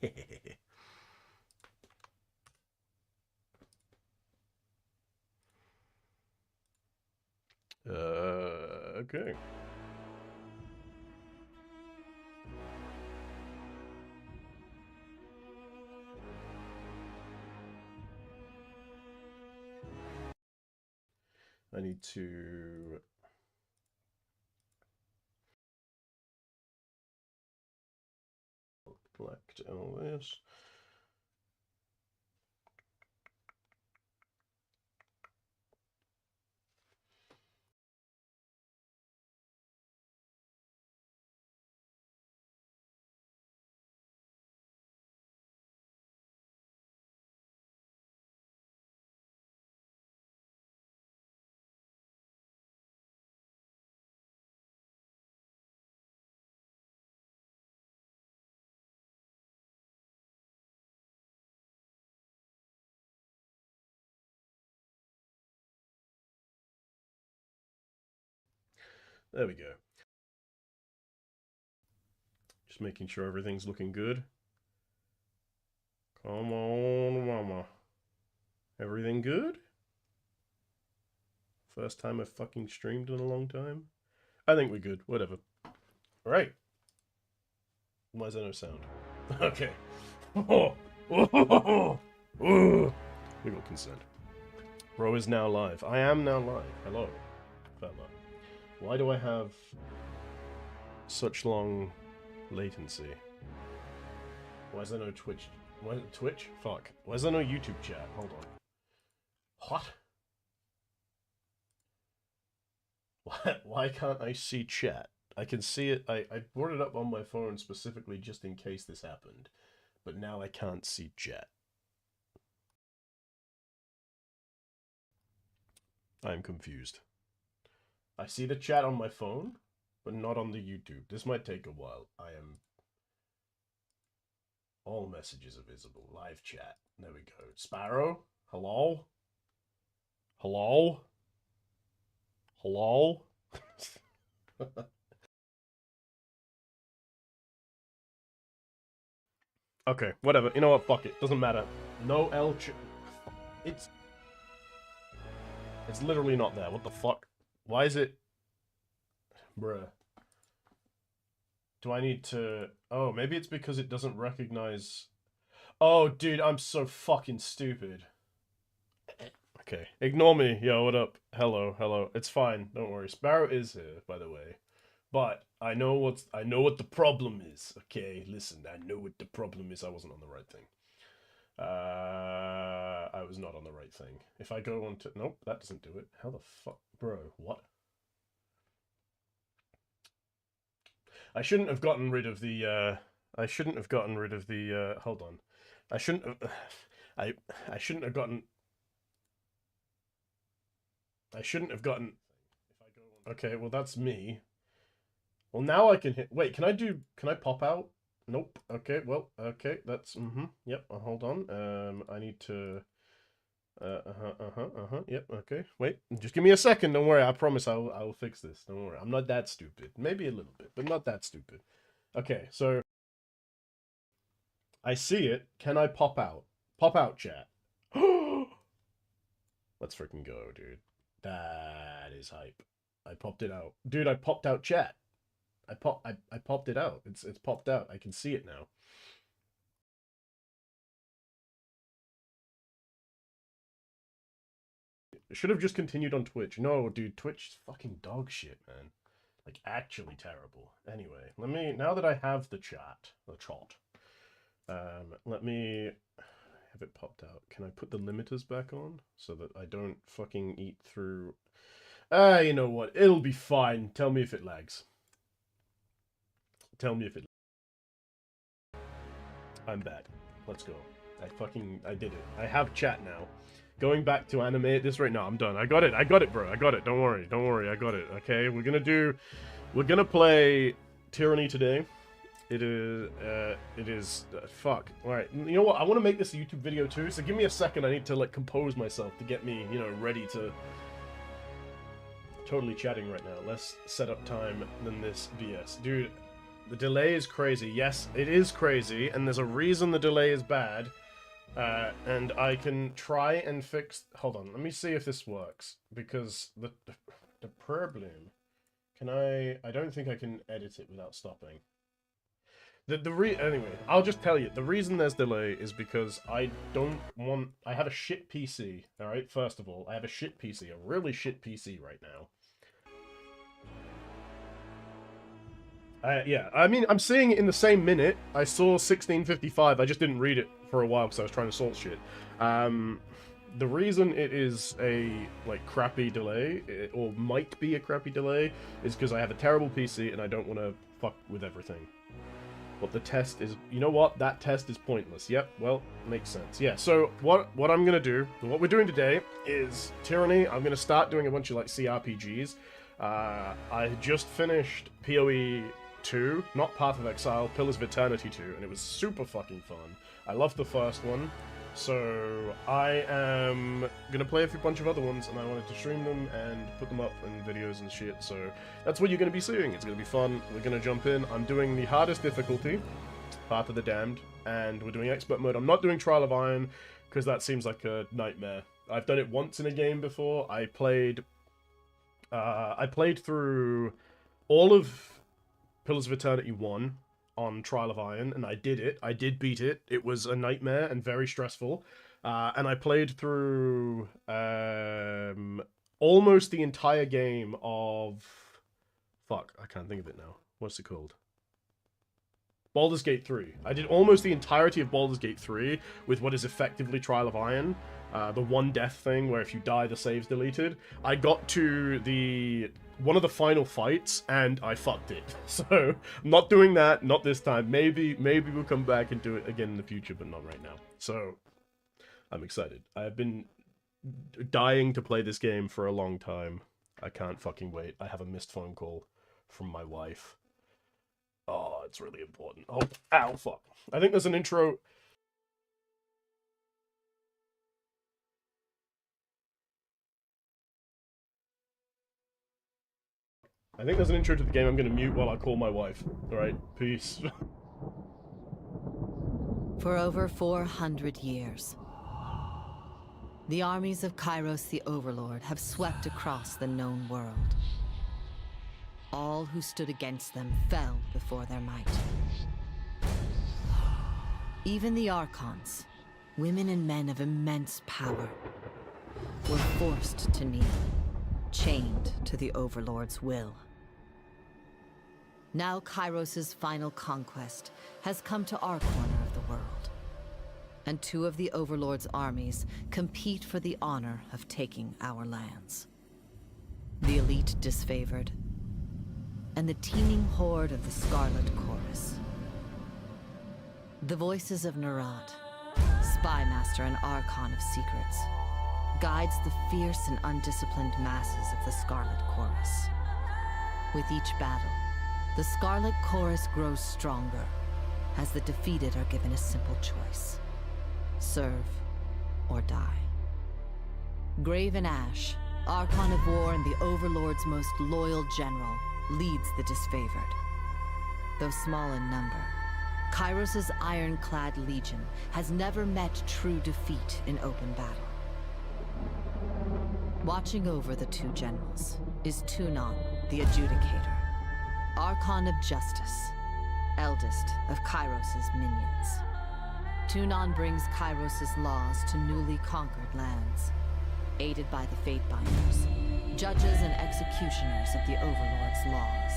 Okay. I need to collect all this. There we go. Just making sure everything's looking good. Come on, mama. Everything good? First time I've fucking streamed in a long time? I think we're good. Whatever. Alright. Why is there no sound? Okay. Oh, oh, oh. We got consent. Bro is now live. I am now live. Hello, fella. Why do I have such long latency? Why is there no Twitch? Why Twitch? Fuck. Why is there no YouTube chat? Hold on. What? Why can't I see chat? I can see it. I brought it up on my phone specifically just in case this happened. But now I can't see chat. I'm confused. I see the chat on my phone, but not on the YouTube. This might take a while. I am... All messages are visible. Live chat. There we go. Sparrow? Hello? Hello? Hello? Okay, whatever. You know what? Fuck it. Doesn't matter. No L... It's literally not there. What the fuck? Why is it... Bruh. Do I need to... Oh, maybe it's because it doesn't recognize... Oh, dude, I'm so fucking stupid. Okay, ignore me. Yo, what up? Hello, hello. It's fine. Don't worry. Sparrow is here, by the way. But I know what the problem is. Okay, listen. I know what the problem is. I wasn't on the right thing. I was not on the right thing. If I go on to... Nope, that doesn't do it. How the fuck... Bro, what? I shouldn't have gotten rid of the, I shouldn't have gotten rid of the, hold on. I shouldn't have... I shouldn't have gotten... I shouldn't have gotten... If I go on... Okay, well, that's me. Well, now I can hit... Wait, can I pop out? Nope. Okay, well, okay, that's... Yep, hold on. I need to... Yep, okay. Wait, just give me a second. Don't worry. I promise I will fix this. Don't worry. I'm not that stupid. Maybe a little bit, but not that stupid. Okay, so... I see it. Can I pop out? Pop out, chat. Let's freaking go, dude. That is hype. I popped it out. Dude, I popped out chat. I popped it out. It's popped out. I can see it now. It should have just continued on Twitch. No, dude, Twitch is fucking dog shit, man. Like, actually terrible. Anyway, let me... Now that I have the chat, let me have it popped out. Can I put the limiters back on so that I don't fucking eat through... you know what? It'll be fine. Tell me if it lags. Tell me if it... I'm back. Let's go. I did it. I have chat now. Going back to animate this right now. I'm done. I got it, bro. I got it. Don't worry. I got it. Okay, we're gonna play Tyranny today. It is, fuck. Alright, you know what? I want to make this a YouTube video too, so give me a second. I need to, like, compose myself to get me, you know, ready to... Totally chatting right now. Less setup time than this BS. Dude, The delay is crazy. Yes, it is crazy, and there's a reason the delay is bad. And I can try and fix... Hold on, let me see if this works. Because the problem... Can I... I don't think I can edit it without stopping. Anyway, I'll just tell you. The reason there's delay is because I don't want... I have a shit PC, alright? First of all, I have a shit PC. A really shit PC right now. Yeah, I mean, I'm seeing it in the same minute. I saw 1655. I just didn't read it for a while because I was trying to sort shit. The reason it is a, like, crappy delay, or might be a crappy delay, is because I have a terrible PC and I don't want to fuck with everything. But the test is... You know what? That test is pointless. Yep, well, makes sense. Yeah, so what I'm going to do, what we're doing today is Tyranny. I'm going to start doing a bunch of, like, CRPGs. I just finished PoE 2, not Path of Exile, Pillars of Eternity 2, and it was super fucking fun. I loved the first one, so I am gonna play a bunch of other ones, and I wanted to stream them and put them up in videos and shit, so that's what you're gonna be seeing. It's gonna be fun. We're gonna jump in. I'm doing the hardest difficulty, Path of the Damned, and we're doing expert mode. I'm not doing Trial of Iron, because that seems like a nightmare. I've done it once in a game before. I played through all of Pillars of Eternity 1 on Trial of Iron, and I did it. I did beat it. It was a nightmare and very stressful. And I played through almost the entire game of... Fuck, I can't think of it now. What's it called? Baldur's Gate 3. I did almost the entirety of Baldur's Gate 3 with what is effectively Trial of Iron. The one death thing where if you die, the save's deleted. I got to one of the final fights, and I fucked it. So, I'm not doing that, not this time. Maybe we'll come back and do it again in the future, but not right now. So, I'm excited. I've been dying to play this game for a long time. I can't fucking wait. I have a missed phone call from my wife. Oh, it's really important. Oh, ow, fuck. I think there's an intro... I think there's an intro to the game I'm going to mute while I call my wife. Alright, peace. For over 400 years, the armies of Kairos the Overlord have swept across the known world. All who stood against them fell before their might. Even the Archons, women and men of immense power, were forced to kneel, chained to the Overlord's will. Now Kairos' final conquest has come to our corner of the world, and two of the Overlord's armies compete for the honor of taking our lands. The elite disfavored, and the teeming horde of the Scarlet Chorus. The voices of Nerat, spymaster and Archon of secrets, guides the fierce and undisciplined masses of the Scarlet Chorus. With each battle, the Scarlet Chorus grows stronger, as the defeated are given a simple choice: serve or die. Graven Ash, Archon of War and the Overlord's most loyal general, leads the disfavored. Though small in number, Kairos' ironclad legion has never met true defeat in open battle. Watching over the two generals is Tunon, the Adjudicator, Archon of Justice, eldest of Kairos' minions. Tunon brings Kairos' laws to newly conquered lands, aided by the Fatebinders, judges and executioners of the Overlord's laws.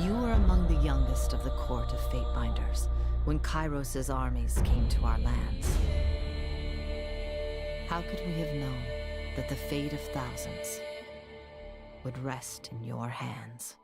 You were among the youngest of the court of Fatebinders when Kairos' armies came to our lands. How could we have known that the fate of thousands would rest in your hands?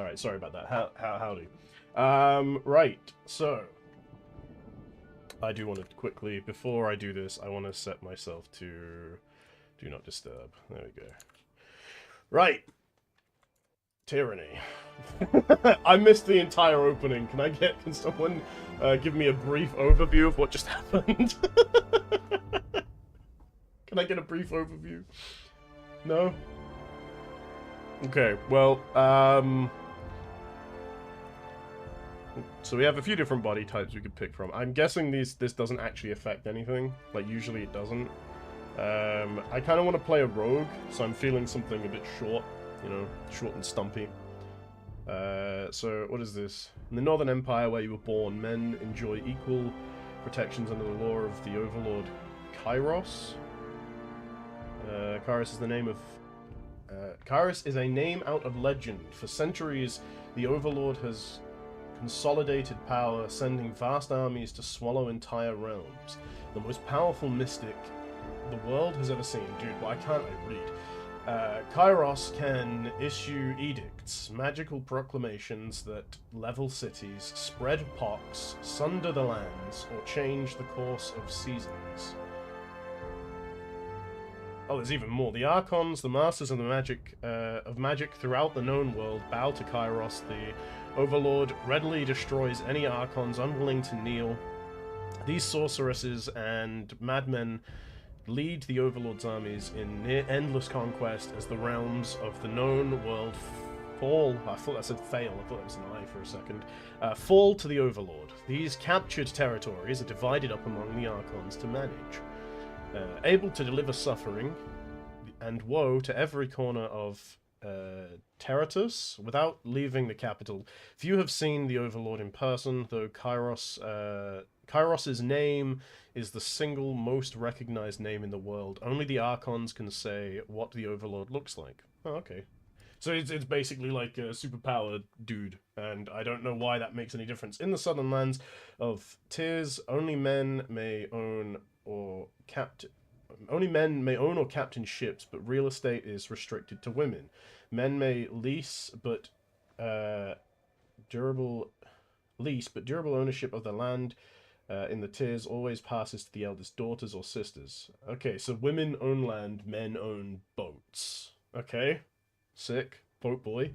Alright, sorry about that. Howdy. Right, so... I do want to quickly, before I do this, I want to set myself to Do Not Disturb. There we go. Right! Tyranny. I missed the entire opening. Can someone give me a brief overview of what just happened? Can I get a brief overview? No? Okay, well, so we have a few different body types we could pick from. I'm guessing this doesn't actually affect anything. Like, usually it doesn't. I kind of want to play a rogue, so I'm feeling something a bit short. You know, short and stumpy. So, what is this? In the Northern Empire, where you were born, men enjoy equal protections under the law of the Overlord Kairos. Kairos is the name of... Kairos is a name out of legend. For centuries, the Overlord has consolidated power, sending vast armies to swallow entire realms. The most powerful mystic the world has ever seen. Dude, why can't I read? Kairos can issue edicts, magical proclamations that level cities, spread pox, sunder the lands, or change the course of seasons. Oh, there's even more. The Archons, the masters of magic throughout the known world, bow to Kairos. The Overlord readily destroys any Archons unwilling to kneel. These sorceresses and madmen lead the Overlord's armies in near-endless conquest as the realms of the known world fall. I thought that said fail. I thought that was an I for a second. Fall to the Overlord. These captured territories are divided up among the Archons to manage. Able to deliver suffering and woe to every corner of Terratus without leaving the capital. Few have seen the Overlord in person, though Kairos's name is the single most recognized name in the world. Only the Archons can say what the Overlord looks like. Oh, okay. So it's basically like a superpowered dude, and I don't know why that makes any difference. In the southern lands of Tyrs, only men may own or captain ships, but real estate is restricted to women. Men may lease, but durable ownership of the land in the Tyrs always passes to the eldest daughters or sisters. Okay, so women own land, men own boats. Okay, sick. Boat boy.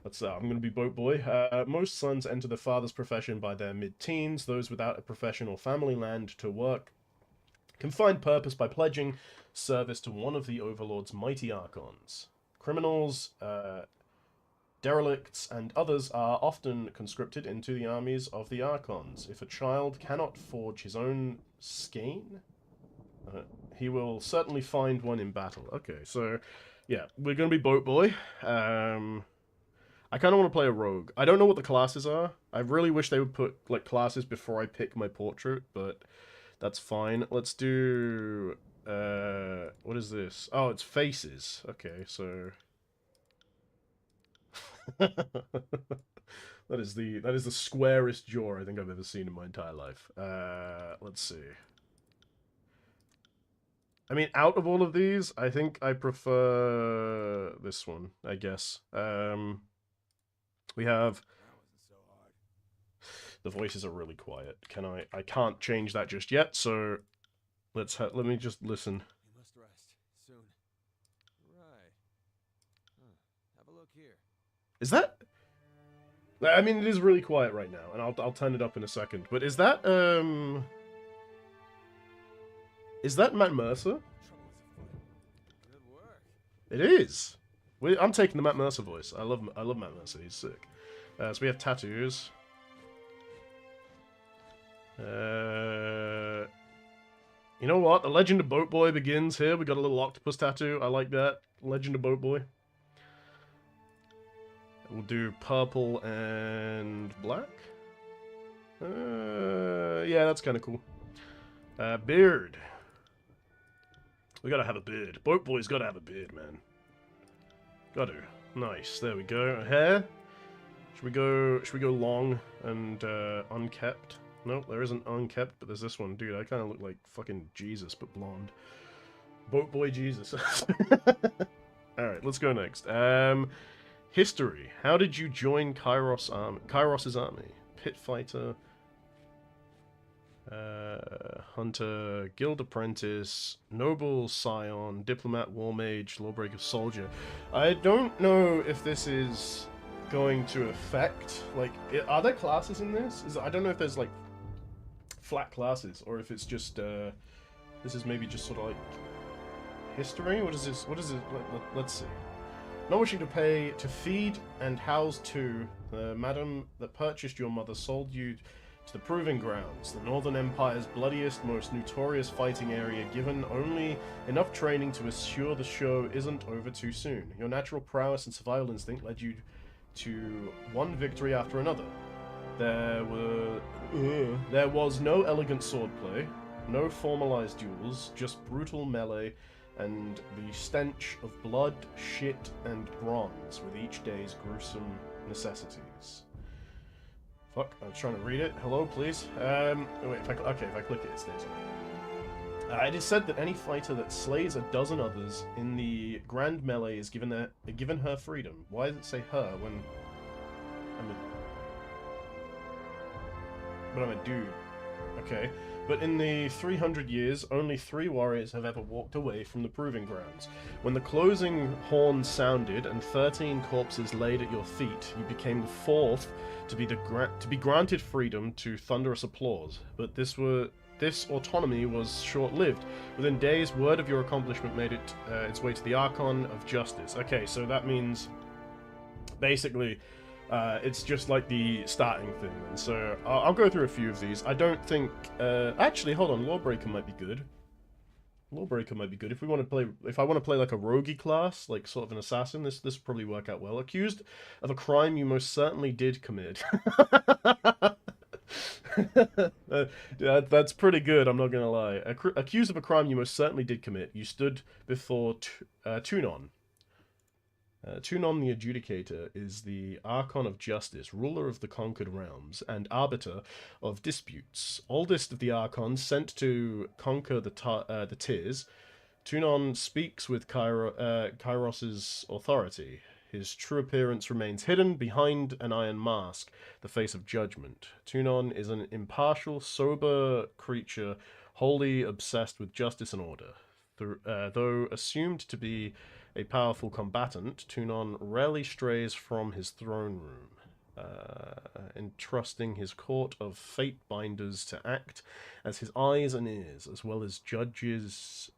I'm going to be boat boy. Most sons enter the father's profession by their mid-teens. Those without a profession or family land to work can find purpose by pledging service to one of the Overlord's mighty Archons. Criminals, derelicts, and others are often conscripted into the armies of the Archons. If a child cannot forge his own skein, he will certainly find one in battle. Okay, so, yeah, we're going to be boat boy. I kind of want to play a rogue. I don't know what the classes are. I really wish they would put, like, classes before I pick my portrait, but that's fine. Let's do... what is this? Oh, it's faces. Okay, so... that is the squarest jaw I think I've ever seen in my entire life. Let's see. I mean, out of all of these, I think I prefer this one, I guess. We have... The voices are really quiet. I can't change that just yet, so let me just listen. You must rest soon. Right. Have a look here. Is that... I mean, it is really quiet right now, and I'll turn it up in a second. But is that Matt Mercer? Good work. It is. I'm taking the Matt Mercer voice. I love Matt Mercer. He's sick. So we have tattoos. You know what? The Legend of Boat Boy begins here. We got a little octopus tattoo. I like that. Legend of Boat Boy. We'll do purple and black. Yeah, that's kind of cool. Beard. We gotta have a beard. Boat Boy's gotta have a beard, man. Gotta. Nice. There we go. Hair. Should we go long and unkept? Nope, there isn't unkept, but there's this one. Dude, I kind of look like fucking Jesus, but blonde. Boat Boy Jesus. Alright, let's go next. History. How did you join Kairos's army? Pit fighter, hunter, guild apprentice, noble scion, diplomat, war mage, lawbreaker, soldier. I don't know if this is going to affect, like, are there classes in this? I don't know if there's, like, flat classes, or if it's just, this is maybe just sort of, like, history? What is this? What is it? Let's see. Not wishing to pay to feed and house too, the madam that purchased your mother sold you to the Proving Grounds, the Northern Empire's bloodiest, most notorious fighting area, given only enough training to assure the show isn't over too soon. Your natural prowess and survival instinct led you to one victory after another. There was no elegant swordplay, no formalized duels, just brutal melee, and the stench of blood, shit, and bronze with each day's gruesome necessities. Fuck, I was trying to read it. Hello, please. Wait, if I click it, it stays on. It is said that any fighter that slays a dozen others in the grand melee is given her freedom. Why does it say her when I'm a dude? Okay. But in the 300 years, only 3 warriors have ever walked away from the Proving Grounds. When the closing horn sounded and 13 corpses laid at your feet, you became the 4th to be granted freedom to thunderous applause. But this autonomy was short-lived. Within days, word of your accomplishment made its way to the Archon of Justice. Okay, so that means basically it's just like the starting thing. And so I'll go through a few of these. I don't think... actually, hold on. Lawbreaker might be good. Lawbreaker might be good. If I want to play like a roguey class, like sort of an assassin, this would probably work out well. Accused of a crime you most certainly did commit. That's pretty good, I'm not gonna lie. Accused of a crime you most certainly did commit. You stood before Tunon. Tunon the Adjudicator is the Archon of Justice, ruler of the conquered realms, and arbiter of disputes. Oldest of the Archons, sent to conquer the Tirs, Tunon speaks with Kairos's authority. His true appearance remains hidden behind an iron mask, the face of judgment. Tunon is an impartial, sober creature, wholly obsessed with justice and order. Though assumed to be a powerful combatant, Tunon rarely strays from his throne room, entrusting his court of fate binders to act as his eyes and ears, as well as judges,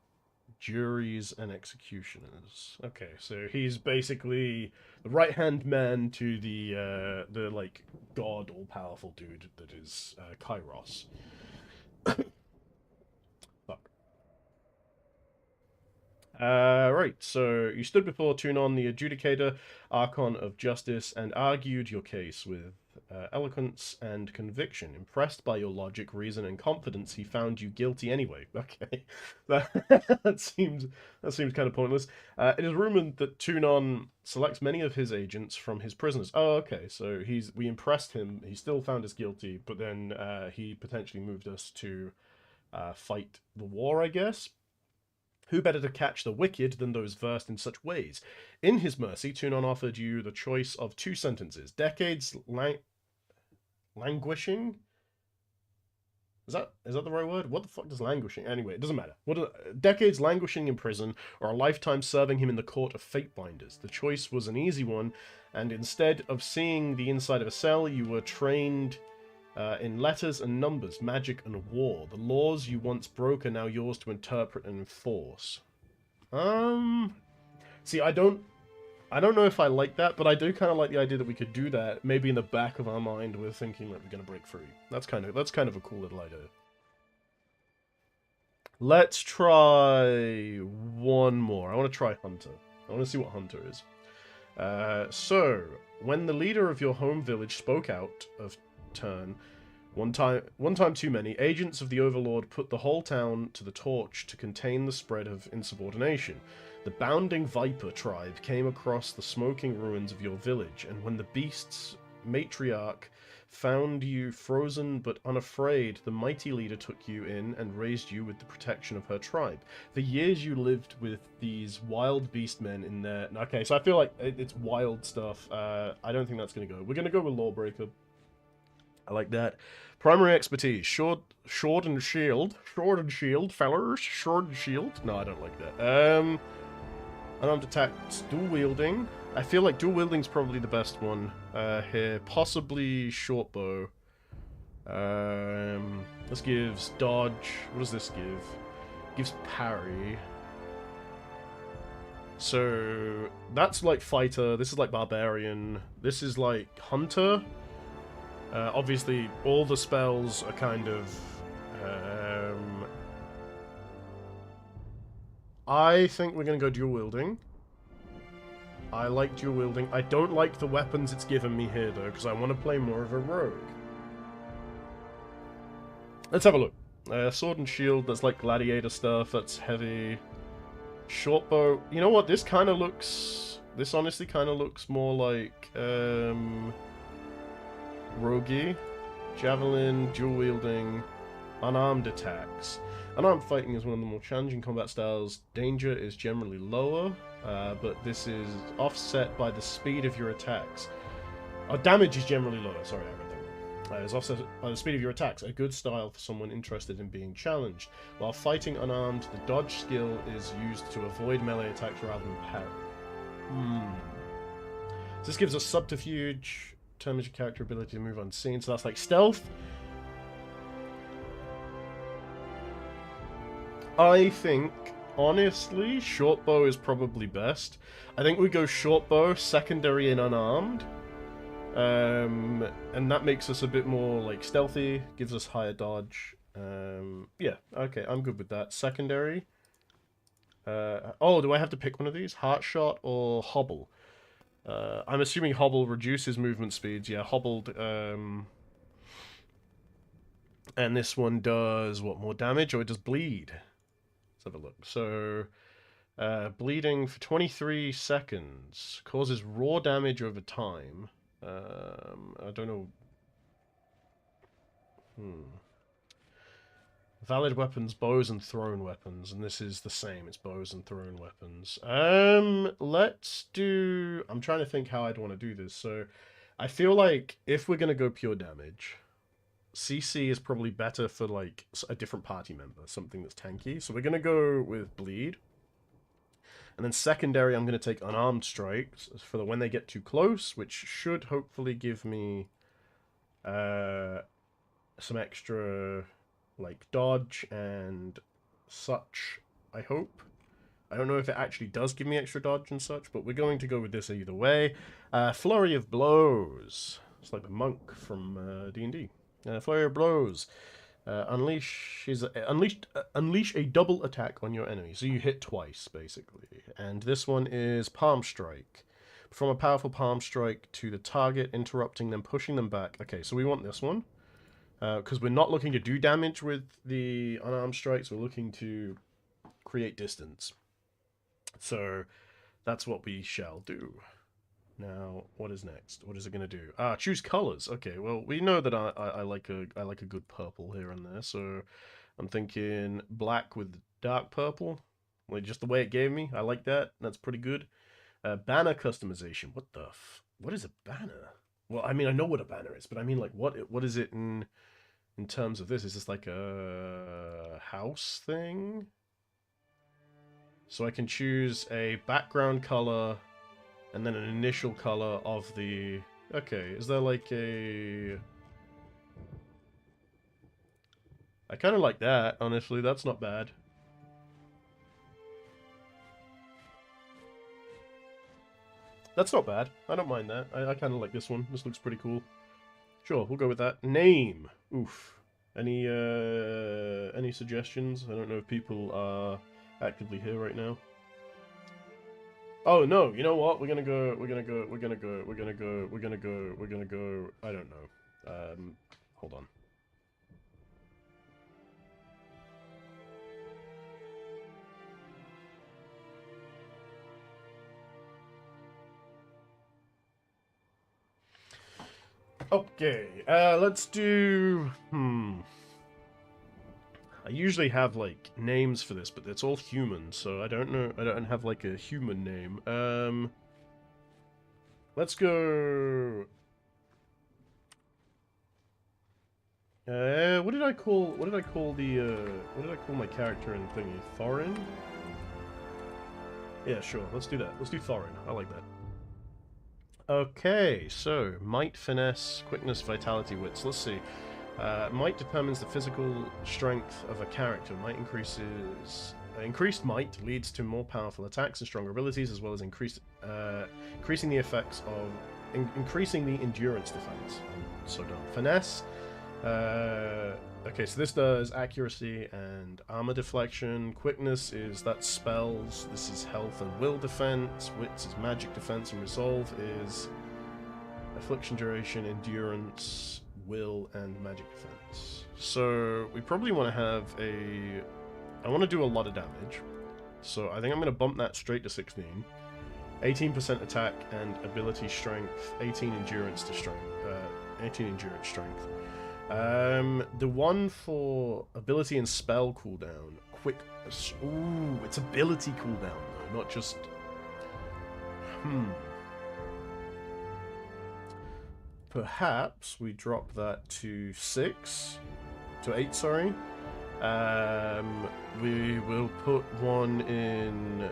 juries, and executioners. Okay, so he's basically the right-hand man to the like god all-powerful dude that is Kairos. Right, so you stood before Tunon the Adjudicator, Archon of Justice, and argued your case with eloquence and conviction. Impressed by your logic, reason, and confidence, he found you guilty anyway. Okay, that seems kind of pointless. It is rumored that Tunon selects many of his agents from his prisoners. Oh, okay, so we impressed him. He still found us guilty, but then he potentially moved us to fight the war, I guess. Who better to catch the wicked than those versed in such ways? In his mercy, Tunon offered you the choice of 2 sentences. Decades languishing? Is that the right word? What the fuck does languishing? Anyway, it doesn't matter. Decades languishing in prison, or a lifetime serving him in the court of fate binders. The choice was an easy one, and instead of seeing the inside of a cell, you were trained in letters and numbers, magic and war. The laws you once broke are now yours to interpret and enforce. See, I don't know if I like that, but I do kind of like the idea that we could do that. Maybe in the back of our mind, we're thinking that we're going to break free. That's kind of a cool little idea. Let's try one more. I want to try Hunter. I want to see what Hunter is. So, when the leader of your home village spoke out of turn, one time too many, agents of the Overlord put the whole town to the torch to contain the spread of insubordination. The Bounding Viper tribe came across the smoking ruins of your village, and when the beast's matriarch found you frozen but unafraid, the mighty leader took you in and raised you with the protection of her tribe. For years you lived with these wild beast men in there. Okay, so I feel like it's wild stuff. I don't think that's going to go. We're going to go with Lawbreaker. I like that. Primary expertise, sword and shield, fellers, sword and shield. No, I don't like that. Unarmed attacks, dual wielding. I feel like dual wielding's probably the best one here. Possibly short bow. This gives dodge. What does this give? Gives parry. So that's like fighter. This is like barbarian. This is like hunter. Obviously, all the spells are kind of. I think we're gonna go dual wielding. I like dual wielding. I don't like the weapons it's given me here though, because I want to play more of a rogue. Let's have a look. Sword and shield. That's like gladiator stuff. That's heavy. Short bow. You know what? This kind of looks. This honestly kind of looks more like roguey. Javelin, dual wielding, unarmed attacks. Unarmed fighting is one of the more challenging combat styles. Danger is generally lower, but this is offset by the speed of your attacks. Oh, damage is generally lower. Sorry, I read that wrong. Is offset by the speed of your attacks. A good style for someone interested in being challenged. While fighting unarmed, the dodge skill is used to avoid melee attacks rather than parry. So this gives us subterfuge. Determines your character ability to move unseen. So that's like stealth. I think, honestly, short bow is probably best. I think we go short bow, secondary and unarmed. And that makes us a bit more like stealthy, gives us higher dodge. Yeah, okay, I'm good with that. Secondary. Oh, do I have to pick one of these? Heart shot or hobble? I'm assuming hobble reduces movement speeds. Yeah, hobbled. And this one does what, more damage, or it does bleed? Let's have a look. So, bleeding for 23 seconds causes raw damage over time. I don't know. Valid weapons, bows and thrown weapons, and this is the same. It's bows and thrown weapons. Let's do. I'm trying to think how I'd want to do this. So, I feel like if we're gonna go pure damage, CC is probably better for like a different party member, something that's tanky. So we're gonna go with bleed, and then secondary, I'm gonna take unarmed strikes for the when they get too close, which should hopefully give me some extra like dodge and such. I hope. I don't know if it actually does give me extra dodge and such, but we're going to go with this either way. Flurry of blows. It's like a monk from D&D. Flurry of blows. Unleash a double attack on your enemy. So you hit twice, basically. And this one is palm strike. Perform a powerful palm strike to the target, interrupting them, pushing them back. Okay, so we want this one. Because we're not looking to do damage with the unarmed strikes. We're looking to create distance. So that's what we shall do. Now, what is next? What is it going to do? Choose colors. Okay, well, we know that I like a good purple here and there, so I'm thinking black with dark purple. Like just the way it gave me. I like that. That's pretty good. Banner customization. What is a banner? Well, I mean, I know what a banner is, but I mean, like, what is it in terms of this? Is this like a house thing? So I can choose a background color and then an initial color of the... Okay, is there like a... I kind of like that, honestly. That's not bad. That's not bad. I don't mind that. I kind of like this one. This looks pretty cool. Sure, we'll go with that. Name. Oof. Any suggestions? I don't know if people are actively here right now. Oh no, you know what? We're gonna go, I don't know. Hold on. Okay, let's do... I usually have, like, names for this, but it's all human, so I don't know... I don't have, like, a human name. Let's go... what did I call the, what did I call my character in thingy? Thorin? Yeah, sure, let's do that. Let's do Thorin. I like that. Okay, so, might, finesse, quickness, vitality, wits. Let's see. Might determines the physical strength of a character. Might increased might leads to more powerful attacks and stronger abilities, as well as increasing the effects of increasing the endurance defense. I'm so dumb. Finesse. Okay, so this does accuracy and armor deflection. Quickness is that spells. This is health and will defense. Wits is magic defense, and resolve is affliction duration, endurance, will, and magic defense. So we probably want to have a... I want to do a lot of damage. So I think I'm going to bump that straight to 16. 18% attack and ability strength. 18 endurance to strength. 18 endurance strength. The one for ability and spell cooldown. Quick... Ooh, it's ability cooldown though, not just... Perhaps we drop that to 6. To 8, sorry. We will put one in...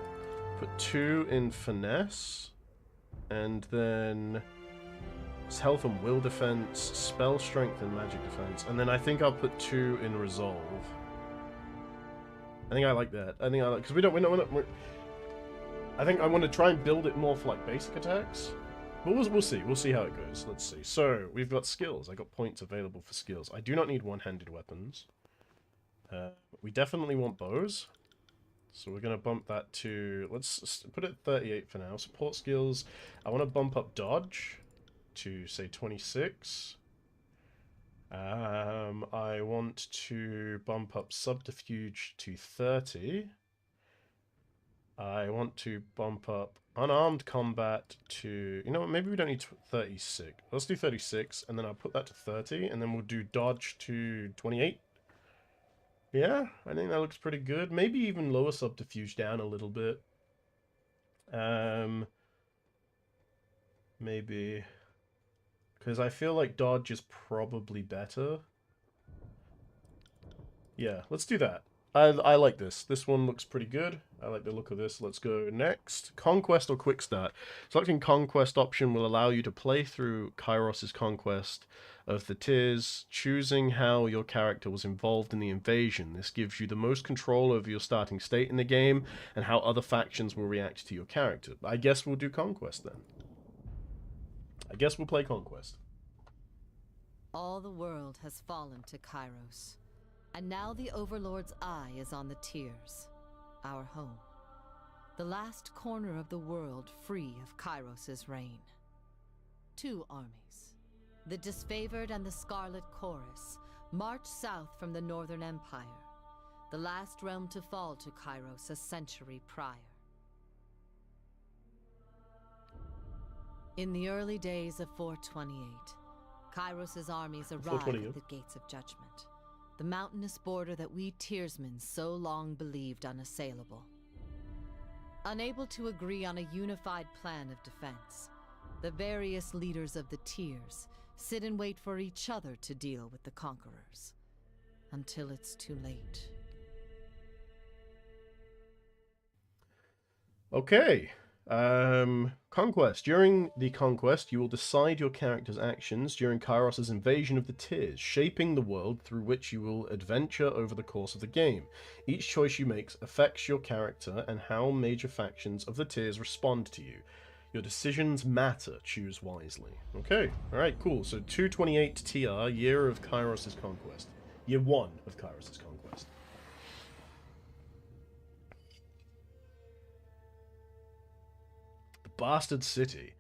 Put 2 in finesse. And then... It's health and will defense, spell strength and magic defense. And then I think I'll put 2 in resolve. I think I like that. I think I like... Because I think I want to try and build it more for like basic attacks. But we'll see. We'll see how it goes. Let's see. So, we've got skills. I got points available for skills. I do not need one-handed weapons. We definitely want bows. So we're going to bump that to... Let's put it 38 for now. Support skills. I want to bump up dodge to, say, 26. I want to bump up subterfuge to 30. I want to bump up unarmed combat to... You know what, maybe we don't need 36. Let's do 36, and then I'll put that to 30, and then we'll do dodge to 28. Yeah, I think that looks pretty good. Maybe even lower subterfuge down a little bit. Maybe... Because I feel like dodge is probably better. Yeah, let's do that. I like this. This one looks pretty good. I like the look of this. Let's go next. Conquest or Quick Start. Selecting Conquest option will allow you to play through Kairos' conquest of the Tiers, choosing how your character was involved in the invasion. This gives you the most control over your starting state in the game and how other factions will react to your character. I guess we'll do Conquest then. I guess we'll play Conquest. All the world has fallen to Kairos. And now the Overlord's eye is on the Tiers, our home. The last corner of the world free of Kairos' reign. 2 armies, the Disfavored and the Scarlet Chorus, march south from the Northern Empire, the last realm to fall to Kairos a century prior. In the early days of 428, Kairos' armies arrived at the Gates of Judgment. The mountainous border that we Tiersmen so long believed unassailable. Unable to agree on a unified plan of defense, the various leaders of the Tiers sit and wait for each other to deal with the conquerors. Until it's too late. Okay. Conquest. During the Conquest, you will decide your character's actions during Kairos' invasion of the Tiers, shaping the world through which you will adventure over the course of the game. Each choice you make affects your character and how major factions of the Tiers respond to you. Your decisions matter. Choose wisely. Okay. Alright, cool. So 228 TR, Year of Kairos' Conquest. Year 1 of Kairos' Conquest. Bastard City.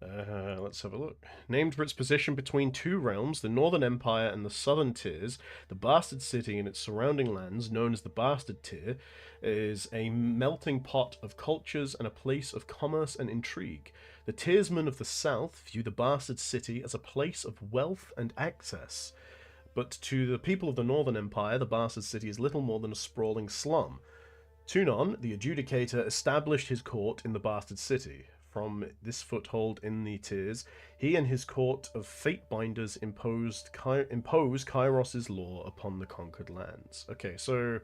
Let's have a look. Named for its position between 2 realms, the Northern Empire and the Southern Tiers, the Bastard City and its surrounding lands, known as the Bastard Tier, is a melting pot of cultures and a place of commerce and intrigue. The Tearsmen of the South view the bastard city as a place of wealth and access, but to the people of the Northern Empire, the bastard city is little more than a sprawling slum. Tunon, the adjudicator, established his court in the bastard city. From this foothold in the Tiers, he and his court of fate-binders impose Kairos' law upon the conquered lands. Okay, so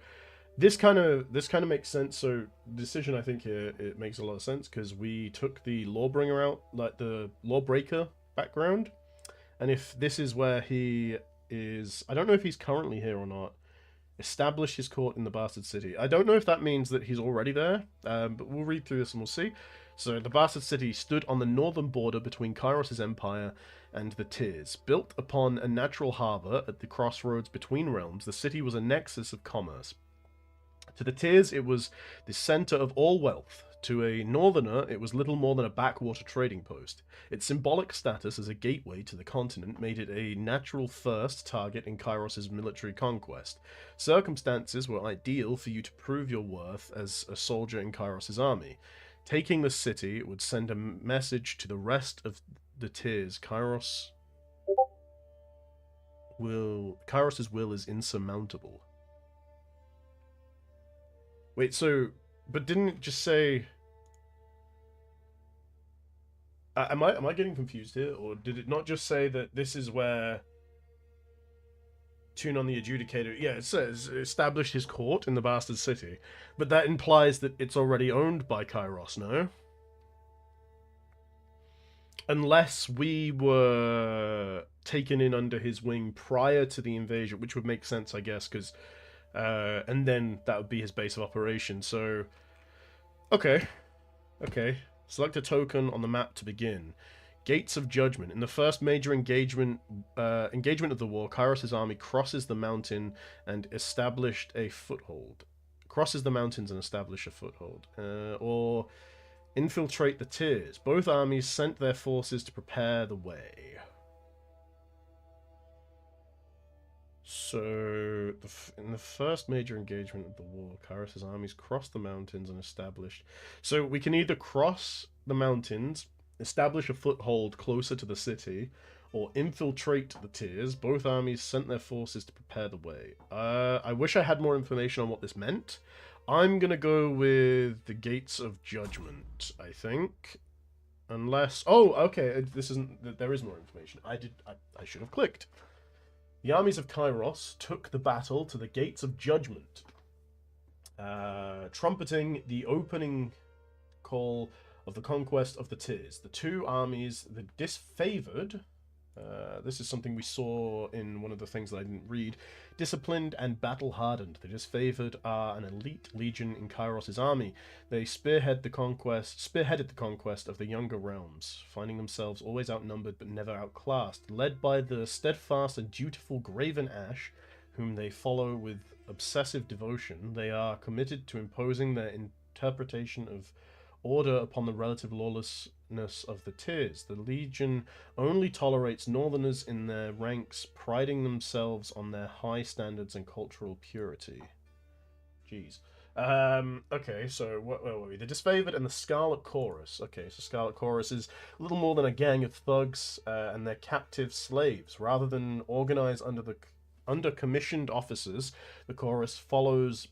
this kind of makes sense. So decision, I think here it makes a lot of sense because we took the lawbringer out, like the lawbreaker background, and if this is where he is, I don't know if he's currently here or not. Established his court in the bastard city. I don't know if that means that he's already there, but we'll read through this and we'll see. So the bastard city stood on the northern border between Kairos' empire and the Tiers. Built upon a natural harbour at the crossroads between realms, the city was a nexus of commerce. To the Tiers, it was the centre of all wealth. To a northerner, it was little more than a backwater trading post. Its symbolic status as a gateway to the continent made it a natural first target in Kairos' military conquest. Circumstances were ideal for you to prove your worth as a soldier in Kairos' army. Taking the city would send a message to the rest of the Tiers. Kairos' will is insurmountable. Wait, so, but didn't it just say? Am I getting confused here, or did it not just say that this is where Tunon the Adjudicator? Yeah, it says established his court in the bastard city, but that implies that it's already owned by Kairos, no? Unless we were taken in under his wing prior to the invasion, which would make sense, I guess, because and then that would be his base of operation. So, okay. Select a token on the map to begin. Gates of Judgment. In the first major engagement of the war, Kairos' army crosses the mountain and established a foothold. Crosses the mountains and establish a foothold. Or infiltrate the Tiers. Both armies sent their forces to prepare the way. So, in the first major engagement of the war, Kairos' armies crossed the mountains and established... So, we can either cross the mountains, establish a foothold closer to the city, or infiltrate the Tiers. Both armies sent their forces to prepare the way. I wish I had more information on what this meant. I'm gonna go with the Gates of Judgment, I think. Unless... Oh, okay, this isn't... There is more information. I should have clicked. The armies of Kairos took the battle to the Gates of Judgment, trumpeting the opening call of the conquest of the Tiers. The two armies, the disfavored, this is something we saw in one of the things that I didn't read, disciplined and battle-hardened. The disfavored are an elite legion in Kairos' army. They spearheaded the conquest of the younger realms, finding themselves always outnumbered but never outclassed. Led by the steadfast and dutiful Graven Ash, whom they follow with obsessive devotion, they are committed to imposing their interpretation of order upon the relative lawlessness of the Tiers. The Legion only tolerates Northerners in their ranks, priding themselves on their high standards and cultural purity. Jeez. Okay, so where were we? The Disfavored and the Scarlet Chorus. Okay, so Scarlet Chorus is little more than a gang of thugs and their captive slaves. Rather than organize under commissioned officers, the Chorus follows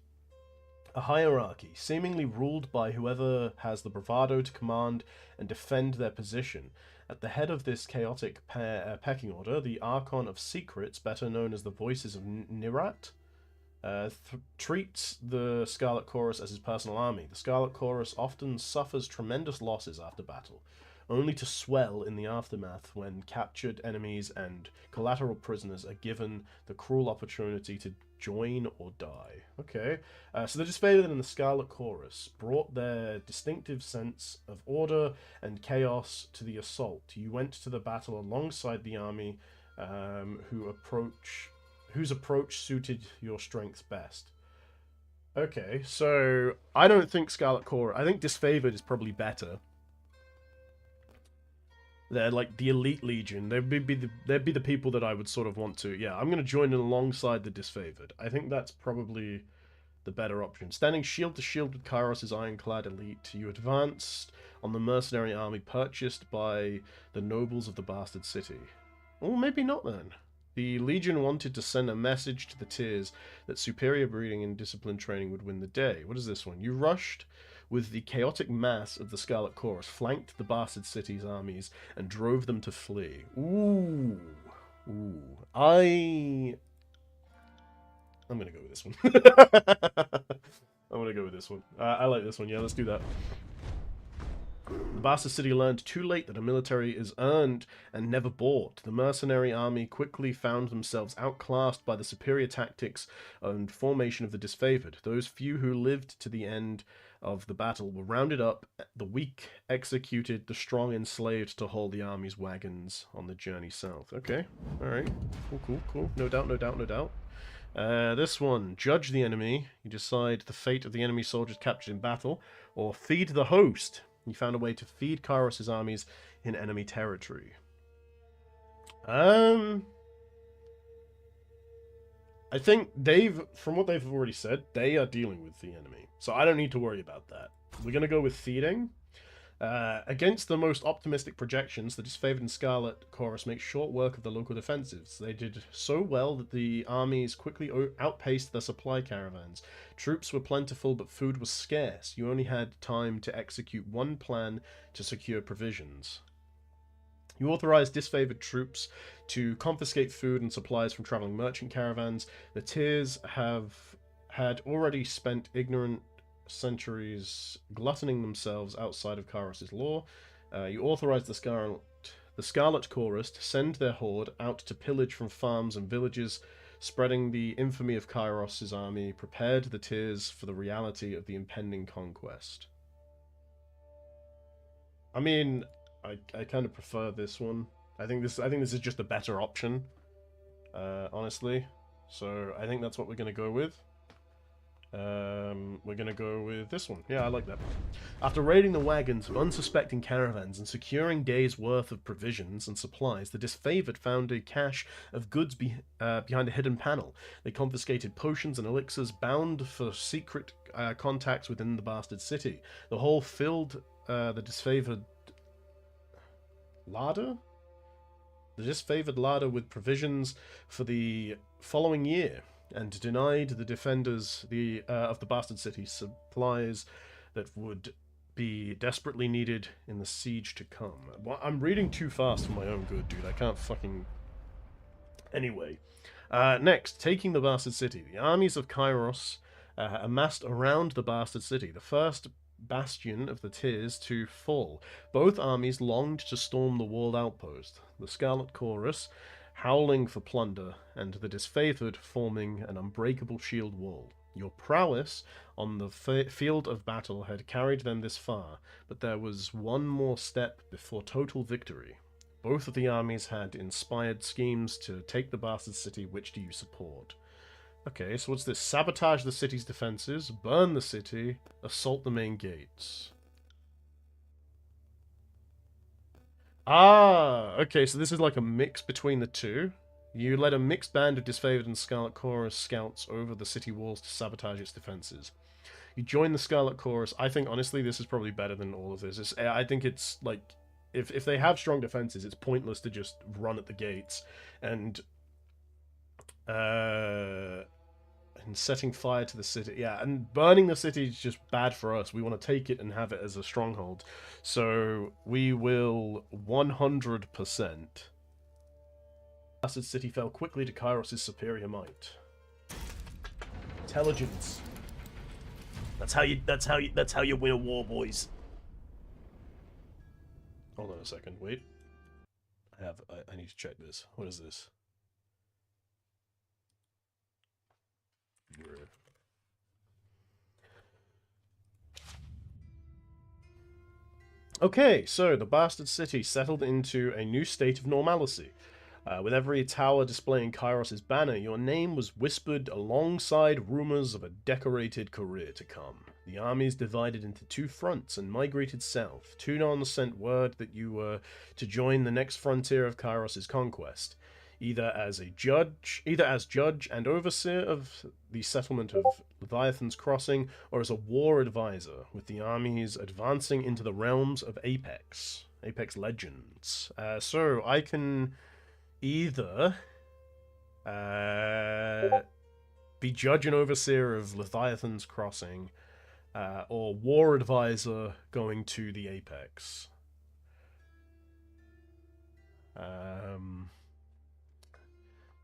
a hierarchy, seemingly ruled by whoever has the bravado to command and defend their position. At the head of this chaotic pecking order, the Archon of Secrets, better known as the Voices of Nirat, treats the Scarlet Chorus as his personal army. The Scarlet Chorus often suffers tremendous losses after battle, only to swell in the aftermath when captured enemies and collateral prisoners are given the cruel opportunity to join or die. Okay, so the Disfavored and the Scarlet Chorus brought their distinctive sense of order and chaos to the assault. You went to the battle alongside the army whose approach suited your strengths best. Okay, so I don't think Scarlet Chorus... I think Disfavored is probably better. They're like the elite legion. They'd be the people that I would sort of want to... Yeah, I'm going to join in alongside the Disfavored. I think that's probably the better option. Standing shield to shield with Kairos' ironclad elite, you advanced on the mercenary army purchased by the nobles of the bastard city. Or maybe not then. The Legion wanted to send a message to the Tiers that superior breeding and disciplined training would win the day. What is this one? You rushed with the chaotic mass of the Scarlet Chorus, flanked the bastard city's armies, and drove them to flee. Ooh. Ooh. I'm gonna go with this one. I'm gonna go with this one. I like this one. Yeah, let's do that. The bastard city learned too late that a military is earned and never bought. The mercenary army quickly found themselves outclassed by the superior tactics and formation of the disfavored. Those few who lived to the end of the battle were rounded up, the weak executed, the strong enslaved to haul the army's wagons on the journey south. Okay, alright. Cool. No doubt. This one, judge the enemy. You decide the fate of the enemy soldiers captured in battle, or feed the host. You found a way to feed Kairos' armies in enemy territory. I think from what they've already said, they are dealing with the enemy. So I don't need to worry about that. We're going to go with feeding. Against the most optimistic projections, the disfavored and Scarlet Chorus make short work of the local defensives. They did so well that the armies quickly outpaced their supply caravans. Troops were plentiful, but food was scarce. You only had time to execute one plan to secure provisions. You authorized disfavored troops to confiscate food and supplies from traveling merchant caravans. The Tiers had already spent ignorant centuries gluttoning themselves outside of Kairos' law. You authorized the Scarlet Chorus to send their horde out to pillage from farms and villages, spreading the infamy of Kairos' army, prepared the Tiers for the reality of the impending conquest. I mean, I kind of prefer this one. I think this is just a better option, honestly. So I think that's what we're going to go with. We're going to go with this one. Yeah, I like that. After raiding the wagons of unsuspecting caravans and securing days' worth of provisions and supplies, the disfavored found a cache of goods behind a hidden panel. They confiscated potions and elixirs bound for secret contacts within the bastard city. The whole filled the disfavored larder? The disfavored larder with provisions for the following year, and denied the defenders of the bastard city supplies that would be desperately needed in the siege to come. Well, I'm reading too fast for my own good, dude. I can't fucking... Anyway. Next, taking the bastard city. The armies of Kairos amassed around the bastard city, the first bastion of the Tiers to fall. Both armies longed to storm the walled outpost. The Scarlet Chorus howling for plunder, and the disfavored forming an unbreakable shield wall. Your prowess on the field of battle had carried them this far, but there was one more step before total victory. Both of the armies had inspired schemes to take the bastard city. Which do you support? Okay, so what's this? Sabotage the city's defenses, burn the city, assault the main gates. Ah, okay, so this is like a mix between the two. You led a mixed band of disfavored and Scarlet Chorus scouts over the city walls to sabotage its defenses. You join the Scarlet Chorus. I think, honestly, this is probably better than all of this. I think it's, like, if they have strong defenses, it's pointless to just run at the gates and setting fire to the city. Yeah, and burning the city is just bad for us. We want to take it and have it as a stronghold. So we will 100%. Bastard city fell quickly to Kairos' superior might. Intelligence. That's how you win a war, boys. Hold on a second. Wait. I need to check this. What is this? Okay, so the bastard city settled into a new state of normalcy. With every tower displaying Kairos' banner, your name was whispered alongside rumors of a decorated career to come. The armies divided into two fronts and migrated south. Tunon sent word that you were to join the next frontier of Kairos' conquest. either as judge and overseer of the settlement of Leviathan's Crossing, or as a war advisor, with the armies advancing into the realms of Apex Legends. So I can either be judge and overseer of Leviathan's Crossing, or war advisor going to the Apex.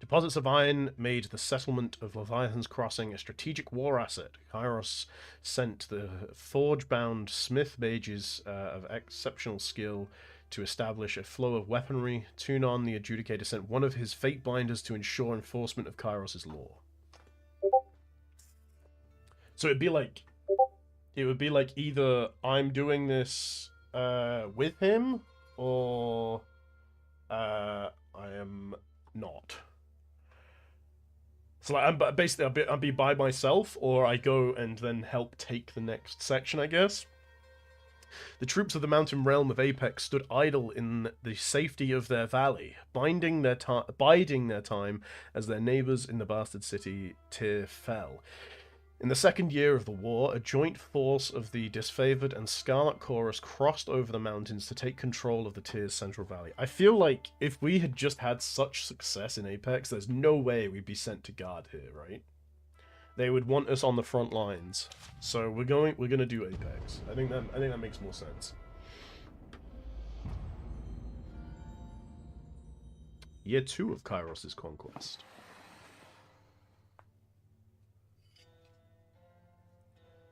Deposits of iron made the settlement of Leviathan's Crossing a strategic war asset. Kairos sent the forge-bound smith mages of exceptional skill to establish a flow of weaponry. Tunon, the adjudicator, sent one of his fate binders to ensure enforcement of Kairos' law. So it would be like either I'm doing this with him, or I am not. So like, basically, I'll be by myself, or I go and then help take the next section, I guess. The troops of the mountain realm of Apex stood idle in the safety of their valley, biding their time as their neighbours in the bastard city Tyr fell. In the second year of the war, a joint force of the Disfavored and Scarlet Chorus crossed over the mountains to take control of the Tyr's central valley. I feel like if we had just had such success in Apex, there's no way we'd be sent to guard here, right? They would want us on the front lines. So we're gonna do Apex. I think that makes more sense. Year 2 of Kairos' conquest.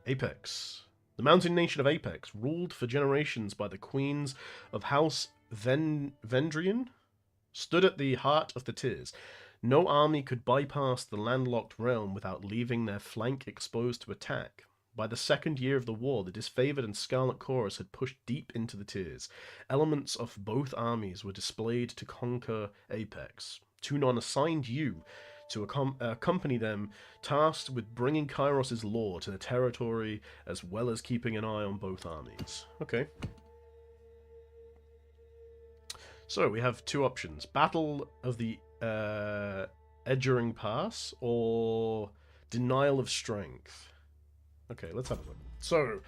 Apex. The mountain nation of Apex, ruled for generations by the queens of House Vendrian, stood at the heart of the Tyrs. No army could bypass the landlocked realm without leaving their flank exposed to attack. By the second year of the war, the Disfavored and Scarlet Chorus had pushed deep into the Tyrs. Elements of both armies were displayed to conquer Apex. Tunon assigned you to accompany them, tasked with bringing Kairos' law to the territory, as well as keeping an eye on both armies. Okay. So, we have two options. Battle of the Edgering Pass, or Denial of Strength. Okay, let's have a look. So,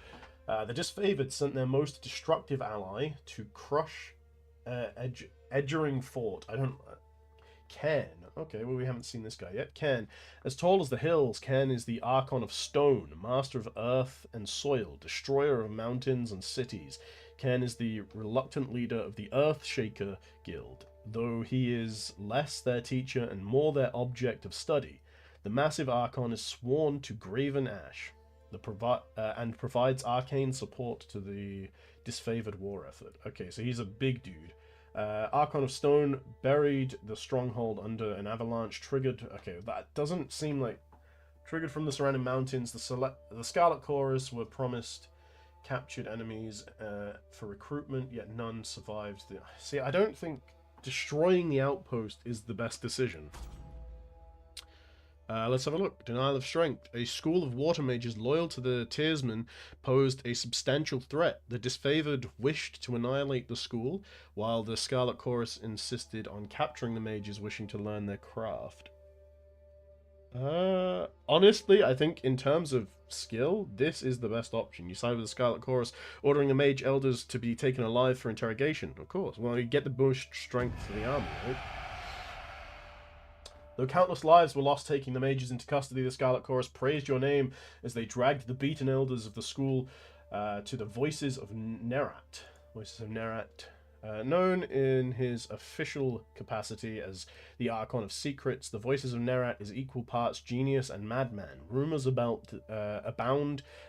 the Disfavored sent their most destructive ally to crush Edgering Fort. Ken. Okay, well, we haven't seen this guy yet. Ken. As tall as the hills, Ken is the Archon of Stone, master of earth and soil, destroyer of mountains and cities. Ken is the reluctant leader of the Earthshaker Guild, though he is less their teacher and more their object of study. The massive Archon is sworn to Graven Ash, and provides arcane support to the Disfavored war effort. Okay, so he's a big dude. Archon of Stone buried the stronghold under an avalanche triggered. Okay, that doesn't seem like triggered from the surrounding mountains. The Scarlet Chorus were promised captured enemies for recruitment, yet none survived. See, I don't think destroying the outpost is the best decision. Let's have a look. Denial of Strength. A school of water mages loyal to the Tyrsmen posed a substantial threat. The Disfavored wished to annihilate the school, while the Scarlet Chorus insisted on capturing the mages wishing to learn their craft. Honestly, I think in terms of skill, this is the best option. You side with the Scarlet Chorus, ordering the mage elders to be taken alive for interrogation. Of course. Well, you get the boost strength for the army, right? Though countless lives were lost taking the mages into custody, the Scarlet Chorus praised your name as they dragged the beaten elders of the school to the Voices of Nerat. Known in his official capacity as the Archon of Secrets, the Voices of Nerat is equal parts genius and madman. Rumors abound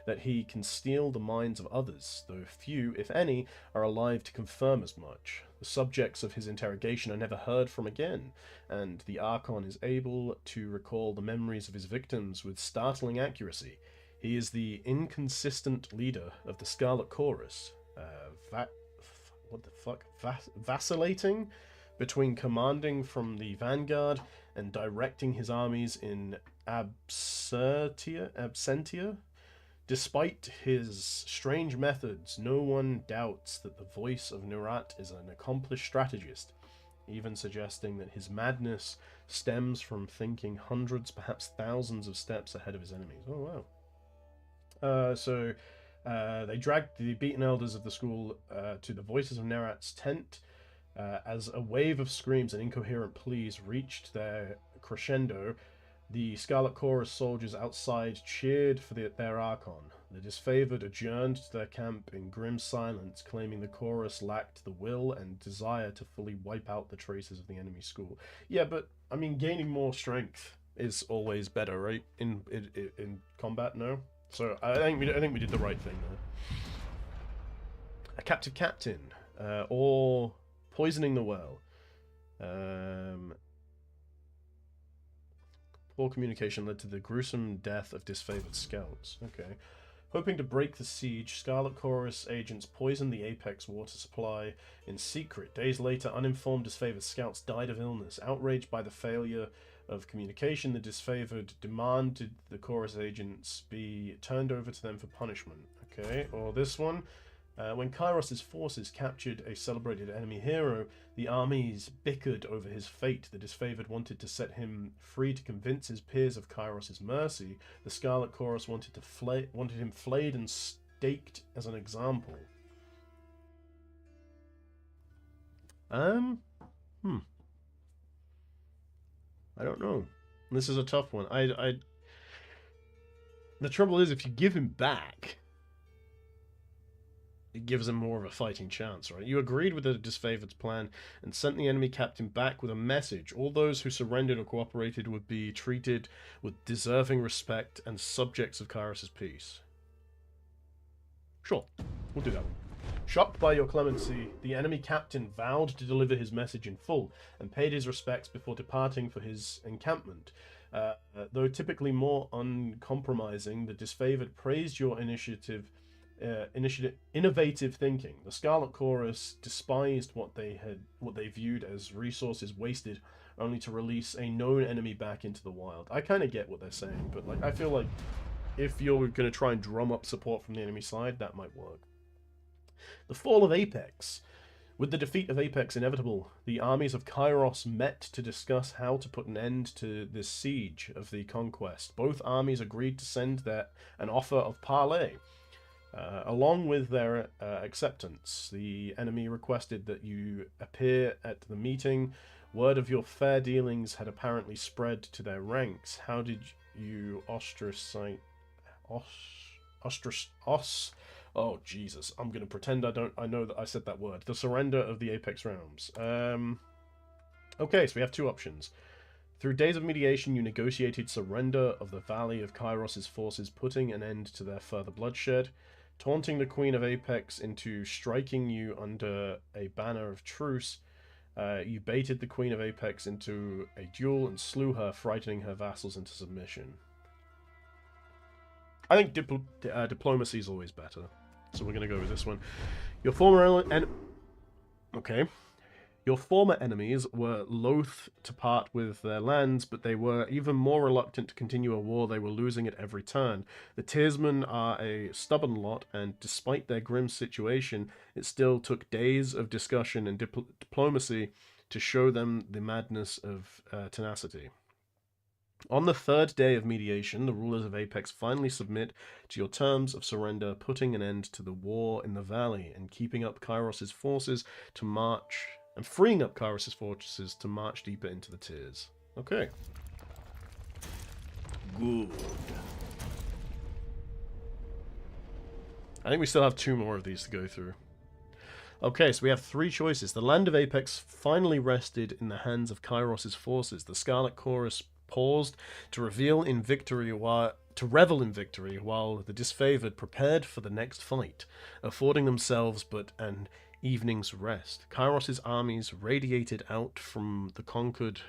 that he can steal the minds of others, though few, if any, are alive to confirm as much. The subjects of his interrogation are never heard from again, and the Archon is able to recall the memories of his victims with startling accuracy. He is the inconsistent leader of the Scarlet Chorus, vacillating between commanding from the vanguard and directing his armies in absentia. Despite his strange methods, no one doubts that the Voice of Nerat is an accomplished strategist. even suggesting that his madness stems from thinking hundreds, perhaps thousands of steps ahead of his enemies. Oh, wow. They dragged the beaten elders of the school to the Voices of Nerat's tent. As a wave of screams and incoherent pleas reached their crescendo, the Scarlet Chorus soldiers outside cheered for their Archon. The disfavored adjourned to their camp in grim silence, claiming the chorus lacked the will and desire to fully wipe out the traces of the enemy school. Yeah, but I mean, gaining more strength is always better, right? In combat, no. So I think we did the right thing there. A captive captain, or poisoning the well. Poor communication led to the gruesome death of disfavored scouts. Okay. Hoping to break the siege, Scarlet Chorus agents poisoned the Apex water supply in secret. Days later, uninformed disfavored scouts died of illness. Outraged by the failure of communication, the disfavored demanded the Chorus agents be turned over to them for punishment. Okay, or this one. When Kairos' forces captured a celebrated enemy hero, the armies bickered over his fate. The disfavored wanted to set him free to convince his peers of Kairos' mercy. The Scarlet Chorus wanted him flayed and staked as an example. I don't know. This is a tough one. The trouble is, if you give him back, it gives him more of a fighting chance, right? You agreed with the disfavored's plan and sent the enemy captain back with a message. All those who surrendered or cooperated would be treated with deserving respect and subjects of Kairos' peace. Sure, we'll do that one. Shocked by your clemency, the enemy captain vowed to deliver his message in full and paid his respects before departing for his encampment. Though typically more uncompromising, the disfavored praised your innovative thinking. The Scarlet Chorus despised what they viewed as resources wasted only to release a known enemy back into the wild. I kind of get what they're saying, but like I feel like if you're going to try and drum up support from the enemy side, that might work. The fall of Apex. With the defeat of Apex inevitable, the armies of Kairos met to discuss how to put an end to this siege of the conquest. Both armies agreed to send an offer of parley. Along with their acceptance, the enemy requested that you appear at the meeting. Word of your fair dealings had apparently spread to their ranks. How did you ostracize? Oh Jesus! I'm gonna pretend I know that I said that word. The surrender of the Apex realms. Okay, so we have two options. Through days of mediation, you negotiated surrender of the Valley of Kairos' forces, putting an end to their further bloodshed. Taunting the Queen of Apex into striking you under a banner of truce, you baited the Queen of Apex into a duel and slew her, frightening her vassals into submission. I think diplomacy is always better, so we're going to go with this one. Your former enemies were loath to part with their lands, but they were even more reluctant to continue a war they were losing at every turn. The Tearsmen are a stubborn lot, and despite their grim situation, it still took days of discussion and diplomacy to show them the madness of tenacity. On the third day of mediation, the rulers of Apex finally submit to your terms of surrender, putting an end to the war in the valley and keeping up Kairos' forces to march... and freeing up Kairos' fortresses to march deeper into the tiers. Okay. Good. I think we still have two more of these to go through. Okay, so we have three choices. The land of Apex finally rested in the hands of Kairos' forces. The Scarlet Chorus paused to revel in victory while the disfavored prepared for the next fight, affording themselves but an evening's rest. Kairos' armies radiated out from the conquered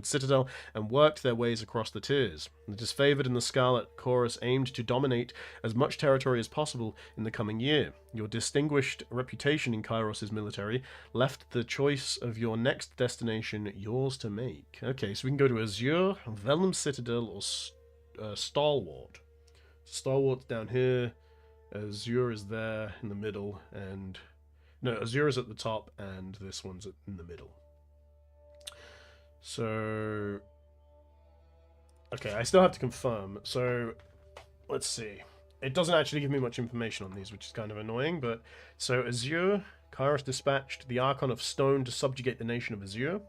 citadel and worked their ways across the tiers. The disfavored and the Scarlet Chorus aimed to dominate as much territory as possible in the coming year. Your distinguished reputation in Kairos' military left the choice of your next destination yours to make. Okay, so we can go to Azure, Vellum Citadel, or Stalwart. Stalwart's down here, Azure is there in the middle, and... No, Azure is at the top, and this one's in the middle. So, okay, I still have to confirm. So, let's see. It doesn't actually give me much information on these, which is kind of annoying, but... So, Azure, Kairos dispatched the Archon of Stone to subjugate the nation of Azure.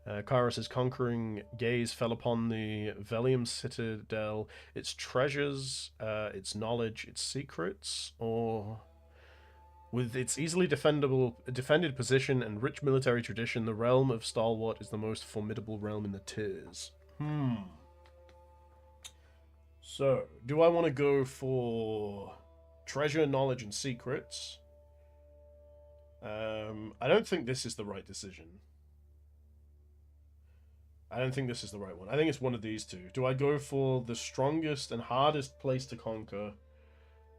Kairos' conquering gaze fell upon the Velium Citadel, its treasures, its knowledge, its secrets, or... With its easily defended position and rich military tradition, the realm of Stalwart is the most formidable realm in the Tiers. So, do I want to go for treasure, knowledge, and secrets? I don't think this is the right decision. I don't think this is the right one. I think it's one of these two. Do I go for the strongest and hardest place to conquer,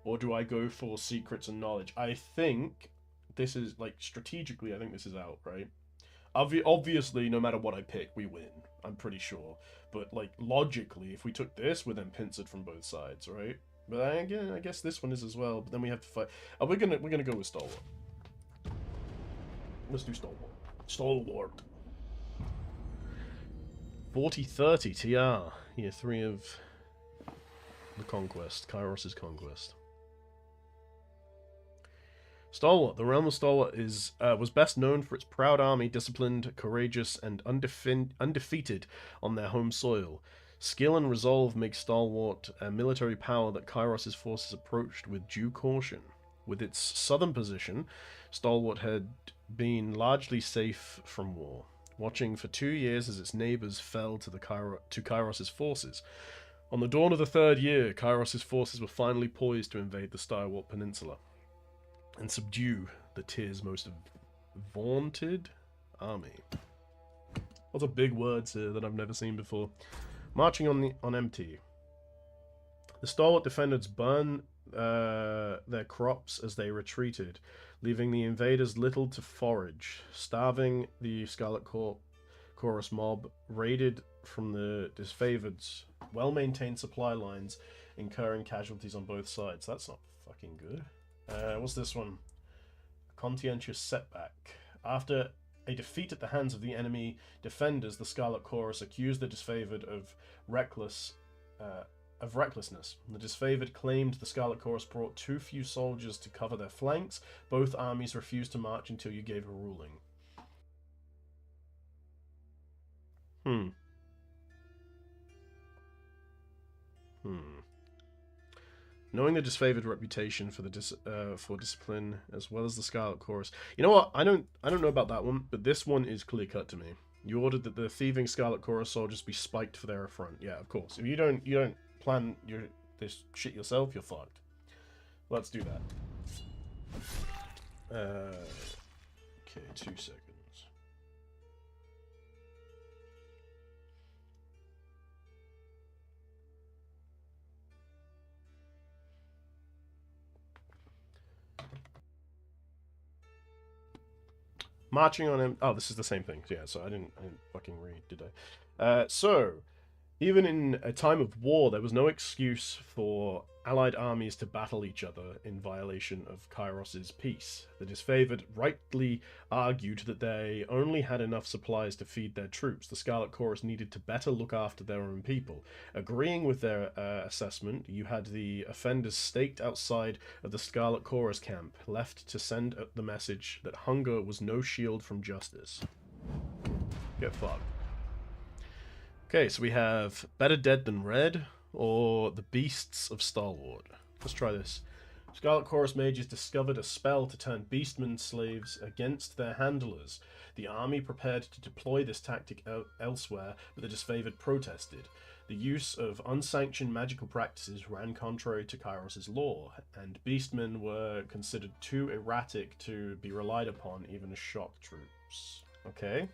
or do I go for secrets and knowledge? I think this is, like, strategically, I think this is out, right? Obviously, no matter what I pick, we win. I'm pretty sure. But, like, logically, if we took this, we're then pincered from both sides, right? But again, I guess this one is as well. But then we have to fight. Oh, we're gonna go with Stalwart. Let's do Stalwart. Stalwart. 40-30 TR. Year 3 of the Conquest. Kairos' Conquest. Stalwart. The realm of Stalwart was best known for its proud army, disciplined, courageous, and undefeated on their home soil. Skill and resolve make Stalwart a military power that Kairos' forces approached with due caution. With its southern position, Stalwart had been largely safe from war, watching for 2 years as its neighbors fell to Kairos' forces. On the dawn of the third year, Kairos' forces were finally poised to invade the Stalwart Peninsula and subdue the Tier's most vaunted army. Lots of big words here that I've never seen before. Marching on MT. The Stalwart defenders burned their crops as they retreated, leaving the invaders little to forage. Starving, the Scarlet Chorus mob raided from the disfavored's well-maintained supply lines, incurring casualties on both sides. That's not fucking good. What's this one? A conscientious setback. After a defeat at the hands of the enemy defenders, the Scarlet Chorus accused the disfavored of recklessness. The disfavored claimed the Scarlet Chorus brought too few soldiers to cover their flanks. Both armies refused to march until you gave a ruling. Knowing the disfavored reputation for for discipline as well as the Scarlet Chorus. You know what? I don't know about that one, but this one is clear cut to me. You ordered that the thieving Scarlet Chorus soldiers be spiked for their affront. Yeah, of course. If you don't plan this shit yourself, you're fucked. Let's do that. Okay, 2 seconds. Marching on him. Oh, this is the same thing. Yeah, so I didn't fucking read, did I? So, even in a time of war, there was no excuse for allied armies to battle each other in violation of Kairos' peace. The disfavored rightly argued that they only had enough supplies to feed their troops. The Scarlet Chorus needed to better look after their own people. Agreeing with their assessment, you had the offenders staked outside of the Scarlet Chorus camp, left to send the message that hunger was no shield from justice. Get fucked. Okay, so we have Better Dead Than Red, or The Beasts of Stalwart. Let's try this. Scarlet Chorus mages discovered a spell to turn beastmen slaves against their handlers. The army prepared to deploy this tactic elsewhere, but the disfavored protested. The use of unsanctioned magical practices ran contrary to Kairos' law, and beastmen were considered too erratic to be relied upon even as shock troops. Okay.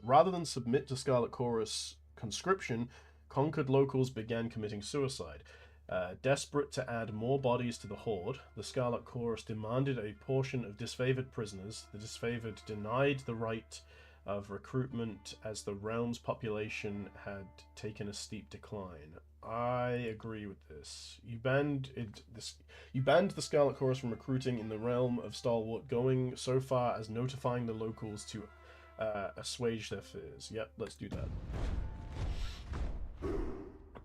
Rather than submit to Scarlet Chorus conscription, conquered locals began committing suicide. Desperate to add more bodies to the horde, the Scarlet Chorus demanded a portion of disfavored prisoners. The disfavored denied the right of recruitment as the realm's population had taken a steep decline. I agree with this. You banned the Scarlet Chorus from recruiting in the realm of Stalwart, going so far as notifying the locals to assuage their fears. Yep, let's do that.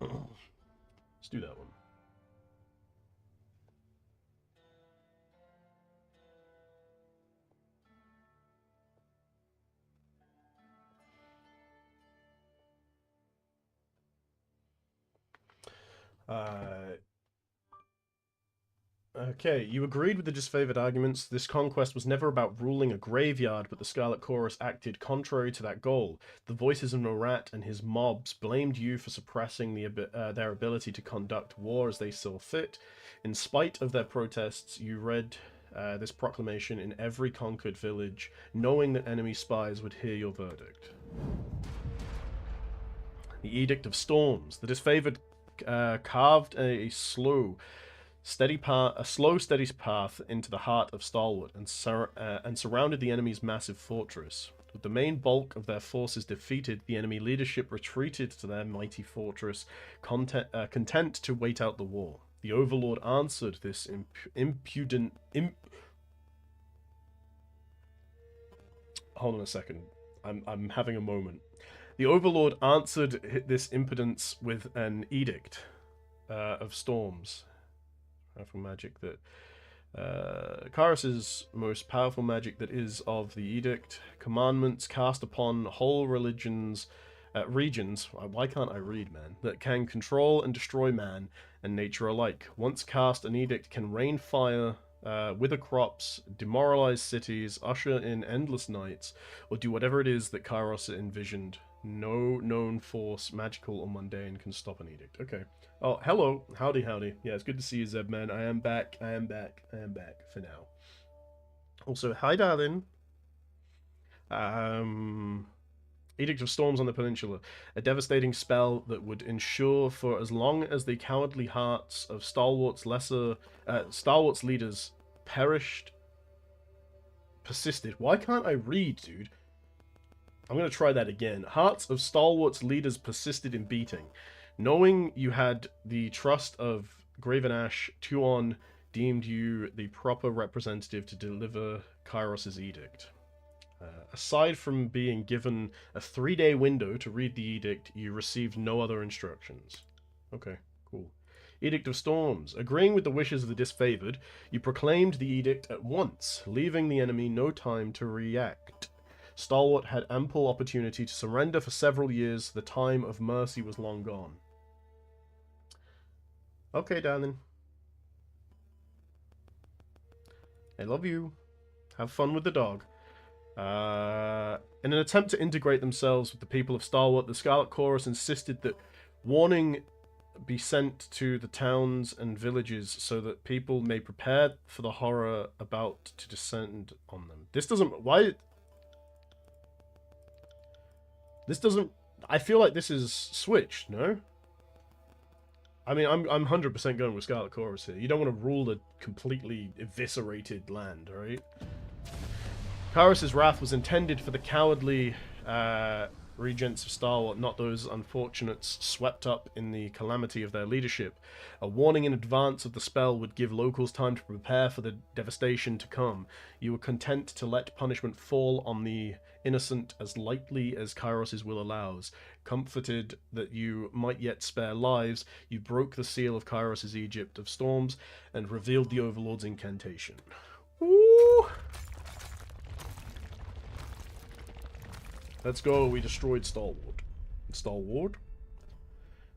Let's do that one. Okay, you agreed with the disfavored arguments. This conquest was never about ruling a graveyard, but the Scarlet Chorus acted contrary to that goal. The voices of Norat and his mobs blamed you for suppressing their ability to conduct war as they saw fit. In spite of their protests, you read this proclamation in every conquered village, knowing that enemy spies would hear your verdict. The Edict of Storms. The disfavored carved a slow, steady path into the heart of Stalwart and surrounded the enemy's massive fortress. With the main bulk of their forces defeated, the enemy leadership retreated to their mighty fortress, content to wait out the war. The Overlord answered this Hold on a second. I'm having a moment. The Overlord answered this impotence with an edict of storms. Powerful magic that Kyros's most powerful magic that is of the edict. Commandments cast upon whole regions. Why can't I read, man? That can control and destroy man and nature alike. Once cast, an edict can rain fire, wither crops, demoralize cities, usher in endless nights, or do whatever it is that Kyros envisioned. No known force, magical or mundane, can stop an edict. Okay. Oh, hello. Howdy, howdy. Yeah, it's good to see you, Zebman. I am back for now. Also, hi, darling. Edict of Storms on the Peninsula. A devastating spell that would ensure for as long as the cowardly hearts of Stalwart's leaders persisted. Why can't I read, dude? I'm going to try that again. Hearts of Stalwart's leaders persisted in beating. Knowing you had the trust of Graven Ash, Tuon deemed you the proper representative to deliver Kyros's edict. Aside from being given a 3-day window to read the edict, you received no other instructions. Okay, cool. Edict of Storms. Agreeing with the wishes of the disfavored, you proclaimed the edict at once, leaving the enemy no time to react. Stalwart had ample opportunity to surrender for several years. The time of mercy was long gone. Okay, darling. I love you. Have fun with the dog. In an attempt to integrate themselves with the people of Stalwart, the Scarlet Chorus insisted that warning be sent to the towns and villages so that people may prepare for the horror about to descend on them. This doesn't... Why... This doesn't... I feel like this is switched, no? I mean, I'm 100% going with Scarlet Chorus here. You don't want to rule a completely eviscerated land, right? Kyros's wrath was intended for the cowardly regents of Stalwart, not those unfortunates swept up in the calamity of their leadership. A warning in advance of the spell would give locals time to prepare for the devastation to come. You were content to let punishment fall on the innocent as lightly as Kyros's will allows. Comforted that you might yet spare lives, you broke the seal of Kyros's Egypt of Storms and revealed the Overlord's incantation. Woo! Let's go, we destroyed Stalwart. Stalwart?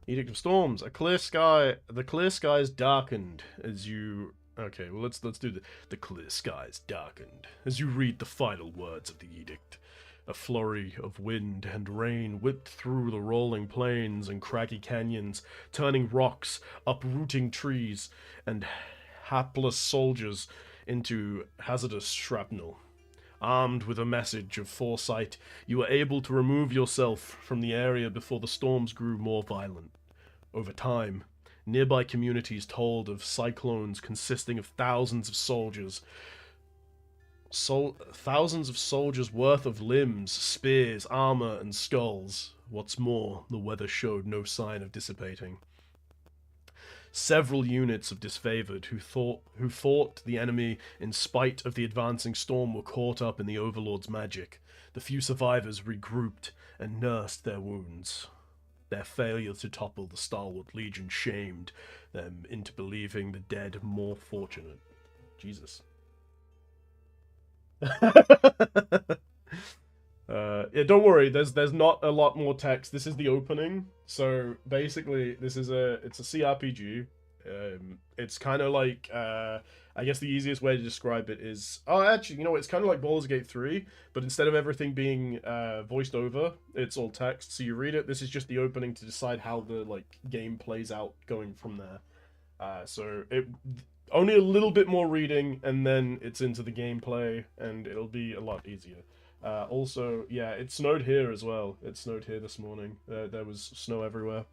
Edict of Storms. A clear sky. The clear skies darkened as you... Okay, well, let's do the clear skies darkened as you read the final words of the edict. A flurry of wind and rain whipped through the rolling plains and craggy canyons, turning rocks, uprooting trees, and hapless soldiers into hazardous shrapnel. Armed with a message of foresight, you were able to remove yourself from the area before the storms grew more violent. Over time, nearby communities told of cyclones consisting of thousands of soldiers worth of limbs, spears, armor, and skulls. What's more, the weather showed no sign of dissipating. Several units of disfavored who fought the enemy in spite of the advancing storm were caught up in the Overlord's magic. The few survivors regrouped and nursed their wounds. Their failure to topple the stalwart legion shamed them into believing the dead more fortunate. Jesus. Yeah, don't worry. There's not a lot more text. This is the opening. So basically, it's a CRPG. It's kind of like I guess the easiest way to describe it is actually, you know, it's kind of like Baldur's Gate 3, but instead of everything being voiced over, it's all text. So you read it. This is just the opening to decide how the game plays out going from there. So it only a little bit more reading, and then it's into the gameplay, and it'll be a lot easier. Also, yeah, it snowed here as well. It snowed here this morning. There was snow everywhere.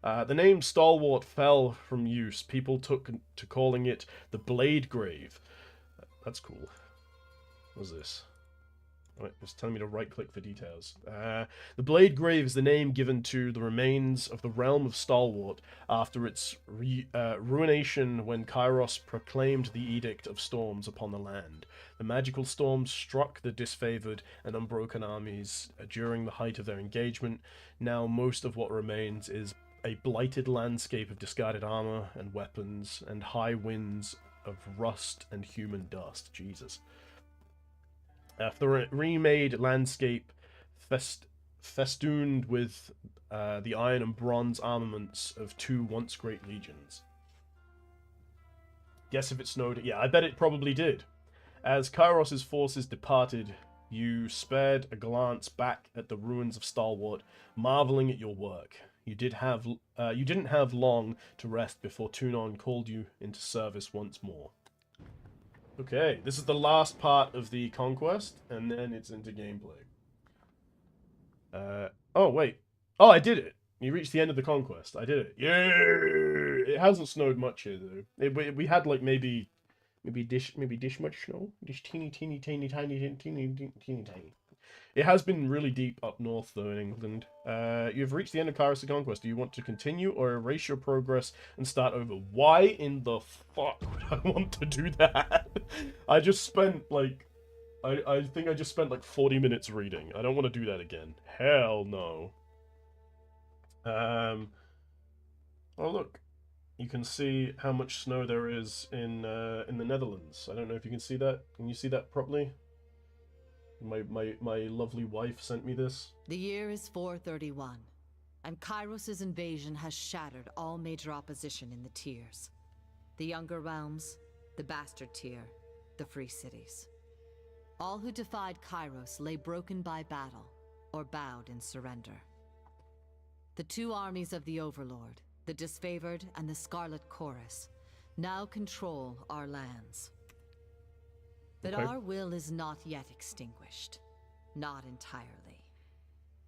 The name Stalwart fell from use. People took to calling it the Blade Grave. That's cool. What's this? Right, it's telling me to right-click for details. The Blade Grave is the name given to the remains of the realm of Stalwart after its ruination when Kairos proclaimed the Edict of Storms upon the land. The magical storms struck the disfavored and unbroken armies during the height of their engagement. Now most of what remains is a blighted landscape of discarded armor and weapons and high winds of rust and human dust. Jesus. The remade landscape festooned with the iron and bronze armaments of two once great legions. Guess if it snowed? Yeah, I bet it probably did. As Kairos' forces departed, you spared a glance back at the ruins of Stalwart, marveling at your work. You didn't have long to rest before Tunon called you into service once more. Okay, this is the last part of the conquest, and then it's into gameplay. Oh, wait. Oh, I did it! You reached the end of the conquest. I did it. Yeah! It hasn't snowed much here, though. We had, maybe this much snow? This teeny tiny. It has been really deep up north, though, in England. You've reached the end of Kairos' conquest. Do you want to continue or erase your progress and start over? Why in the fuck would I want to do that? I just spent, I think I just spent, 40 minutes reading. I don't want to do that again. Hell no. Oh, look. You can see how much snow there is in the Netherlands. I don't know if you can see that. Can you see that properly? My lovely wife sent me this. The year is 431, and Kairos' invasion has shattered all major opposition in the tiers. The Younger Realms, the Bastard Tier, the Free Cities. All who defied Kairos lay broken by battle, or bowed in surrender. The two armies of the Overlord, the Disfavored and the Scarlet Chorus, now control our lands. But Okay. our will is not yet extinguished. Not entirely.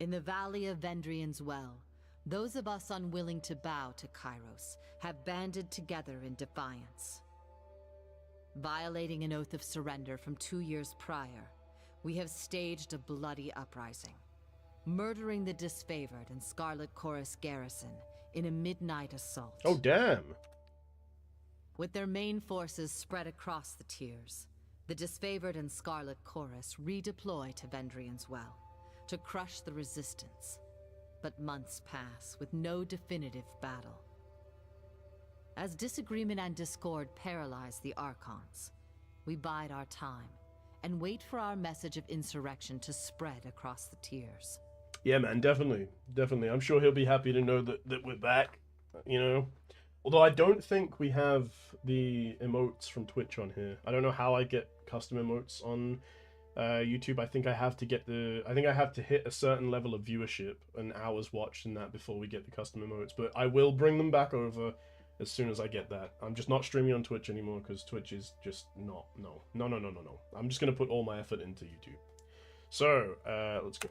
In the Valley of Vendrian's Well, those of us unwilling to bow to Kairos have banded together in defiance. Violating an oath of surrender from 2 years prior, we have staged a bloody uprising, murdering the Disfavored and Scarlet Chorus garrison in a midnight assault. Oh, damn. With their main forces spread across the tiers, the Disfavored and Scarlet Chorus redeploy to Vendrian's Well to crush the resistance. But months pass with no definitive battle. As disagreement and discord paralyze the Archons, we bide our time and wait for our message of insurrection to spread across the tiers. Yeah, man, definitely. I'm sure he'll be happy to know that we're back, you know? Although I don't think we have the emotes from Twitch on here. I don't know how I get custom emotes on YouTube. I think I have to hit a certain level of viewership and hours watched and that before we get the custom emotes. But I will bring them back over as soon as I get that. I'm just not streaming on Twitch anymore because Twitch is just no. I'm just gonna put all my effort into YouTube. So let's go.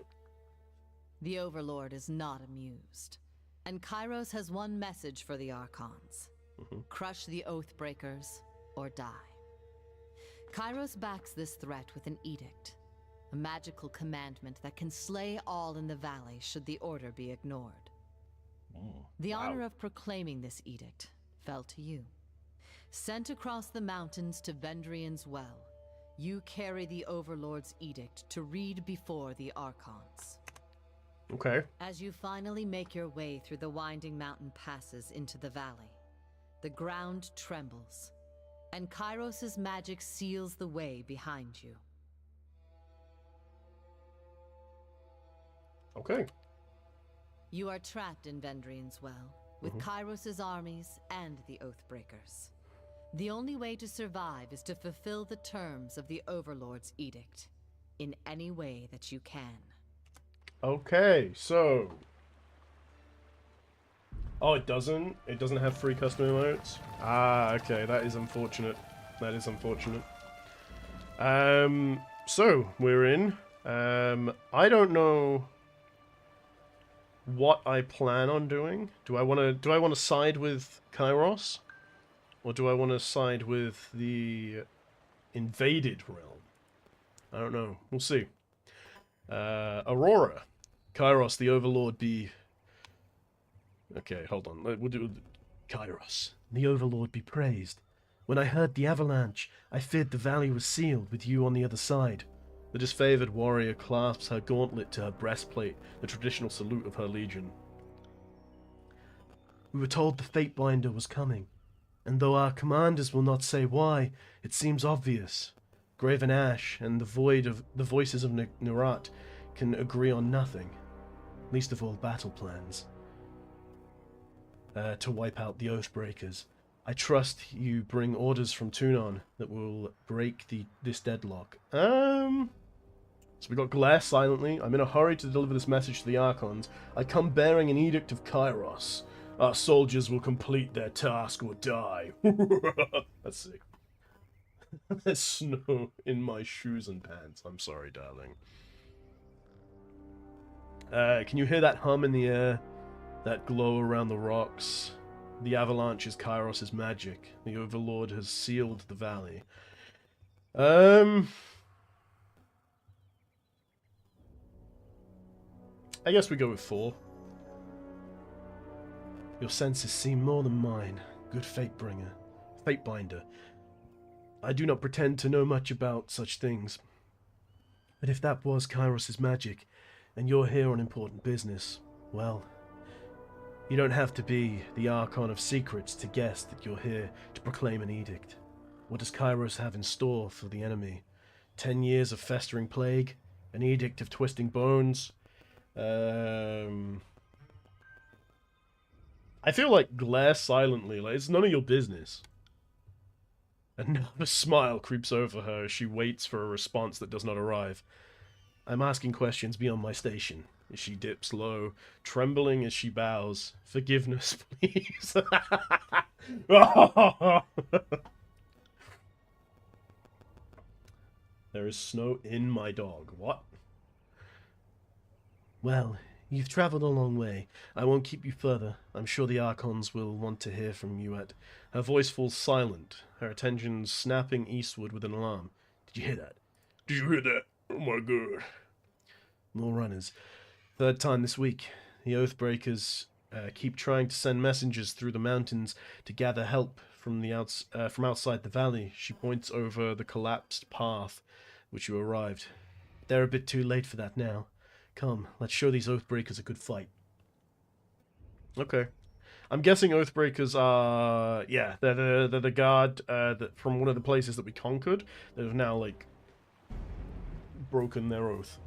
The Overlord is not amused, and Kairos has one message for the Archons. Crush the Oathbreakers or die. Kairos backs this threat with an edict, a magical commandment that can slay all in the valley should the order be ignored. The honor of proclaiming this edict fell to you. Sent across the mountains to Vendrian's Well, You carry the Overlord's edict to read before the Archons. Okay. As you finally make your way through the winding mountain passes into the valley, the ground trembles, and Kairos' magic seals the way behind you. Okay. You are trapped in Vendrian's Well, with Kairos' armies and the Oathbreakers. The only way to survive is to fulfill the terms of the Overlord's edict, in any way that you can. Okay, so... Oh, it doesn't? It doesn't have free custom emotes? Ah, okay, that is unfortunate. That is unfortunate. So, we're in. I don't know what I plan on doing. Do I want to side with Kairos? Or do I want to side with the invaded realm? I don't know. We'll see. Aurora. Kairos, the Overlord be... Okay, hold on. We'll do... Kairos, the Overlord be praised. When I heard the avalanche, I feared the valley was sealed with you on the other side. The disfavored warrior clasps her gauntlet to her breastplate, the traditional salute of her legion. We were told the Fatebinder was coming, and though our commanders will not say why, it seems obvious. Graven Ash and the voices of Nurat can agree on nothing, least of all battle plans. To wipe out the Oathbreakers. I trust you bring orders from Tunon that will break this deadlock. So we got Glare silently. I'm in a hurry to deliver this message to the Archons. I come bearing an edict of Kairos. Our soldiers will complete their task or die. That's sick. There's snow in my shoes and pants. I'm sorry, darling. Can you hear that hum in the air? That glow around the rocks? The avalanche is Kairos' magic. The Overlord has sealed the valley. I guess we go with 4. Your senses seem more than mine, good Fatebinder. I do not pretend to know much about such things. But if that was Kairos' magic, and you're here on important business, well, you don't have to be the Archon of Secrets to guess that you're here to proclaim an edict. What does Kairos have in store for the enemy? 10 years of festering plague? An edict of twisting bones? I feel like glare silently, like it's none of your business. A nervous smile creeps over her as she waits for a response that does not arrive. I'm asking questions beyond my station. As she dips low, trembling as she bows. Forgiveness, please. There is snow in my dog. What? Well, you've travelled a long way. I won't keep you further. I'm sure the Archons will want to hear from you at... Her voice falls silent, her attention snapping eastward with an alarm. Did you hear that? Did you hear that? Oh my god. More runners. 3rd time this week. The Oathbreakers keep trying to send messengers through the mountains to gather help from from outside the valley. She points over the collapsed path which you arrived. They're a bit too late for that now. Come, let's show these Oathbreakers a good fight. Okay. I'm guessing Oathbreakers are... Yeah, they're the guard from one of the places that we conquered that have now, like, broken their oath.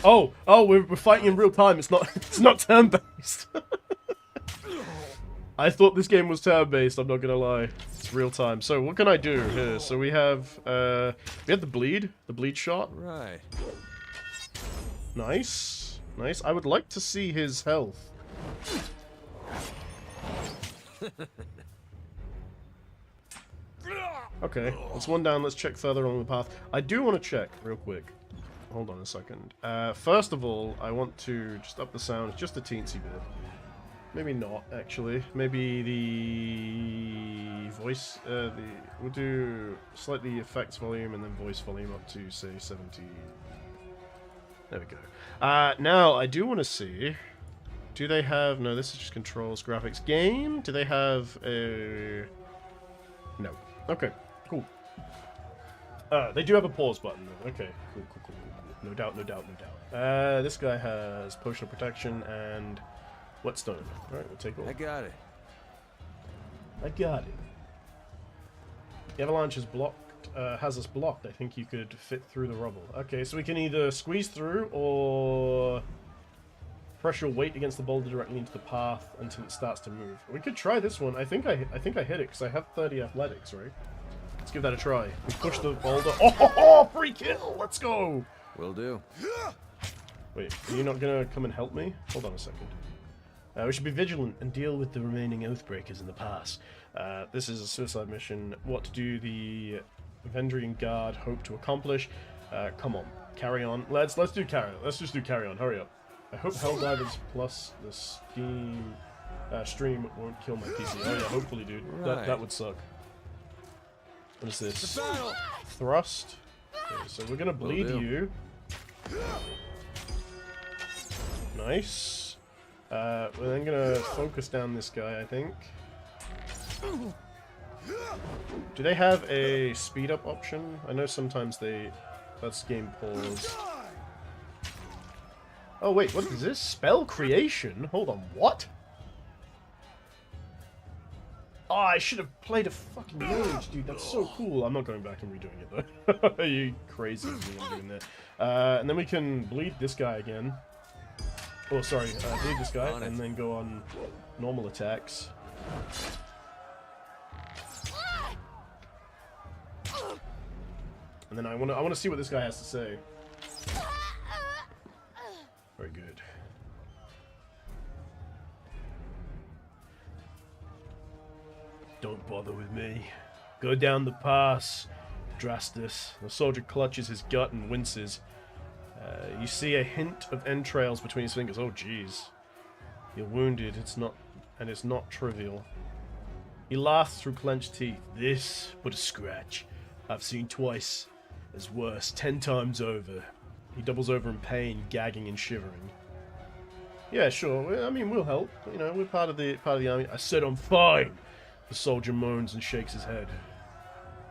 We're fighting in real time. It's not turn-based. I thought this game was turn-based, I'm not gonna lie. It's real time. So what can I do here? So we have the bleed shot. Right. Nice. Nice. I would like to see his health. Okay, that's one down. Let's check further along the path. I do want to check real quick. Hold on a second. First of all, I want to just up the sound just a teensy bit. Maybe not, actually. Maybe the voice, we'll do slightly effects volume and then voice volume up to, say, 70. There we go. Now, I do want to see Do they have... No, this is just controls, graphics. Game? Do they have a... No. Okay, cool. They do have a pause button, though. Okay, cool. No doubt. This guy has potion of protection and whetstone. Alright, we'll take all. I got it. The avalanche is blocked, has us blocked. I think you could fit through the rubble. Okay, so we can either squeeze through or press your weight against the boulder directly into the path until it starts to move. We could try this one. I think I hit it because I have 30 athletics, right? Let's give that a try. We push the boulder. Oh, free kill! Let's go! Will do. Wait, are you not gonna come and help me? Hold on a second. We should be vigilant and deal with the remaining Oathbreakers in the pass. This is a suicide mission. What do the Vendrian Guard hope to accomplish? Come on, carry on. Let's do carry on. Let's just do carry on. Hurry up. I hope Helldivers plus the stream won't kill my PC. Oh yeah, hopefully, dude. Right. That would suck. What is this? Thrust. Okay, so we're gonna bleed you. Nice. We're then gonna focus down this guy, I think. Do they have a speed up option? I know sometimes that's game pause. Oh wait, what is this? Spell creation? Hold on, what? Oh, I should have played a fucking mage, dude. That's so cool. I'm not going back and redoing it though. Are you crazy with me? I'm doing that. And then we can bleed this guy again. Oh, sorry, bleed this guy, and then go on normal attacks. And then I wanna see what this guy has to say. Very good. Don't bother with me. Go down the pass, Drastus. The soldier clutches his gut and winces. You see a hint of entrails between his fingers. Oh, jeez. You're wounded. It's not trivial. He laughs through clenched teeth. This but a scratch. I've seen twice as worse, 10 times over. He doubles over in pain, gagging and shivering. Yeah, sure. I mean, we'll help. You know, we're part of the army. I said I'm fine. The soldier moans and shakes his head.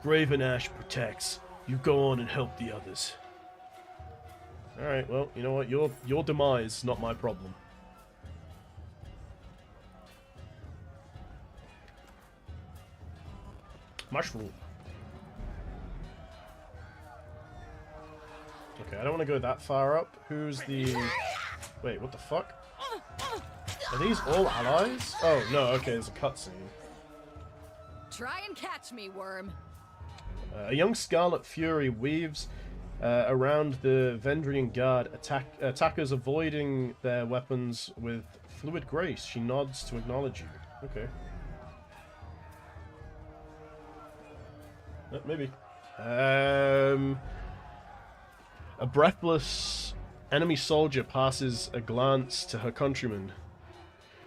Graven Ash protects. You go on and help the others. Alright, well, you know what? Your demise, not my problem. Mushroom. Okay, I don't want to go that far up. Who's the... Wait, what the fuck? Are these all allies? Oh, no, okay, there's a cutscene. Try and catch me, worm. A young Scarlet Fury weaves around the Vendrian Guard, attackers avoiding their weapons with fluid grace. She nods to acknowledge you. Okay. Maybe. A breathless enemy soldier passes a glance to her countryman.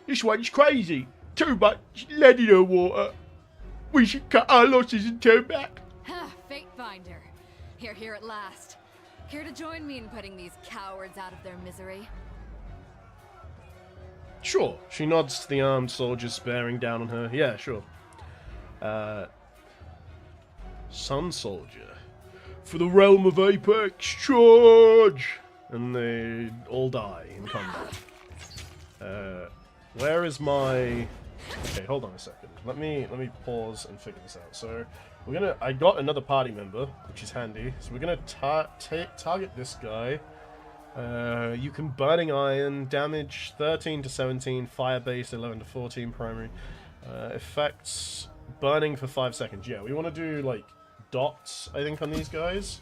This one's crazy. Too much lead in her water. We should cut our losses and turn back. Fate finder. Here at last. Care to join me in putting these cowards out of their misery? Sure. She nods to the armed soldiers bearing down on her. Yeah, sure. Sun Soldier. For the realm of Apex, charge! And they all die in combat. Where is my... Okay, hold on a second. Let me pause and figure this out. So, I got another party member, which is handy. So we're gonna target this guy. You can Burning Iron, damage 13 to 17, fire base 11 to 14 primary. Effects, burning for 5 seconds. Yeah, we want to do like dots, I think, on these guys.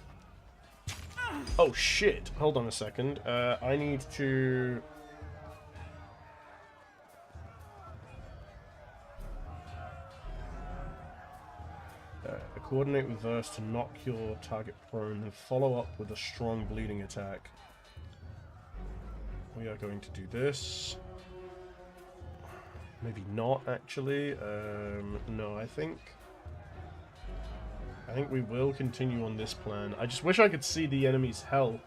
Oh shit! Hold on a second. I need to... coordinate with verse to knock your target prone, then follow up with a strong bleeding attack. We are going to do this. Maybe not, actually. No, I think we will continue on this plan. I just wish I could see the enemy's health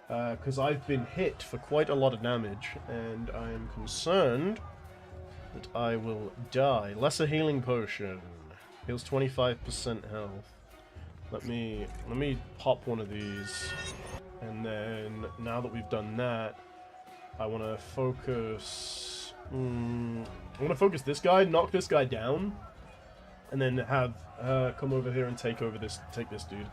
because I've been hit for quite a lot of damage, and I am concerned that I will die. Lesser healing potion heals 25% health. Let me pop one of these, and then now that we've done that, I want to focus. I want to focus this guy, knock this guy down, and then have come over here and take this dude.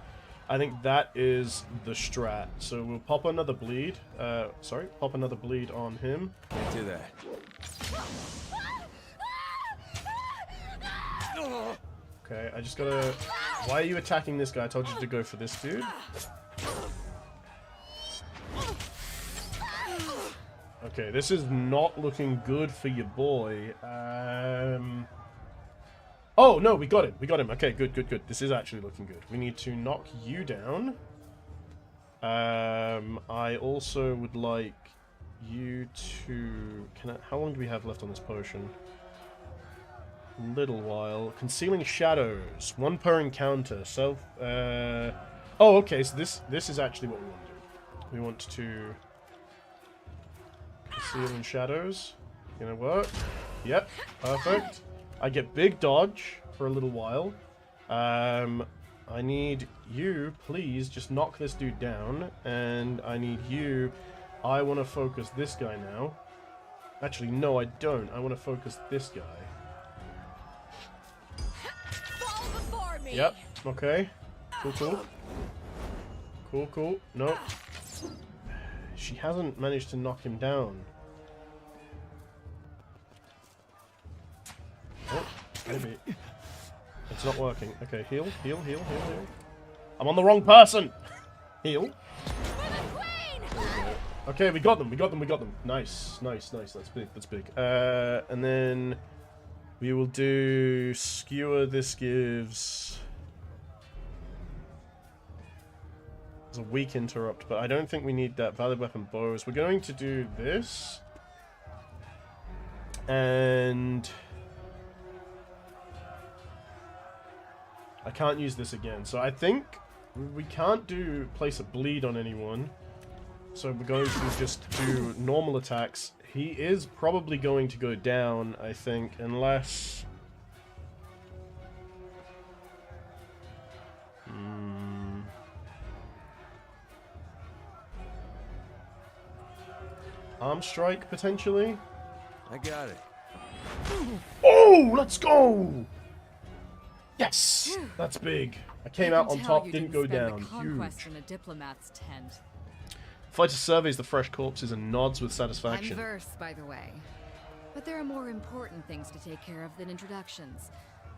I think that is the strat. So we'll pop another bleed. Pop another bleed on him. Can't do that. Okay, I just gotta... Why are you attacking this guy? I told you to go for this dude. Okay, this is not looking good for your boy. Oh, no, we got him. We got him. Okay, good, good, good. This is actually looking good. We need to knock you down. I also would like you to... How long do we have left on this potion? Little while. Concealing shadows. 1 per encounter. Oh, okay, so this is actually what we want to do. We want to... Concealing shadows. Gonna work. Yep, perfect. I get big dodge for a little while. I need you, please, just knock this dude down. And I need you... I want to focus this guy now. Actually, no, I don't. I want to focus this guy. Fall before me. Yep, okay. Cool, cool. Cool, cool. No. She hasn't managed to knock him down. Oh, maybe. It's not working. Okay, heal, heal, heal, heal, heal. I'm on the wrong person! Heal. Okay, we got them, we got them, we got them. Nice, nice, nice. That's big, that's big. And then we will do skewer. This gives... It's a weak interrupt, but I don't think we need that. Valid weapon bows. We're going to do this. And... I can't use this again. So I think we can't place a bleed on anyone. So we're going to just do normal attacks. He is probably going to go down, I think, unless... Arm strike, potentially? I got it. Oh, let's go! Yes! That's big. I came out on top, didn't go down. Huge. In a diplomat's tent. Fighter surveys the fresh corpses and nods with satisfaction. I'm versed, by the way. But there are more important things to take care of than introductions.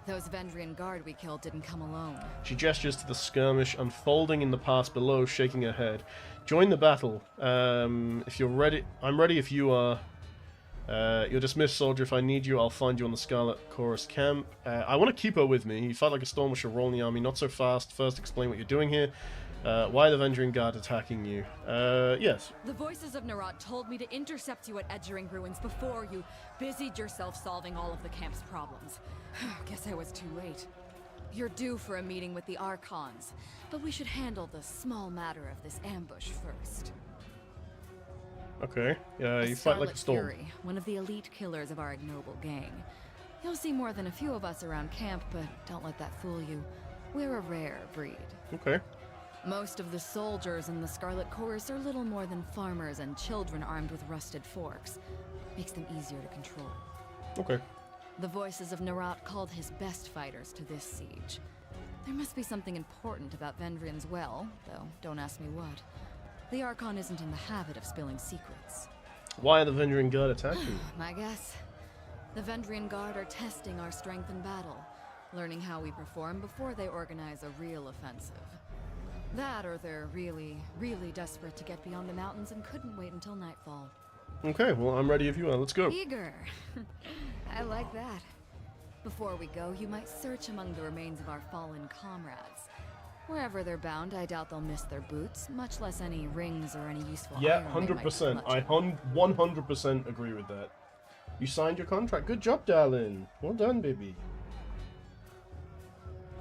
Those Vendrian guard we killed didn't come alone. She gestures to the skirmish unfolding in the pass below, shaking her head. Join the battle. If you're ready, I'm ready if you are. You're dismissed, soldier. If I need you, I'll find you on the Scarlet Chorus camp. I want to keep her with me. You fight like a storm with your role in the army. Not so fast. First, explain what you're doing here. Why are the Vendrian Guard attacking you? Yes. The voices of Nerat told me to intercept you at Edgering Ruins before you busied yourself solving all of the camp's problems. Guess I was too late. You're due for a meeting with the Archons, but we should handle the small matter of this ambush first. Okay. You fight like a storm. Fury, one of the elite killers of our ignoble gang. You'll see more than a few of us around camp, but don't let that fool you. We're a rare breed. Okay. Most of the soldiers in the Scarlet Chorus are little more than farmers and children armed with rusted forks. Makes them easier to control. Okay. The voices of Nerat called his best fighters to this siege. There must be something important about Vendrian's well, though don't ask me what. The Archon isn't in the habit of spilling secrets. Why are the Vendrian Guard attacking? My guess? The Vendrian Guard are testing our strength in battle, learning how we perform before they organize a real offensive. That, or they're really, really desperate to get beyond the mountains and couldn't wait until nightfall. Okay, well, I'm ready if you are. Let's go. Eager. I like that. Before we go, you might search among the remains of our fallen comrades. Wherever they're bound, I doubt they'll miss their boots, much less any rings or any useful Yeah, iron they might 100%. I clutch. 100% agree with that. You signed your contract. Good job, darling. Well done, baby.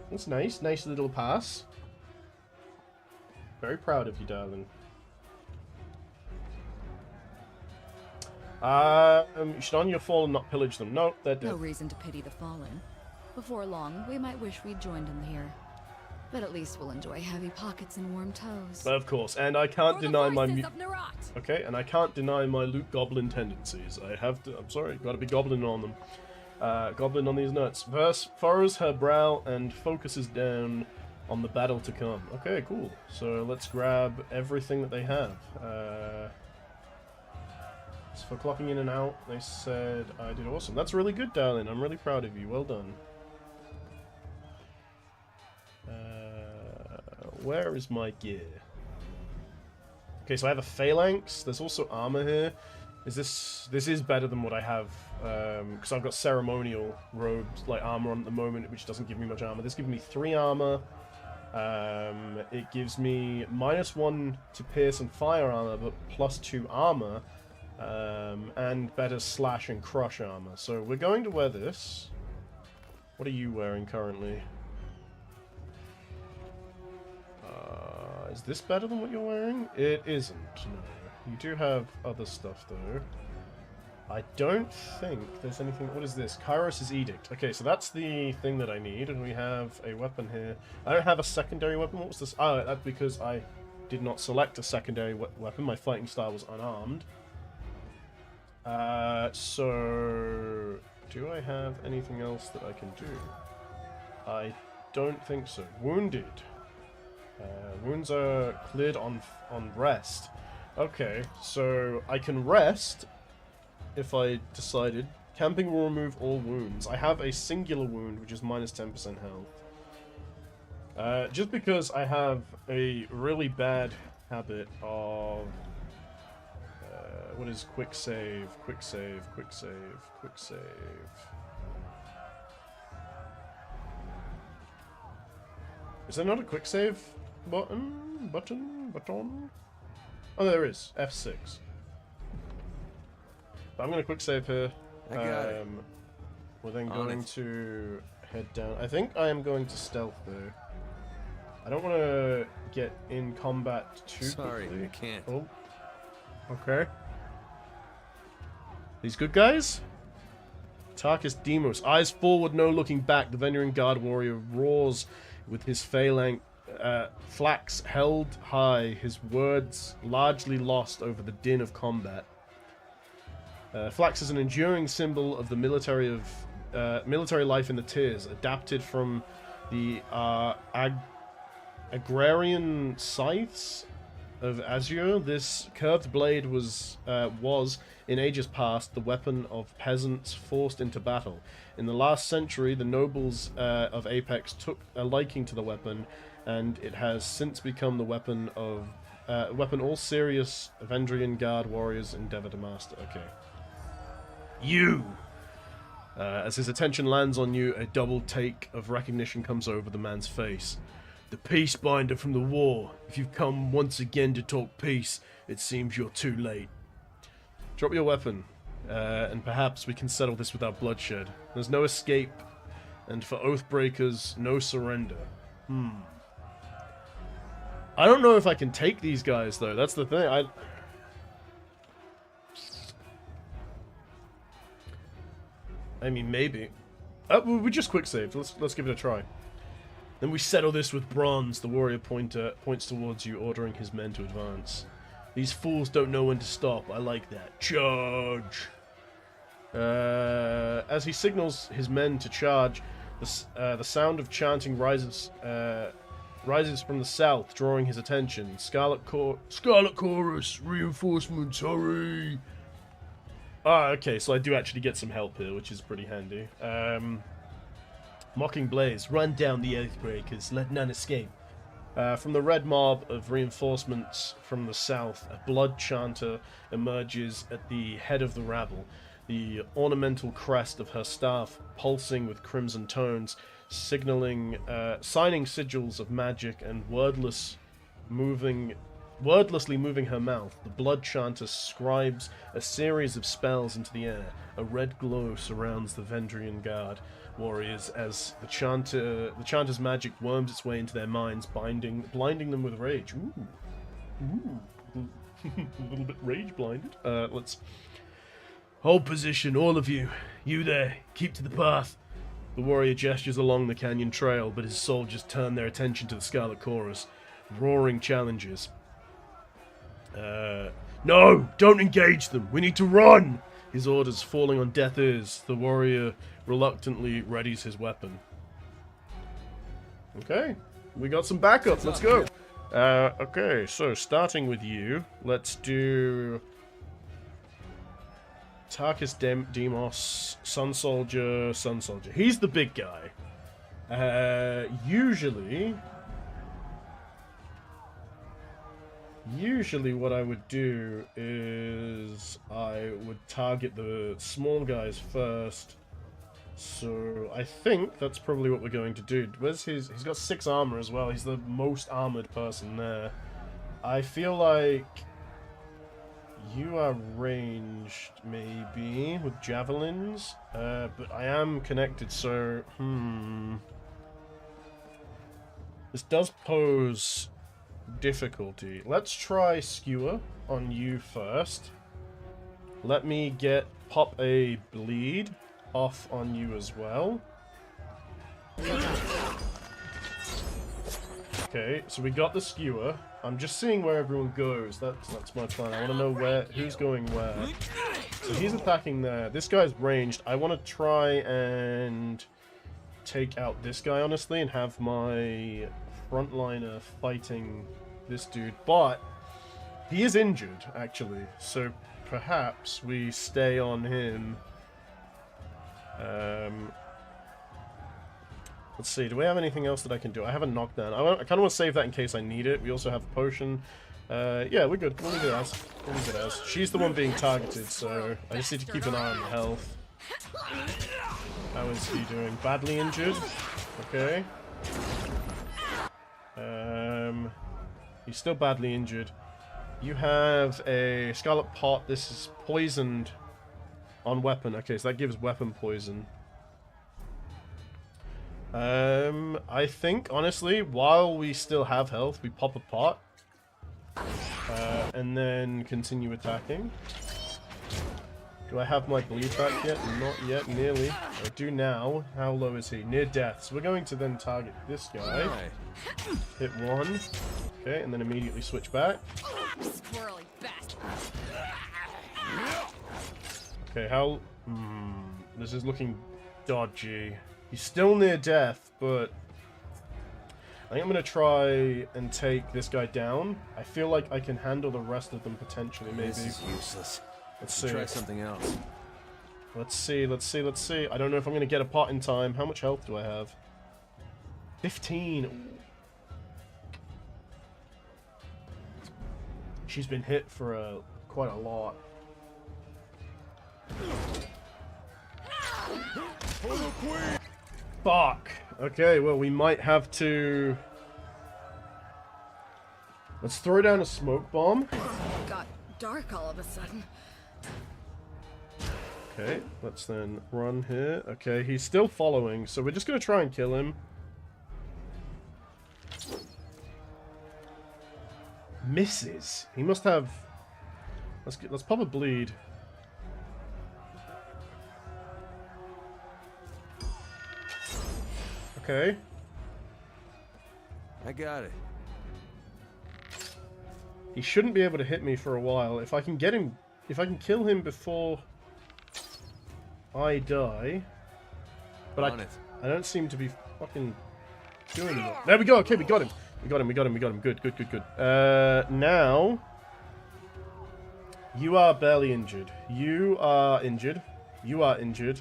That's nice. Nice little pass. Very proud of you, darling. You should honor your fallen, not pillage them. No, they're dead. No reason to pity the fallen. Before long, we might wish we'd joined them here. But at least we'll enjoy heavy pockets and warm toes. Of course, and I can't For the deny my voices of Narat! okay, and I can't deny my loot goblin tendencies. I have to. I'm sorry, got to be goblin on them. Goblin on these nuts. Verse furrows her brow and focuses down on the battle to come. Okay, cool. So let's grab everything that they have. So for clocking in and out, they said I did awesome. That's really good, darling. I'm really proud of you. Well done. Where is my gear? Okay, so I have a phalanx. There's also armor here. This is better than what I have, because I've got ceremonial robes, like armor on at the moment, which doesn't give me much armor. This gives me 3 armor. It gives me -1 to pierce and fire armor, but +2 armor, and better slash and crush armor. So we're going to wear this. What are you wearing currently? Is this better than what you're wearing? It isn't, no. You do have other stuff, though. I don't think there's anything... What is this? Kairos' Edict. Okay, so that's the thing that I need, and we have a weapon here. I don't have a secondary weapon. What was this? Oh, that's because I did not select a secondary weapon. My fighting style was unarmed. So... Do I have anything else that I can do? I don't think so. Wounded. Wounds are cleared on rest. Okay, so I can rest if I decided. Camping will remove all wounds. I have a singular wound, which is -10% health. Just because I have a really bad habit of... what is quick save, quick save, quick save, quick save... Is there not a quick save button? Oh, there is. F6. But I'm going to quick save here. I got it. We're then On going it. to head down. I think I am going to stealth though. I don't want to get in combat too Sorry, quickly. I can't. Oh. Okay. These good guys? Tarkus Demos. Eyes forward, no looking back. The Veneran Guard warrior roars with his phalanx. Flax held high, his words largely lost over the din of combat. Flax is an enduring symbol of the military life in the Tiers, adapted from the agrarian scythes of Azure. This curved blade was in ages past the weapon of peasants forced into battle. In the last century, the nobles of Apex took a liking to the weapon, and it has since become the weapon all serious Vendrian Guard warriors endeavor to master. Okay. You! As his attention lands on you, a double take of recognition comes over the man's face. The Peacebinder from the war. If you've come once again to talk peace, it seems you're too late. Drop your weapon, and perhaps we can settle this without bloodshed. There's no escape, and for Oathbreakers, no surrender. I don't know if I can take these guys, though. That's the thing. I mean, maybe. We just quick saved. Let's give it a try. Then we settle this with bronze. The warrior points towards you, ordering his men to advance. These fools don't know when to stop. I like that. Charge! As he signals his men to charge, the sound of chanting rises from the south, drawing his attention. Scarlet Chorus! Reinforcements, hurry! Ah, okay, so I do actually get some help here, which is pretty handy. Mocking Blaze, run down the Oathbreakers, let none escape. From the red mob of reinforcements from the south, a blood chanter emerges at the head of the rabble, the ornamental crest of her staff pulsing with crimson tones, signing sigils of magic and wordlessly moving her mouth. The blood chanter scribes a series of spells into the air. A red glow surrounds the Vendrian Guard warriors as the chanter's magic worms its way into their minds, blinding them with rage. Ooh. A little bit rage blinded. Hold position, all of you. You there, keep to the path. The warrior gestures along the canyon trail, but his soldiers turn their attention to the Scarlet Chorus, roaring challenges. No! Don't engage them! We need to run! His orders falling on deaf ears. The warrior reluctantly readies his weapon. Okay, we got some backup. Let's go. Okay, so starting with you, let's do Tarkus Demos, Sun Soldier, Sun Soldier. He's the big guy. Usually what I would do is I would target the small guys first. So I think that's probably what we're going to do. Where's his? He's got 6 armor as well. He's the most armored person there. I feel like you are ranged, maybe, with javelins. But I am connected, so this does pose difficulty. Let's try Skewer on you first. Let me pop a bleed off on you as well. Okay, so we got the Skewer. I'm just seeing where everyone goes. That's my plan. I want to know who's going where. So he's attacking there. This guy's ranged. I want to try and take out this guy, honestly, and have my frontliner fighting this dude. But he is injured, actually. So perhaps we stay on him. Let's see, do we have anything else that I can do? I have a knockdown. I kind of want to save that in case I need it. We also have a potion. Yeah, we're good. We'll leave it as. We'll leave it as. She's the one being targeted, so I just need to keep an eye on the health. How is he doing? Badly injured? Okay. He's still badly injured. You have a Scarlet Pot. This is poisoned on weapon. Okay, so that gives weapon poison. I think, honestly, while we still have health, we pop a pot. And then continue attacking. Do I have my bleed back yet? Not yet, nearly. I do now. How low is he? Near death. So we're going to then target this guy. Hit 1. Okay, and then immediately switch back. Squirrely bastard. Okay, how... this is looking dodgy. He's still near death, but I think I'm going to try and take this guy down. I feel like I can handle the rest of them potentially, maybe. This is useless. Let's see. Try something else. Let's see. I don't know if I'm going to get a pot in time. How much health do I have? 15. Ooh. She's been hit for quite a lot. Fuck. Okay, well, we might have to... Let's throw down a smoke bomb. It got dark all of a sudden. Okay, let's then run here. Okay, he's still following, so we're just going to try and kill him. Misses. He must have... Let's pop a bleed. Okay. I got it. He shouldn't be able to hit me for a while. If I can get him... If I can kill him before I die... But I don't seem to be fucking doing it. There we go. Okay, we got him. We got him. Good. Now... You are barely injured. You are injured. You are injured.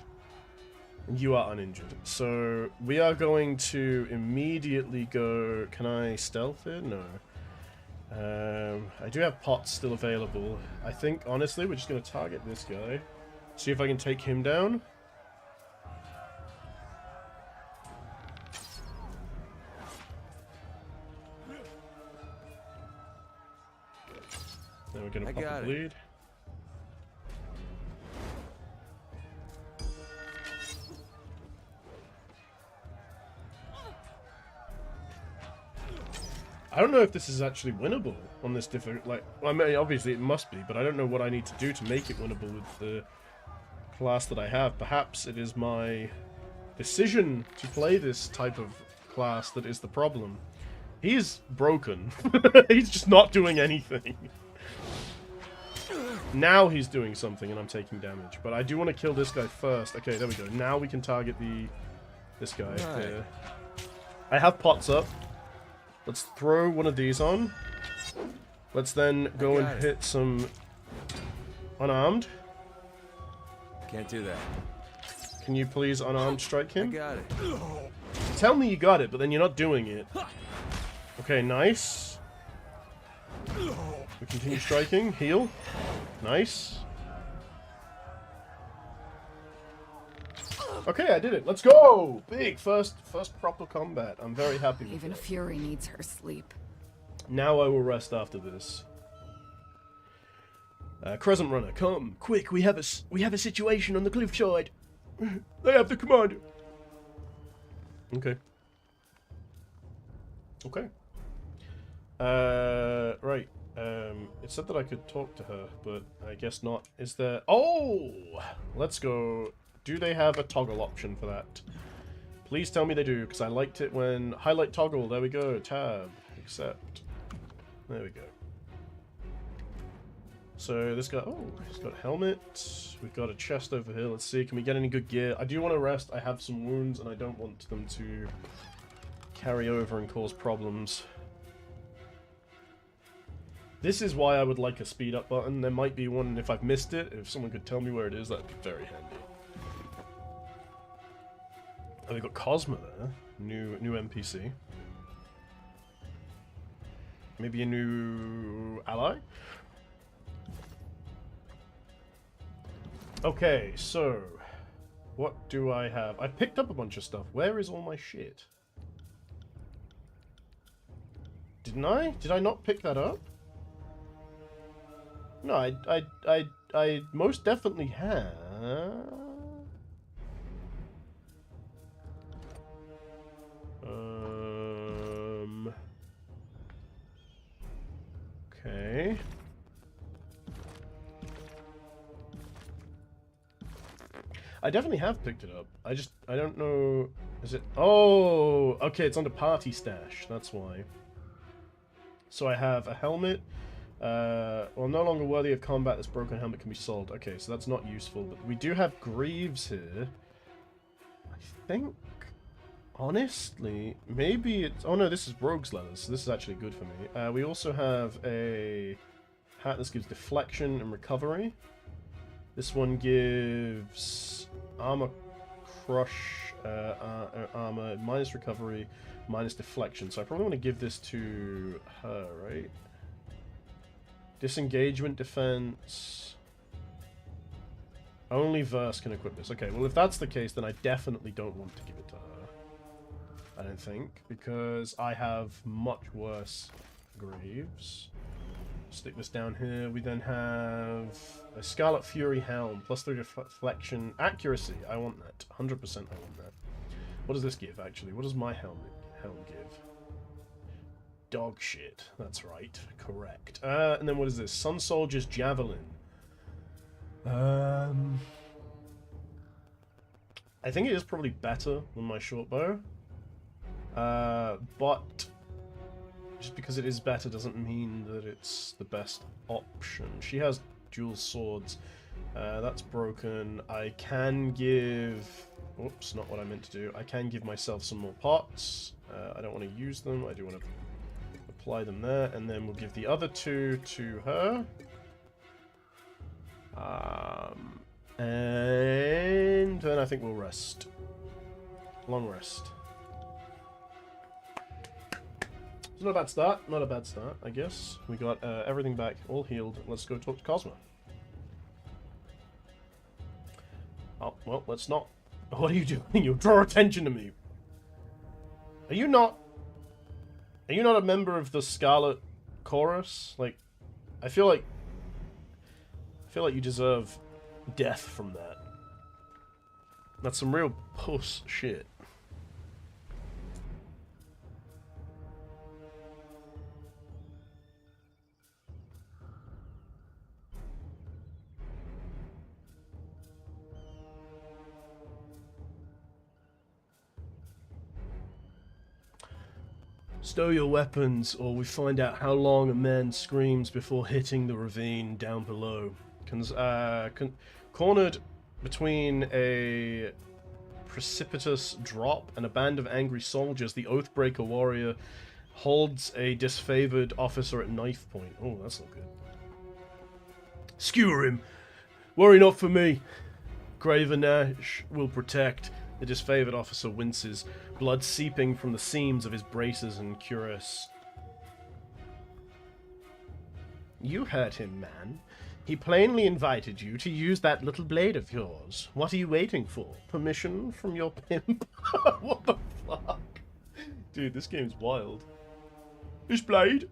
And you are uninjured. So, we are going to immediately go... Can I stealth it? No. I do have pots still available. I think, honestly, we're just going to target this guy. See if I can take him down. Then we're going to pop a bleed. I don't know if this is actually winnable on this different, like, I mean, obviously it must be, but I don't know what I need to do to make it winnable with the class that I have. Perhaps it is my decision to play this type of class that is the problem. He's broken. He's just not doing anything. Now he's doing something and I'm taking damage. But I do want to kill this guy first. Okay, there we go. Now we can target this guy here. I have pots up. Let's throw one of these on. Let's then go and hit some unarmed. Can't do that. Can you please unarmed strike him? I got it. Tell me you got it, but then you're not doing it. Okay, nice. We continue striking. Heal. Nice. Okay, I did it. Let's go! Big first proper combat. I'm very happy with Even that. Fury needs her sleep. Now I will rest after this. Crescent Runner, come quick! We have a situation on the cliffside. They have the commander. Okay. Okay. Right. It said that I could talk to her, but I guess not. Is there... Oh! Let's go. Do they have a toggle option for that? Please tell me they do, because I liked it when... Highlight toggle. There we go. Tab. Accept. There we go. So this guy... Oh, he's got a helmet. We've got a chest over here. Let's see. Can we get any good gear? I do want to rest. I have some wounds, and I don't want them to carry over and cause problems. This is why I would like a speed up button. There might be one if I've missed it. If someone could tell me where it is, that'd be very handy. Oh, we got Cosmo there. New NPC. Maybe a new ally? Okay, so what do I have? I picked up a bunch of stuff. Where is all my shit? Didn't I? Did I not pick that up? No, I most definitely have. Okay. I definitely have picked it up. I don't know. Is it? Oh, okay. It's under party stash. That's why. So I have a helmet. Well, no longer worthy of combat. This broken helmet can be sold. Okay, so that's not useful. But we do have greaves here. I think, honestly, maybe it's... Oh no, this is rogue's leather, so this is actually good for me. We also have a hat. This gives deflection and recovery. This one gives armor crush, armor, minus recovery, minus deflection. So I probably want to give this to her, right? Disengagement defense. Only Verse can equip this. Okay, well if that's the case, then I definitely don't want to give it to her. I don't think, because I have much worse greaves. Stick this down here. We then have a Scarlet Fury Helm, plus 3 deflection, accuracy. I want that. 100% I want that. What does this give, actually? What does my helm give? Dog shit. That's right. Correct. And then what is this? Sun Soldier's Javelin. I think it is probably better than my short bow. But just because it is better doesn't mean that it's the best option. She has dual swords. That's broken. I can give... Oops, not what I meant to do. I can give myself some more pots. I don't want to use them. I do want to apply them there. And then we'll give the other 2 to her. And then I think we'll rest. Long rest. It's not a bad start. Not a bad start, I guess. We got everything back, all healed. Let's go talk to Cosmo. Oh, well, let's not. What are you doing? You draw attention to me. Are you not a member of the Scarlet Chorus? Like, I feel like you deserve death from that. That's some real puss shit. Stow your weapons, or we find out how long a man screams before hitting the ravine down below. Cornered between a precipitous drop and a band of angry soldiers, the Oathbreaker warrior holds a disfavored officer at knife point. Oh, that's not good. Skewer him. Worry not for me. Graven Ash will protect. The disfavored officer winces, blood seeping from the seams of his braces and cuirass. You heard him, man. He plainly invited you to use that little blade of yours. What are you waiting for? Permission from your pimp? What the fuck? Dude, this game's wild. This blade?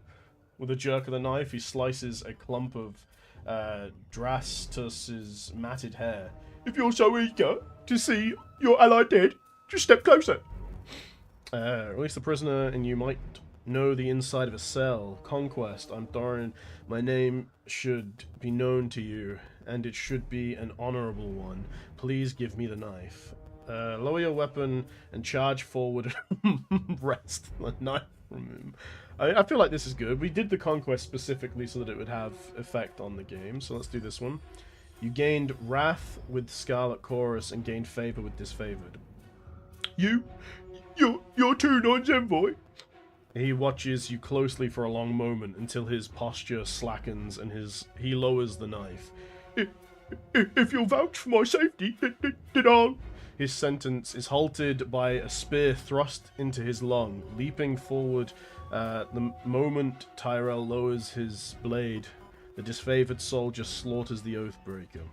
With a jerk of the knife, he slices a clump of Drastus's matted hair. If you're so eager to see your ally dead, just step closer. Release the prisoner and you might know the inside of a cell. Conquest. I'm Doran. My name should be known to you, and it should be an honorable one. Please give me the knife. Lower your weapon and charge forward and wrest the knife from him. I feel like this is good. We did the Conquest specifically so that it would have effect on the game, so let's do this one. You gained Wrath with Scarlet Chorus and gained Favor with Disfavored. You're 2-9's envoy. He watches you closely for a long moment until his posture slackens and he lowers the knife. If you'll vouch for my safety, then I'll... His sentence is halted by a spear thrust into his lung. Leaping forward, the moment Tyrell lowers his blade, the disfavored soldier slaughters the Oathbreaker.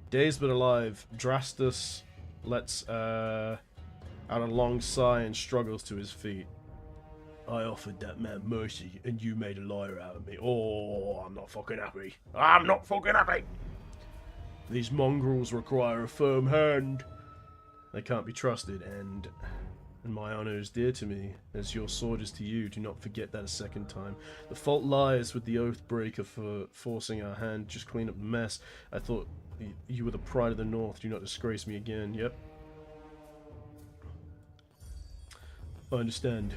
Dazed but alive, Drastus lets out a long sigh and struggles to his feet. I offered that man mercy, and you made a liar out of me. Oh, I'm not fucking happy. I'm not fucking happy! These mongrels require a firm hand. They can't be trusted, and my honor is dear to me, as your sword is to you. Do not forget that a second time. The fault lies with the Oathbreaker for forcing our hand. Just clean up the mess. I thought you were the pride of the North. Do not disgrace me again. Yep. I understand.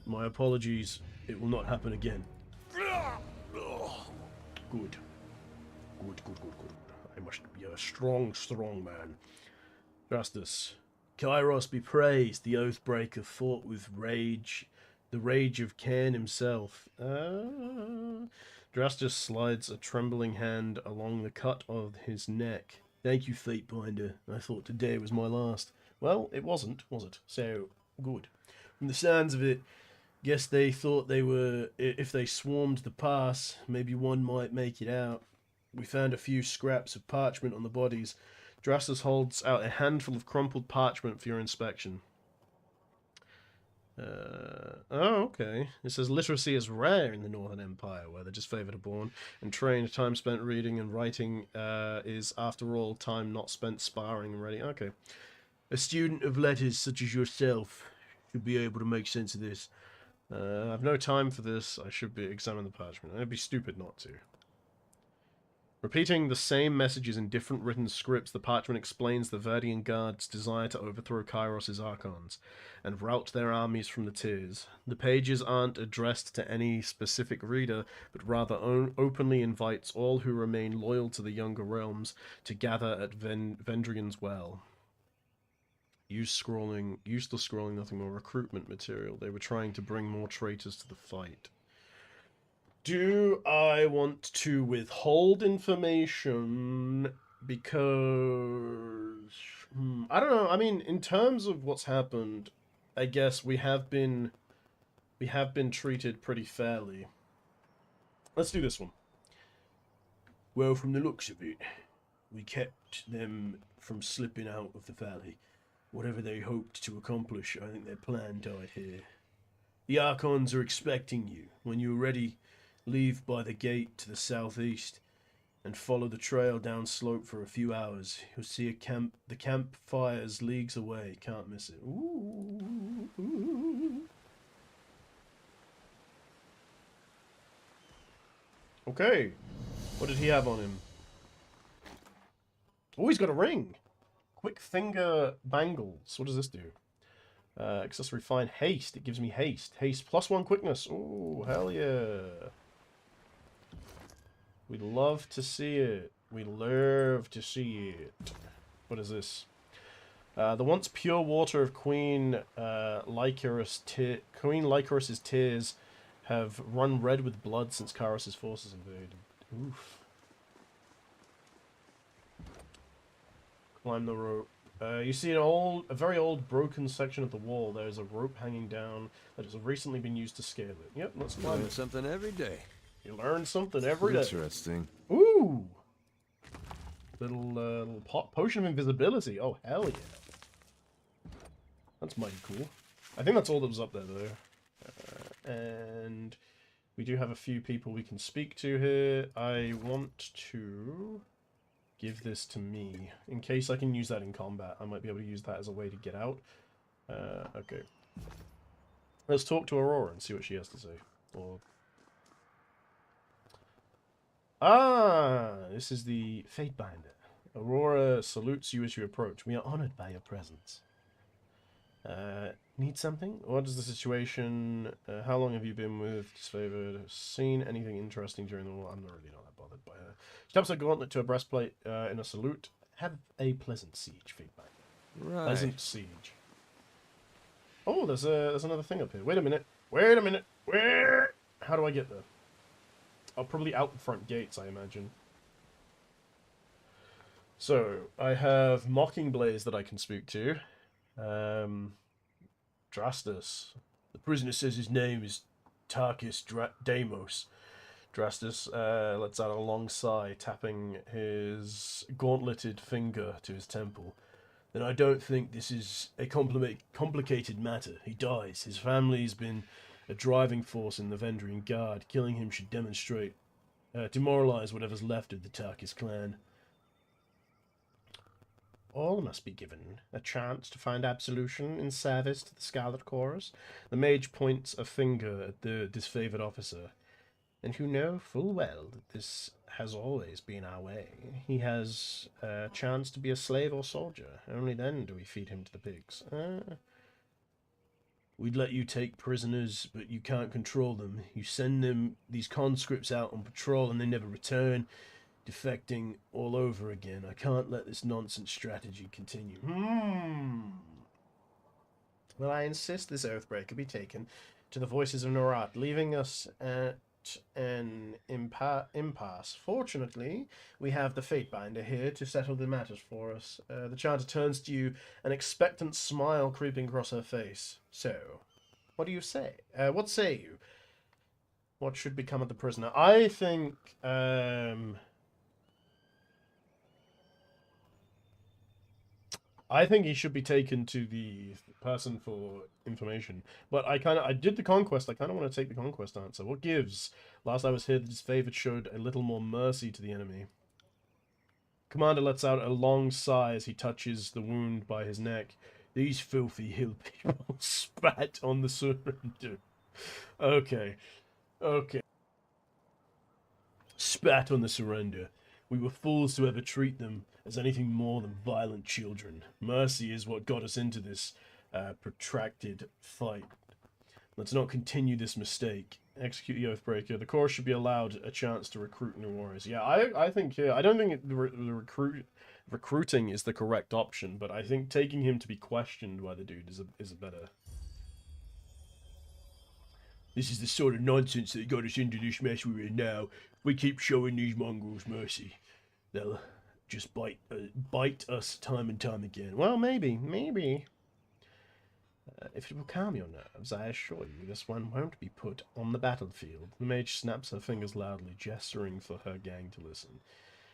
My apologies. It will not happen again. Good. Good. I must be a strong man. Justice. Kairos be praised. The Oathbreaker fought with rage. The rage of Cain himself. Drastus slides a trembling hand along the cut of his neck. Thank you, Fatebinder. I thought today was my last. Well, it wasn't, was it? So, good. From the sounds of it, guess they thought they were... If they swarmed the pass, maybe one might make it out. We found a few scraps of parchment on the bodies. Drastus holds out a handful of crumpled parchment for your inspection. Oh, okay. It says literacy is rare in the Northern Empire, where the disfavored are born and trained. Time spent reading and writing is, after all, time not spent sparring and ready. Okay. A student of letters such as yourself should be able to make sense of this. I've no time for this. I should be examining the parchment. I'd be stupid not to. Repeating the same messages in different written scripts, the parchment explains the Verdian Guard's desire to overthrow Kairos' Archons and rout their armies from the tiers. The pages aren't addressed to any specific reader, but rather openly invites all who remain loyal to the Younger Realms to gather at Vendrian's Well. Used the scrolling, nothing more. Recruitment material. They were trying to bring more traitors to the fight. Do I want to withhold information because... I don't know. I mean, in terms of what's happened, I guess we have been treated pretty fairly. Let's do this one. Well, from the looks of it, we kept them from slipping out of the valley. Whatever they hoped to accomplish, I think their plan died here. The Archons are expecting you. When you're ready... Leave by the gate to the southeast and follow the trail down slope for a few hours. You'll see the campfires leagues away. Can't miss it. Ooh. Okay. What did he have on him? Oh, he's got a ring. Quick finger bangles. What does this do? Accessory find haste. It gives me haste. Haste +1 quickness. Oh, hell yeah. We'd love to see it. We love to see it. What is this? The once pure water of Queen Lycoris's tears have run red with blood since Kairos' forces invaded. Oof. Climb the rope. You see a very old broken section of the wall. There is a rope hanging down that has recently been used to scale it. Yep, let's climb Learn it. something every day. You learn something every day. Interesting. Ooh! Little potion of invisibility. Oh, hell yeah. That's mighty cool. I think that's all that was up there, though. And we do have a few people we can speak to here. I want to give this to me. In case I can use that in combat, I might be able to use that as a way to get out. Okay. Let's talk to Aurora and see what she has to say. Or... this is the Fatebinder. Aurora salutes you as you approach. We are honored by your presence. Need something? What is the situation? How long have you been with Disfavored? Seen anything interesting during the war? I'm not really not that bothered by her. She taps a gauntlet to a breastplate in a salute. Have a pleasant siege, feedback. Right. Pleasant siege. Oh, there's another thing up here. Wait a minute. Wait a minute. Where? How do I get there? Oh, probably out the front gates, I imagine. So, I have Mocking Blaze that I can speak to. Drastus. The prisoner says his name is Tarkus Deimos. Drastus lets out a long sigh, tapping his gauntleted finger to his temple. Then I don't think this is a complicated matter. He dies. His family's been a driving force in the Vendrian Guard. Killing him should demoralize whatever's left of the Tarkus clan. All must be given a chance to find absolution in service to the Scarlet Chorus. The mage points a finger at the disfavored officer. And you know full well that this has always been our way. He has a chance to be a slave or soldier. Only then do we feed him to the pigs. We'd let you take prisoners, but you can't control them. You send them, these conscripts, out on patrol and they never return. Defecting all over again. I can't let this nonsense strategy continue. Well, I insist this oathbreaker be taken to the voices of Norat, leaving us at an impasse. Fortunately, we have the Fatebinder here to settle the matters for us. The chanter turns to you, an expectant smile creeping across her face. So, what do you say? What say you? What should become of the prisoner? I think, I think he should be taken to the person for information. But I did the conquest. I kind of want to take the conquest answer. What gives? Last I was here, the disfavored showed a little more mercy to the enemy. Commander lets out a long sigh as he touches the wound by his neck. These filthy hill people spat on the surrender. Okay. Okay. Spat on the surrender. We were fools to ever treat them as anything more than violent children. Mercy is what got us into this protracted fight. Let's not continue this mistake. Execute the Oathbreaker. The Chorus should be allowed a chance to recruit new warriors. Yeah, I think here, I don't think recruiting is the correct option, but I think taking him to be questioned by the dude is a better... This is the sort of nonsense that got us into this mess we're in now. If we keep showing these mongrels mercy, they'll just bite us time and time again. Well, maybe. If it will calm your nerves, I assure you this one won't be put on the battlefield. The mage snaps her fingers loudly, gesturing for her gang to listen.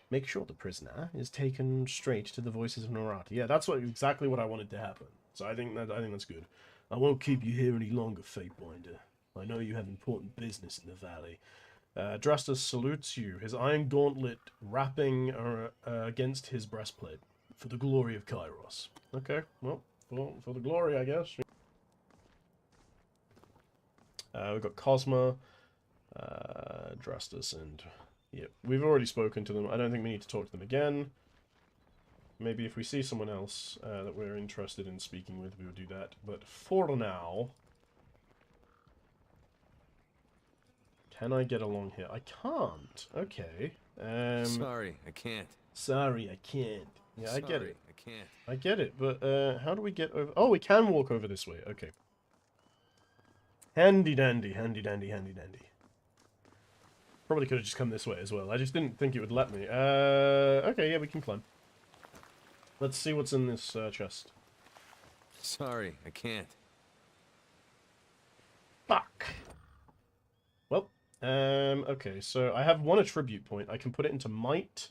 Make sure the prisoner is taken straight to the voices of Norati. Yeah, that's exactly what I wanted to happen. So I think that's good. I won't keep you here any longer, Fatebinder. I know you have important business in the valley. Drastus salutes you, his iron gauntlet wrapping against his breastplate. For the glory of Kairos. Okay, well, for the glory, I guess. We've got Cosma, Drastus, and... yeah, we've already spoken to them. I don't think we need to talk to them again. maybe if we see someone else that we're interested in speaking with, we will do that. But for now... Can I get along here? I can't. Okay. Sorry, I can't. Sorry, I can't. Yeah, I get Sorry, it. I can't. I get it, but how do we get over... Oh, we can walk over this way. Okay. Handy dandy, handy dandy, handy dandy. Probably could have just come this way as well. I just didn't think it would let me. Okay, yeah, we can climb. Let's see what's in this chest. Sorry, I can't. Fuck. Well, okay, so I have one attribute point. I can put it into might,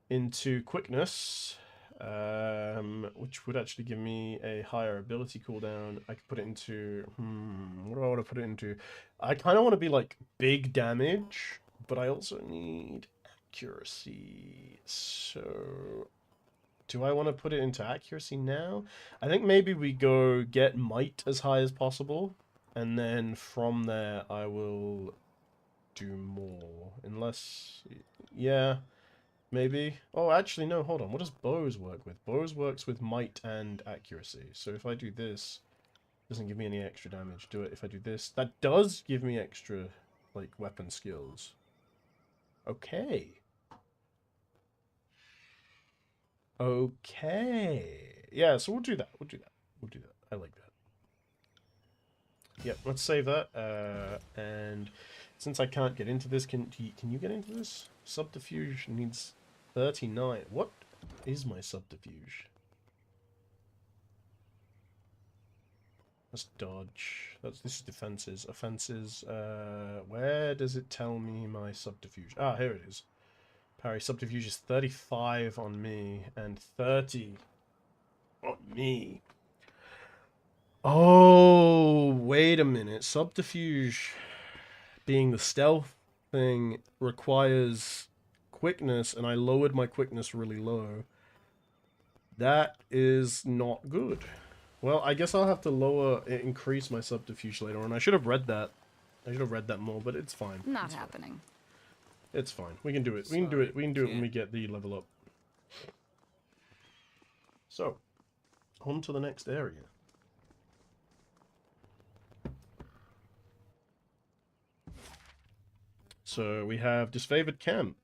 into quickness, which would actually give me a higher ability cooldown. I could put it into, what do I want to put it into? I kind of want to be like big damage, but I also need accuracy. So, do I want to put it into accuracy now? I think maybe we go get might as high as possible, and then from there I will do more. Unless, yeah, maybe. Oh, actually, no, hold on. What does bows work with? Bows works with might and accuracy. So if I do this, it doesn't give me any extra damage. Do it if I do this. That does give me extra, like, weapon skills. Okay. Okay. Yeah, so we'll do that. We'll do that. We'll do that. I like that. Yep, let's save that. And since I can't get into this, can you get into this? Subterfuge needs 39. What is my subterfuge? That's dodge. This is defenses. Offenses. Where does it tell me my subterfuge? Ah, here it is. Parry subterfuge is 35 on me and 30 on me. Oh, wait a minute. Subterfuge, being the stealth thing, requires quickness, and I lowered my quickness really low. That is not good. Well, I guess I'll have to increase my subterfuge later on. I should have read that. I should have read that more, but it's fine. Not it's happening. Fine. It's fine. We can do it. We can do it. We can do it when we get the level up. So, on to the next area. So we have Disfavored Camp.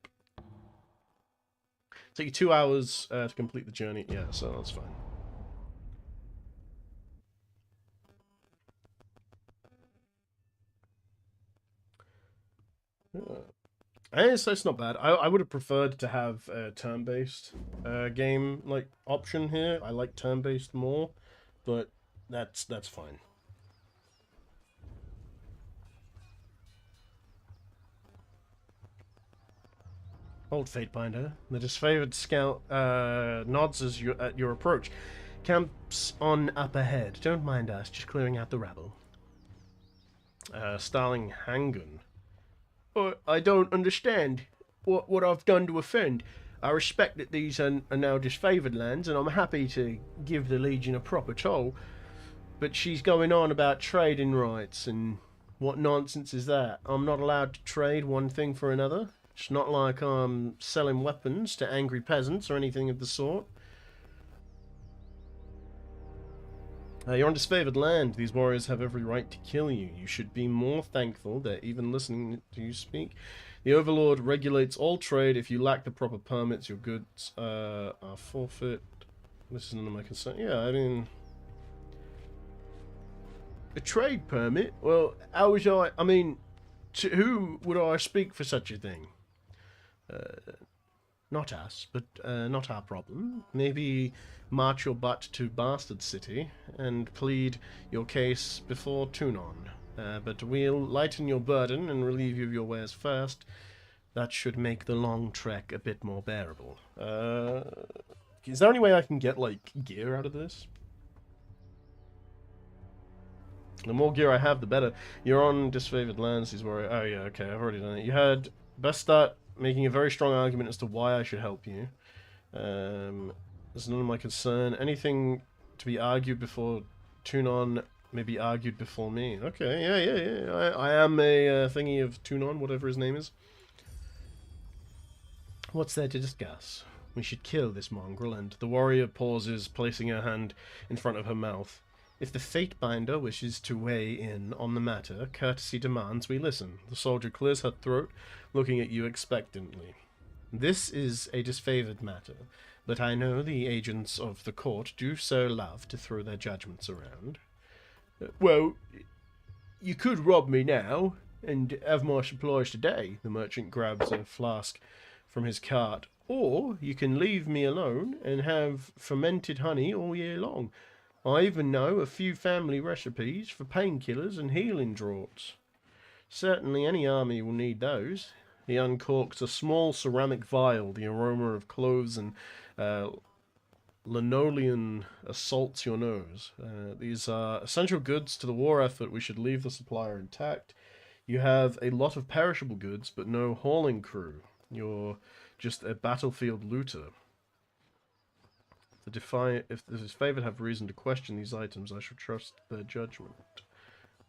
Take you 2 hours to complete the journey. Yeah, so that's fine. And it's not bad. I would have preferred to have a turn-based game like option here. I like turn-based more, but that's fine. Old Fatebinder. The disfavored scout nods as at your approach. Camp's on up ahead. Don't mind us, just clearing out the rabble. Starling Hangun. I don't understand what I've done to offend. I respect that these are now disfavored lands, and I'm happy to give the Legion a proper toll. But she's going on about trading rights, and what nonsense is that? I'm not allowed to trade one thing for another. It's not like I'm selling weapons to angry peasants or anything of the sort. You're on disfavored land. These warriors have every right to kill you. You should be more thankful they're even listening to you speak. The Overlord regulates all trade. If you lack the proper permits, your goods are forfeit. This is none of my concern. Yeah, I mean... A trade permit? Well, how was I mean, to whom would I speak for such a thing? Not us, but not our problem. Maybe march your butt to Bastard City and plead your case before Tunon. But we'll lighten your burden and relieve you of your wares first. That should make the long trek a bit more bearable. Is there any way I can get, like, gear out of this? The more gear I have, the better. You're on disfavored lands. These warriors. Oh yeah, okay, I've already done it. You had best start making a very strong argument as to why I should help you. There's none of my concern. Anything to be argued before Tunon may be argued before me. Okay, yeah. I am a thingy of Tunon, whatever his name is. What's there to discuss? We should kill this mongrel, and the warrior pauses, placing her hand in front of her mouth. If the Fatebinder wishes to weigh in on the matter, courtesy demands we listen. The soldier clears her throat, looking at you expectantly. This is a disfavored matter, but I know the agents of the court do so love to throw their judgments around. Well, you could rob me now, and have my supplies today. The merchant grabs a flask from his cart. Or you can leave me alone and have fermented honey all year long. I even know a few family recipes for painkillers and healing draughts. Certainly any army will need those. He uncorks a small ceramic vial. The aroma of cloves and linoleum assaults your nose. These are essential goods to the war effort. We should leave the supplier intact. You have a lot of perishable goods, but no hauling crew. Just a battlefield looter. If the disfavored have reason to question these items, I shall trust their judgment.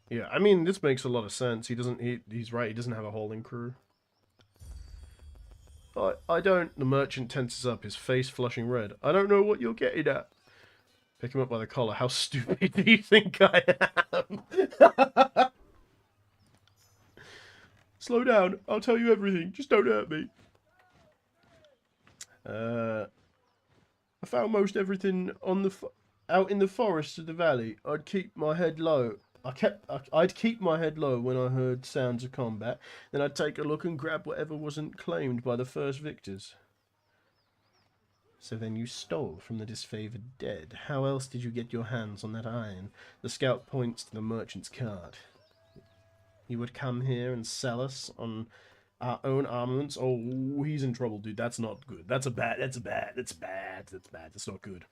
Yeah, I mean, this makes a lot of sense. He's right, he doesn't have a hauling crew. I don't. The merchant tenses up, his face flushing red. I don't know what you're getting at. Pick him up by the collar. How stupid do you think I am? Slow down. I'll tell you everything. Just don't hurt me. I found most everything out in the forests of the valley. I'd keep my head low. I'd keep my head low when I heard sounds of combat. Then I'd take a look and grab whatever wasn't claimed by the first victors. So then you stole from the disfavored dead. How else did you get your hands on that iron? The scout points to the merchant's cart. You would come here and sell us on our own armaments? Oh, he's in trouble, dude. That's not good. That's bad. That's not good.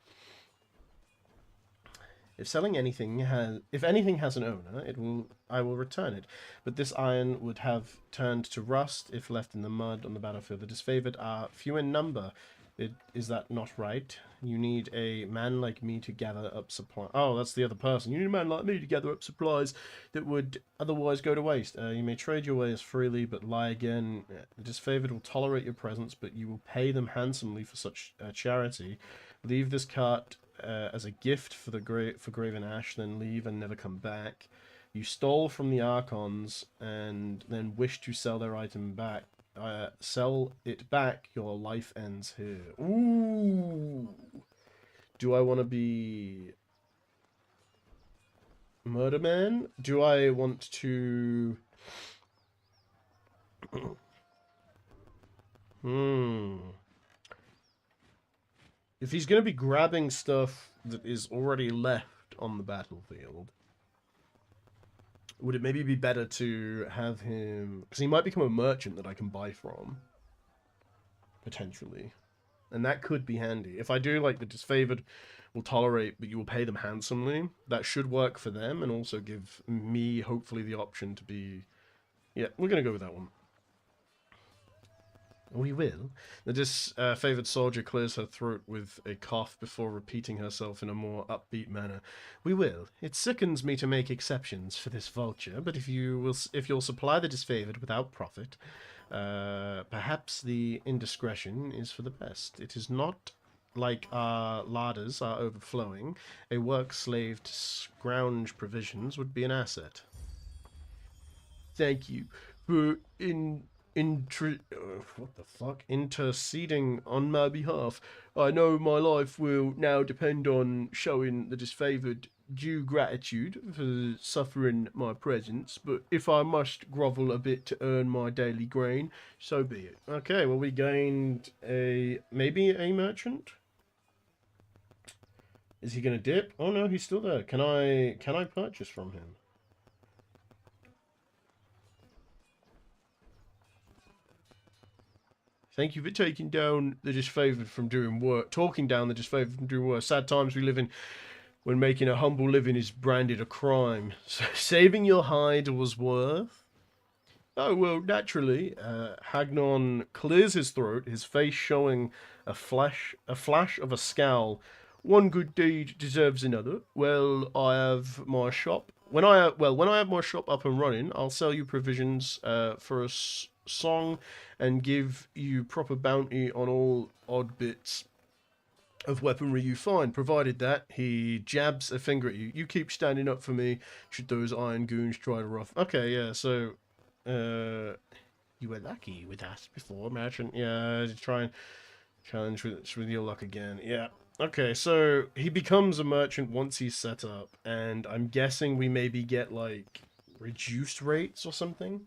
If anything has an owner, I will return it. But this iron would have turned to rust if left in the mud on the battlefield. The disfavored are few in number. Is that not right? You need a man like me to gather up supplies. Oh, that's the other person. You need a man like me to gather up supplies that would otherwise go to waste. You may trade your ways freely, but lie again. The disfavored will tolerate your presence, but you will pay them handsomely for such charity. Leave this cart as a gift for Graven Ash, then leave and never come back. You stole from the Archons and then wish to sell their item back. Sell it back, your life ends here. Ooh. Do I want to be Murder Man? Do I want to... If he's going to be grabbing stuff that is already left on the battlefield, would it maybe be better to have him... Because he might become a merchant that I can buy from. Potentially. And that could be handy. If I do, like, the disfavored will tolerate, but you will pay them handsomely, that should work for them and also give me, hopefully, the option to be... Yeah, we're going to go with that one. We will. The disfavored soldier clears her throat with a cough before repeating herself in a more upbeat manner. We will. It sickens me to make exceptions for this vulture, but if you'll supply the disfavored without profit, perhaps the indiscretion is for the best. It is not like our larders are overflowing. A work-slave to scrounge provisions would be an asset. Thank you for interceding on my behalf. I know my life will now depend on showing the disfavored due gratitude for suffering my presence, but if I must grovel a bit to earn my daily grain, so be it. Okay, well, we gained maybe a merchant? Is he gonna dip? Oh no, he's still there. Can I purchase from him? Thank you for taking down the disfavored from doing work. Talking down the disfavored from doing work. Sad times we live in when making a humble living is branded a crime. So saving your hide was worth? Oh, well, naturally. Hagnon clears his throat, his face showing a flash of a scowl. One good deed deserves another. Well, I have my shop. When I have my shop up and running, I'll sell you provisions for a song and give you proper bounty on all odd bits of weaponry you find, provided that he jabs a finger at you. You keep standing up for me should those iron goons try to rough. Okay, yeah, so you were lucky with us before, merchant. Yeah, try and challenge with your luck again. Yeah. Okay, so he becomes a merchant once he's set up, and I'm guessing we maybe get like reduced rates or something.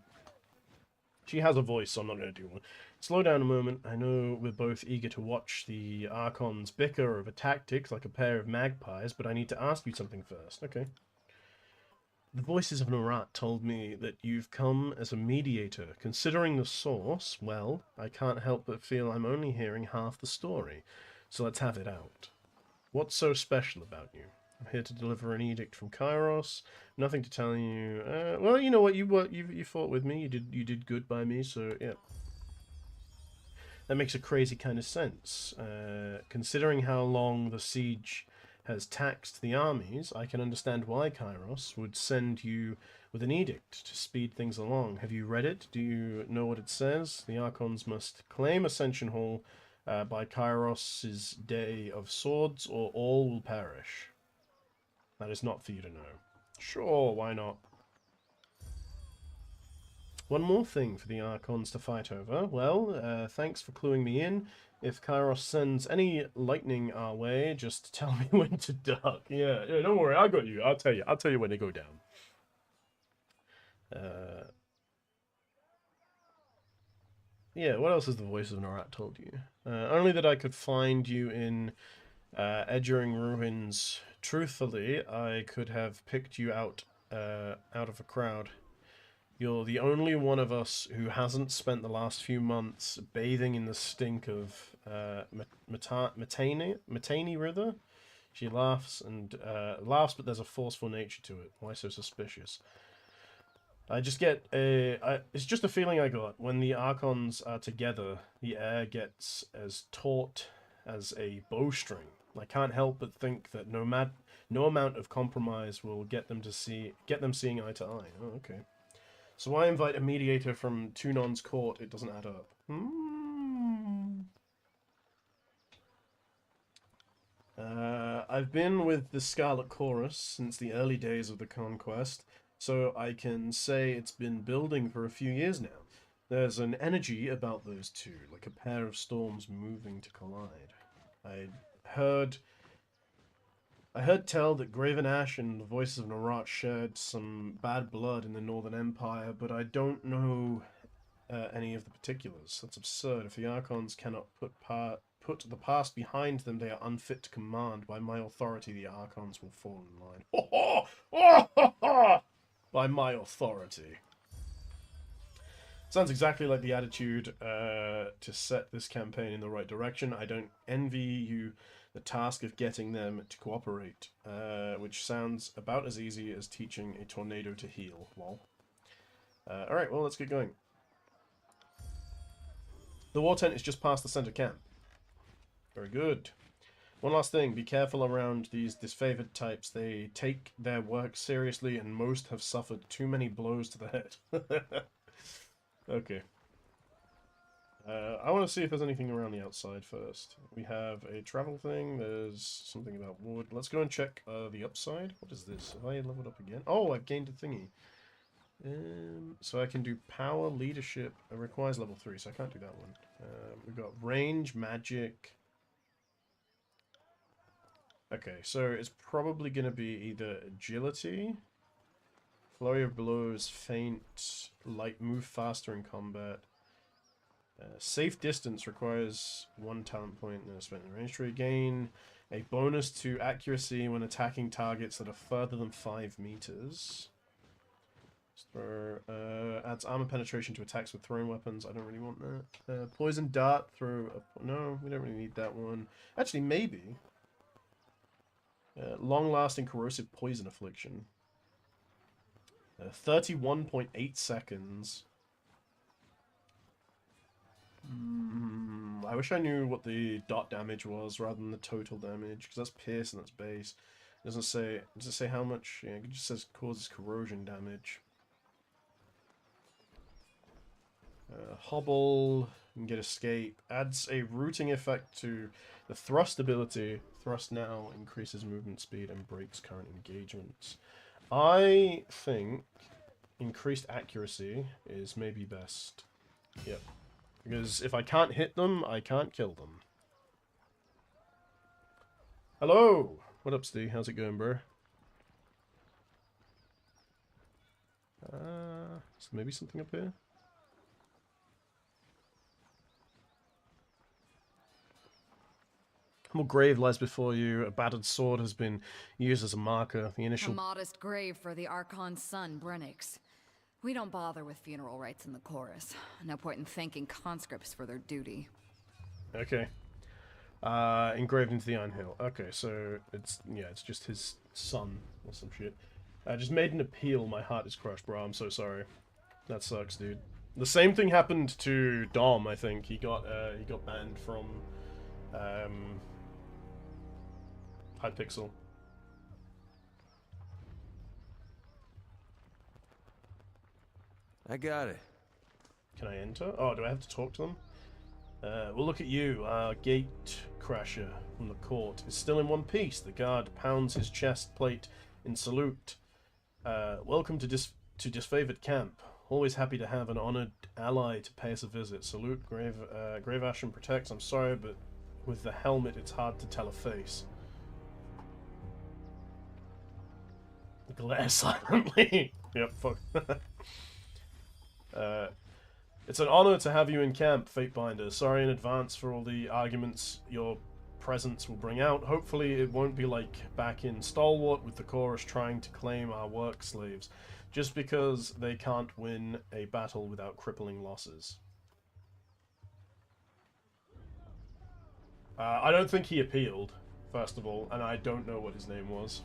She has a voice, so I'm not going to do one. Slow down a moment. I know we're both eager to watch the Archons bicker over tactics like a pair of magpies, but I need to ask you something first. Okay. The voices of Narat told me that you've come as a mediator. Considering the source, well, I can't help but feel I'm only hearing half the story. So let's have it out. What's so special about you? I'm here to deliver an edict from Kairos. Nothing to tell you. Well, you know what? You fought with me. You did good by me. So yeah, that makes a crazy kind of sense. Considering how long the siege has taxed the armies, I can understand why Kairos would send you with an edict to speed things along. Have you read it? Do you know what it says? The Archons must claim Ascension Hall by Kairos' Day of Swords, or all will perish. That is not for you to know. Sure, why not? One more thing for the Archons to fight over. Well, thanks for cluing me in. If Kairos sends any lightning our way, just tell me when to duck. Yeah, don't worry, I got you. I'll tell you. I'll tell you when they go down. Yeah, what else has the voice of Norat told you? Only that I could find you in Edgering Ruins. Truthfully, I could have picked you out of a crowd. You're the only one of us who hasn't spent the last few months bathing in the stink of Matani River. She laughs and laughs, but there's a forceful nature to it. Why so suspicious? I just get it's just a feeling I got. When the Archons are together, the air gets as taut as a bowstring. I can't help but think that no amount of compromise will get them seeing eye to eye. Oh, okay. So why invite a mediator from Tunon's court? It doesn't add up. I've been with the Scarlet Chorus since the early days of the conquest, so I can say it's been building for a few years now. There's an energy about those two, like a pair of storms moving to collide. I heard tell that Graven Ash and the Voices of Narat shared some bad blood in the Northern Empire, but I don't know any of the particulars. That's absurd. If the Archons cannot put the past behind them, they are unfit to command. By my authority, the Archons will fall in line. Ho ho! Oh, ho, by my authority. Sounds exactly like the attitude to set this campaign in the right direction. I don't envy you the task of getting them to cooperate, which sounds about as easy as teaching a tornado to heal. Lol. Alright, well, let's get going. The war tent is just past the center camp. Very good. One last thing, be careful around these disfavored types. They take their work seriously, and most have suffered too many blows to the head. Okay. I want to see if there's anything around the outside first. We have a travel thing. There's something about wood. Let's go and check the upside. What is this? Have I leveled up again? Oh, I've gained a thingy. So I can do power, leadership. It requires level 3, so I can't do that one. We've got range, magic. Okay, so it's probably going to be either agility, flurry of blows, feint, light, move faster in combat. Safe distance requires 1 talent point spent in range to gain a bonus to accuracy when attacking targets that are further than 5 meters. Adds armor penetration to attacks with throwing weapons. I don't really want that. Poison dart throw. No, we don't really need that one. Actually, maybe. Long-lasting corrosive poison affliction. 31.8 seconds. I wish I knew what the dot damage was rather than the total damage, because that's pierce and that's base. It doesn't say. Does it say how much? Yeah, it just says causes corrosion damage. Hobble and get escape. Adds a routing effect to the thrust ability. Thrust now increases movement speed and breaks current engagements. I think increased accuracy is maybe best. Yep. Because if I can't hit them, I can't kill them. Hello! What up, Steve? How's it going, bro? So maybe something up here? Humble grave lies before you. A battered sword has been used as a marker. The A initial... modest grave for the Archon's son, Brennix. We don't bother with funeral rites in the chorus. No point in thanking conscripts for their duty. Okay. Engraved into the Iron Hill. Okay, so it's, yeah, it's just his son or some shit. I just made an appeal. My heart is crushed, bro. I'm so sorry. That sucks, dude. The same thing happened to Dom, I think. He got banned from Hypixel. I got it. Can I enter? Oh, do I have to talk to them? Well, look at you. Our gate crasher from the court is still in one piece. The guard pounds his chest plate in salute. Welcome to disfavored camp. Always happy to have an honored ally to pay us a visit. Salute, Grave Ashen protects. I'm sorry, but with the helmet, it's hard to tell a face. Glare silently. Yep, fuck. It's an honor to have you in camp, Fatebinder. Sorry in advance for all the arguments your presence will bring out. Hopefully it won't be like back in Stalwart with the chorus trying to claim our work slaves, just because they can't win a battle without crippling losses. I don't think he appealed, first of all, and I don't know what his name was.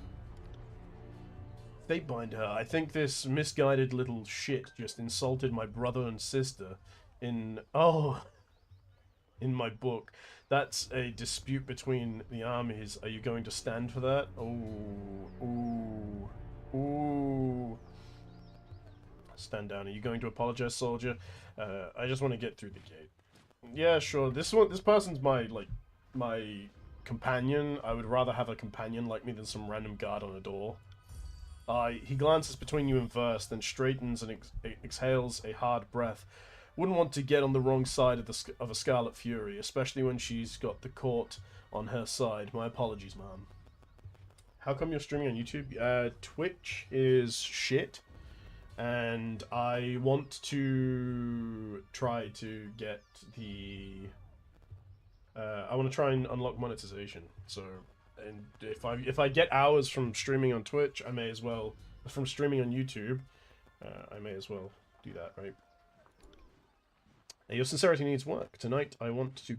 Fatebinder, I think this misguided little shit just insulted my brother and sister in... Oh, in my book. That's a dispute between the armies. Are you going to stand for that? Oh, ooh, ooh. Stand down. Are you going to apologize, soldier? I just want to get through the gate. Yeah, sure. This person's my companion. I would rather have a companion like me than some random guard on a door. He glances between you and Verse, then straightens and exhales a hard breath. Wouldn't want to get on the wrong side of a Scarlet Fury, especially when she's got the court on her side. My apologies, ma'am. How come you're streaming on YouTube? Twitch is shit, and I want to try to get the... I want to try and unlock monetization, so... And if I get hours from streaming on Twitch, I may as well... From streaming on YouTube, I may as well do that, right? Your sincerity needs work. Tonight, I want you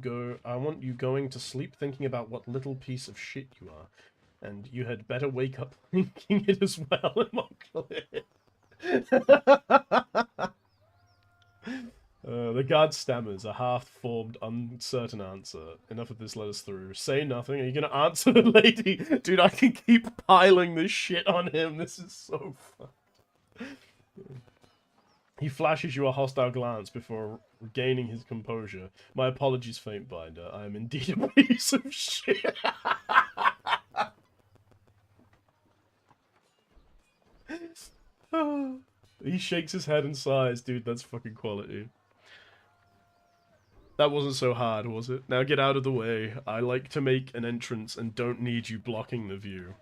going to sleep thinking about what little piece of shit you are. And you had better wake up thinking it as well, Montclair. The guard stammers a half-formed, uncertain answer. Enough of this, let us through. Say nothing. Are you gonna answer the lady? Dude, I can keep piling this shit on him. This is so fucked. He flashes you a hostile glance before regaining his composure. My apologies, Fatebinder. I am indeed a piece of shit. He shakes his head and sighs. Dude, that's fucking quality. That wasn't so hard, was it? Now get out of the way. I like to make an entrance and don't need you blocking the view.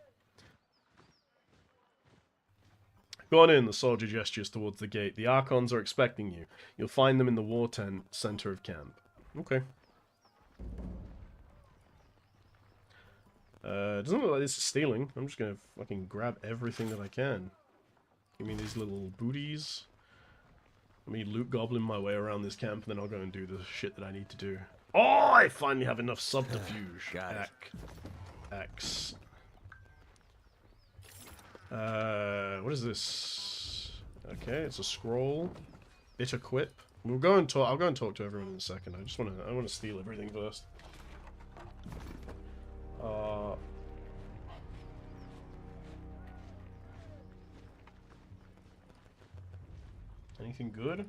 Go on in, the soldier gestures towards the gate. The Archons are expecting you. You'll find them in the war tent center of camp. Okay. Doesn't look like this is stealing. I'm just gonna fucking grab everything that I can. Give me these little booties. Let me loot goblin my way around this camp, and then I'll go and do the shit that I need to do. Oh, I finally have enough subterfuge. Got it. X. What is this? Okay, it's a scroll. Bitter quip. We'll go and talk. I'll go and talk to everyone in a second. I want to steal everything first. Anything good?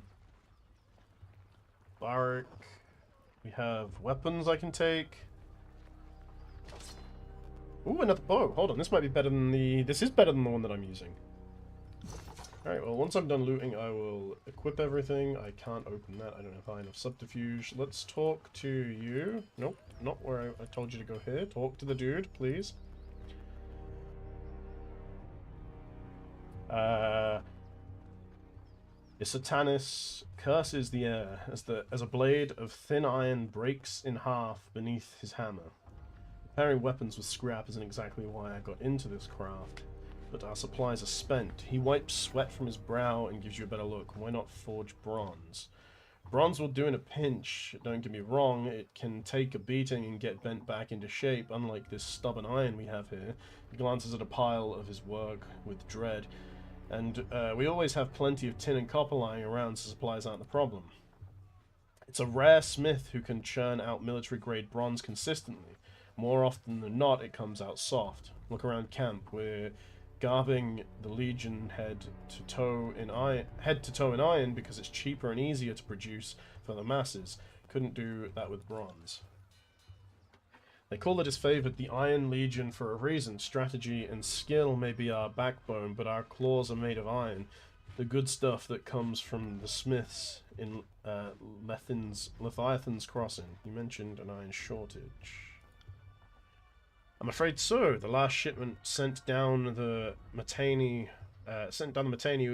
barrack. We have weapons I can take. Ooh, another bow. Hold on, this might be better than the... This is better than the one that I'm using. Alright, well, once I'm done looting, I will equip everything. I can't open that. I don't have high enough subterfuge. Let's talk to you. Nope, not where I told you to go here. Talk to the dude, please. Isatanis curses the air as a blade of thin iron breaks in half beneath his hammer. Repairing weapons with scrap isn't exactly why I got into this craft, but our supplies are spent. He wipes sweat from his brow and gives you a better look. Why not forge bronze? Bronze will do in a pinch, don't get me wrong. It can take a beating and get bent back into shape, unlike this stubborn iron we have here. He glances at a pile of his work with dread. And we always have plenty of tin and copper lying around, so supplies aren't the problem. It's a rare smith who can churn out military-grade bronze consistently. More often than not, it comes out soft. Look around camp. We're garbing the Legion head to toe in iron because it's cheaper and easier to produce for the masses. Couldn't do that with bronze. They call it as favored the Iron Legion for a reason. Strategy and skill may be our backbone, but our claws are made of iron. The good stuff that comes from the smiths in Leviathan's Crossing. You mentioned an iron shortage. I'm afraid so. The last shipment sent down the Matani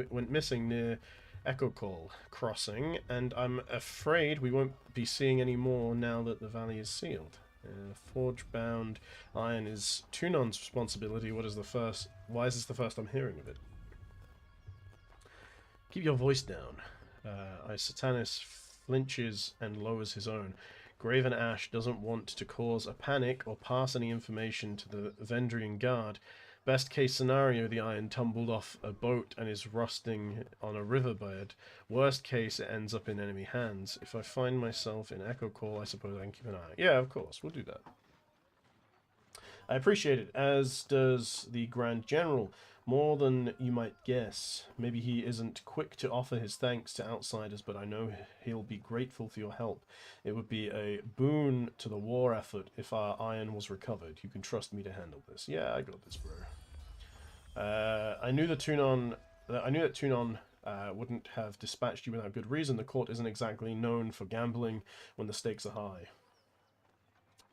went missing near Echo Call Crossing, and I'm afraid we won't be seeing any more now that the valley is sealed. Forge-bound iron is Tunon's responsibility. Why is this the first I'm hearing of it? Keep your voice down. Isatanis flinches and lowers his own. Graven Ash doesn't want to cause a panic or pass any information to the Vendrian Guard. Best case scenario, the iron tumbled off a boat and is rusting on a riverbed. Worst case, it ends up in enemy hands. If I find myself in Echo Call, I suppose I can keep an eye. Yeah, of course, we'll do that. I appreciate it, as does the Grand General. More than you might guess. Maybe he isn't quick to offer his thanks to outsiders, but I know he'll be grateful for your help. It would be a boon to the war effort if our iron was recovered. You can trust me to handle this. Yeah, I got this, bro. I knew that Tunon wouldn't have dispatched you without good reason. The court isn't exactly known for gambling when the stakes are high.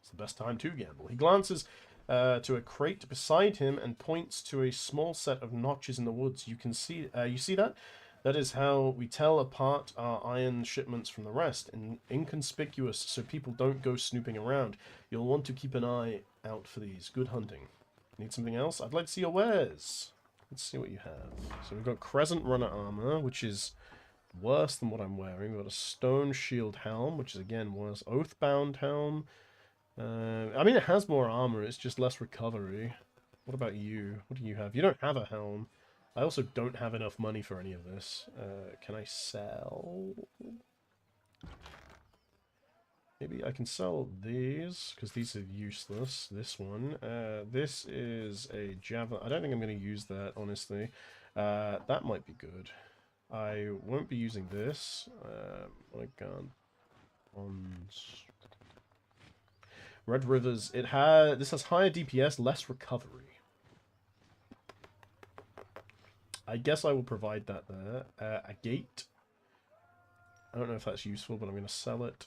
It's the best time to gamble. He glances to a crate beside him and points to a small set of notches in the woods. You can see, you see that? That is how we tell apart our iron shipments from the rest, and inconspicuous so people don't go snooping around. You'll want to keep an eye out for these. Good hunting. Need something else? I'd like to see your wares. Let's see what you have. So we've got Crescent Runner armor, which is worse than what I'm wearing. We've got a Stone Shield helm, which is again worse. Oathbound helm. I mean, it has more armor, it's just less recovery. What about you? What do you have? You don't have a helm. I also don't have enough money for any of this. Can I sell? Maybe I can sell these, because these are useless. This one. This is a javelin. I don't think I'm going to use that, honestly. That might be good. I won't be using this. My gun. Red Rivers. This has higher DPS, less recovery. I guess I will provide that there. A gate. I don't know if that's useful, but I'm going to sell it.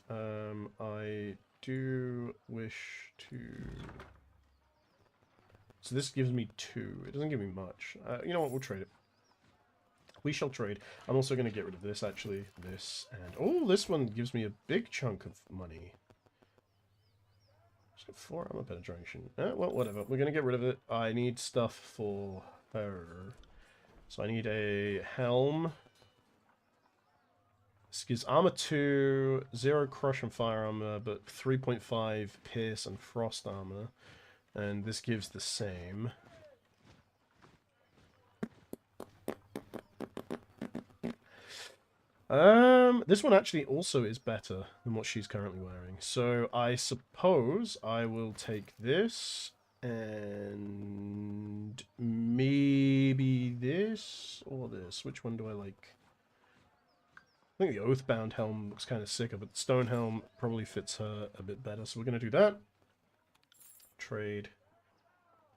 I do wish to... So this gives me 2. It doesn't give me much. You know what? We'll trade it. We shall trade. I'm also going to get rid of this, actually. This and... Oh, this one gives me a big chunk of money. Just got 4 armor penetration. Well, whatever. We're going to get rid of it. I need stuff for her. So I need a helm. This gives armor 2, 0 crush and fire armor, but 3.5 pierce and frost armor. And this gives the same. This one actually also is better than what she's currently wearing. So I suppose I will take this and maybe this or this. Which one do I like? I think the Oathbound helm looks kind of sicker, but the Stone helm probably fits her a bit better. So we're going to do that. Trade.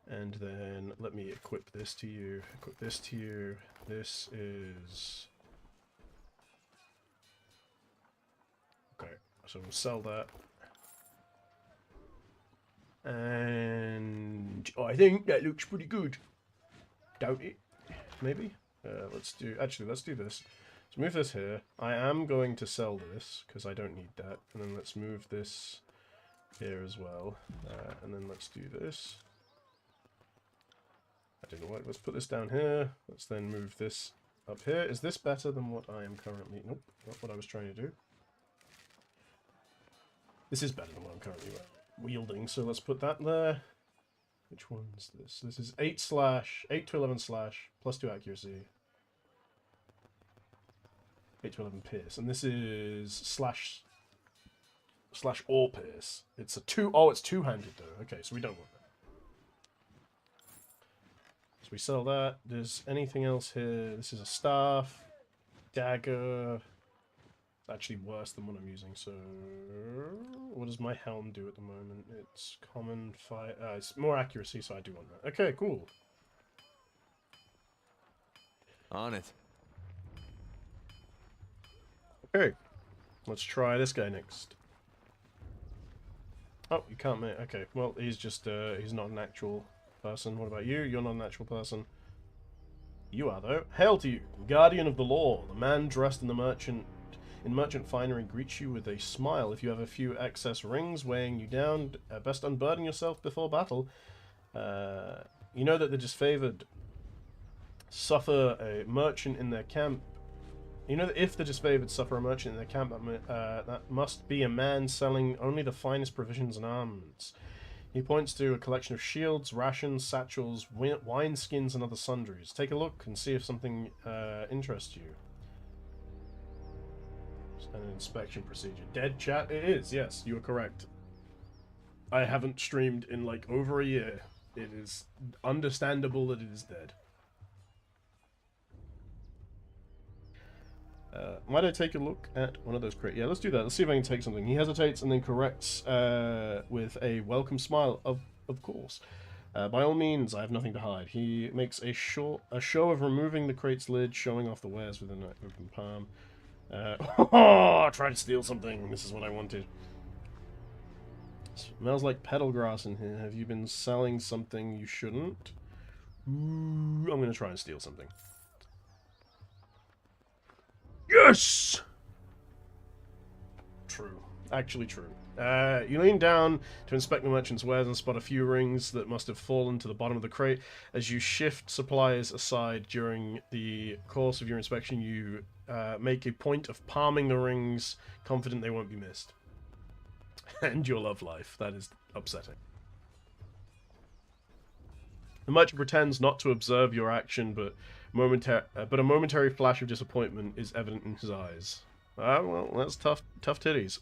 And then let me equip this to you. Equip this to you. This is... Okay, so we'll sell that. And I think that looks pretty good. Doubt it. Maybe? Let's do... Actually, let's do this. Let's move this here. I am going to sell this, because I don't need that. And then let's move this here as well. And then let's do this. I don't know what. Let's put this down here. Let's then move this up here. Is this better than what I am currently... Nope, not what I was trying to do. This is better than what I'm currently wielding, so let's put that there. Which one's this? This is 8 to 11 slash, plus 2 accuracy. 8 to 11 pierce. And this is slash or pierce. It's a it's two-handed though. Okay, so we don't want that. So we sell that. There's anything else here? This is a staff. Dagger. Actually worse than what I'm using, so... What does my helm do at the moment? It's common fire... it's more accuracy, so I do want that. Okay, cool. On it. Okay. Let's try this guy next. Oh, you can't make... Okay, well, he's just... he's not an actual person. What about you? You're not an actual person. You are, though. Hail to you, guardian of the law. The man dressed in merchant finery greets you with a smile. If you have a few excess rings weighing you down, best unburden yourself before battle. You know that the disfavored suffer a merchant in their camp. You know that if the disfavored suffer a merchant in their camp, that must be a man selling only the finest provisions and armaments. He points to a collection of shields, rations, satchels, wineskins, and other sundries. Take a look and see if something interests you. An inspection procedure. Dead chat? It is, yes, you are correct. I haven't streamed in like over a year. It is understandable that it is dead. Might I take a look at one of those crates? Yeah, let's do that. Let's see if I can take something. He hesitates and then corrects with a welcome smile. Of course. By all means, I have nothing to hide. He makes a show of removing the crate's lid, showing off the wares within an open palm. I tried to steal something. This is what I wanted. Smells like petal grass in here. Have you been selling something you shouldn't? Ooh, I'm gonna try and steal something. Yes! True. Actually true. You lean down to inspect the merchant's wares and spot a few rings that must have fallen to the bottom of the crate. As you shift supplies aside during the course of your inspection, you make a point of palming the rings, confident they won't be missed. And your love life. That is upsetting. The merchant pretends not to observe your action, but a momentary flash of disappointment is evident in his eyes. Ah, well, that's tough titties.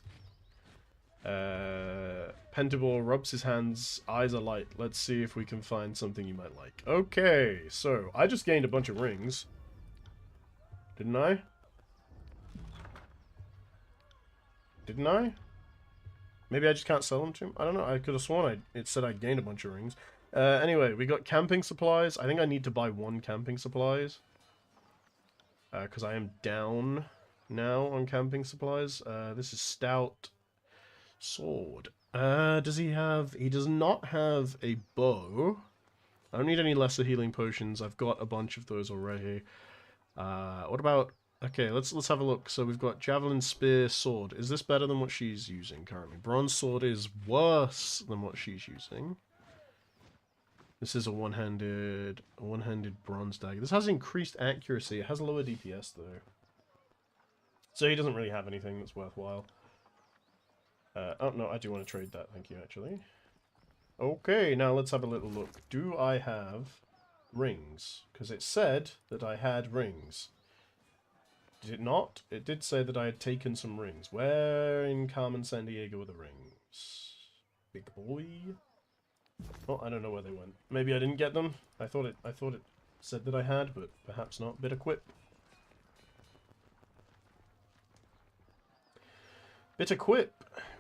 Pentibor rubs his hands, eyes alight. Let's see if we can find something you might like. Okay, so I just gained a bunch of rings. Didn't I? Didn't I? Maybe I just can't sell them to him? I don't know. I could have sworn it said I gained a bunch of rings. Anyway, we got camping supplies. I think I need to buy 1 camping supplies. Because I am down now on camping supplies. This is stout sword. Does he have... He does not have a bow. I don't need any lesser healing potions. I've got a bunch of those already. What about... Okay, let's have a look. So we've got javelin, spear, sword. Is this better than what she's using currently? Bronze sword is worse than what she's using. This is a one-handed bronze dagger. This has increased accuracy. It has lower DPS though. So he doesn't really have anything that's worthwhile. Oh no, I do want to trade that, thank you actually. Okay, now let's have a little look. Do I have rings? Because it said that I had rings. Did it not? It did say that I had taken some rings. Where in Carmen Sandiego are the rings? Big boy. Oh, I don't know where they went. Maybe I didn't get them. I thought it said that I had, but perhaps not. Bit equip. Bitter quip.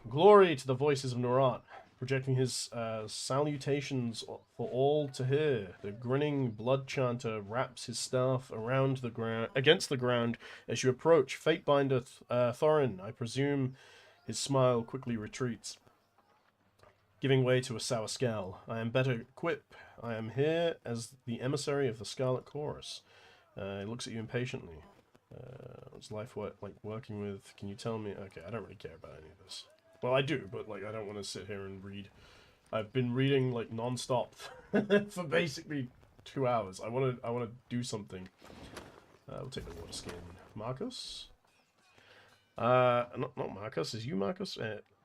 Glory to the voices of Narat, projecting his salutations for all to hear. The grinning blood chanter wraps his staff around the ground, against the ground as you approach. Fatebinder Thorin, I presume his smile quickly retreats, giving way to a sour scowl. I am Better Quip. I am here as the emissary of the Scarlet Chorus. He looks at you impatiently. What's life like working with? Can you tell me? Okay, I don't really care about any of this. Well, I do, but like I don't want to sit here and read. I've been reading like non-stop for basically 2 hours. I want to do something. We'll take the water skin. Marcus? Not Marcus. Is you Marcus?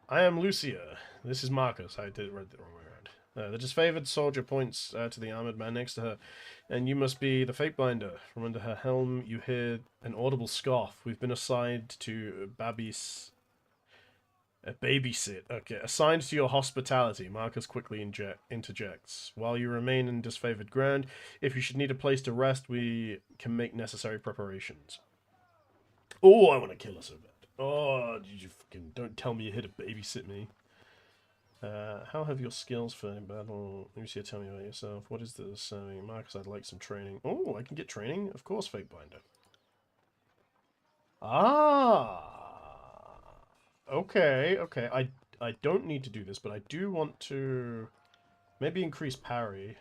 I am Lucia. This is Marcus. I read the wrong way around. The disfavored soldier points to the armored man next to her. And you must be the Fatebinder. From under her helm, you hear an audible scoff. We've been assigned to babysit. Okay, assigned to your hospitality. Marcus quickly interjects. While you remain in disfavored ground, if you should need a place to rest, we can make necessary preparations. Oh, I want to kill her so bad. Oh, you fucking don't tell me you're here to babysit me. How have your skills for battle? Lucia, tell me about yourself. What is this? Marcus, I'd like some training. Oh, I can get training? Of course, Fatebinder. Ah. Okay. I don't need to do this, but I do want to maybe increase parry.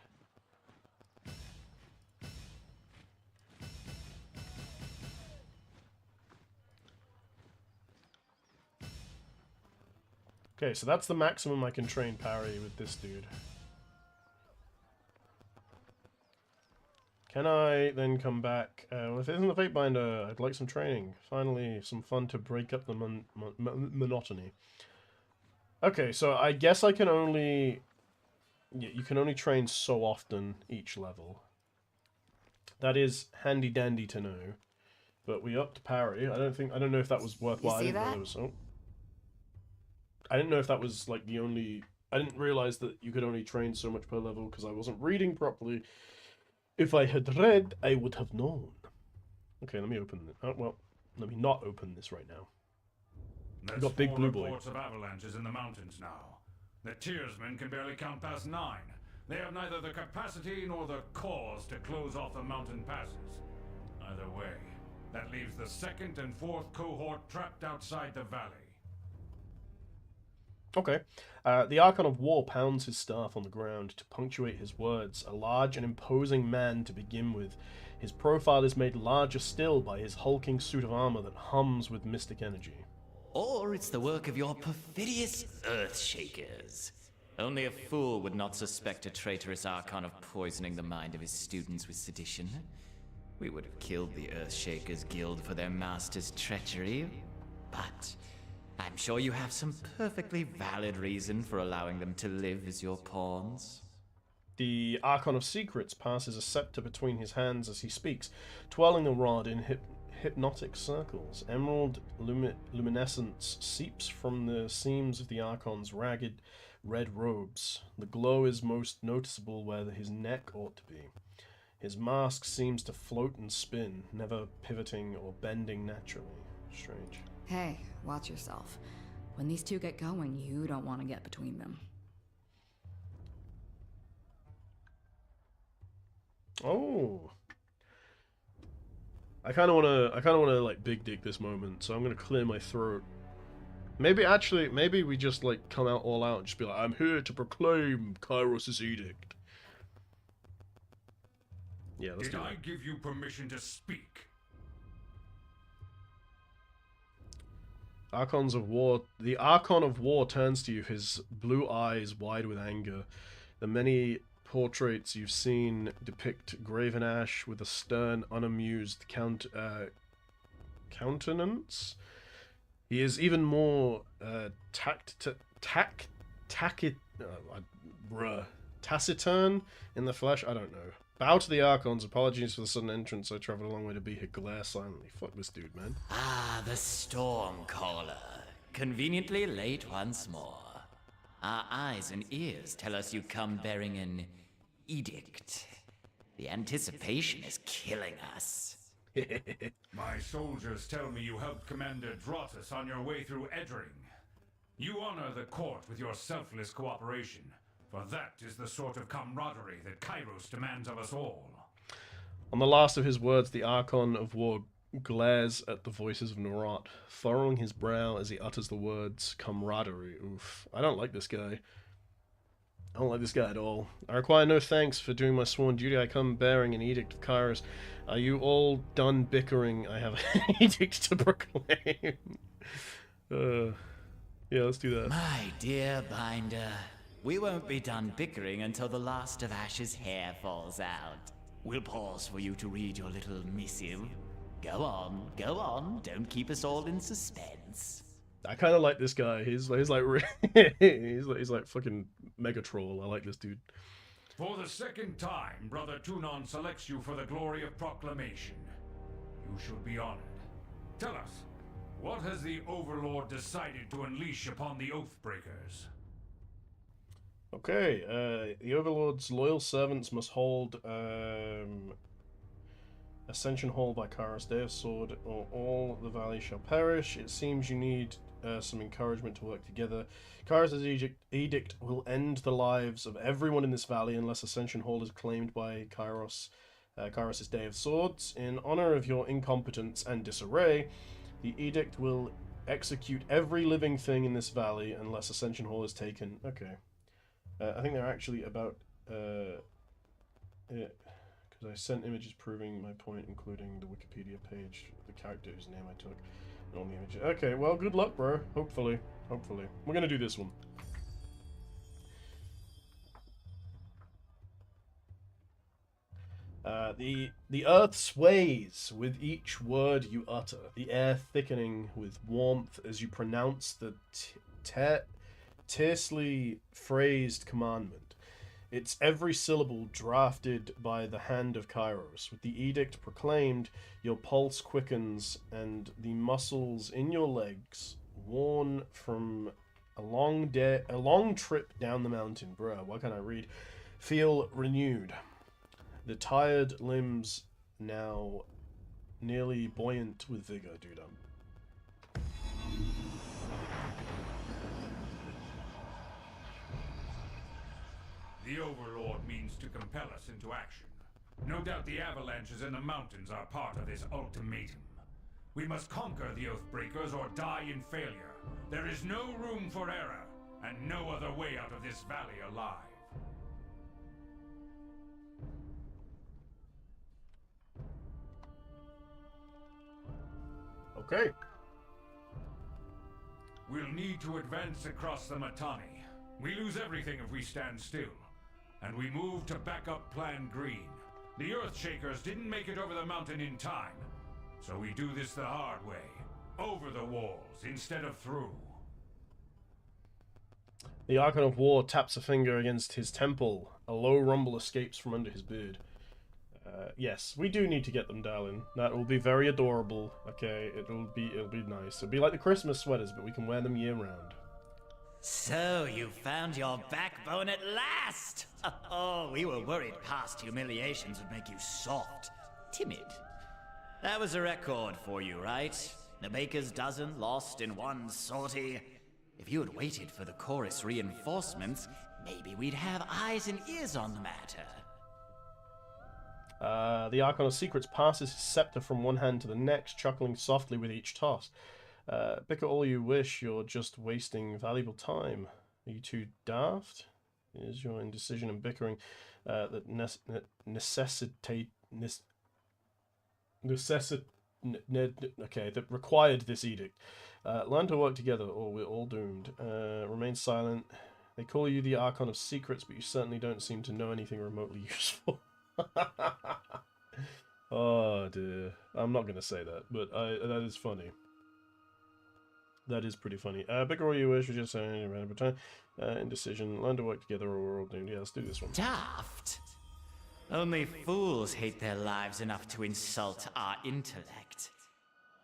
Okay, so that's the maximum I can train parry with this dude. Can I then come back? Well, if it isn't the Fatebinder, I'd like some training. Finally, some fun to break up the monotony. Okay, so I guess I can only... Yeah, you can only train so often each level. That is handy dandy to know. But we upped parry. I don't know if that was worthwhile. You see that? I didn't know if that was like the only... I didn't realize that you could only train so much per level because I wasn't reading properly. If I had read, I would have known. Okay, let me open it. Oh, well, let me not open this right now. There's got Big 4 Blue Boy. reports of avalanches in the mountains now. The Tearsmen can barely count past 9. They have neither the capacity nor the cause to close off the mountain passes. Either way, that leaves the 2nd and 4th cohort trapped outside the valley. Okay. The Archon of War pounds his staff on the ground to punctuate his words. A large and imposing man to begin with. His profile is made larger still by his hulking suit of armor that hums with mystic energy. Or it's the work of your perfidious Earthshakers. Only a fool would not suspect a traitorous Archon of poisoning the mind of his students with sedition. We would have killed the Earthshakers Guild for their master's treachery, but I'm sure you have some perfectly valid reason for allowing them to live as your pawns. The Archon of Secrets passes a scepter between his hands as he speaks, twirling the rod in hypnotic circles. Emerald luminescence seeps from the seams of the Archon's ragged red robes. The glow is most noticeable where his neck ought to be. His mask seems to float and spin, never pivoting or bending naturally. Strange. Hey, watch yourself. When these two get going, you don't want to get between them. Oh. I kind of want to like big dig this moment, so I'm going to clear my throat. Maybe we just like come out all out and just be like, I'm here to proclaim Kairos' edict. Yeah, let's Did do I that. give you permission to speak? Archons of War. The Archon of War turns to you, his blue eyes wide with anger. The many portraits you've seen depict Graven Ash with a stern, unamused countenance. He is even more taciturn in the flesh. I don't know. Bow to the Archons. Apologies for the sudden entrance. I traveled a long way to be here. Glare silently. Fuck this dude, man. Ah, the Stormcaller. Conveniently late once more. Our eyes and ears tell us you come bearing an edict. The anticipation is killing us. My soldiers tell me you helped Commander Drotus on your way through Edring. You honor the court with your selfless cooperation, for that is the sort of camaraderie that Kairos demands of us all. On the last of his words, the Archon of War glares at the voices of Narat, furrowing his brow as he utters the words camaraderie. Oof. I don't like this guy. I don't like this guy at all. I require no thanks for doing my sworn duty. I come bearing an edict of Kairos. Are you all done bickering? I have an edict to proclaim. Yeah, let's do that. My dear Binder, we won't be done bickering until the last of Ash's hair falls out. We'll pause for you to read your little missive. Go on, don't keep us all in suspense. I kind of like this guy. He's like he's like fucking mega troll. I like this dude. For the second time, Brother Tunon selects you for the glory of proclamation. You should be honored. Tell us, what has the Overlord decided to unleash upon the Oathbreakers? Okay, the Overlord's loyal servants must hold Ascension Hall by Kairos, Day of Sword, or all the valley shall perish. It seems you need some encouragement to work together. Kairos' edict will end the lives of everyone in this valley unless Ascension Hall is claimed by Kairos. Kairos' Day of Swords. In honor of your incompetence and disarray, the edict will execute every living thing in this valley unless Ascension Hall is taken. Okay. I think they're actually about because I sent images proving my point, including the Wikipedia page, the character whose name I took, and all the images. Okay, well, good luck, bro. Hopefully. We're gonna do this one. The earth sways with each word you utter, the air thickening with warmth as you pronounce the tersely phrased commandment. Its every syllable drafted by the hand of Kairos. With the edict proclaimed, your pulse quickens and the muscles in your legs, worn from a long trip down the mountain, bruh, what can I read? Feel renewed. The tired limbs now nearly buoyant with vigor, dude. The Overlord means to compel us into action. No doubt the avalanches in the mountains are part of this ultimatum. We must conquer the Oathbreakers or die in failure. There is no room for error, and no other way out of this valley alive. Okay. We'll need to advance across the Matani. We lose everything if we stand still. And we move to backup Plan Green. The Earthshakers didn't make it over the mountain in time. So we do this the hard way. Over the walls instead of through. The Archon of War taps a finger against his temple. A low rumble escapes from under his beard. Yes, we do need to get them, darling. That will be very adorable. Okay, it'll be nice. It'll be like the Christmas sweaters, but we can wear them year round. So you found your backbone at last! Oh, we were worried past humiliations would make you soft, timid. That was a record for you, right? The baker's dozen lost in one sortie. If you had waited for the chorus reinforcements, maybe we'd have eyes and ears on the matter. The Archon of Secrets passes his scepter from one hand to the next, chuckling softly with each toss. Bicker all you wish, you're just wasting valuable time. Are you too daft? Is your indecision and bickering that that required this edict? Learn to work together or we're all doomed. Remain silent. They call you the Archon of Secrets, but you certainly don't seem to know anything remotely useful. Oh dear. I'm not going to say that, but that is funny. That is pretty funny. Bicker all you wish, we're just saying around time. Indecision. Learn to work together or we're all doomed. Yeah, let's do this one. Daft? Only fools hate their lives enough to insult our intellect.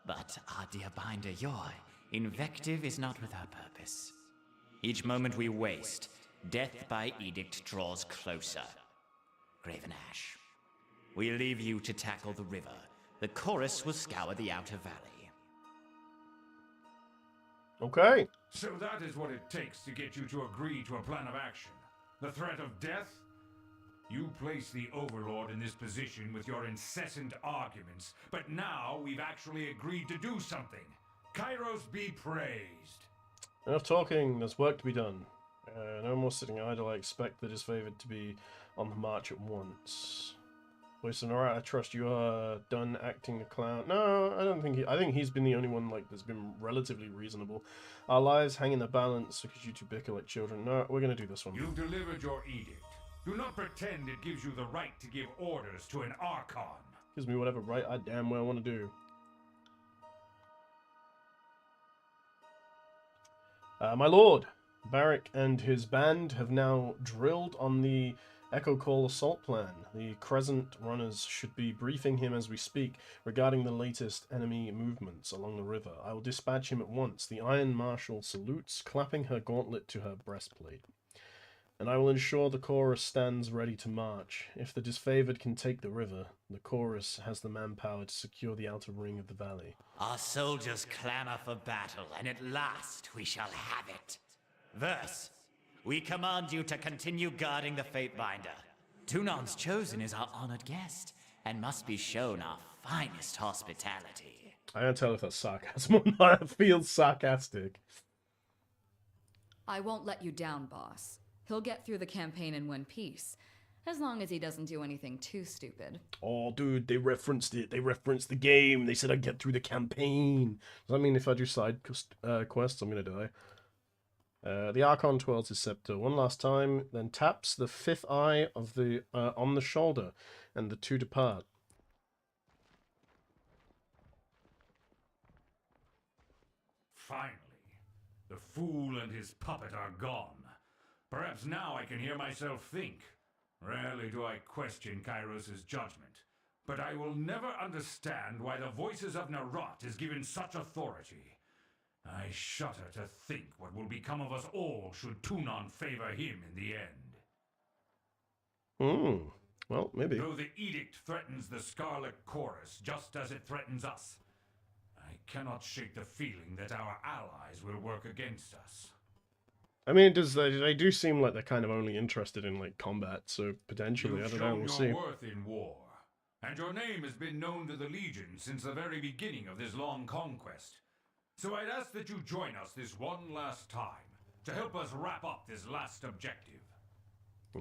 But, our dear Binder, your invective is not without purpose. Each moment we waste, death by edict draws closer. Graven Ash, we leave you to tackle the river, The chorus will scour the outer valley. Okay. So that is what it takes to get you to agree to a plan of action. The threat of death? You place the Overlord in this position with your incessant arguments, but now we've actually agreed to do something. Kairos be praised. Enough talking, there's work to be done. No more sitting idle. I expect the disfavored to be on the march at once. Listen, alright, I trust you are done acting a clown. No, I don't think I think he's been the only one like that's been relatively reasonable. Our lives hang in the balance because you two bicker like children. No, we're gonna do this one. You've delivered your edict. Do not pretend it gives you the right to give orders to an Archon. Gives me whatever right I damn well want to do. My lord, Barrick and his band have now drilled on the Echo Call assault plan. The Crescent runners should be briefing him as we speak regarding the latest enemy movements along the river. I will dispatch him at once. The Iron Marshal salutes, clapping her gauntlet to her breastplate. And I will ensure the chorus stands ready to march. If the disfavored can take the river, the chorus has the manpower to secure the outer ring of the valley. Our soldiers clamor for battle, and at last we shall have it. Verse, we command you to continue guarding the Fatebinder. Tunon's chosen is our honored guest, and must be shown our finest hospitality. I can't tell if that's sarcasm or not. It feels sarcastic. I won't let you down, boss. He'll get through the campaign in one piece, as long as he doesn't do anything too stupid. Oh, dude, they referenced it. They referenced the game. They said I'd get through the campaign. Does that mean if I do side quests, I'm going to die? The Archon twirls his scepter one last time, then taps the fifth eye of the on the shoulder, and the two depart. Finally, the fool and his puppet are gone. Perhaps now I can hear myself think. Rarely do I question Kairos' judgment, but I will never understand why the voices of Narot is given such authority. I shudder to think what will become of us all should Tunon favor him in the end. Well, maybe. Though the edict threatens the Scarlet Chorus just as it threatens us, I cannot shake the feeling that our allies will work against us. I mean, they do seem like they're kind of only interested in like combat, so potentially, You've I don't know, shown we'll your see. worth in war, and your name has been known to the Legion since the very beginning of this long conquest. So I'd ask that you join us this one last time, to help us wrap up this last objective.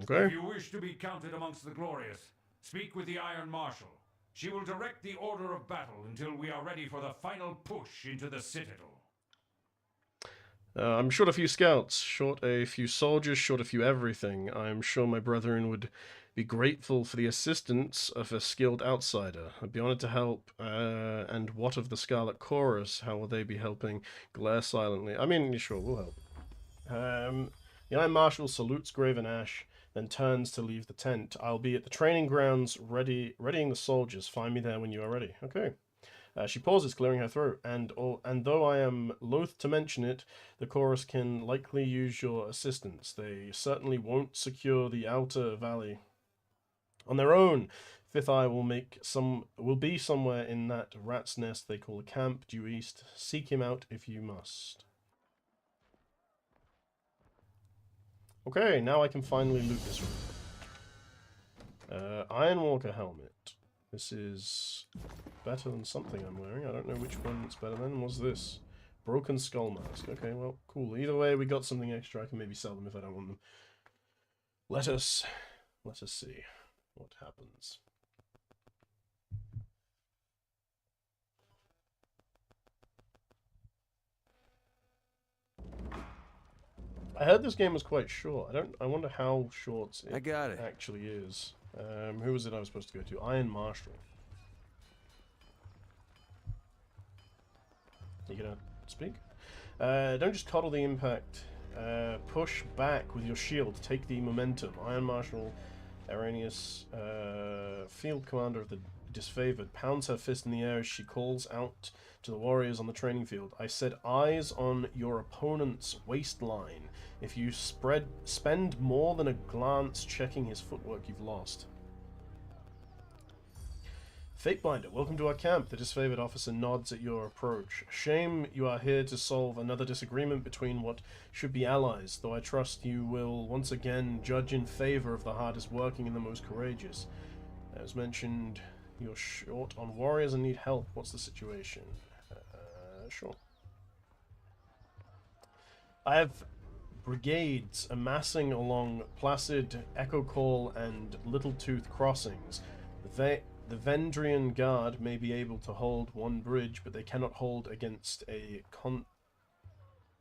Okay. If you wish to be counted amongst the glorious, speak with the Iron Marshal. She will direct the order of battle until we are ready for the final push into the Citadel. I'm short a few scouts, short a few soldiers, short a few everything. I'm sure my brethren would be grateful for the assistance of a skilled outsider. I'd be honored to help. And what of the Scarlet Chorus? How will they be helping? Glare silently. I mean, sure, we'll help. The Iron Marshal salutes Graven Ash, then turns to leave the tent. I'll be at the training grounds, readying the soldiers. Find me there when you are ready. Okay. She pauses, clearing her throat, and though I am loath to mention it, the chorus can likely use your assistance. They certainly won't secure the outer valley on their own. Fifth Eye will be somewhere in that rat's nest they call a camp due east. Seek him out if you must. Okay, now I can finally loot this room. Ironwalker helmet. This is better than something I'm wearing. I don't know which one it's better than. What's this? Broken skull mask. Okay, well, cool. Either way, we got something extra. I can maybe sell them if I don't want them. Let us see what happens. I heard this game was quite short. I wonder how short it I got it. actually is. Who was it I was supposed to go to? Iron Marshal. You gonna speak? Don't just coddle the impact. Push back with your shield. Take the momentum. Iron Marshal Arrhenius, field commander of the disfavored, pounds her fist in the air as she calls out to the warriors on the training field. I said eyes on your opponent's waistline. If you spend more than a glance checking his footwork, you've lost. Fatebinder, welcome to our camp. The disfavored officer nods at your approach. Shame you are here to solve another disagreement between what should be allies, though I trust you will once again judge in favor of the hardest working and the most courageous. As mentioned, you're short on warriors and need help. What's the situation? Sure. I have brigades amassing along Placid, Echo Call, and Little Tooth crossings. The Vendrian Guard may be able to hold one bridge, but they cannot hold against a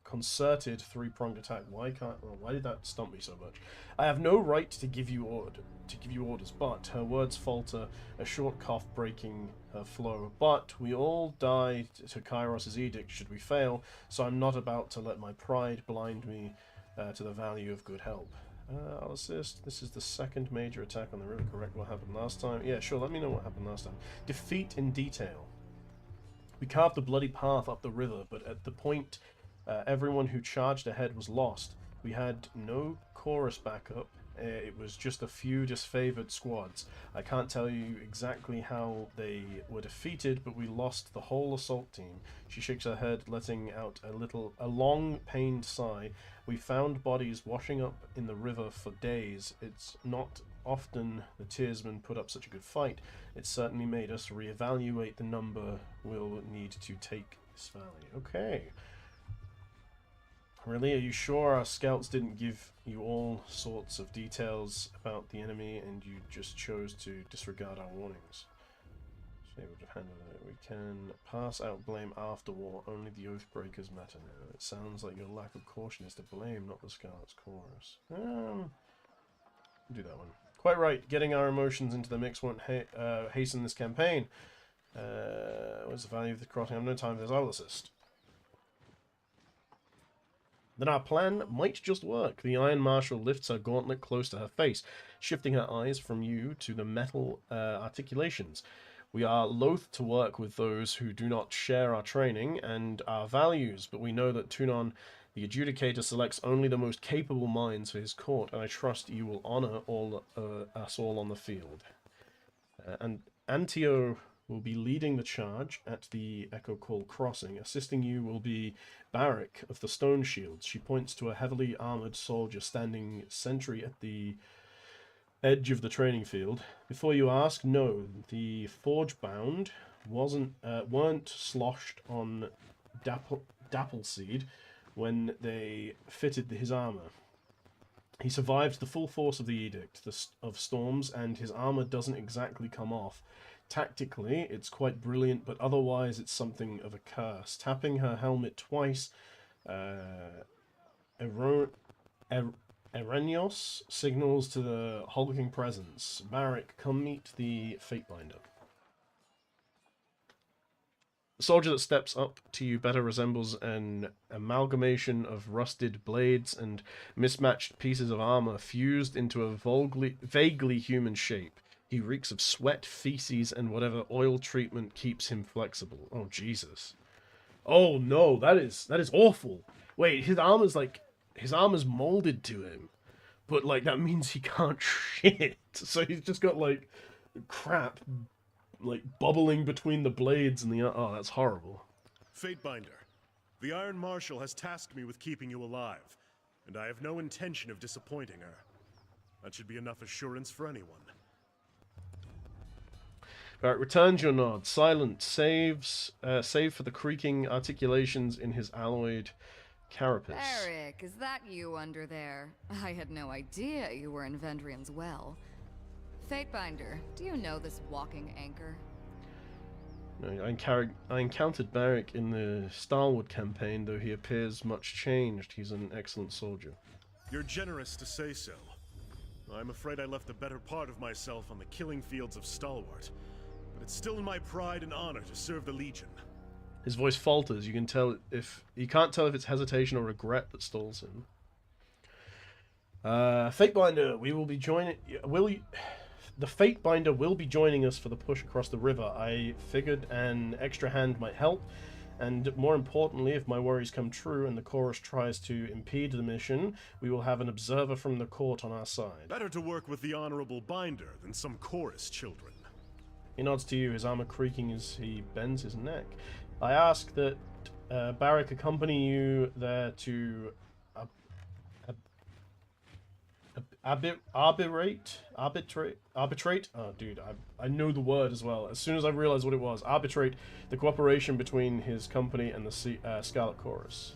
concerted three-pronged attack. Why did that stump me so much? I have no right to give you orders, but her words falter, a short cough breaking her flow. But we all die to Kairos' edict should we fail, so I'm not about to let my pride blind me to the value of good help. I'll assist. This is the second major attack on the river. Correct what happened last time? Yeah, sure. Let me know what happened last time. Defeat in detail. We carved a bloody path up the river, but at the point everyone who charged ahead was lost. We had no chorus backup. It was just a few disfavored squads. I can't tell you exactly how they were defeated, but we lost the whole assault team. She shakes her head, letting out a long, pained sigh. We found bodies washing up in the river for days. It's not often the Tearsmen put up such a good fight. It certainly made us reevaluate the number we'll need to take this valley. Okay. Really? Are you sure our scouts didn't give you all sorts of details about the enemy and you just chose to disregard our warnings? Should able to handle it. We can pass out blame after war. Only the Oathbreakers matter now. It sounds like your lack of caution is to blame, not the Scarlet's chorus. Do that one. Quite right. Getting our emotions into the mix won't hasten this campaign. What's the value of the crossing? I have no time for this. I will assist. Then our plan might just work. The Iron Marshal lifts her gauntlet close to her face, shifting her eyes from you to the metal articulations. We are loath to work with those who do not share our training and our values, but we know that Tunon, the Adjudicator, selects only the most capable minds for his court, and I trust you will honor us all on the field. And Antio will be leading the charge at the Echo Call crossing. Assisting you will be Barrick of the Stone Shields. She points to a heavily armored soldier standing sentry at the edge of the training field. Before you ask, no, the Forge-bound weren't sloshed on Dappleseed when they fitted his armor. He survived the full force of the Edict of Storms, and his armor doesn't exactly come off. Tactically, it's quite brilliant, but otherwise it's something of a curse. Tapping her helmet twice, Erenios signals to the hulking presence. Barrick, come meet the Fatebinder. The soldier that steps up to you better resembles an amalgamation of rusted blades and mismatched pieces of armor fused into a vaguely human shape. He reeks of sweat, feces, and whatever oil treatment keeps him flexible. Oh, Jesus. Oh, no, that is awful. Wait, his armor's molded to him. But, like, that means he can't shit. So he's just got, like, crap, like, bubbling between the blades and the... Oh, that's horrible. Fatebinder, the Iron Marshal has tasked me with keeping you alive, and I have no intention of disappointing her. That should be enough assurance for anyone. Barrett returns your nod. Silent, save for the creaking articulations in his alloyed carapace. Eric, is that you under there? I had no idea you were in Vendrian's well. Fatebinder, do you know this walking anchor? No, I encountered Barrick in the Starwood campaign, though he appears much changed. He's an excellent soldier. You're generous to say so. I'm afraid I left the better part of myself on the killing fields of Stalwart. But it's still in my pride and honor to serve the Legion. His voice falters. You can't tell if it's hesitation or regret that stalls him. Fatebinder, we will be joining. The Fatebinder will be joining us for the push across the river. I figured an extra hand might help, and more importantly, if my worries come true and the chorus tries to impede the mission, we will have an observer from the court on our side. Better to work with the Honorable Binder than some chorus children. He nods to you, his armor creaking as he bends his neck. I ask that Barrick accompany you there to arbitrate. Oh, dude, I know the word as well. As soon as I realized what it was, arbitrate the cooperation between his company and the Scarlet Chorus.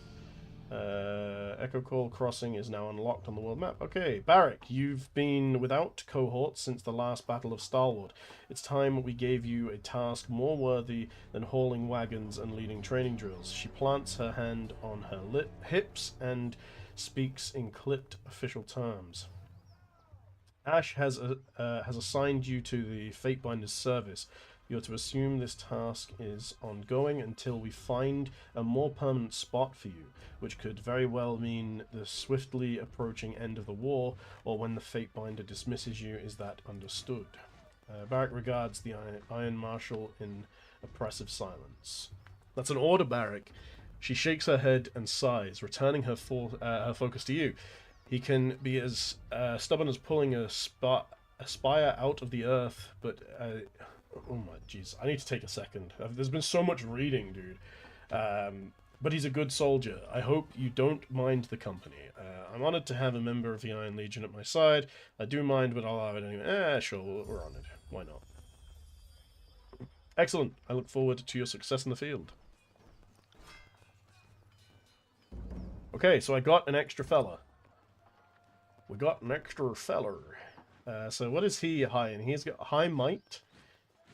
Echo Call Crossing is now unlocked on the world map. Okay, Barrick, you've been without cohorts since the last Battle of Stalwart. It's time we gave you a task more worthy than hauling wagons and leading training drills. She plants her hand on her hips and speaks in clipped official terms. Ash has assigned you to the Fatebinder's service. You're to assume this task is ongoing until we find a more permanent spot for you, which could very well mean the swiftly approaching end of the war, or when the Fatebinder dismisses you. Is that understood? Barrick regards the Iron Marshal in oppressive silence. That's an order, Barrick. She shakes her head and sighs, returning her focus to you. He can be as stubborn as pulling a spire out of the earth, but... oh my jeez, I need to take a second. There's been so much reading, dude. But he's a good soldier. I hope you don't mind the company. I'm honored to have a member of the Iron Legion at my side. I do mind, but I'll have it anyway. Sure, we're on it. Why not? Excellent. I look forward to your success in the field. Okay, so I got an extra fella. We got an extra feller. So what is he high in? He's got high might.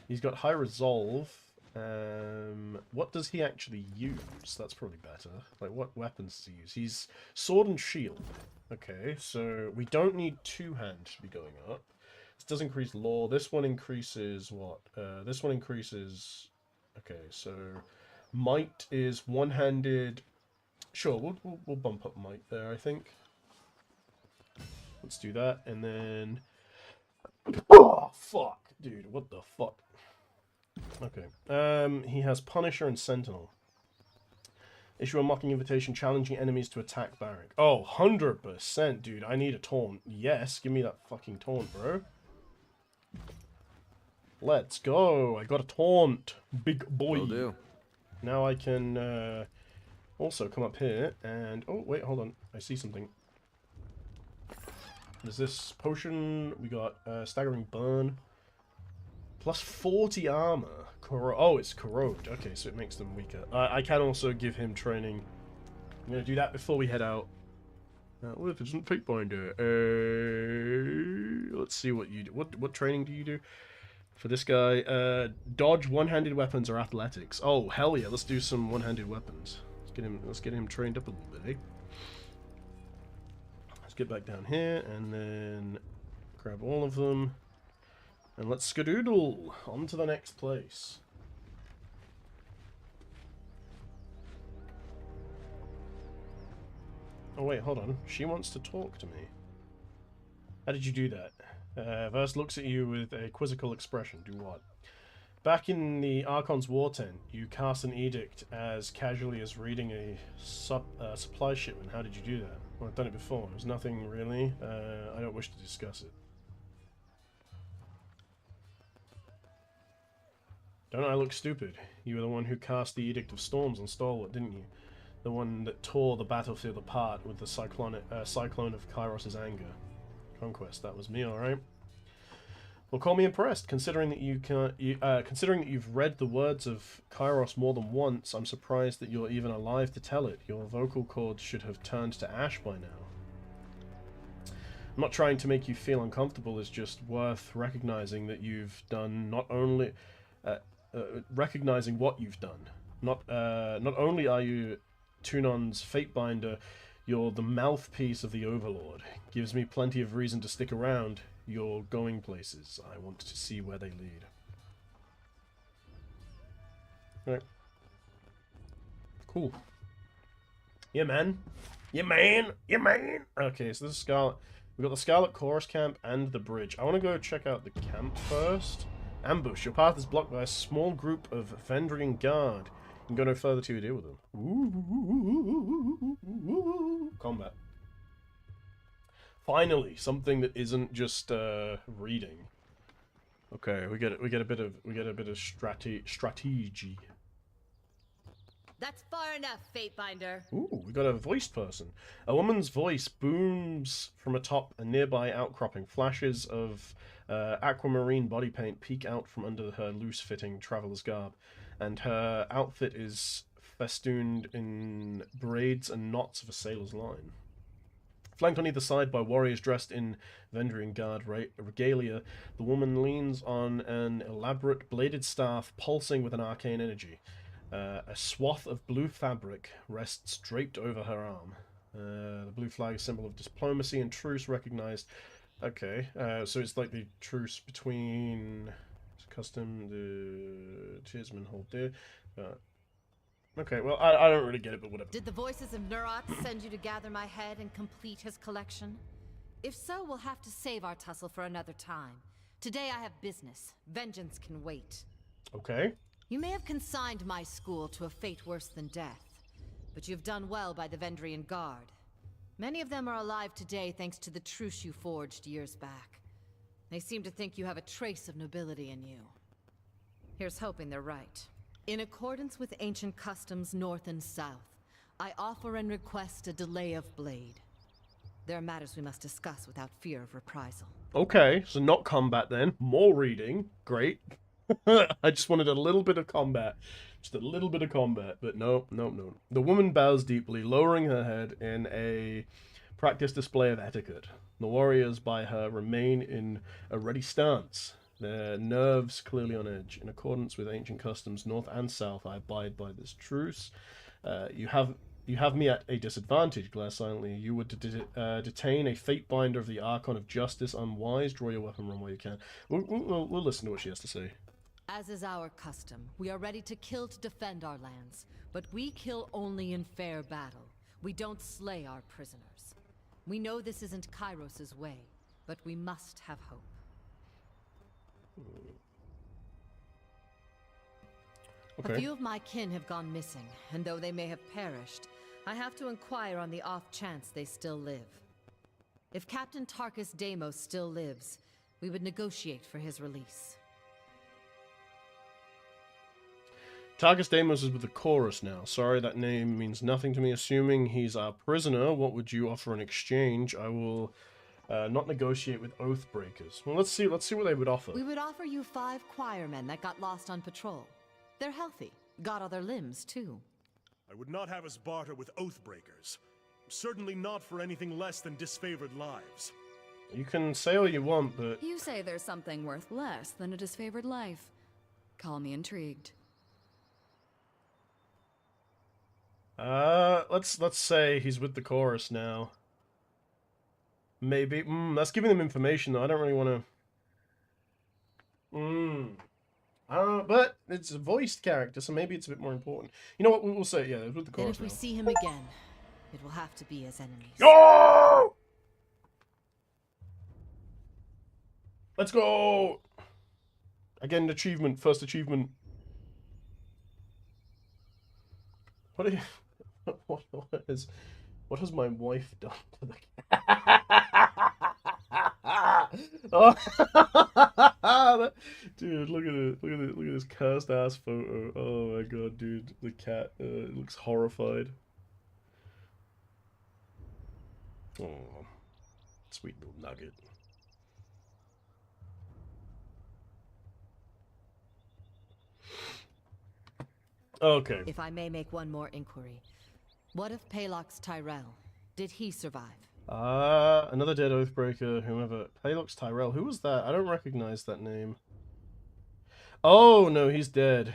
He's got high resolve. What does he actually use? That's probably better. Like, what weapons does he use? He's sword and shield. Okay, so we don't need two-hand to be going up. This does increase law. This one increases what? This one increases... Okay, so might is one-handed. Sure, we'll bump up might there, I think. Let's do that, and then... Oh, fuck! Dude, what the fuck? Okay. He has Punisher and Sentinel. Issue a mocking invitation challenging enemies to attack Barrick. Oh, 100%, dude. I need a taunt. Yes, give me that fucking taunt, bro. Let's go. I got a taunt. Big boy. Will do. Now I can also come up here and... Oh, wait, hold on. I see something. There's this potion. We got Staggering Burn. Plus 40 armor. Oh, it's Corrode. Okay, so it makes them weaker. I can also give him training. I'm going to do that before we head out. What if it isn't Fatebinder? Let's see what you do. What training do you do? For this guy, dodge, one-handed weapons, or athletics. Oh, hell yeah, let's do some one-handed weapons. Let's get him trained up a little bit, eh? Let's get back down here, and then grab all of them. And let's skadoodle on to the next place. Oh wait, hold on. She wants to talk to me. How did you do that? Verse looks at you with a quizzical expression. Do what? Back in the Archon's war tent, you cast an edict as casually as reading a supply shipment. How did you do that? Well, I've done it before. There's nothing really. I don't wish to discuss it. Don't I look stupid? You were the one who cast the Edict of Storms on Stalwart, didn't you? The one that tore the battlefield apart with the cyclone of Kairos' anger. Conquest, that was me, alright. Well, call me impressed. Considering that you've read the words of Kairos more than once, I'm surprised that you're even alive to tell it. Your vocal cords should have turned to ash by now. I'm not trying to make you feel uncomfortable. It's just worth recognizing that you've done not only... recognizing what you've done. Not only are you Tunon's Fatebinder, you're the mouthpiece of the Overlord. Gives me plenty of reason to stick around. You're going places. I want to see where they lead. Right. Cool. Yeah, man. Yeah, man. Yeah, man. Okay, so this is Scarlet. We've got the Scarlet Chorus camp and the bridge. I want to go check out the camp first. Ambush. Your path is blocked by a small group of Vendrian Guard. You can go no further till you deal with them. Ooh. Combat. Finally, something that isn't just reading. Okay, we get a bit of strategy. That's far enough, Fatebinder. Ooh, we got a voiced person. A woman's voice booms from atop a nearby outcropping. Flashes of aquamarine body paint peek out from under her loose-fitting traveler's garb, and her outfit is festooned in braids and knots of a sailor's line. Flanked on either side by warriors dressed in Vendrian Guard regalia, the woman leans on an elaborate bladed staff pulsing with an arcane energy. A swath of blue fabric rests draped over her arm. The blue flag is a symbol of diplomacy and truce recognized. Okay, so it's like the truce between custom, the Cheersman hold dear. Okay, well, I don't really get it, but whatever. Did the voices of Nurat send you to gather my head and complete his collection? If so, we'll have to save our tussle for another time. Today I have business. Vengeance can wait. Okay. You may have consigned my school to a fate worse than death, but you've done well by the Vendrian Guard. Many of them are alive today thanks to the truce you forged years back. They seem to think you have a trace of nobility in you. Here's hoping they're right. In accordance with ancient customs north and south, I offer and request a delay of blade. There are matters we must discuss without fear of reprisal. Okay, so not combat then. More reading. Great. I just wanted a little bit of combat. Just a little bit of combat, but no. The woman bows deeply, lowering her head in a practiced display of etiquette. The warriors by her remain in a ready stance, their nerves clearly on edge. In accordance with ancient customs, north and south, I abide by this truce. You have me at a disadvantage, glare silently. You would detain a Fatebinder of the Archon of Justice unwise. Draw your weapon, run while you can. We'll listen to what she has to say. As is our custom, we are ready to kill to defend our lands, but we kill only in fair battle. We don't slay our prisoners. We know this isn't Kairos' way, but we must have hope. Okay. A few of my kin have gone missing, and though they may have perished, I have to inquire on the off chance they still live. If Captain Tarkus Deimos still lives, we would negotiate for his release. Tarkus Deimos is with the chorus now. Sorry, that name means nothing to me. Assuming he's our prisoner, what would you offer in exchange? I will not negotiate with Oathbreakers. Well, let's see what they would offer. We would offer you 5 choirmen that got lost on patrol. They're healthy. Got other limbs, too. I would not have us barter with Oathbreakers. Certainly not for anything less than disfavored lives. You can say all you want, but... You say there's something worth less than a disfavored life. Call me intrigued. Let's say he's with the chorus now. Maybe. That's giving them information, though. I don't really want to... I don't know, but it's a voiced character, so maybe it's a bit more important. You know what? We'll say, yeah, it's with the Then chorus if we now. see him again, it will have to be as enemies. Go! Let's go! Again, achievement. First achievement. What are you... What has my wife done to the oh, dude, look at it. Look at this cursed ass photo. Oh my god, dude. The cat looks horrified. Oh, sweet little nugget. Okay. If I may make one more inquiry. What of Palox Tyrell? Did he survive? Another dead Oathbreaker, whomever. Palox Tyrell, who was that? I don't recognize that name. Oh, no, he's dead.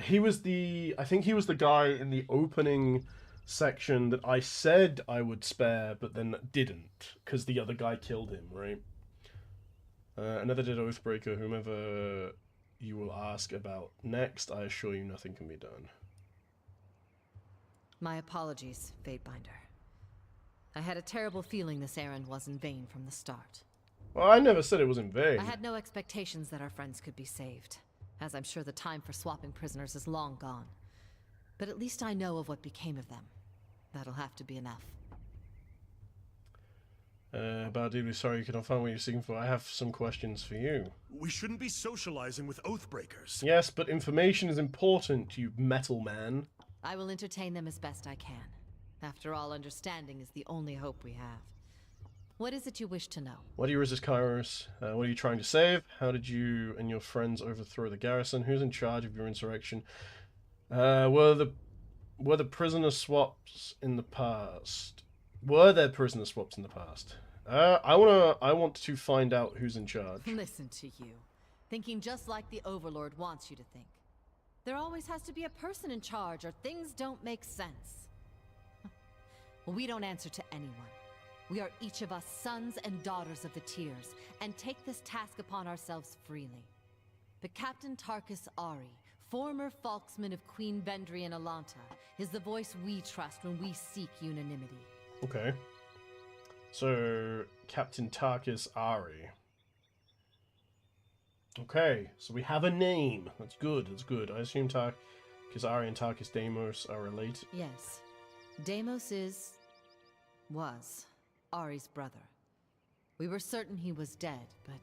He was I think he was the guy in the opening section that I said I would spare, but then didn't, because the other guy killed him, right? Another dead Oathbreaker, whomever you will ask about next, I assure you nothing can be done. My apologies, Fatebinder. I had a terrible feeling this errand was in vain from the start. Well, I never said it was in vain. I had no expectations that our friends could be saved, as I'm sure the time for swapping prisoners is long gone. But at least I know of what became of them. That'll have to be enough. Barduly, sorry you cannot find what you're seeking for. I have some questions for you. We shouldn't be socializing with Oathbreakers. Yes, but information is important, you metal man. I will entertain them as best I can. After all, understanding is the only hope we have. What is it you wish to know? Why do you resist Kairos? What are you trying to save? How did you and your friends overthrow the garrison? Who's in charge of your insurrection? Were the prisoner swaps in the past? Were there prisoner swaps in the past? I want to find out who's in charge. Listen to you. Thinking just like the Overlord wants you to think. There always has to be a person in charge or things don't make sense. Well, we don't answer to anyone. We are each of us sons and daughters of the Tears, and take this task upon ourselves freely. But Captain Tarkus Ari, former Falksman of Queen Vendry and Alanta, is the voice we trust when we seek unanimity. Okay. So, Captain Tarkus Ari. Okay, so we have a name. That's good, that's good. I assume Tarkus Ari and Tarkus Deimos are related. Yes. Deimos was Ari's brother. We were certain he was dead, but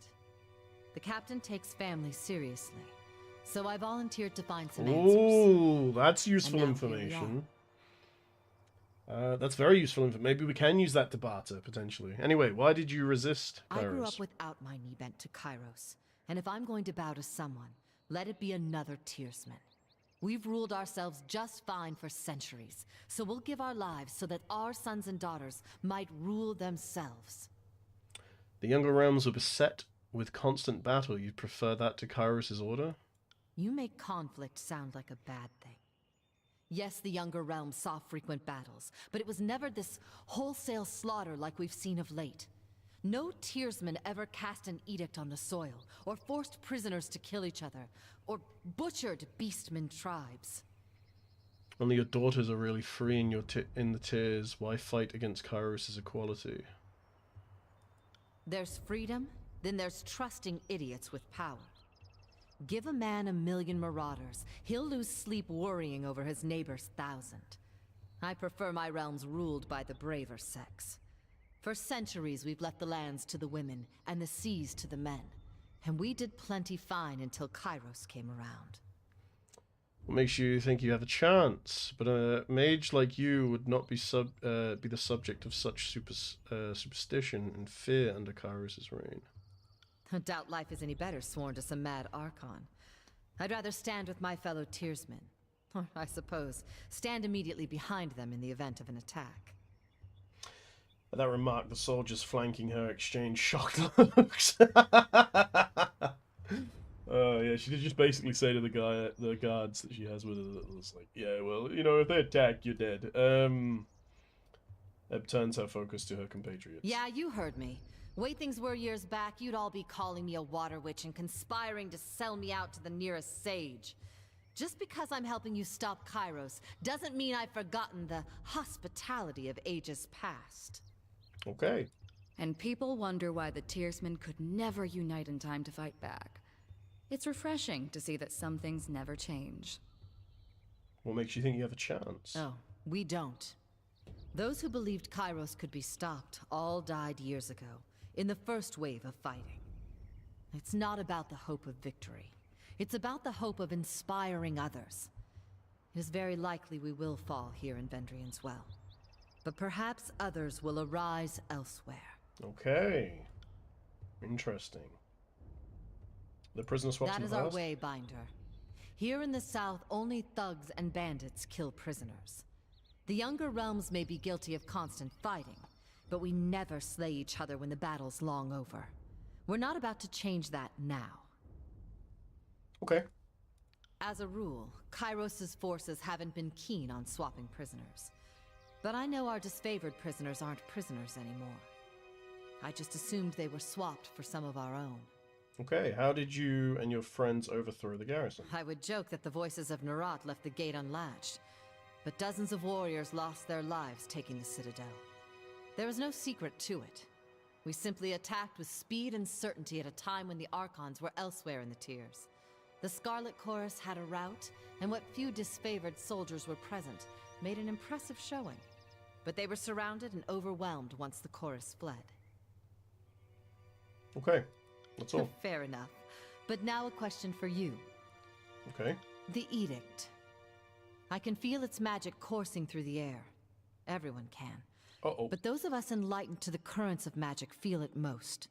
the captain takes family seriously. So I volunteered to find some answers. Ooh, that's useful And now here we information. That's very useful information. Maybe we can use that to barter, potentially. Anyway, why did you resist Kairos? I grew up without my knee bent to Kairos. And if I'm going to bow to someone, let it be another Tearsman. We've ruled ourselves just fine for centuries, so we'll give our lives so that our sons and daughters might rule themselves. The younger realms were beset with constant battle. You'd prefer that to Kairos' order? You make conflict sound like a bad thing. Yes, the younger realms saw frequent battles, but it was never this wholesale slaughter like we've seen of late. No Tearsman ever cast an edict on the soil, or forced prisoners to kill each other, or butchered beastmen tribes. Only your daughters are really free in the Tears. Why fight against Kairos' equality? There's freedom, then there's trusting idiots with power. Give a man 1,000,000 marauders, he'll lose sleep worrying over his neighbor's 1,000. I prefer my realms ruled by the braver sex. For centuries we've left the lands to the women, and the seas to the men. And we did plenty fine until Kairos came around. What makes you think you have a chance? But a mage like you would not be the subject of such superstition and fear under Kairos' reign. I doubt life is any better sworn to some mad Archon. I'd rather stand with my fellow Tearsmen. Or, I suppose, stand immediately behind them in the event of an attack. At that remark, the soldiers flanking her exchanged shocked looks. Oh yeah, she did just basically say to the guards that she has with her that was like, yeah, well, you know, if they attack, you're dead. Eb turns her focus to her compatriots. Yeah, you heard me. Way things were years back, you'd all be calling me a water witch and conspiring to sell me out to the nearest sage. Just because I'm helping you stop Kairos doesn't mean I've forgotten the hospitality of ages past. Okay. And people wonder why the Tearsmen could never unite in time to fight back. It's refreshing to see that some things never change. What makes you think you have a chance? Oh, we don't. Those who believed Kairos could be stopped all died years ago, in the first wave of fighting. It's not about the hope of victory. It's about the hope of inspiring others. It is very likely we will fall here in Vendrian's Well. But perhaps others will arise elsewhere. Okay. Interesting. The prisoner swaps That in is the our past? way, Binder. Here in the South, only thugs and bandits kill prisoners. The younger realms may be guilty of constant fighting, but we never slay each other when the battle's long over. We're not about to change that now. Okay. As a rule, Kairos' forces haven't been keen on swapping prisoners. But I know our disfavored prisoners aren't prisoners anymore. I just assumed they were swapped for some of our own. Okay, how did you and your friends overthrow the garrison? I would joke that the voices of Nerat left the gate unlatched, but dozens of warriors lost their lives taking the Citadel. There was no secret to it. We simply attacked with speed and certainty at a time when the Archons were elsewhere in the Tears. The Scarlet Chorus had a rout, and what few disfavored soldiers were present made an impressive showing. But they were surrounded and overwhelmed once the chorus fled. Okay, that's all. Fair enough. But now a question for you. Okay. The Edict. I can feel its magic coursing through the air. Everyone can. Uh-oh. But those of us enlightened to the currents of magic feel it most.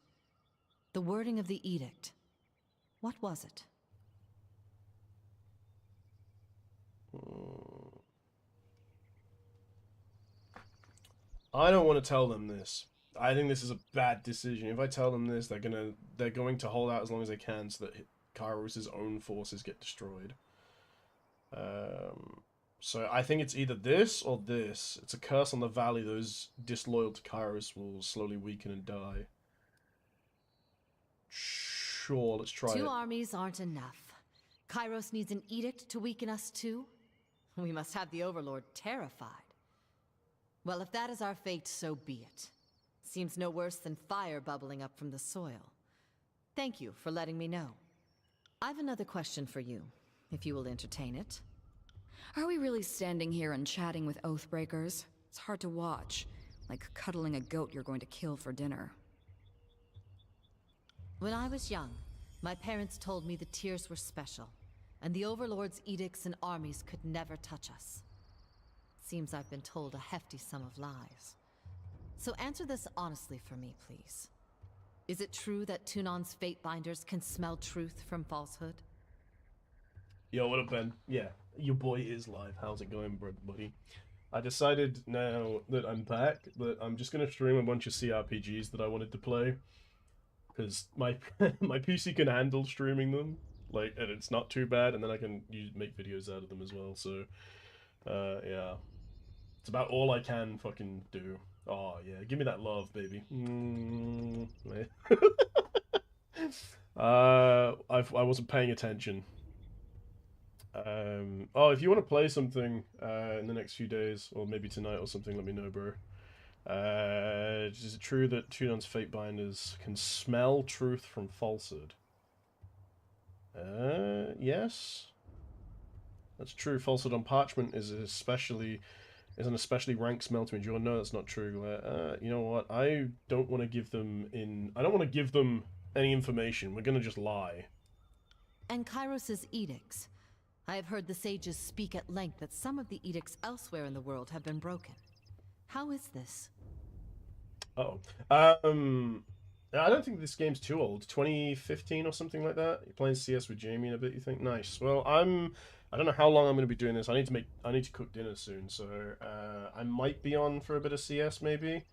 The wording of the Edict. What was it? I don't want to tell them this. I think this is a bad decision. If I tell them this, they're going to hold out as long as they can so that Kairos' own forces get destroyed. So I think it's either this or this. It's a curse on the valley. Those disloyal to Kairos will slowly weaken and die. Sure, let's try it. Two armies aren't enough. Kairos needs an edict to weaken us too? We must have the Overlord terrified. Well, if that is our fate, so be it. Seems no worse than fire bubbling up from the soil. Thank you for letting me know. I've another question for you, if you will entertain it. Are we really standing here and chatting with Oathbreakers? It's hard to watch, like cuddling a goat you're going to kill for dinner. When I was young, my parents told me the Tears were special, and the Overlord's edicts and armies could never touch us. Seems I've been told a hefty sum of lies. So answer this honestly for me, please. Is it true that Tunon's Fatebinders can smell truth from falsehood? Yo, what up, Ben? Yeah, your boy is live. How's it going, buddy? I decided now that I'm back that I'm just gonna stream a bunch of CRPGs that I wanted to play, because my my PC can handle streaming them, like, and it's not too bad, and then I can make videos out of them as well. So, yeah, it's about all I can fucking do. Oh yeah, give me that love, baby. I wasn't paying attention. Oh, if you want to play something in the next few days, or maybe tonight or something, let me know, bro. Is it true that Tunon's Fatebinders can smell truth from falsehood? Yes. That's true. Falsehood on parchment is an especially rank smell to endure. No, that's not true. You know what? I don't want to give them any information. We're gonna just lie. And Kairos' edicts. I have heard the sages speak at length that some of the edicts elsewhere in the world have been broken. How is this? Uh-oh. I don't think this game's too old. 2015 or something like that. You're playing CS with Jamie in a bit, you think? Nice. Well, I don't know how long I'm going to be doing this. I need to cook dinner soon, so I might be on for a bit of CS maybe.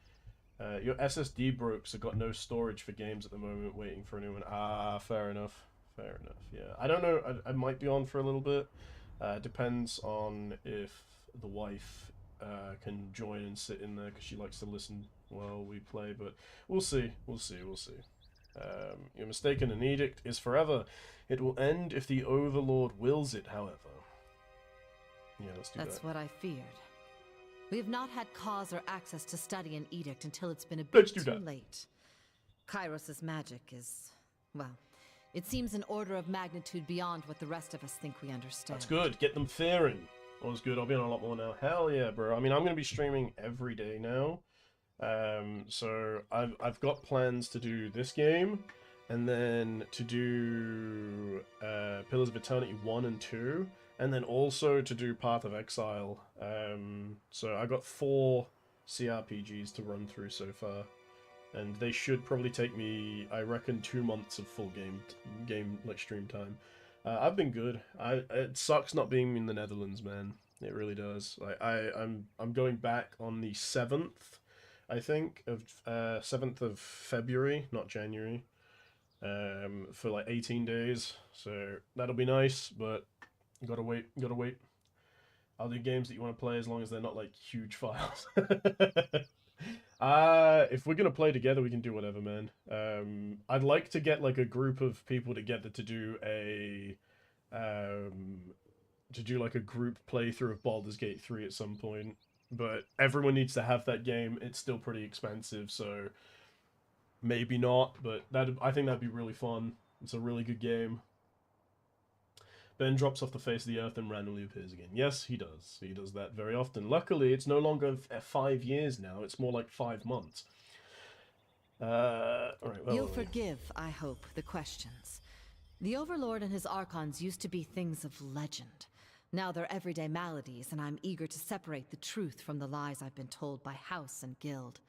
Your SSD broke, so got no storage for games at the moment, waiting for a new one. Ah, fair enough. Fair enough, yeah. I don't know, I might be on for a little bit. Depends on if the wife can join and sit in there, because she likes to listen while we play, but we'll see. You're mistaken, an edict is forever. It will end if the Overlord wills it, however. Yeah, let's do that. That's what I feared. We have not had cause or access to study an edict until it's been a bit too late. Kairos' magic is, well, it seems an order of magnitude beyond what the rest of us think we understand. That's good. Get them fearing. All's good. I'll be on a lot more now. Hell yeah, bro. I mean, I'm going to be streaming every day now. So I've got plans to do this game, and then to do Pillars of Eternity 1 and 2, and then also to do Path of Exile. So I got 4 CRPGs to run through so far. And they should probably take me, I reckon, 2 months of full game like stream time. I've been good. It sucks not being in the Netherlands, man. It really does. Like I'm going back on the 7th, I think, of 7th of February, not January, for like 18 days. So that'll be nice, but you gotta wait. I'll do games that you want to play as long as they're not like huge files. If we're gonna play together, we can do whatever, man. I'd like to get like a group of people together to do like a group playthrough of Baldur's Gate 3 at some point. But everyone needs to have that game. It's still pretty expensive, so maybe not. But I think that'd be really fun. It's a really good game. Ben drops off the face of the earth and randomly appears again. Yes, he does. He does that very often. Luckily, it's no longer 5 years now. It's more like 5 months. Alright, You'll forgive, I hope, the questions. The Overlord and his Archons used to be things of legend. Now they're everyday maladies, and I'm eager to separate the truth from the lies I've been told by House and Guild.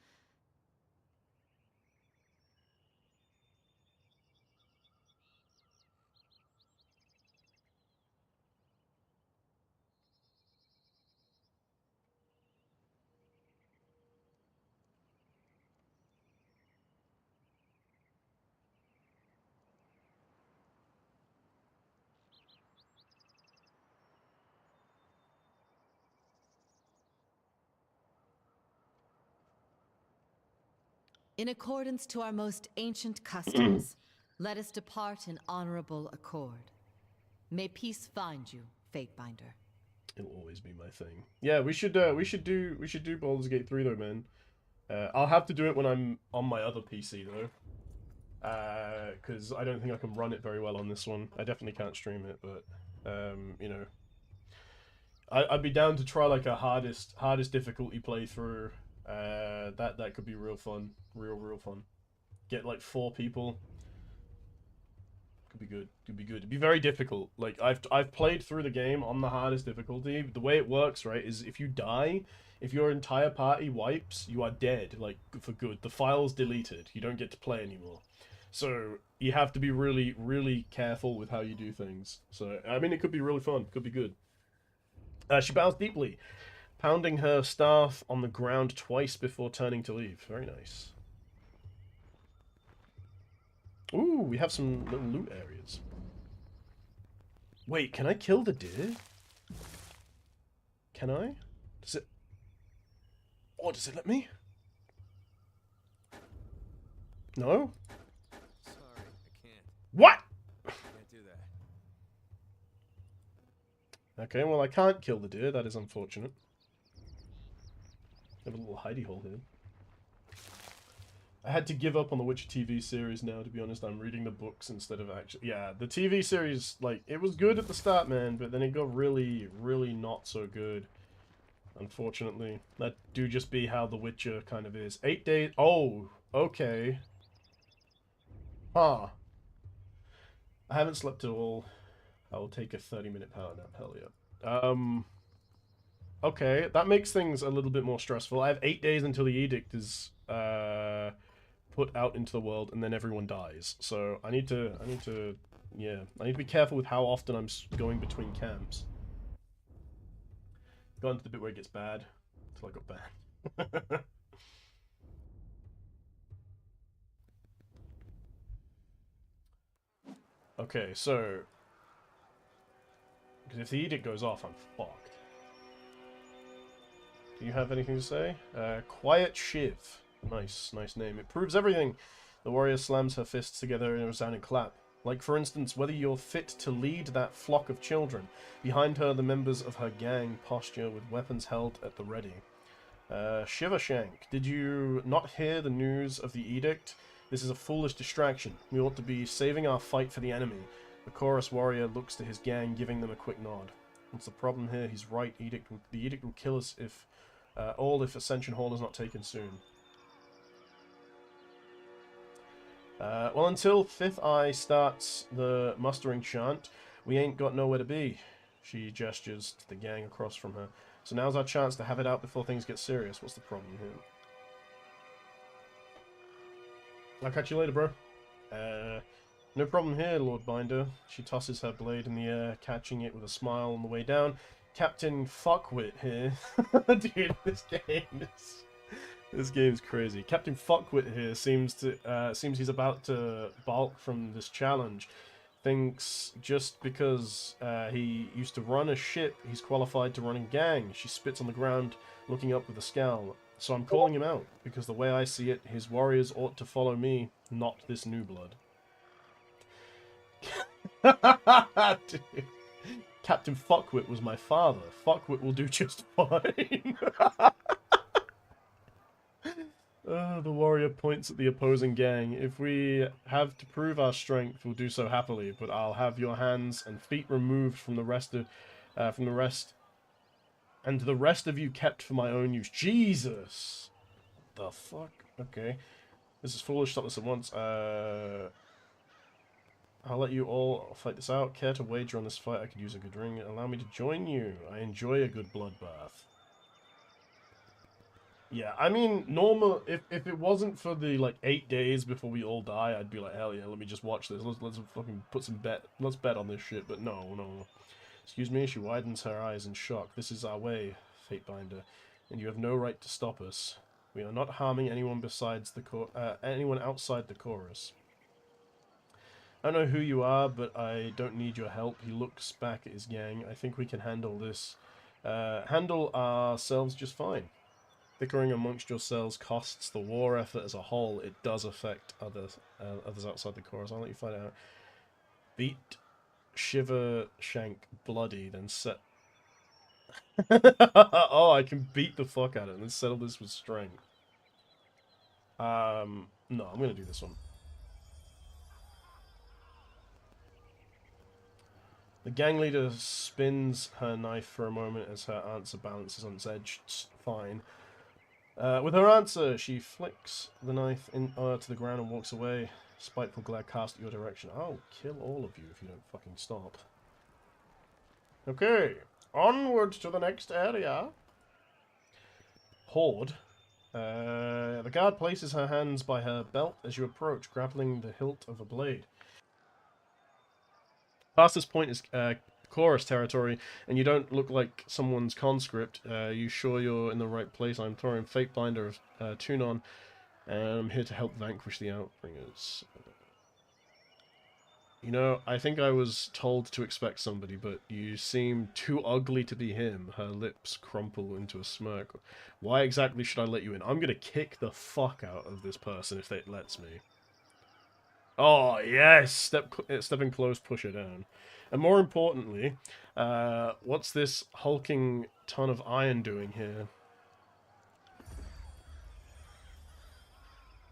In accordance to our most ancient customs, let us depart in honorable accord. May peace find you, Fatebinder. It'll always be my thing. Yeah, we should do Baldur's Gate 3 though, man. I'll have to do it when I'm on my other PC though. Because I don't think I can run it very well on this one. I definitely can't stream it, but you know, I'd be down to try like a hardest difficulty playthrough. That could be real fun, real fun. Get like 4 people. Could be good. Could be good. It'd be very difficult. Like I've played through the game on the hardest difficulty. The way it works, right, is if you die, if your entire party wipes, you are dead, like for good. The file's deleted. You don't get to play anymore. So you have to be really careful with how you do things. So I mean, it could be really fun. Could be good. She bows deeply, pounding her staff on the ground twice before turning to leave. Very nice. Ooh, we have some little loot areas. Wait, can I kill the deer? Can I? Does it... Oh, does it let me? No? Sorry, I can't. What? Can't do that. Okay, well, I can't kill the deer. That is unfortunate. I have a little hidey hole here. I had to give up on the Witcher TV series now, to be honest. I'm reading the books instead of actually... Yeah, the TV series, like, it was good at the start, man, but then it got really not so good, unfortunately. That do just be how The Witcher kind of is. 8 days... Oh, okay. Huh. I haven't slept at all. I will take a 30-minute power nap, hell yeah. Okay, that makes things a little bit more stressful. I have 8 days until the edict is... put out into the world, and then everyone dies. So I need to be careful with how often I'm going between camps. Got into the bit where it gets bad, until I got banned. Okay, so because if the edict goes off, I'm fucked. Do you have anything to say? Quiet Shiv. Nice name. It proves everything. The warrior slams her fists together in a resounding clap. Like, for instance, whether you're fit to lead that flock of children. Behind her, the members of her gang posture with weapons held at the ready. Shivershank, did you not hear the news of the edict? This is a foolish distraction. We ought to be saving our fight for the enemy. The chorus warrior looks to his gang, giving them a quick nod. What's the problem here? He's right. The edict will kill us if Ascension Hall is not taken soon. Well, until Fifth Eye starts the mustering chant, we ain't got nowhere to be. She gestures to the gang across from her. So now's our chance to have it out before things get serious. What's the problem here? I'll catch you later, bro. No problem here, Lord Binder. She tosses her blade in the air, catching it with a smile on the way down. Captain Fuckwit here. Dude, this game's crazy. Captain Fuckwit here seems he's about to balk from this challenge. Thinks just because he used to run a ship, he's qualified to run a gang. She spits on the ground, looking up with a scowl. So I'm calling him out, because the way I see it, his warriors ought to follow me, not this new blood. Dude. Captain Fuckwit was my father. Fuckwit will do just fine. The warrior points at the opposing gang. If we have to prove our strength, we'll do so happily, but I'll have your hands and feet removed from the rest, and the rest of you kept for my own use. Jesus! The fuck? Okay. This is foolish. Stop this at once. I'll let you all fight this out. Care to wager on this fight? I could use a good ring. Allow me to join you. I enjoy a good bloodbath. Yeah, I mean, normal. If it wasn't for the like 8 days before we all die, I'd be like, hell yeah, let me just watch this. Let's fucking put some bet. Let's bet on this shit. But no. Excuse me. She widens her eyes in shock. This is our way, Fatebinder, and you have no right to stop us. We are not harming anyone besides the anyone outside the chorus. I don't know who you are, but I don't need your help. He looks back at his gang. I think we can handle this. Handle ourselves just fine. Bickering amongst yourselves costs the war effort as a whole. It does affect others outside the chorus. I'll let you find out. Beat, shiver, shank, bloody, then set... Oh, I can beat the fuck out of it and then settle this with strength. No, I'm gonna do this one. The gang leader spins her knife for a moment as her answer balances on its edge. Fine. With her answer, she flicks the knife to the ground and walks away. Spiteful glare cast at your direction. I'll kill all of you if you don't fucking stop. Okay, onward to the next area. Horde. The guard places her hands by her belt as you approach, grappling the hilt of a blade. Past this point is chorus territory, and you don't look like someone's conscript. You sure you're in the right place? I'm Thorian Fatebinder of Tunon, and I'm here to help vanquish the Outbringers. You know, I think I was told to expect somebody, but you seem too ugly to be him. Her lips crumple into a smirk. Why exactly should I let you in? I'm gonna kick the fuck out of this person if it lets me. Oh, yes! Stepping close, push her down. And more importantly, what's this hulking ton of iron doing here?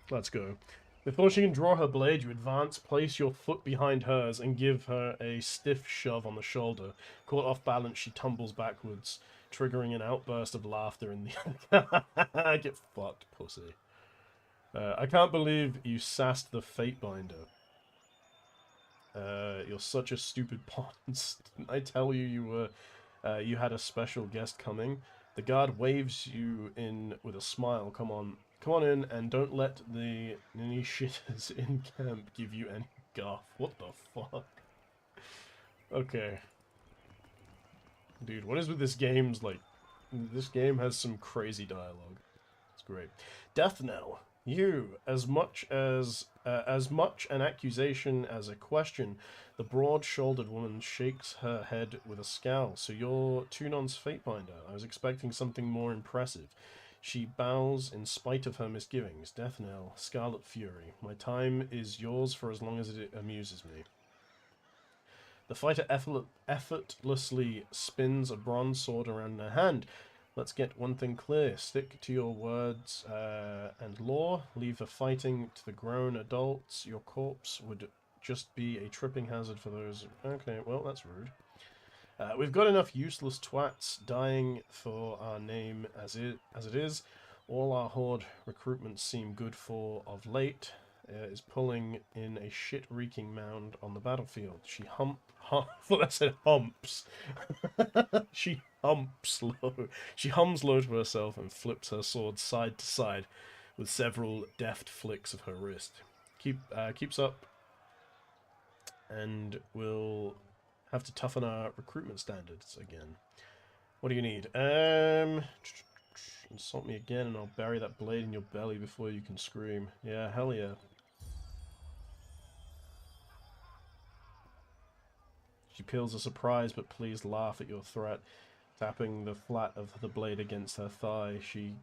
Let's go. Before she can draw her blade, you advance, place your foot behind hers, and give her a stiff shove on the shoulder. Caught off balance, she tumbles backwards, triggering an outburst of laughter in the... Get fucked, pussy. I can't believe you sassed the Fatebinder. You're such a stupid ponce. Didn't I tell you you had a special guest coming? The guard waves you in with a smile. Come on in, and don't let the ninny shitters in camp give you any guff. What the fuck? Okay. Dude, what is with this game's like... This game has some crazy dialogue. It's great. Death Knell. You, as much an accusation as a question. The broad-shouldered woman shakes her head with a scowl. So you're Tunon's Fatebinder. I was expecting something more impressive. She bows in spite of her misgivings. Death Knell, Scarlet Fury. My time is yours for as long as it amuses me. The fighter effortlessly spins a bronze sword around her hand. Let's get one thing clear. Stick to your words and law. Leave the fighting to the grown adults. Your corpse would just be a tripping hazard for those... Okay, well, that's rude. We've got enough useless twats dying for our name as it is. All our Horde recruitments seem good for of late. Is pulling in a shit-reeking mound on the battlefield. She I said humps. She humps low. She hums low to herself and flips her sword side to side with several deft flicks of her wrist. Keeps up, and we'll have to toughen our recruitment standards again. What do you need? Insult me again, and I'll bury that blade in your belly before you can scream. Yeah, hell yeah. She peels a surprised but pleased laugh at your threat, tapping the flat of the blade against her thigh. She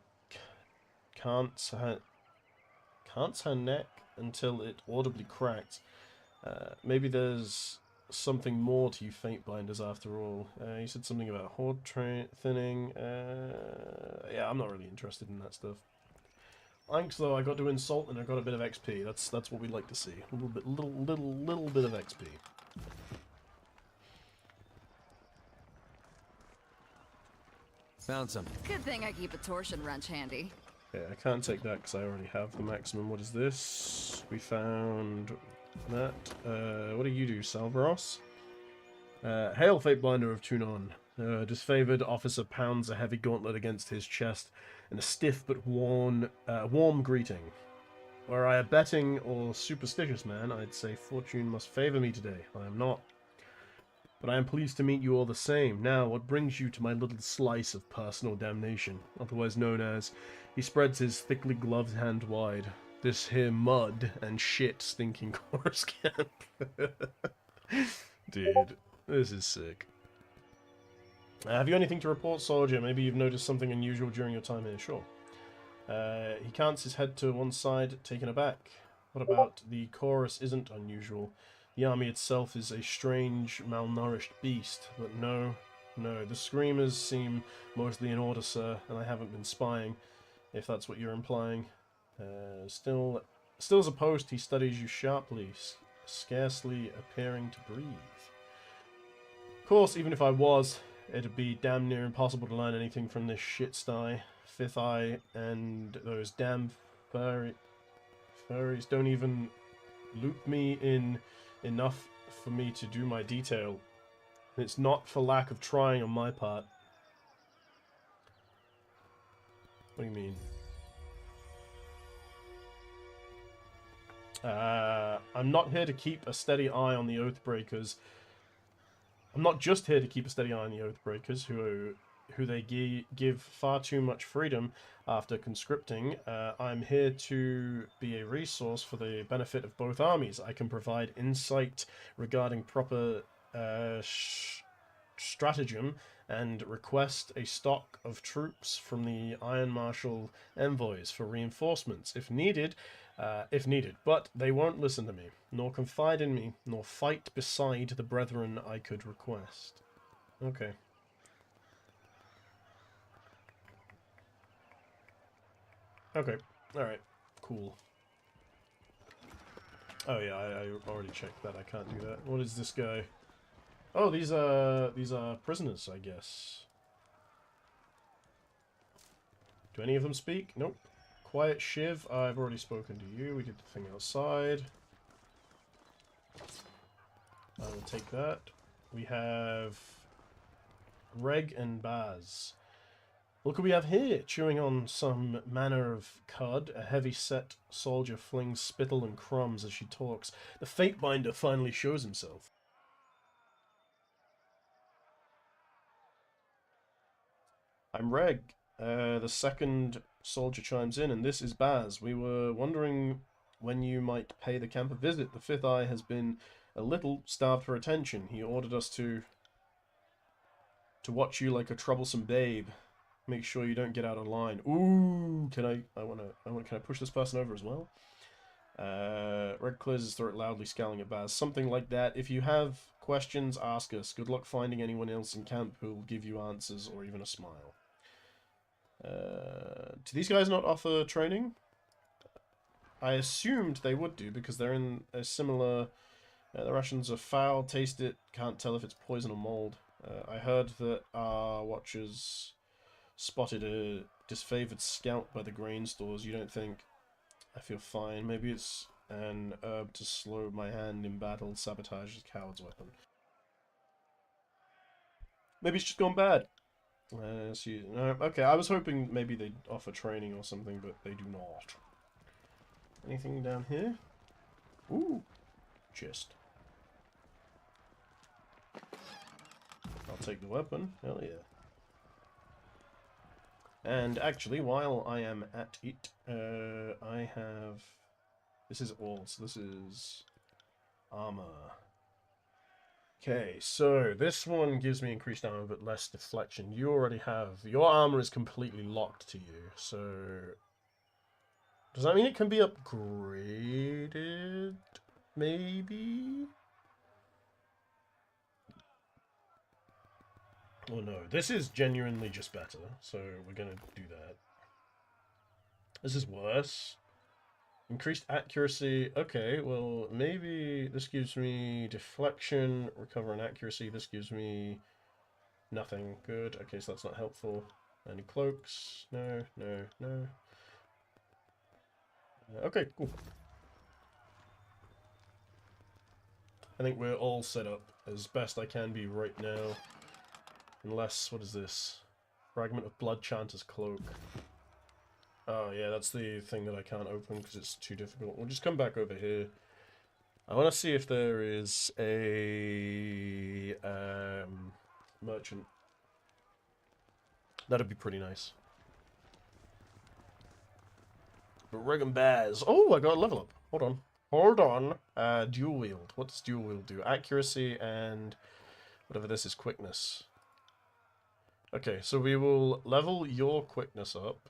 cants her neck until it audibly cracks. Maybe there's something more to you Fatebinders after all. You said something about horde thinning. Yeah, I'm not really interested in that stuff. Thanks though, I got to insult and I got a bit of XP. That's what we like to see. A little bit of XP. Found something. Good thing I keep a torsion wrench handy. Yeah, I can't take that because I already have the maximum. What is this? We found that. What do you do, Salvaros? Hail, Fatebinder of Tunon. Disfavored officer pounds a heavy gauntlet against his chest in a stiff but warm greeting. Were I a betting or superstitious man, I'd say fortune must favor me today. I am not. But I am pleased to meet you all the same. Now, what brings you to my little slice of personal damnation, otherwise known as... He spreads his thickly gloved hand wide. This here mud and shit stinking chorus camp. Dude, this is sick. Have you anything to report, soldier? Maybe you've noticed something unusual during your time here. Sure. He cants his head to one side, taken aback. What about the chorus isn't unusual? The army itself is a strange, malnourished beast. But no, the screamers seem mostly in order, sir, and I haven't been spying, if that's what you're implying. Still as a post, he studies you sharply, scarcely appearing to breathe. Of course, even if I was, it'd be damn near impossible to learn anything from this shit sty. Fifth Eye and those damn furries don't even loop me in enough for me to do my detail. And it's not for lack of trying on my part. What do you mean? I'm not here to keep a steady eye on the Oathbreakers. I'm not just here to keep a steady eye on the Oathbreakers, who they give far too much freedom after conscripting. I'm here to be a resource for the benefit of both armies. I can provide insight regarding proper stratagem and request a stock of troops from the Iron Marshal envoys for reinforcements if needed. But they won't listen to me, nor confide in me, nor fight beside the brethren I could request. Okay. Okay. Alright. Cool. Oh yeah, I already checked that. I can't do that. What is this guy? Oh, these are prisoners, I guess. Do any of them speak? Nope. Quiet Shiv, I've already spoken to you. We did the thing outside. I will take that. We have Reg and Baz. Look what we have here, chewing on some manner of cud. A heavy-set soldier flings spittle and crumbs as she talks. The Fatebinder finally shows himself. I'm Reg. The second soldier chimes in, and this is Baz. We were wondering when you might pay the camp a visit. The Fifth Eye has been a little starved for attention. He ordered us to watch you like a troublesome babe. Make sure you don't get out of line. Ooh, can I push this person over as well? Red clears his throat loudly, scowling at Baz. Something like that. If you have questions, ask us. Good luck finding anyone else in camp who will give you answers or even a smile. Do these guys not offer training? I assumed they would do because they're in a similar... the rations are foul, taste it, can't tell if it's poison or mold. I heard that our watchers spotted a disfavored scout by the grain stores. You don't think? I feel fine. Maybe it's an herb to slow my hand in battle, sabotage a coward's weapon. Maybe it's just gone bad. No, okay, I was hoping maybe they'd offer training or something, but they do not. Anything down here? Ooh, chest. I'll take the weapon. Hell yeah. And actually, while I am at it, I have... This is all, so this is armor. Okay, so this one gives me increased armor but less deflection. You already have... Your armor is completely locked to you, so... Does that mean it can be upgraded? Maybe? Oh no, this is genuinely just better, so we're gonna do that. This is worse. Increased accuracy. Okay, well, maybe this gives me deflection, recover and accuracy. This gives me nothing. Good. Okay, so that's not helpful. Any cloaks? No, no, no. Okay, cool. I think we're all set up as best I can be right now. Unless, what is this? Fragment of Blood Chanter's Cloak. Oh yeah, that's the thing that I can't open because it's too difficult. We'll just come back over here. I want to see if there is a merchant. That'd be pretty nice. But Regan Bears. Oh, I got a level up. Hold on. Hold on. Dual wield. What does dual wield do? Accuracy and whatever this is, quickness. Okay, so we will level your quickness up.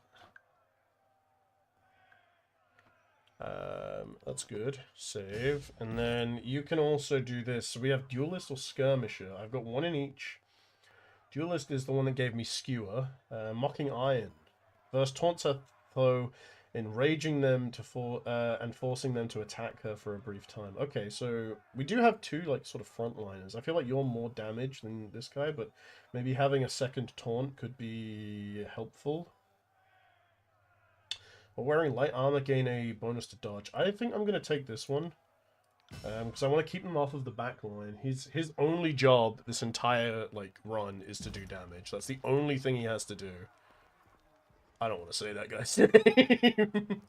That's good. Save. And then you can also do this. So we have Duelist or Skirmisher. I've got one in each. Duelist is the one that gave me Skewer. Mocking Iron. Verse taunts her foe, enraging them to and forcing them to attack her for a brief time. Okay, so we do have two like sort of frontliners. I feel like you're more damage than this guy, but maybe having a second taunt could be helpful. While wearing light armor, gain a bonus to dodge. I think I'm going to take this one. Because I want to keep him off of the back line. His only job this entire like run is to do damage. That's the only thing he has to do. I don't want to say that guy's name.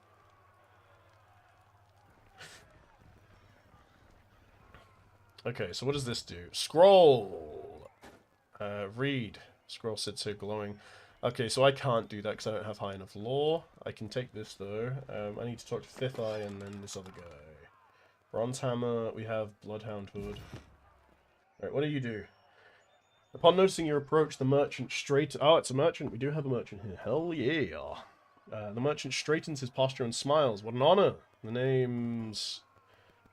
Okay, so what does this do? Scroll! Read. Scroll sits here glowing. Okay, so I can't do that because I don't have high enough lore. I can take this though. I need to talk to Fifth Eye and then this other guy. Bronze Hammer, we have Bloodhound Hood. Alright, what do you do? Upon noticing your approach, the merchant Oh, it's a merchant. We do have a merchant here. Hell yeah. The merchant straightens his posture and smiles. What an honor. The name's...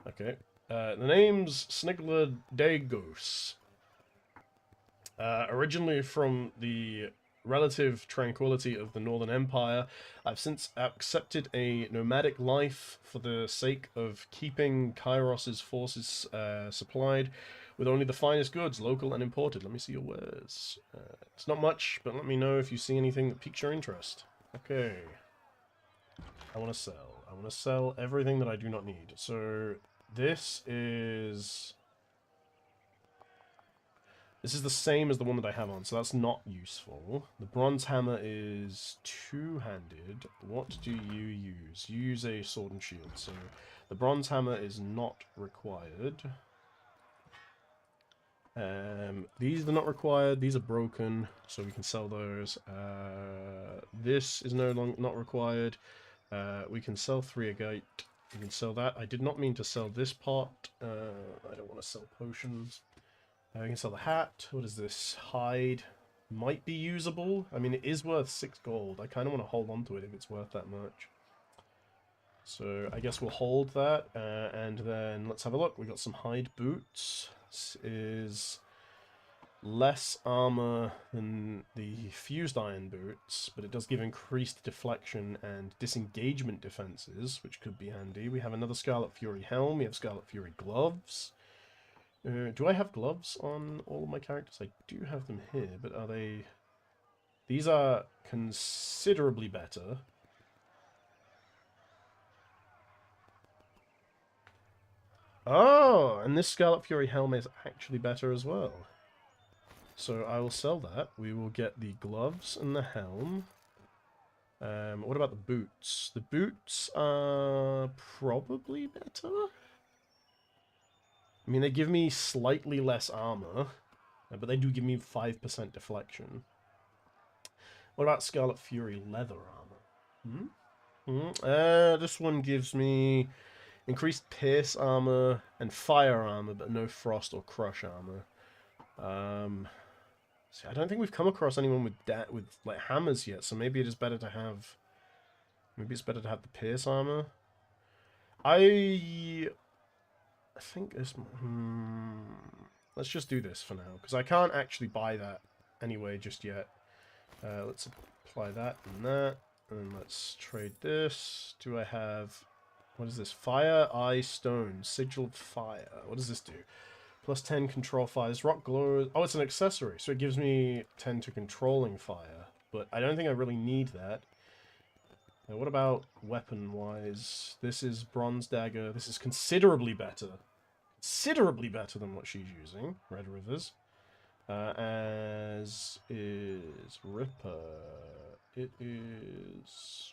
Okay. The name's Snigler Dagos. Originally from the relative tranquility of the Northern Empire, I've since accepted a nomadic life for the sake of keeping Kairos's forces supplied with only the finest goods, local and imported. Let me see your wares. It's not much, but let me know if you see anything that piques your interest. Okay. I want to sell. I want to sell everything that I do not need. So this is... This is the same as the one that I have on, so that's not useful. The bronze hammer is two-handed. What do you use? You use a sword and shield, so the bronze hammer is not required. These are not required. These are broken, so we can sell those. This is not required. We can sell 3 agate. We can sell that. I did not mean to sell this part. I don't want to sell potions. We can sell the hat. What is this? Hide. Might be usable. I mean, it is worth 6 gold. I kind of want to hold on to it if it's worth that much. So I guess we'll hold that. And then let's have a look. We got some hide boots. This is less armor than the fused iron boots, but it does give increased deflection and disengagement defenses, which could be handy. We have another Scarlet Fury helm. We have Scarlet Fury gloves. Do I have gloves on all of my characters? I do have them here, but are they... These are considerably better. Oh, and this Scarlet Fury helm is actually better as well. So I will sell that. We will get the gloves and the helm. What about the boots? The boots are probably better. I mean, they give me slightly less armor, but they do give me 5% deflection. What about Scarlet Fury leather armor? This one gives me increased pierce armor and fire armor, but no frost or crush armor. See, I don't think we've come across anyone with like hammers yet, so maybe it is better to have. Maybe it's better to have the pierce armor. I think this... let's just do this for now, because I can't actually buy that anyway just yet. Let's apply that and that, and let's trade this. Do I have... What is this? Fire, Eye, Stone, Sigil, Fire. What does this do? Plus 10 control fires. Rock glows... Oh, it's an accessory, so it gives me 10 to controlling fire. But I don't think I really need that. What about weapon-wise? This is bronze dagger. This is considerably better. Considerably better than what she's using. Red Rivers. As is Ripper. It is...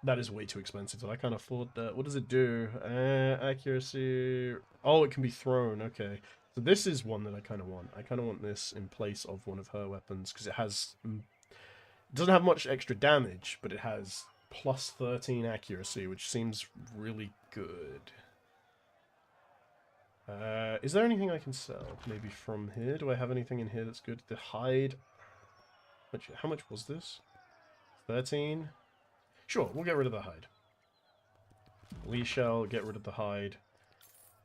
That is way too expensive, so I can't afford that. What does it do? Accuracy... Oh, it can be thrown. Okay. So this is one that I kind of want. I kind of want this in place of one of her weapons, because it has... It doesn't have much extra damage, but it has plus 13 accuracy, which seems really good. Is there anything I can sell? Maybe from here? Do I have anything in here that's good? The hide... How much was this? 13? Sure, we'll get rid of the hide. We shall get rid of the hide.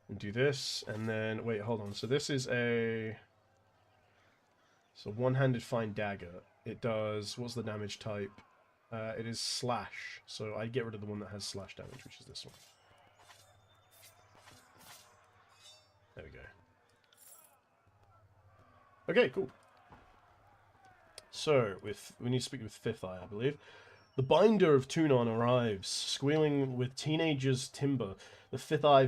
And do this, and then... Wait, hold on. So this is a... It's a one-handed fine dagger. It does... What's the damage type? It is slash. So I get rid of the one that has slash damage, which is this one. There we go. Okay, cool. So, we need to speak with Fifth Eye, I believe. The binder of Tunon arrives, squealing with teenagers' timber. The Fifth Eye's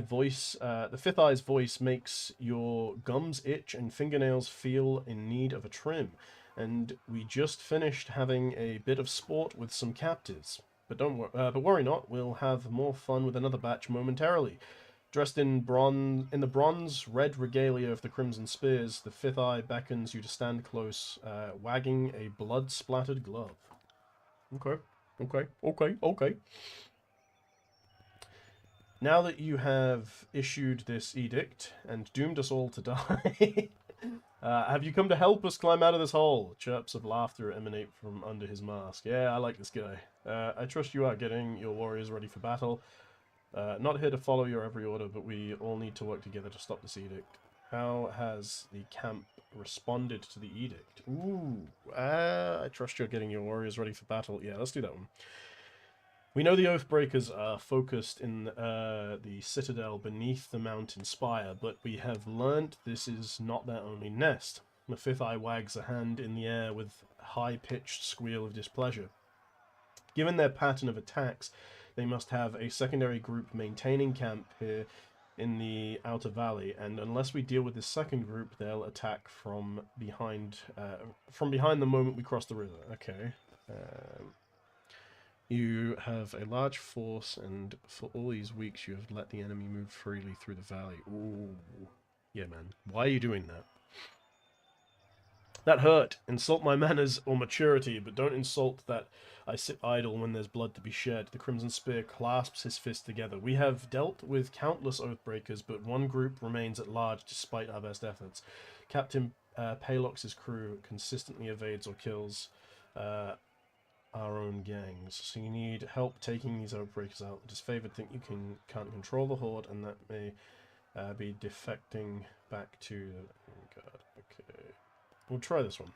voice makes your gums itch and fingernails feel in need of a trim. And we just finished having a bit of sport with some captives. But worry not, we'll have more fun with another batch momentarily. Dressed in the bronze red regalia of the Crimson Spears, the Fifth Eye beckons you to stand close, wagging a blood-splattered glove. Okay. Now that you have issued this edict and doomed us all to die, have you come to help us climb out of this hole? Chirps of laughter emanate from under his mask. Yeah, I like this guy. I trust you are getting your warriors ready for battle. Not here to follow your every order, but we all need to work together to stop this edict. How has the camp responded to the edict? Ooh, I trust you're getting your warriors ready for battle. Yeah, let's do that one. We know the Oathbreakers are focused in the citadel beneath the mountain spire, but we have learnt this is not their only nest. The Fifth Eye wags a hand in the air with a high-pitched squeal of displeasure. Given their pattern of attacks, they must have a secondary group maintaining camp here in the outer valley, and unless we deal with this second group, they'll attack from behind the moment we cross the river. Okay. You have a large force, and for all these weeks you have let the enemy move freely through the valley. Ooh. Yeah, man. Why are you doing that? That hurt. Insult my manners or maturity, but don't insult that I sit idle when there's blood to be shed. The Crimson Spear clasps his fists together. We have dealt with countless Oathbreakers, but one group remains at large despite our best efforts. Captain Palox's crew consistently evades or kills our own gangs. So you need help taking these Oathbreakers out. Disfavored think you can't control the Horde, and that may be defecting back to... Oh god, okay. We'll try this one.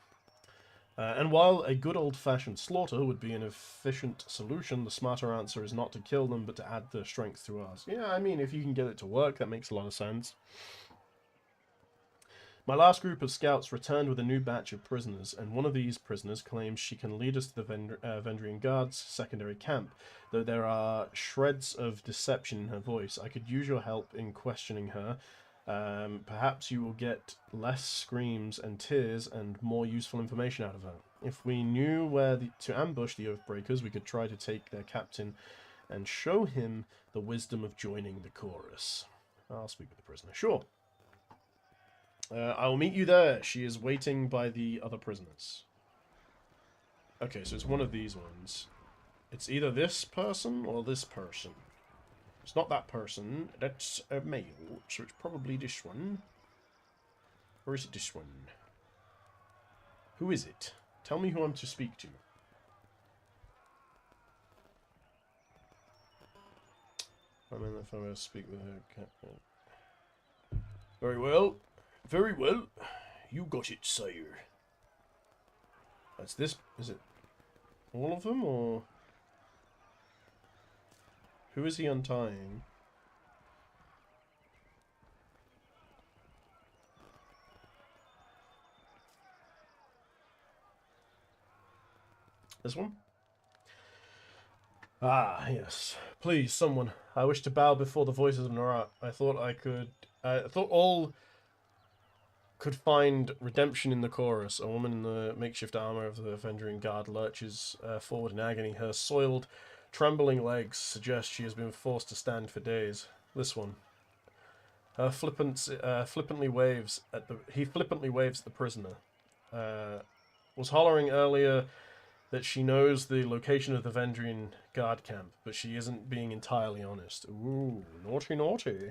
And while a good old-fashioned slaughter would be an efficient solution, the smarter answer is not to kill them, but to add their strength to ours. Yeah, I mean, if you can get it to work, that makes a lot of sense. My last group of scouts returned with a new batch of prisoners, and one of these prisoners claims she can lead us to the Vendrian Guard's secondary camp. Though there are shreds of deception in her voice, I could use your help in questioning her. Perhaps you will get less screams and tears and more useful information out of her. If we knew where to ambush the Oathbreakers, we could try to take their captain and show him the wisdom of joining the chorus. I'll speak with the prisoner. Sure. I will meet you there. She is waiting by the other prisoners. Okay, so it's one of these ones. It's either this person or this person. It's not that person. That's a male, so it's probably this one. Or is it this one? Who is it? Tell me who I'm to speak to. I mean, if I'm going to speak with her. Very well. Very well. You got it, sire. That's this. Is it all of them, or... Who is he untying? This one? Ah, yes. Please, someone. I wish to bow before the voices of Narat. I thought all could find redemption in the chorus. A woman in the makeshift armor of the Vendrian Guard lurches forward in agony. Her soiled, trembling legs suggest she has been forced to stand for days. This one. He flippantly waves at the prisoner. Was hollering earlier that she knows the location of the Vendrian Guard camp, but she isn't being entirely honest. Ooh, naughty, naughty.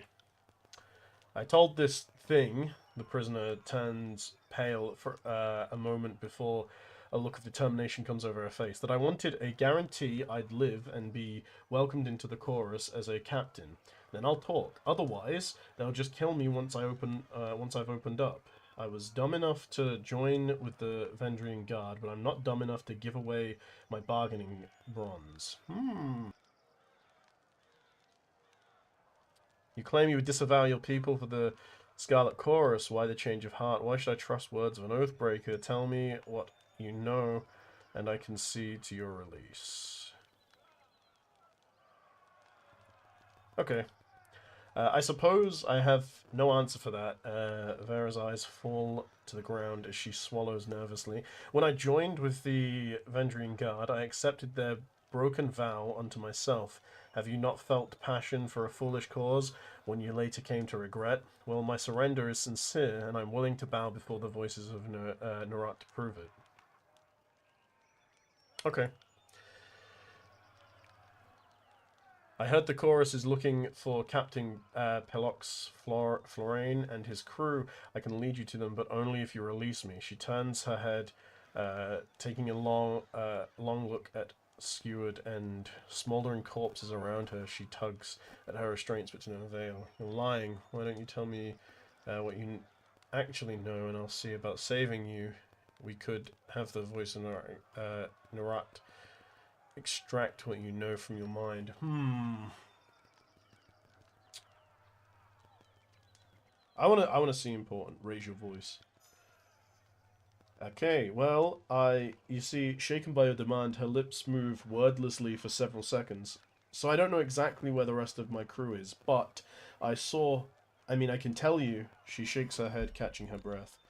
I told this thing. The prisoner turns pale for a moment before a look of determination comes over her face. That I wanted a guarantee I'd live and be welcomed into the chorus as a captain. Then I'll talk. Otherwise, they'll just kill me once I've opened up. I was dumb enough to join with the Vendrian Guard, but I'm not dumb enough to give away my bargaining bronze. You claim you would disavow your people for the Scarlet Chorus. Why the change of heart? Why should I trust words of an Oathbreaker? Tell me what you know, and I concede to your release. Okay. I suppose I have no answer for that. Vera's eyes fall to the ground as she swallows nervously. When I joined with the Vendrian Guard, I accepted their broken vow unto myself. Have you not felt passion for a foolish cause when you later came to regret? Well, my surrender is sincere, and I'm willing to bow before the voices of Narat to prove it. Okay. I heard the chorus is looking for Captain Pelox Florane and his crew. I can lead you to them, but only if you release me. She turns her head, taking a long look at skewered and smouldering corpses around her. She tugs at her restraints, but to no avail. You're lying. Why don't you tell me what you actually know, and I'll see about saving you. We could have the voice of Narat extract what you know from your mind. I wanna see important. Raise your voice. Okay, well, you see, shaken by your demand, her lips move wordlessly for several seconds. So I don't know exactly where the rest of my crew is, but I can tell you, she shakes her head, catching her breath.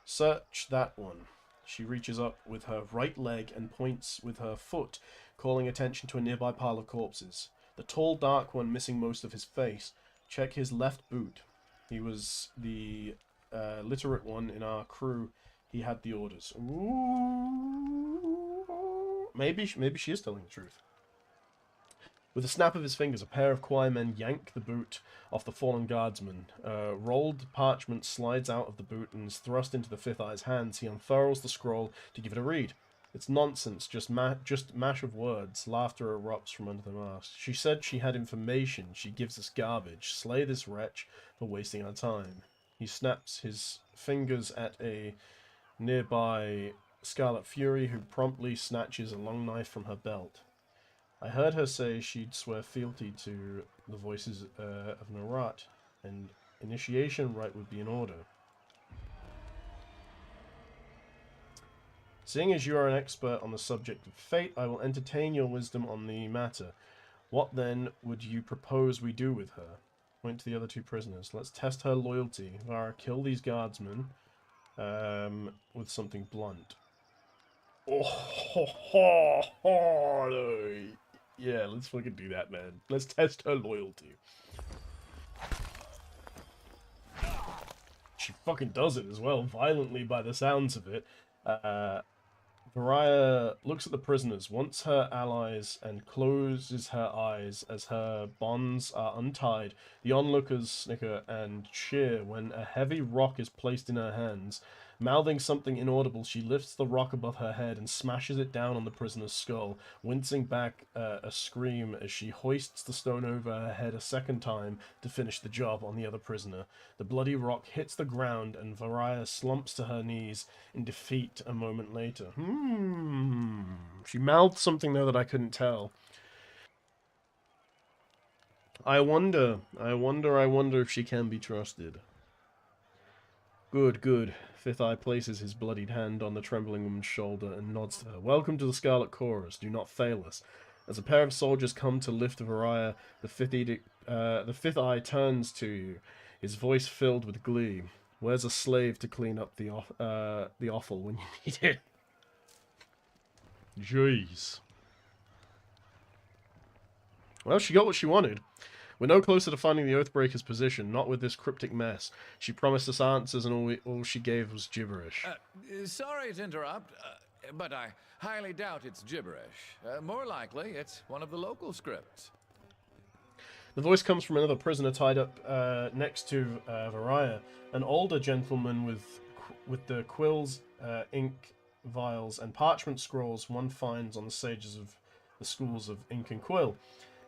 Search that one. She reaches up with her right leg and points with her foot, calling attention to a nearby pile of corpses. The tall, dark one missing most of his face. Check his left boot. He was the literate one in our crew. He had the orders. Ooh. Maybe she is telling the truth. With a snap of his fingers, a pair of choir men yank the boot off the fallen guardsman. Rolled parchment slides out of the boot and is thrust into the Fifth Eye's hands. He unfurls the scroll to give it a read. It's nonsense, just mash of words. Laughter erupts from under the mask. She said she had information. She gives us garbage. Slay this wretch for wasting our time. He snaps his fingers at a nearby Scarlet Fury, who promptly snatches a long knife from her belt. I heard her say she'd swear fealty to the voices of Narat, and initiation rite would be in order. Seeing as you are an expert on the subject of fate, I will entertain your wisdom on the matter. What then would you propose we do with her? Point to the other two prisoners. Let's test her loyalty. Vara, kill these guardsmen with something blunt. Yeah, let's fucking do that, man. Let's test her loyalty. She fucking does it as well, violently by the sounds of it. Varaya looks at the prisoners, wants her allies, and closes her eyes as her bonds are untied. The onlookers snicker and cheer when a heavy rock is placed in her hands. Mouthing something inaudible, she lifts the rock above her head and smashes it down on the prisoner's skull, wincing back a scream as she hoists the stone over her head a second time to finish the job on the other prisoner. The bloody rock hits the ground and Varaya slumps to her knees in defeat a moment later. She mouthed something there that I couldn't tell. I wonder if she can be trusted. Good, good. Fifth Eye places his bloodied hand on the trembling woman's shoulder and nods to her. Welcome to the Scarlet Chorus. Do not fail us. As a pair of soldiers come to lift Variah, the Fifth Eye turns to you, his voice filled with glee. Where's a slave to clean up the offal when you need it? Jeez. Well, she got what she wanted. We're no closer to finding the Oathbreaker's position, not with this cryptic mess. She promised us answers and all she gave was gibberish. Sorry to interrupt, but I highly doubt it's gibberish. More likely, it's one of the local scripts. The voice comes from another prisoner tied up next to Variah, an older gentleman with the quills, ink vials, and parchment scrolls one finds on the sages of the schools of ink and quill.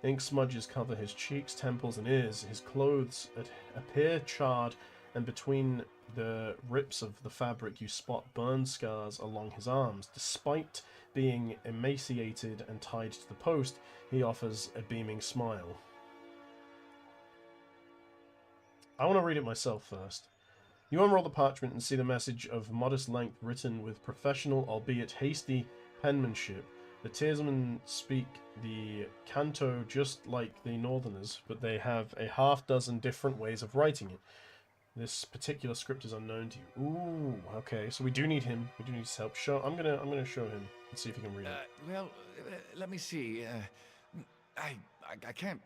Ink smudges cover his cheeks, temples, and ears. His clothes appear charred, and between the rips of the fabric you spot burn scars along his arms. Despite being emaciated and tied to the post, he offers a beaming smile. I want to read it myself first. You unroll the parchment and see the message of modest length written with professional, albeit hasty, penmanship. The Tearsmen speak the Canto just like the Northerners, but they have a half-dozen different ways of writing it. This particular script is unknown to you. Ooh, okay, so we do need him. We do need his help. I'm gonna show him and see if he can read it. Well, let me see. I can't.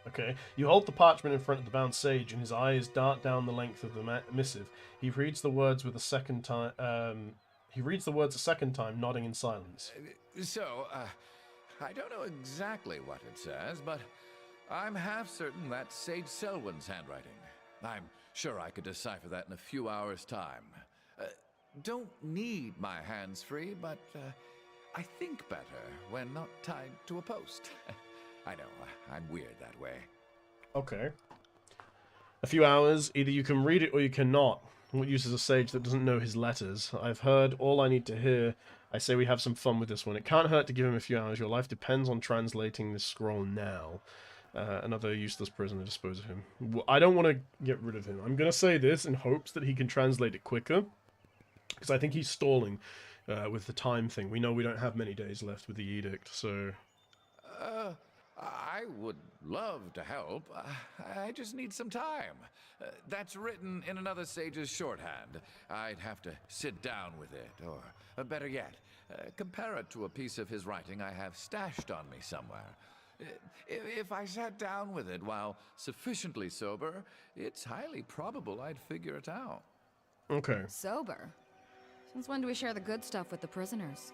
Okay, you hold the parchment in front of the bound sage, and his eyes dart down the length of the missive. He reads the words with a second time. He reads the words a second time, nodding in silence. So, I don't know exactly what it says, but I'm half certain that's Sage Selwyn's handwriting. I'm sure I could decipher that in a few hours' time. Don't need my hands free, but I think better when not tied to a post. I know, I'm weird that way. Okay. A few hours, either you can read it or you cannot. What use is a sage that doesn't know his letters? I've heard all I need to hear. I say we have some fun with this one. It can't hurt to give him a few hours. Your life depends on translating this scroll now. Another useless prisoner, dispose of him. I don't want to get rid of him. I'm going to say this in hopes that he can translate it quicker. Because I think he's stalling with the time thing. We know we don't have many days left with the edict, so... I would love to help. I just need some time. That's written in another sage's shorthand. I'd have to sit down with it, or better yet, compare it to a piece of his writing I have stashed on me somewhere. If I sat down with it while sufficiently sober, it's highly probable I'd figure it out. Okay. Sober? Since when do we share the good stuff with the prisoners?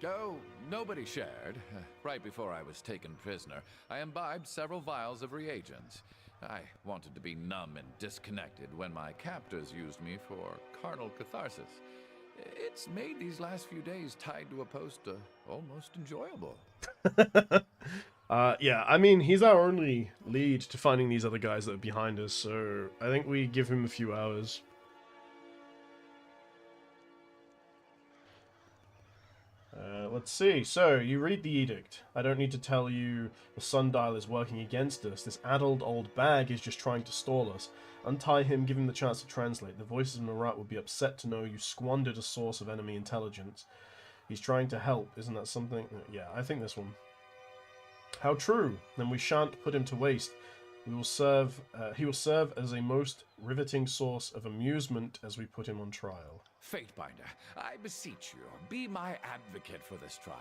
Oh, nobody shared. Right before I was taken prisoner, I imbibed several vials of reagents. I wanted to be numb and disconnected when my captors used me for carnal catharsis. It's made these last few days tied to a post almost enjoyable. Yeah, I mean, he's our only lead to finding these other guys that are behind us, so I think we give him a few hours. Let's see. So, you read the edict. I don't need to tell you the sundial is working against us. This addled old bag is just trying to stall us. Untie him, give him the chance to translate. The voices of Marat will be upset to know you squandered a source of enemy intelligence. He's trying to help. Isn't that something? Yeah, I think this one. How true. Then we shan't put him to waste. He will serve as a most riveting source of amusement as we put him on trial. Fatebinder, I beseech you, be my advocate for this trial.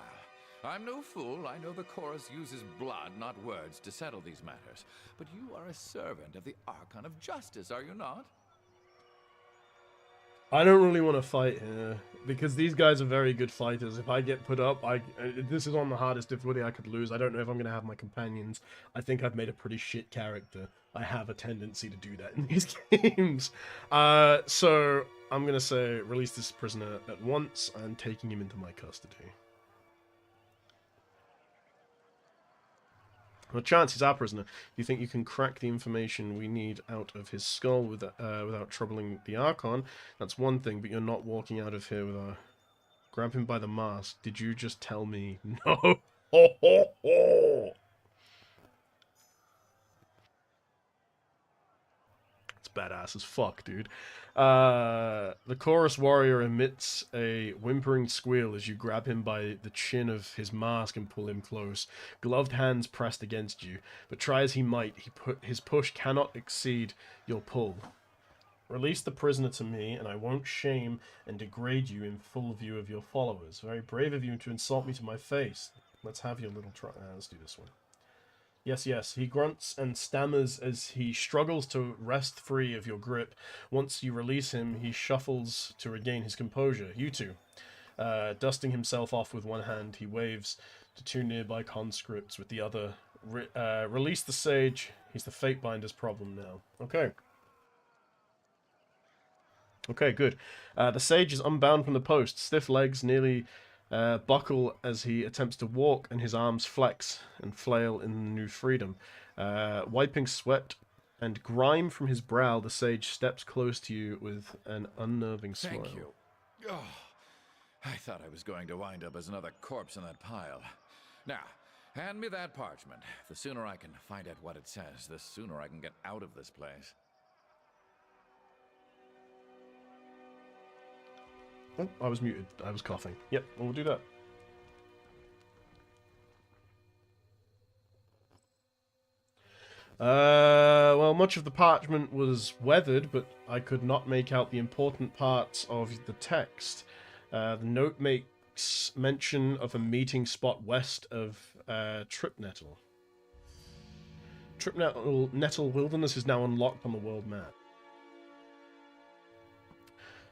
I'm no fool. I know the chorus uses blood, not words, to settle these matters. But you are a servant of the Archon of Justice, are you not? I don't really want to fight here, because these guys are very good fighters. If I get put up, this is on the hardest difficulty I could lose. I don't know if I'm going to have my companions. I think I've made a pretty shit character. I have a tendency to do that in these games. So I'm going to say, release this prisoner at once. I'm taking him into my custody. Well, chance he's our prisoner. Do you think you can crack the information we need out of his skull without troubling the Archon? That's one thing, but you're not walking out of here with our... Grab him by the mask. Did you just tell me? No! Ho, ho, ho. badass as fuck, dude. The chorus warrior emits a whimpering squeal as you grab him by the chin of his mask and pull him close. Gloved hands pressed against you, but try as he might, his push cannot exceed your pull. Release the prisoner to me, and I won't shame and degrade you in full view of your followers. Very brave of you to insult me to my face. Let's have your little try. Let's do this one. Yes, yes. He grunts and stammers as he struggles to wrest free of your grip. Once you release him, he shuffles to regain his composure. You two. Dusting himself off with one hand, he waves to two nearby conscripts with the other. Release the sage. He's the Fatebinder's problem now. Okay. Okay, good. The sage is unbound from the post. Stiff legs nearly buckle as he attempts to walk, and his arms flex and flail in new freedom. Wiping sweat and grime from his brow, the sage steps close to you with an unnerving smile. Thank you. Oh, I thought I was going to wind up as another corpse in that pile. Now, hand me that parchment. The sooner I can find out what it says, the sooner I can get out of this place. Oh, I was muted. I was coughing. Yep, we'll do that. Well, much of the parchment was weathered, but I could not make out the important parts of the text. The note makes mention of a meeting spot west of Tripnettle. Tripnettle Wilderness is now unlocked on the world map.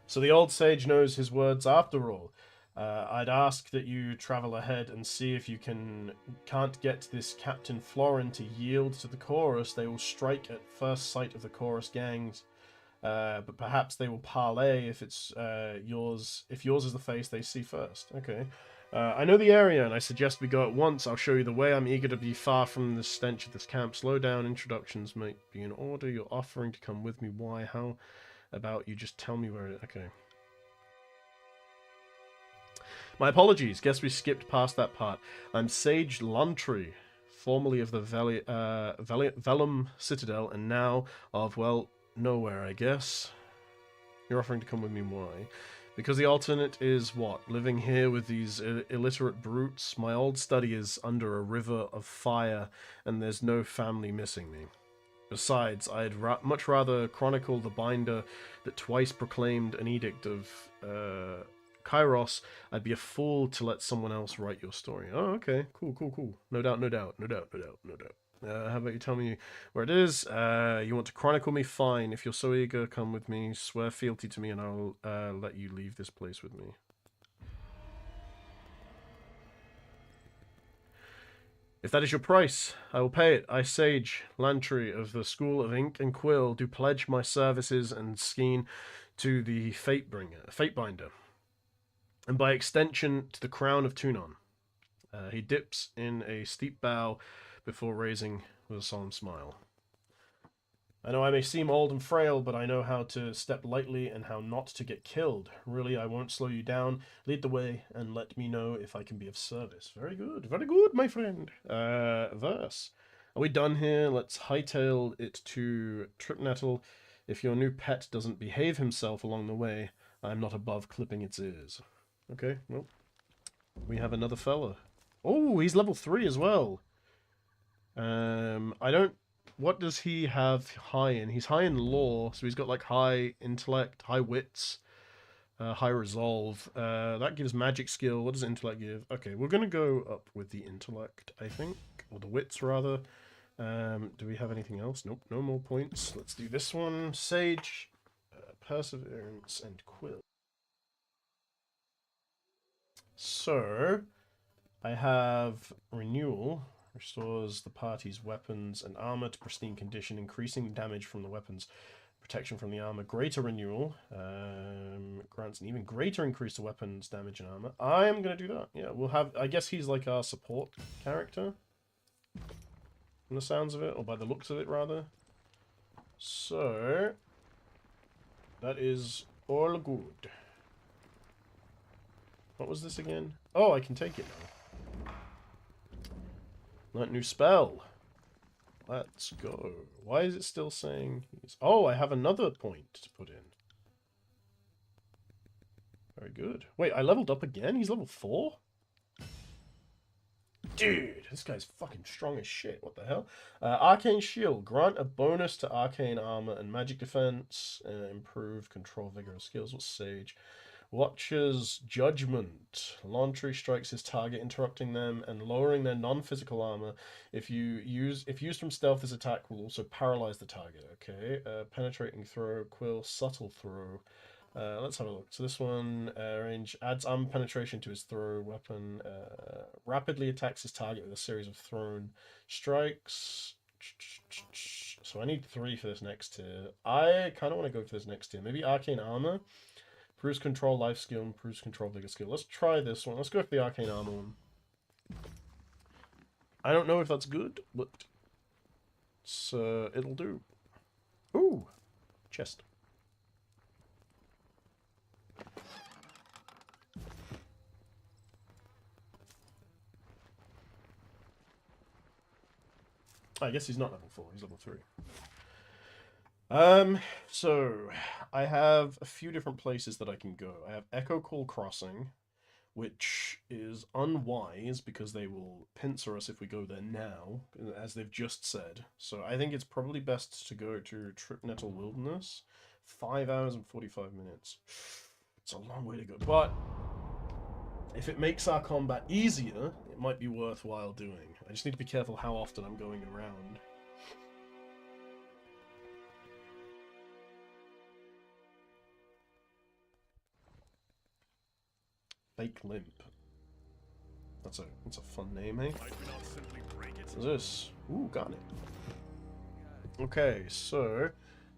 So the old sage knows his words after all. I'd ask that you travel ahead and see if you can't get this Captain Florin to yield to the chorus. They will strike at first sight of the chorus gangs, but perhaps they will parley if it's yours. If yours is the face they see first. Okay. I know the area, and I suggest we go at once. I'll show you the way. I'm eager to be far from the stench of this camp. Slow down. Introductions might be in order. You're offering to come with me. Why? How about you just tell me where it is? Okay. My apologies. Guess we skipped past that part. I'm Sage Lantry, formerly of the Vellum Citadel, and now of, well, nowhere, I guess. You're offering to come with me. Why? Because the alternate is what? Living here with these illiterate brutes? My old study is under a river of fire, and there's no family missing me. Besides, I'd much rather chronicle the binder that twice proclaimed an edict of Kairos. I'd be a fool to let someone else write your story. Oh, okay. Cool. No doubt. How about you tell me where it is? You want to chronicle me? Fine. If you're so eager, come with me. Swear fealty to me, and I'll let you leave this place with me. If that is your price, I will pay it. I, Sage Lantry of the School of Ink and Quill, do pledge my services and skein to the Fatebinder, and by extension to the crown of Tunon. He dips in a steep bow before raising with a solemn smile. I know I may seem old and frail, but I know how to step lightly and how not to get killed. Really, I won't slow you down. Lead the way and let me know if I can be of service. Very good, my friend. Verse. Are we done here? Let's hightail it to Tripnettle. If your new pet doesn't behave himself along the way, I'm not above clipping its ears. Okay, well, we have another fella. Oh, he's level 3 as well. What does he have high in? He's high in lore, so he's got like high intellect, high wits, high resolve. That gives magic skill. What does intellect give? Okay, we're going to go up with the intellect, I think. Or the wits, rather. Do we have anything else? Nope, no more points. Let's do this one. Sage, Perseverance, and Quill. So, I have Renewal. Restores the party's weapons and armor to pristine condition, increasing damage from the weapons, protection from the armor. Greater Renewal grants an even greater increase to weapons damage and armor. I am going to do that. Yeah, we'll have... I guess he's like our support character, from the sounds of it, or by the looks of it, rather. So, that is all good. What was this again? Oh, I can take it now. Learnt new spell. Let's go. Why is it still saying he's... Oh, I have another point to put in. Very good. Wait, I leveled up again? He's level 4? Dude, this guy's fucking strong as shit. What the hell? Arcane Shield. Grant a bonus to Arcane Armor and Magic Defense. Improve Control, Vigor, and Skills. What's Sage? Watcher's Judgment. Launchery strikes his target, interrupting them and lowering their non-physical armor. If used from stealth, this attack will also paralyze the target. Okay. Penetrating Throw. Quill. Subtle Throw. Let's have a look. So this one, range, adds armor penetration to his throw weapon. Rapidly attacks his target with a series of thrown strikes. So I need 3 for this next tier. I kind of want to go for this next tier. Maybe Arcane Armor. Improves Control, Life Skill, improves Control, Vigor Skill. Let's try this one. Let's go for the Arcane Armor one. I don't know if that's good, but it's, it'll do. Ooh! Chest. I guess he's not level 4, he's level 3. So I have a few different places that I can go. I have Echo Call Crossing, which is unwise because they will pincer us if we go there now, as they've just said. So I think it's probably best to go to Tripnettle Wilderness. 5 hours and 45 minutes. It's a long way to go, but if it makes our combat easier, it might be worthwhile doing. I just need to be careful how often I'm going around. Fake Limp. That's a fun name, eh? What's this? Ooh, got it. Okay, so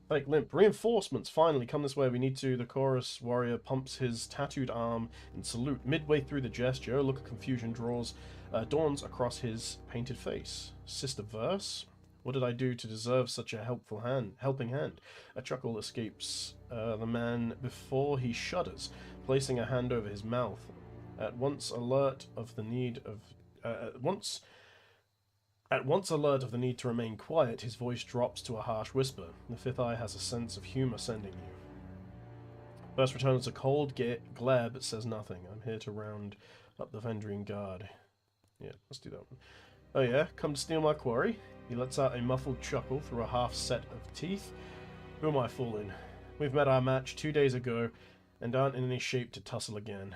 Fake Limp. Reinforcements finally come this way. We need to. The chorus warrior pumps his tattooed arm in salute. Midway through the gesture, a look of confusion dawns across his painted face. Sister verse. What did I do to deserve such a helping hand? A chuckle escapes the man before he shudders, placing a hand over his mouth. At once alert of the need to remain quiet, his voice drops to a harsh whisper. The fifth eye has a sense of humor sending you. First returns a cold glare but says nothing. I'm here to round up the Vendrian Guard. Yeah, let's do that one. Oh yeah, come to steal my quarry? He lets out a muffled chuckle through a half set of teeth. Who am I fooling? We've met our match 2 days ago, and aren't in any shape to tussle again.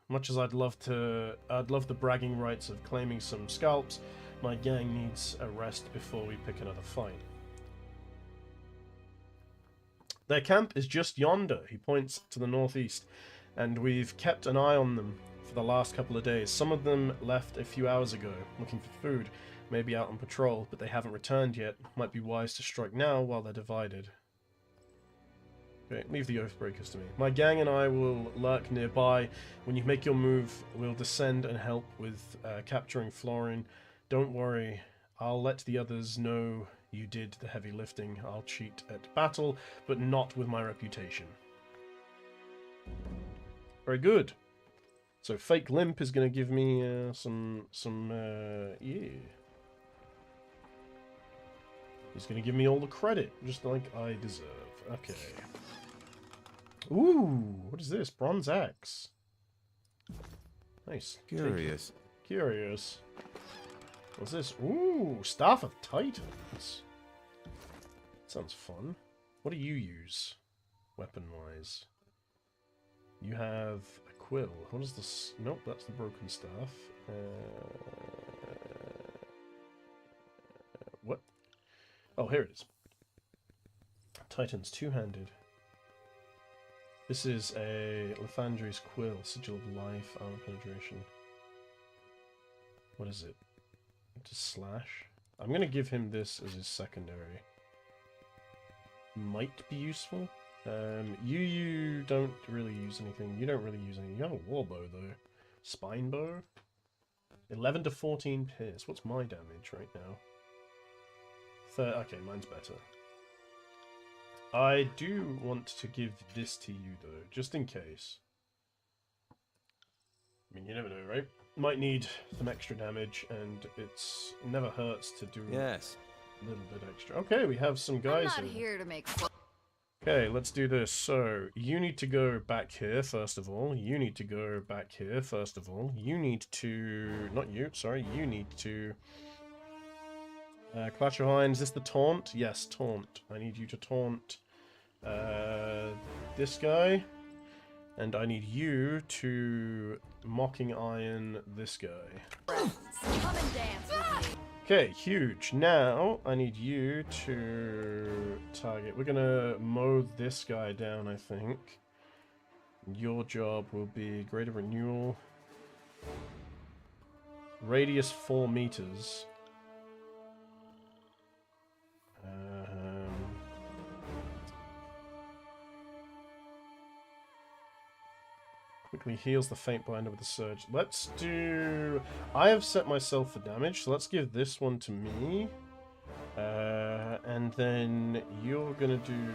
Much as I'd love the bragging rights of claiming some scalps, my gang needs a rest before we pick another fight. Their camp is just yonder, he points to the northeast, and we've kept an eye on them for the last couple of days. Some of them left a few hours ago, looking for food, maybe out on patrol, but they haven't returned yet. Might be wise to strike now while they're divided. Okay, leave the Oathbreakers to me. My gang and I will lurk nearby. When you make your move, we'll descend and help with capturing Florin. Don't worry, I'll let the others know you did the heavy lifting. I'll cheat at battle, but not with my reputation. Very good. So Fake Limp is going to give me yeah. He's going to give me all the credit, just like I deserve. Okay. Ooh, what is this? Bronze axe. Nice. Curious. Curious. What's this? Ooh, Staff of Titans. Sounds fun. What do you use, weapon-wise? You have a quill. What is this? Nope, that's the broken staff. What? Oh, here it is. Titan's two-handed. This is a Lathandri's quill, Sigil of Life, armor penetration. What is it? Just slash? I'm going to give him this as his secondary. Might be useful. You don't really use anything. You don't really use anything. You have a warbow though. Spine bow? 11 to 14 pierce. What's my damage right now? Okay, mine's better. I do want to give this to you though, just in case. I mean, you never know, right? Might need some extra damage, and it's never hurts to do. Yes. little bit extra. Okay, we have some guys I'm not here to make fun. Okay, let's do this. So, you need to go back here, first of all. You need to go back here, first of all. You need to... Not you, sorry. You need to... Clash of Irons, is this the taunt? Yes, taunt. I need you to taunt this guy. And I need you to Mocking Iron this guy. Come and dance with me. Okay, huge. Now, I need you to target. We're gonna mow this guy down, I think. Your job will be greater renewal. Radius 4 meters. Quickly heals the Faint Binder with the Surge. Let's do... I have set myself for damage, so let's give this one to me. And then you're going to do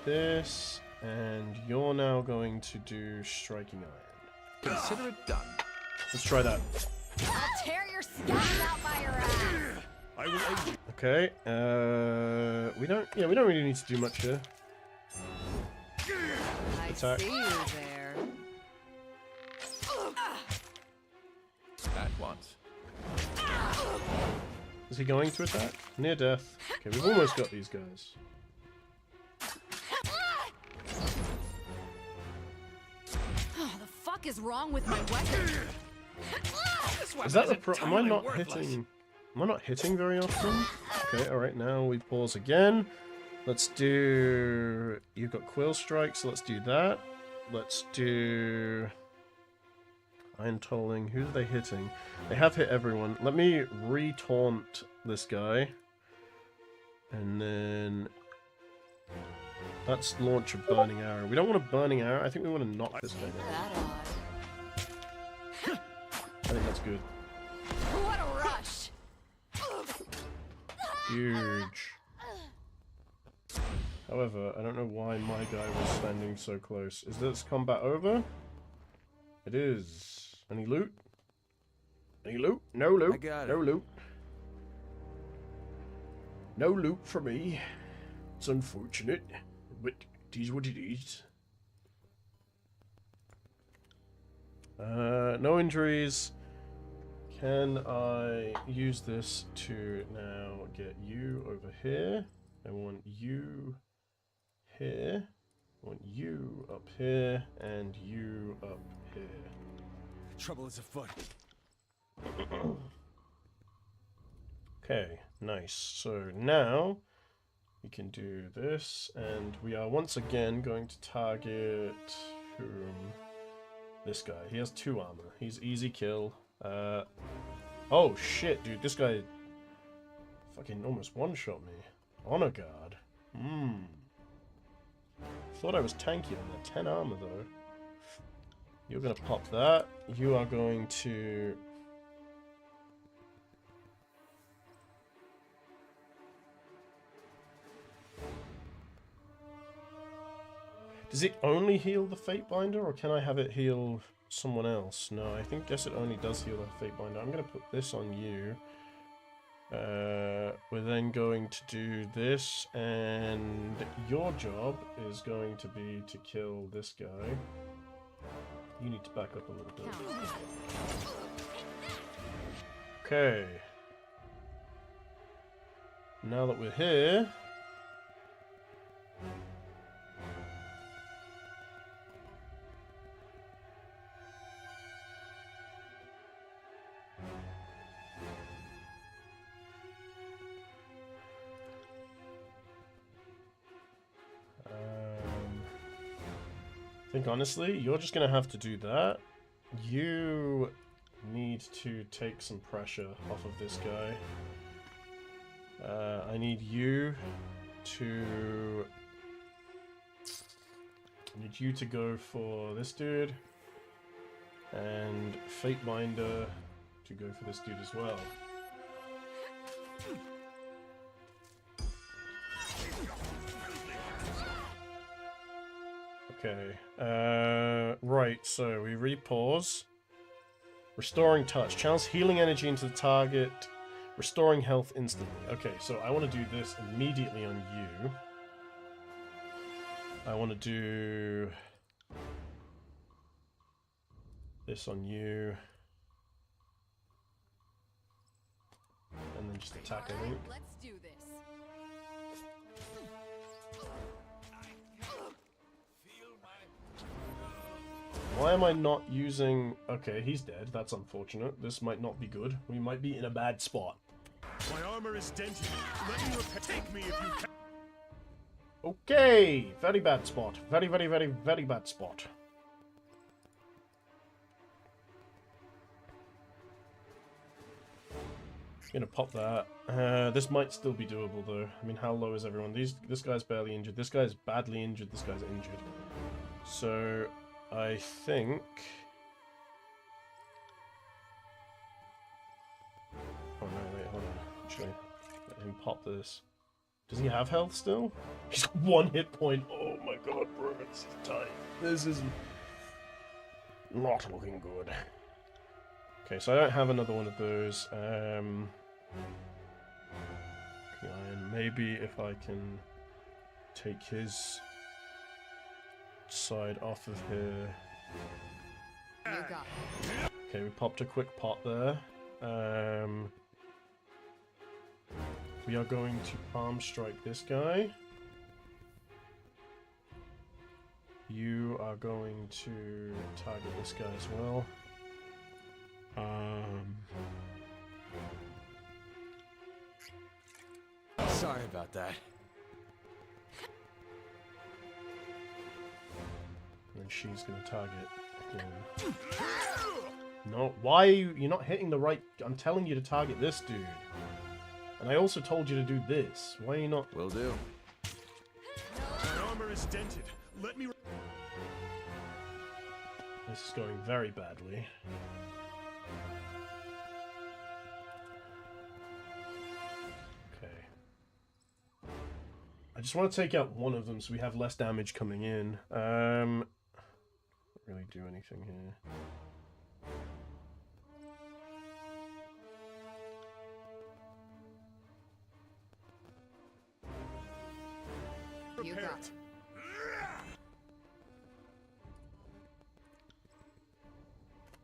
this, and you're now going to do Striking Iron. Consider it done. Let's try that. I'll tear your skin out by your ass. I will aid you. Okay, we don't really need to do much here. I Attack. see you there. At once. Is he going to attack? Near death. Okay, we've almost got these guys. Oh, the fuck is wrong with my weapon? Is that the pro? Am I not hitting? Am I not hitting very often? Okay, alright, now we pause again. Let's do... You've got Quill Strike, so let's do that. Let's do... Iron Tolling. Who are they hitting? They have hit everyone. Let me re-taunt this guy. And then... Let's launch a Burning Arrow. We don't want a Burning Arrow. I think we want to knock this guy down. That odd. I think that's good. What a rush! Huge. However, I don't know why my guy was standing so close. Is this combat over? It is. Any loot? Any loot? No loot. I got no it. loot. No loot for me. It's unfortunate, but it is what it is. No injuries. Can I use this to now get you over here? I want you here. I want you up here, and you up here. Trouble is afoot. Okay, nice. So now we can do this, and we are once again going to target whom? This guy. He has 2 armor. He's easy kill. Oh shit, dude, this guy fucking almost one-shot me. Honor guard. Thought I was tanky on that. 10 armor though. You're gonna pop that. You are going to... Does it only heal the Fate Binder, or can I have it heal someone else? No, I guess it only does heal the Fate Binder. I'm going to put this on you. We're then going to do this, and your job is going to be to kill this guy. You need to back up a little bit. Okay. Now that we're here... I think honestly, you're just gonna have to do that. You need to take some pressure off of this guy. I need you to... go for this dude. And Fate Binder to go for this dude as well. Okay, right, so we repause. Restoring Touch. Channels healing energy into the target Restoring health instantly. Okay, so I want to do this immediately on you. I want to do this on you. And then just attack, I think. Let's do this. Why am I not using... Okay, he's dead. That's unfortunate. This might not be good. We might be in a bad spot. My armor is dented. Let me repair. Take me if you can. Okay! Very bad spot. Very, very, very, very bad spot. Gonna pop that. This might still be doable, though. I mean, how low is everyone? This guy's barely injured. This guy's badly injured. This guy's injured. So... I think... Oh no, wait, hold on. Actually, let him pop this. Does he have health still? He's got 1 hit point. Oh my god, bro, it's tight. This is not looking good. Okay, so I don't have another one of those. Maybe if I can take his side off of here. You got it. Okay, we popped a quick pot there. We are going to palm strike this guy. You are going to target this guy as well. Sorry about that. And she's going to target him. No, why are you... You're not hitting the right... I'm telling you to target this dude. And I also told you to do this. Why are you not... Will do. My armor is dented. Let me... This is going very badly. Okay. I just want to take out one of them so we have less damage coming in. Don't really do anything here. You got it.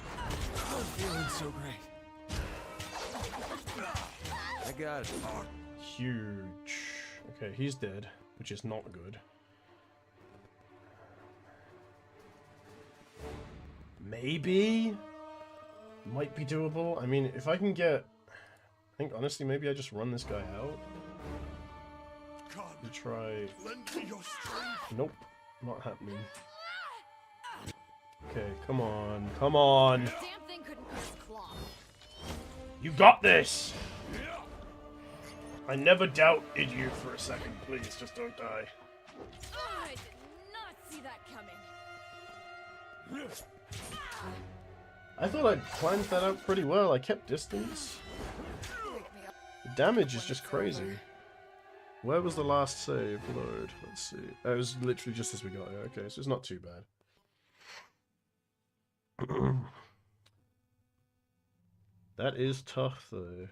I'm feeling so great. I got it. Huge. Okay, he's dead, which is not good. Maybe? Might be doable. I mean, if I can get... I think, honestly, maybe I just run this guy out. You try... Lend me your strength. Nope. Not happening. Okay, come on. Come on. Damn thing couldn't cut its claw. You got this! I never doubted you for a second. Please, just don't die. I did not see that coming. I thought I planned that out pretty well. I kept distance. The damage is just crazy. Where was the last save? Load. Let's see. It was literally just as we got here. Okay, so it's not too bad. That is tough, though.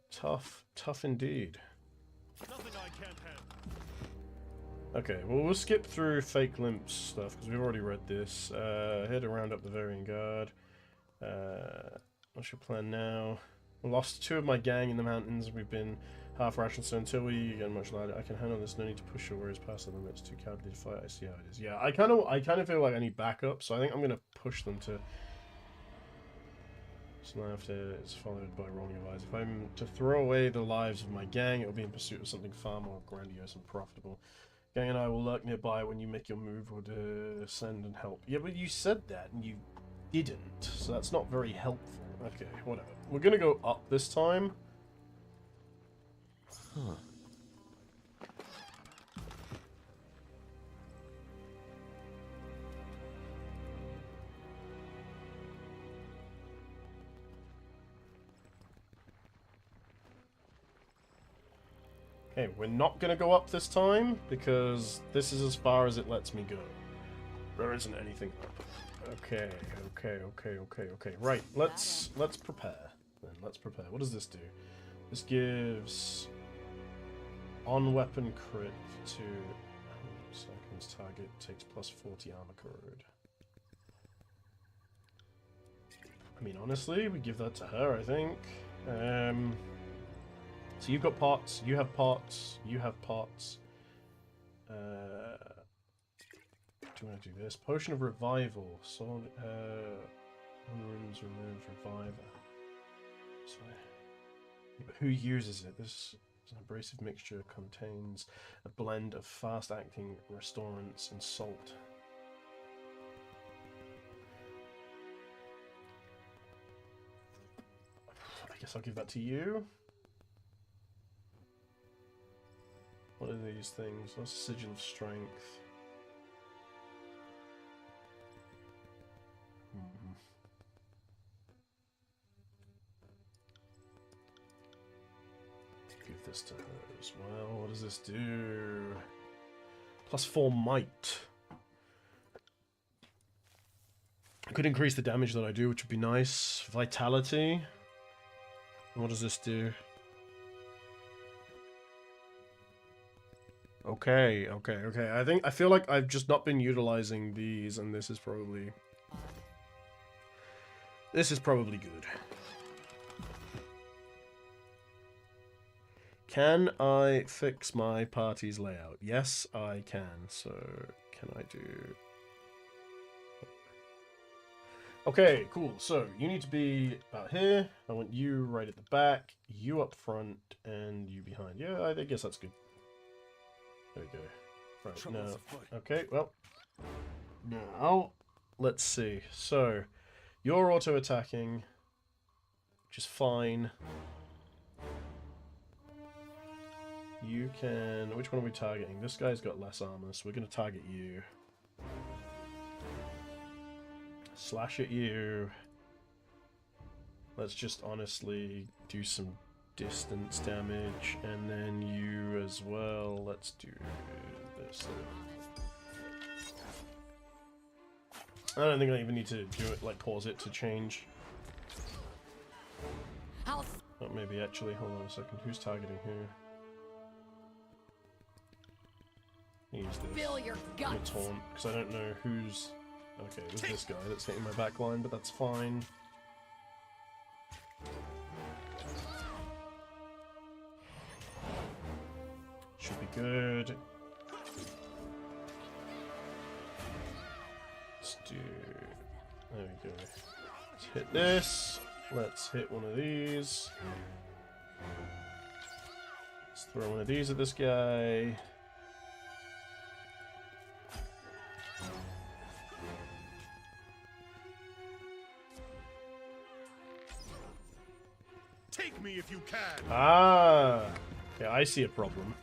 Tough. Tough indeed. Nothing I can't handle. Okay, well, we'll skip through fake limps stuff, because we've already read this. Here to round up the Varian Guard. What's your plan now? I lost 2 of my gang in the mountains. We've been half rationed, so until we get much lighter, I can handle this. No need to push your warriors past the limits. Too cowardly to fight. I see how it is. Yeah, I kind of feel like I need backup, so I think I'm gonna push them to. So now after it's followed by rolling your eyes. If I'm to throw away the lives of my gang, it will be in pursuit of something far more grandiose and profitable. Gang and I will lurk nearby when you make your move or descend and help. Yeah, but you said that and you didn't, so that's not very helpful. Okay, whatever. We're gonna go up this time. Huh. Okay, we're not gonna go up this time because this is as far as it lets me go. There isn't anything up. Okay. Right, let's prepare. Then let's prepare. What does this do? This gives on weapon crit to seconds. Target takes plus 40 armor corrode. I mean, honestly, we give that to her, I think. So you've got pots, you have pots, you have pots. Do you want to do this? Potion of Revival. So, rooms removed, Reviver. So, but who uses it? This an abrasive mixture contains a blend of fast-acting restorants and salt. I guess I'll give that to you. What are these things? That's a Sigil of Strength. Give this to her as well. What does this do? Plus 4 might. I could increase the damage that I do, which would be nice. Vitality. And what does this do? Okay. I feel like I've just not been utilizing these, and this is probably good. Can I fix my party's layout? Yes, I can. So, can I do... Okay, cool. So, you need to be about here. I want you right at the back, you up front, and you behind. Yeah, I guess that's good. There we go. Right, now... Okay, well... Now, let's see. So, you're auto-attacking, which is fine. You can... Which one are we targeting? This guy's got less armor, so we're going to target you. Slash at you. Let's just honestly do some distance damage, and then you as well. Let's do this. I don't think I even need to do it, like pause it to change. Oh, maybe actually, hold on a second. Who's targeting who? Use this. Fill your guts. Taunt, because I don't know who's... Okay, there's this guy that's hitting my back line, but that's fine. Should be good. Let's do... There we go. Let's hit this. Let's hit one of these. Let's throw one of these at this guy. Take me if you can. Ah, yeah, I see a problem.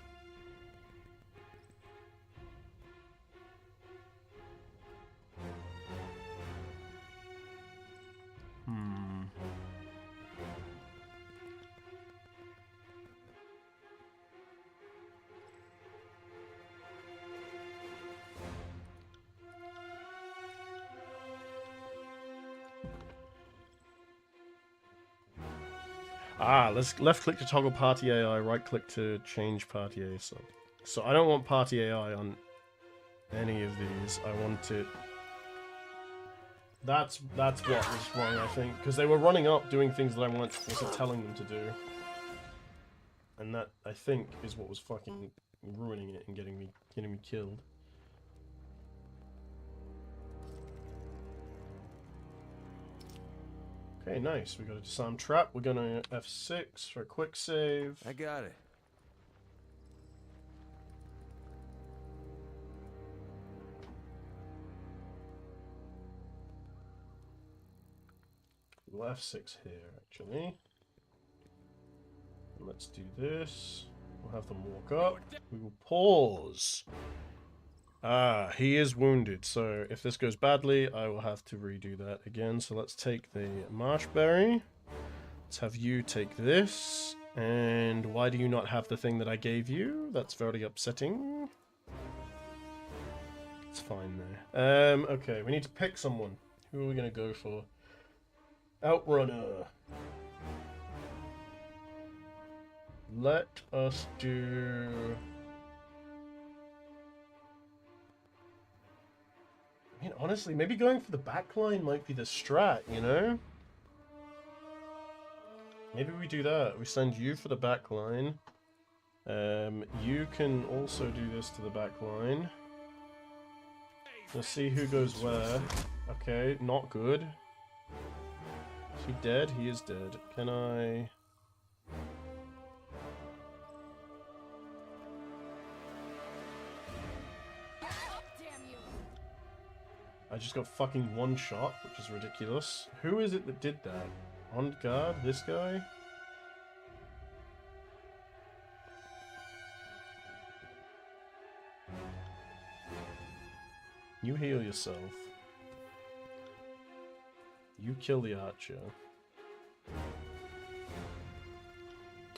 Let's left click to toggle party AI, right click to change party AI. So I don't want party AI on any of these. I want it... That's what was wrong, I think, because they were running up doing things that I wasn't telling them to do. And that, I think, is what was fucking ruining it and getting me killed. Okay, nice. We got a disarm trap. We're gonna F6 for a quick save. I got it. We'll F6 here, actually. And let's do this. We'll have them walk up. We will pause. Ah, he is wounded, so if this goes badly, I will have to redo that again. So let's take the Marshberry. Let's have you take this. And why do you not have the thing that I gave you? That's very upsetting. It's fine there. Okay, we need to pick someone. Who are we gonna go for? Outrunner. Let us do... I mean, honestly, maybe going for the backline might be the strat, you know? Maybe we do that. We send you for the backline. You can also do this to the backline. Let's see who goes where. Okay, not good. Is he dead? He is dead. Can I... I just got fucking one shot, which is ridiculous. Who is it that did that? On guard? This guy? You heal yourself. You kill the archer.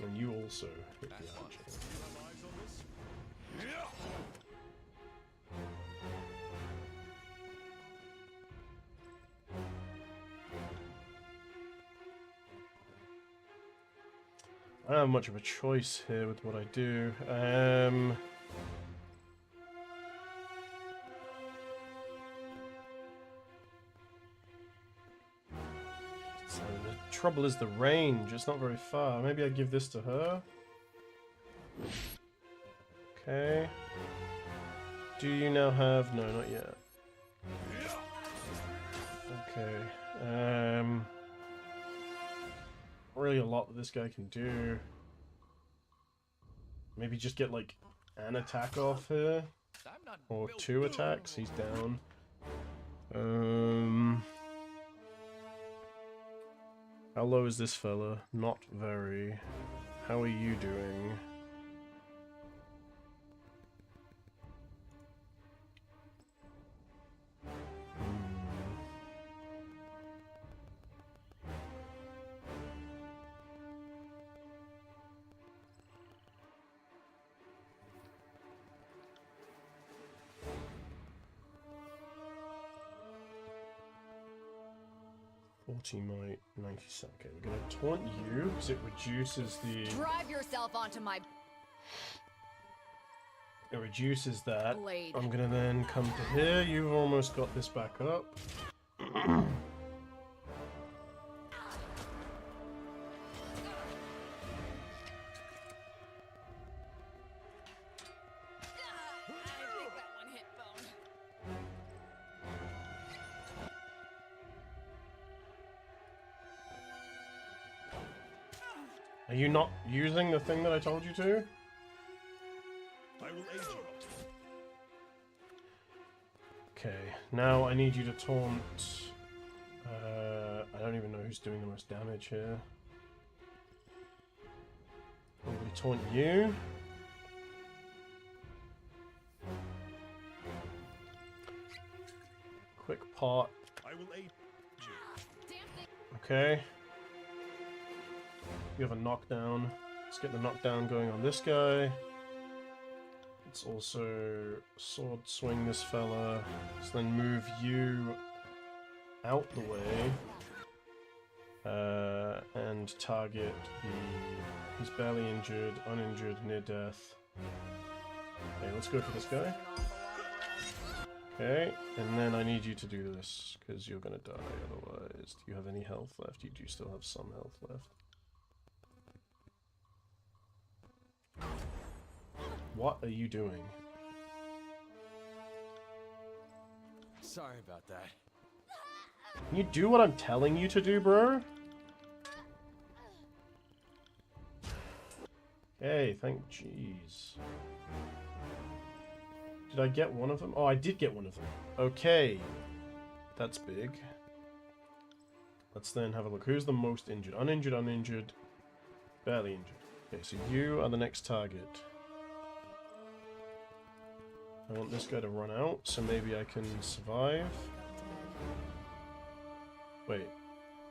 And you also hit the archer. I don't have much of a choice here with what I do. So the trouble is the range. It's not very far. Maybe I give this to her. Okay. Do you now have... No, not yet. Okay. Really a lot that this guy can do. Maybe just get like an attack off here. Or 2 attacks. He's down. How low is this fella? Not very. How are you doing? Might 97. Okay, we're gonna taunt you because it reduces the. Drive yourself onto my It reduces that. blade. I'm gonna then come to here. You've almost got this back up. Are you not using the thing that I told you to? I will aid you. Okay, now I need you to taunt... I don't even know who's doing the most damage here. Probably taunt you. Quick pot. I will aid you. Okay. You have a knockdown. Let's get the knockdown going on this guy. Let's also sword swing this fella. Let's then move you out the way. And target the... He's barely injured, uninjured, near death. Okay, let's go for this guy. Okay, and then I need you to do this, because you're gonna die otherwise. Do you have any health left? You do still have some health left. What are you doing? Sorry about that. Can you do what I'm telling you to do, bro? Hey, thank jeez. Did I get one of them? Oh, I did get one of them. Okay. That's big. Let's then have a look. Who's the most injured? Uninjured, uninjured, barely injured. Okay, so you are the next target. I want this guy to run out, so maybe I can survive. Wait.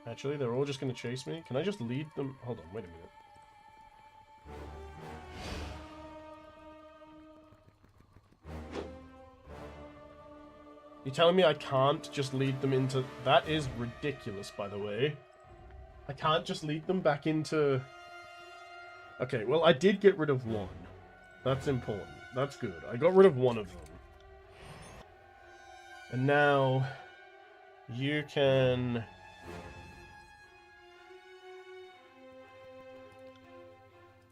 Actually, they're all just going to chase me? Can I just lead them? Hold on, wait a minute. You're telling me I can't just lead them into... That is ridiculous, by the way. I can't just lead them back into... Okay, well, I did get rid of one. That's important. That's good. I got rid of one of them. And now... You can...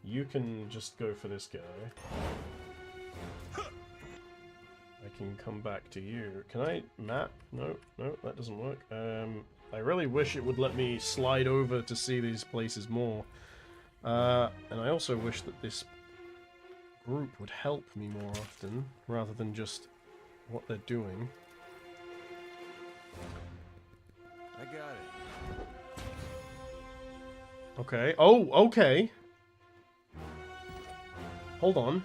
You can just go for this guy. I can come back to you. Can I map? No, no, that doesn't work. I really wish it would let me slide over to see these places more. And I also wish that this group would help me more often, rather than just what they're doing. I got it. Okay. Oh, okay. Hold on.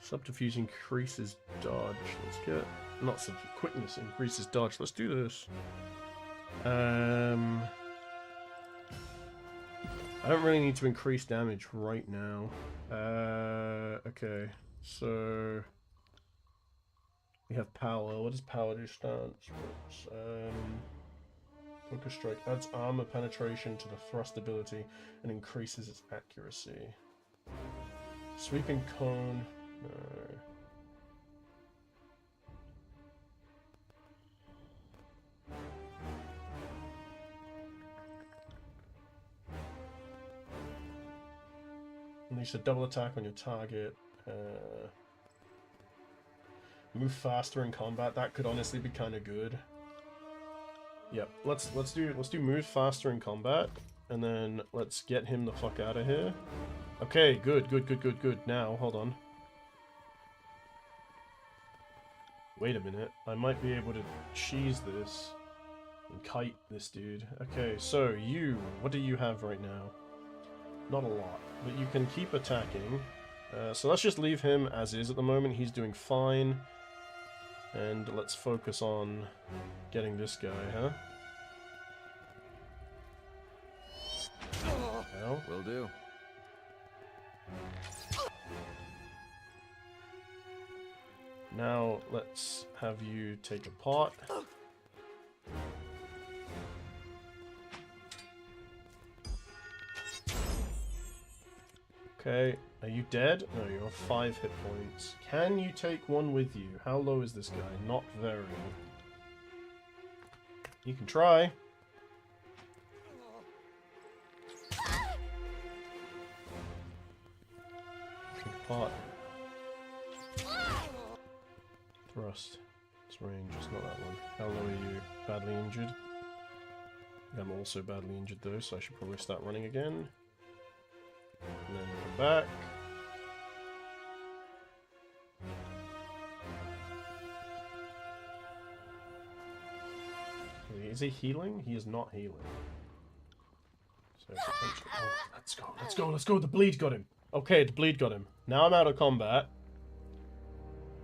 Subterfuge increases dodge. Let's get... Not subterfuge. Quickness increases dodge. Let's do this. I don't really need to increase damage right now. Okay. So... We have power. What does power do? Stance. Focus strike adds armor penetration to the thrust ability and increases its accuracy. Sweeping cone. No. Unleash a double attack on your target. Move faster in combat. That could honestly be kind of good. Yep. Let's do move faster in combat, and then let's get him the fuck out of here. Okay. Good. Now hold on. Wait a minute. I might be able to cheese this and kite this dude. Okay. So you. What do you have right now? Not a lot, but you can keep attacking. So let's just leave him as is at the moment. He's doing fine. And let's focus on getting this guy, huh? Well, Will do. now let's have you take a pot. Okay, are you dead? No, you're 5 hit points. Can you take one with you? How low is this guy? Not very. You can try. Take a pot. Thrust. It's range, it's not that one. How low are you? Badly injured? I'm also badly injured though, so I should probably start running again. And then come back. Is he healing? He is not healing. So oh, let's go. The bleed got him. Okay, the bleed got him. Now I'm out of combat.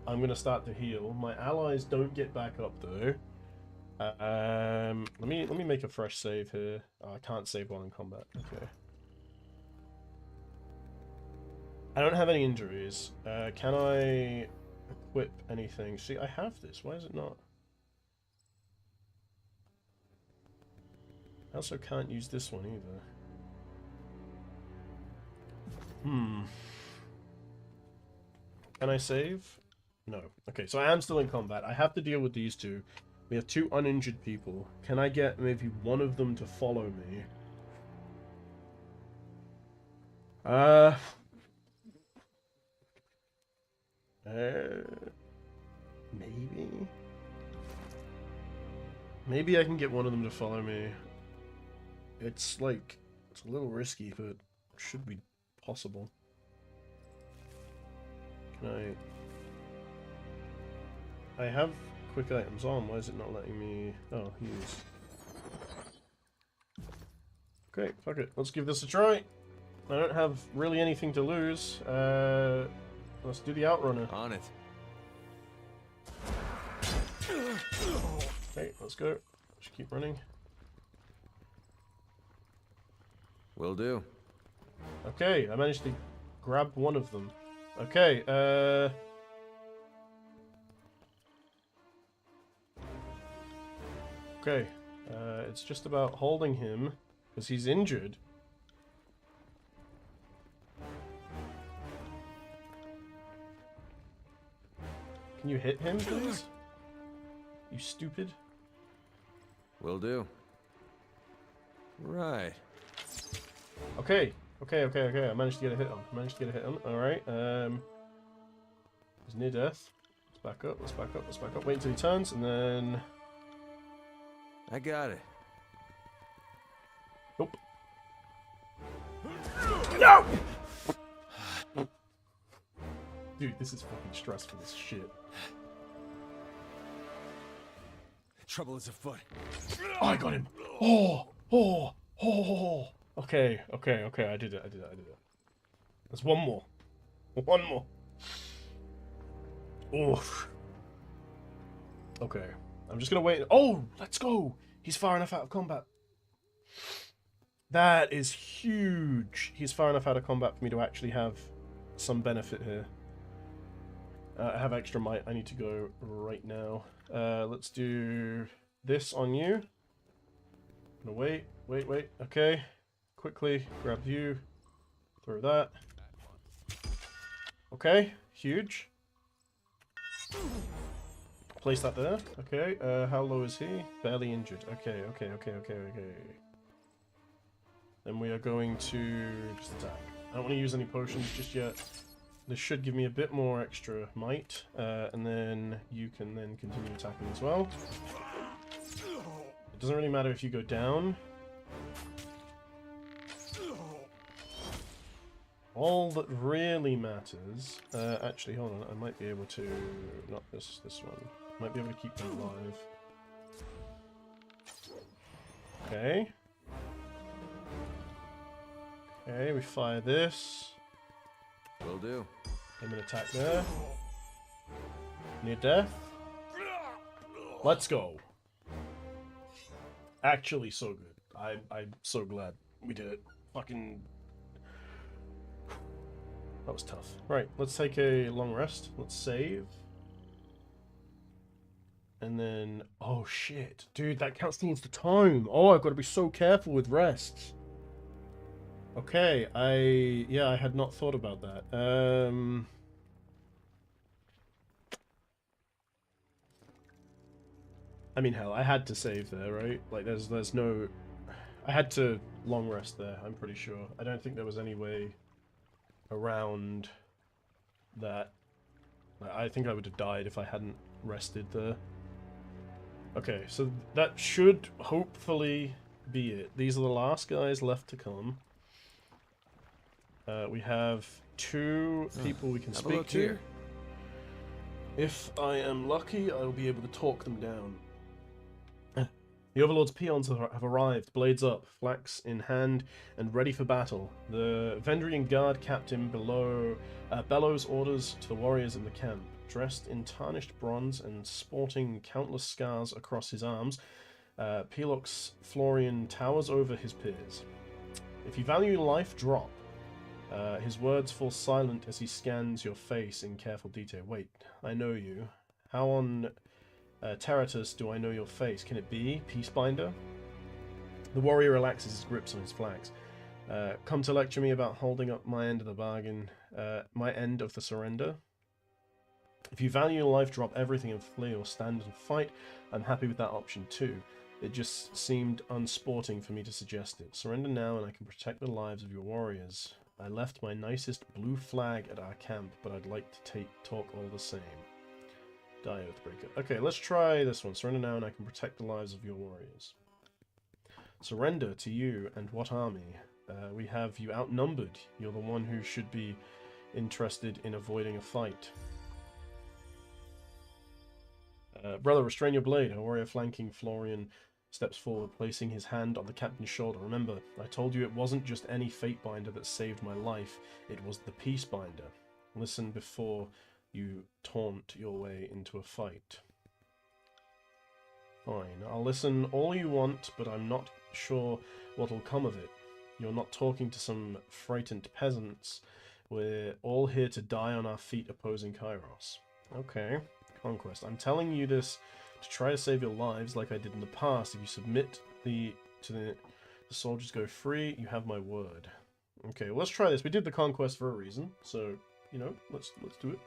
I'm gonna start to heal. My allies don't get back up though. Let me make a fresh save here. Oh, I can't save while in combat. Okay. I don't have any injuries. Can I equip anything? See, I have this. Why is it not? I also can't use this one either. Can I save? No. Okay, so I am still in combat. I have to deal with these two. We have 2 uninjured people. Can I get maybe one of them to follow me? Maybe? Maybe I can get one of them to follow me. It's like, it's a little risky, but it should be possible. Can I have quick items on, why is it not letting me... Oh, use. Okay, fuck it, let's give this a try. I don't have really anything to lose. Let's do the outrunner. On it. Okay, let's go. Just keep running. Will do. Okay, I managed to grab one of them. Okay, okay, it's just about holding him, because he's injured. Can you hit him, please? You stupid. Will do. Right. Okay, okay. I managed to get a hit on. Alright, he's near death. Let's back up. Wait until he turns, and then... I got it. Nope. No! Dude, this is fucking stressful as shit. Trouble is afoot. Oh, I got him. Oh. Okay. I did it. There's one more. Oof. Okay. I'm just gonna wait. Oh, let's go. He's far enough out of combat. That is huge. He's far enough out of combat for me to actually have some benefit here. I have extra might. I need to go right now. Let's do this on you. I'm gonna wait. Okay. Quickly grab you. Throw that. Okay. Huge. Place that there. Okay. How low is he? Barely injured. Okay. Then we are going to just attack. I don't want to use any potions just yet. This should give me a bit more extra might, and then you can then continue attacking as well. It doesn't really matter if you go down. All that really matters... actually, hold on, I might be able to... not this one. Might be able to keep them alive. Okay. Okay, we fire this. Will do. I'm gonna attack there. Near death. Let's go. Actually, so good. I'm so glad we did it. Fucking... that was tough. Right, let's take a long rest. Let's save. And then... oh shit. Dude, that counts towards the time. Oh, I've got to be so careful with rests. Okay, I had not thought about that. I mean, hell, I had to save there, right? Like, there's no... I had to long rest there, I'm pretty sure. I don't think there was any way around that. I think I would have died if I hadn't rested there. Okay, so that should hopefully be it. These are the last guys left to come. We have 2 people we can speak to. Here. If I am lucky, I will be able to talk them down. The Overlord's peons have arrived, blades up, flax in hand, and ready for battle. The Vendrian Guard captain bellows orders to the warriors in the camp. Dressed in tarnished bronze and sporting countless scars across his arms, Pelox Florian towers over his peers. If you value life, drop. His words fall silent as he scans your face in careful detail. Wait, I know you. How on Terratus do I know your face? Can it be Peacebinder? The warrior relaxes his grips on his flags. Come to lecture me about holding up my end of the bargain, my end of the surrender? If you value life, drop everything and flee or stand and fight. I'm happy with that option too. It just seemed unsporting for me to suggest it. Surrender now and I can protect the lives of your warriors. I left my nicest blue flag at our camp, but I'd like to talk all the same. Die, Oathbreaker. Okay, let's try this one. Surrender now and I can protect the lives of your warriors. Surrender to you and what army? We have you outnumbered. You're the one who should be interested in avoiding a fight. Brother, restrain your blade. A warrior flanking Florian steps forward, placing his hand on the captain's shoulder. Remember, I told you it wasn't just any Fatebinder that saved my life. It was the Peacebinder. Listen before you taunt your way into a fight. Fine, I'll listen all you want, but I'm not sure what'll come of it. You're not talking to some frightened peasants. We're all here to die on our feet opposing Kairos. Okay. Conquest. I'm telling you this to try to save your lives like I did in the past. If you submit the soldiers go free, you have my word. Okay, well, let's try this. We did the conquest for a reason, so, you know, let's do it.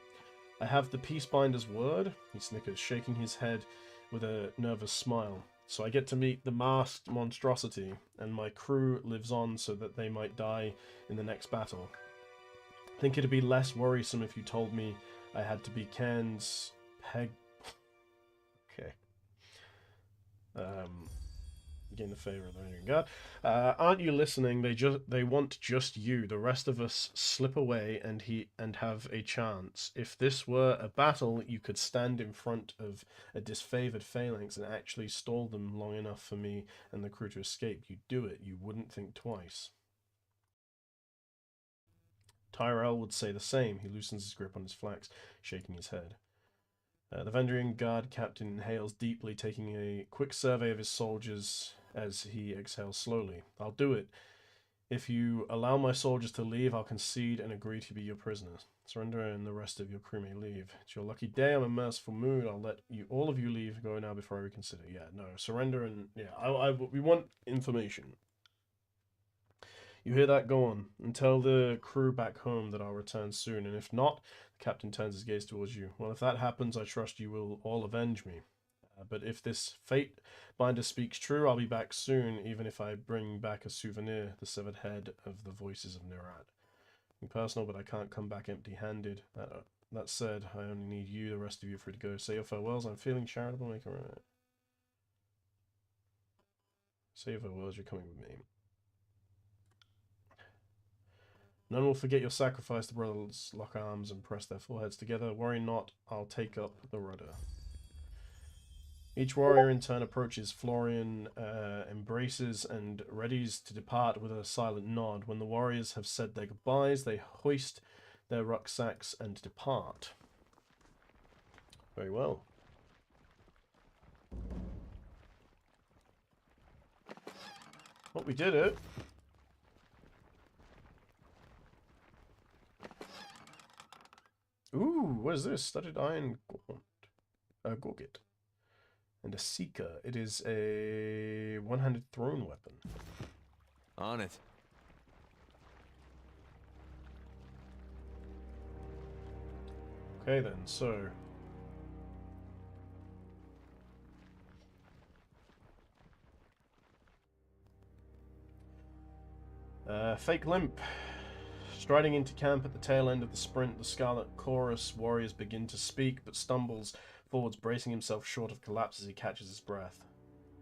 I have the Peacebinder's word. He snickers, shaking his head with a nervous smile. So I get to meet the masked monstrosity, and my crew lives on so that they might die in the next battle. I think it'd be less worrisome if you told me I had to be Ken's peg. Okay. Gain the favor of the Vendrian God. Aren't you listening? They want just you. The rest of us slip away and have a chance. If this were a battle, you could stand in front of a disfavored phalanx and actually stall them long enough for me and the crew to escape. You'd do it. You wouldn't think twice. Tyrell would say the same. He loosens his grip on his flax, shaking his head. The Vendrian Guard captain inhales deeply, taking a quick survey of his soldiers as he exhales slowly. I'll do it. If you allow my soldiers to leave, I'll concede and agree to be your prisoner. Surrender and the rest of your crew may leave. It's your lucky day. I'm in a merciful mood. I'll let all of you leave. Go now before I reconsider. Yeah, no, surrender and... Yeah, we want information. You hear that? Go on and tell the crew back home that I'll return soon, and if not, the captain turns his gaze towards you. Well, if that happens, I trust you will all avenge me. But if this fate binder speaks true, I'll be back soon, even if I bring back a souvenir, the severed head of the voices of Nerat. Nothing personal, but I can't come back empty-handed. That said, I only need you, the rest of you are free to go. Say your farewells, I'm feeling charitable, make a right. Say your farewells, you're coming with me. None will forget your sacrifice. The brothers lock arms and press their foreheads together. Worry not, I'll take up the rudder. Each warrior in turn approaches. Florian embraces and readies to depart with a silent nod. When the warriors have said their goodbyes, they hoist their rucksacks and depart. Very well. Well, we did it. Ooh, what is this? Studded iron gorget. And a seeker. It is a one-handed thrown weapon. On it. Okay then, so... Fake limp. Striding into camp at the tail end of the sprint, the Scarlet Chorus warriors begin to speak, but stumbles forwards, bracing himself short of collapse as he catches his breath.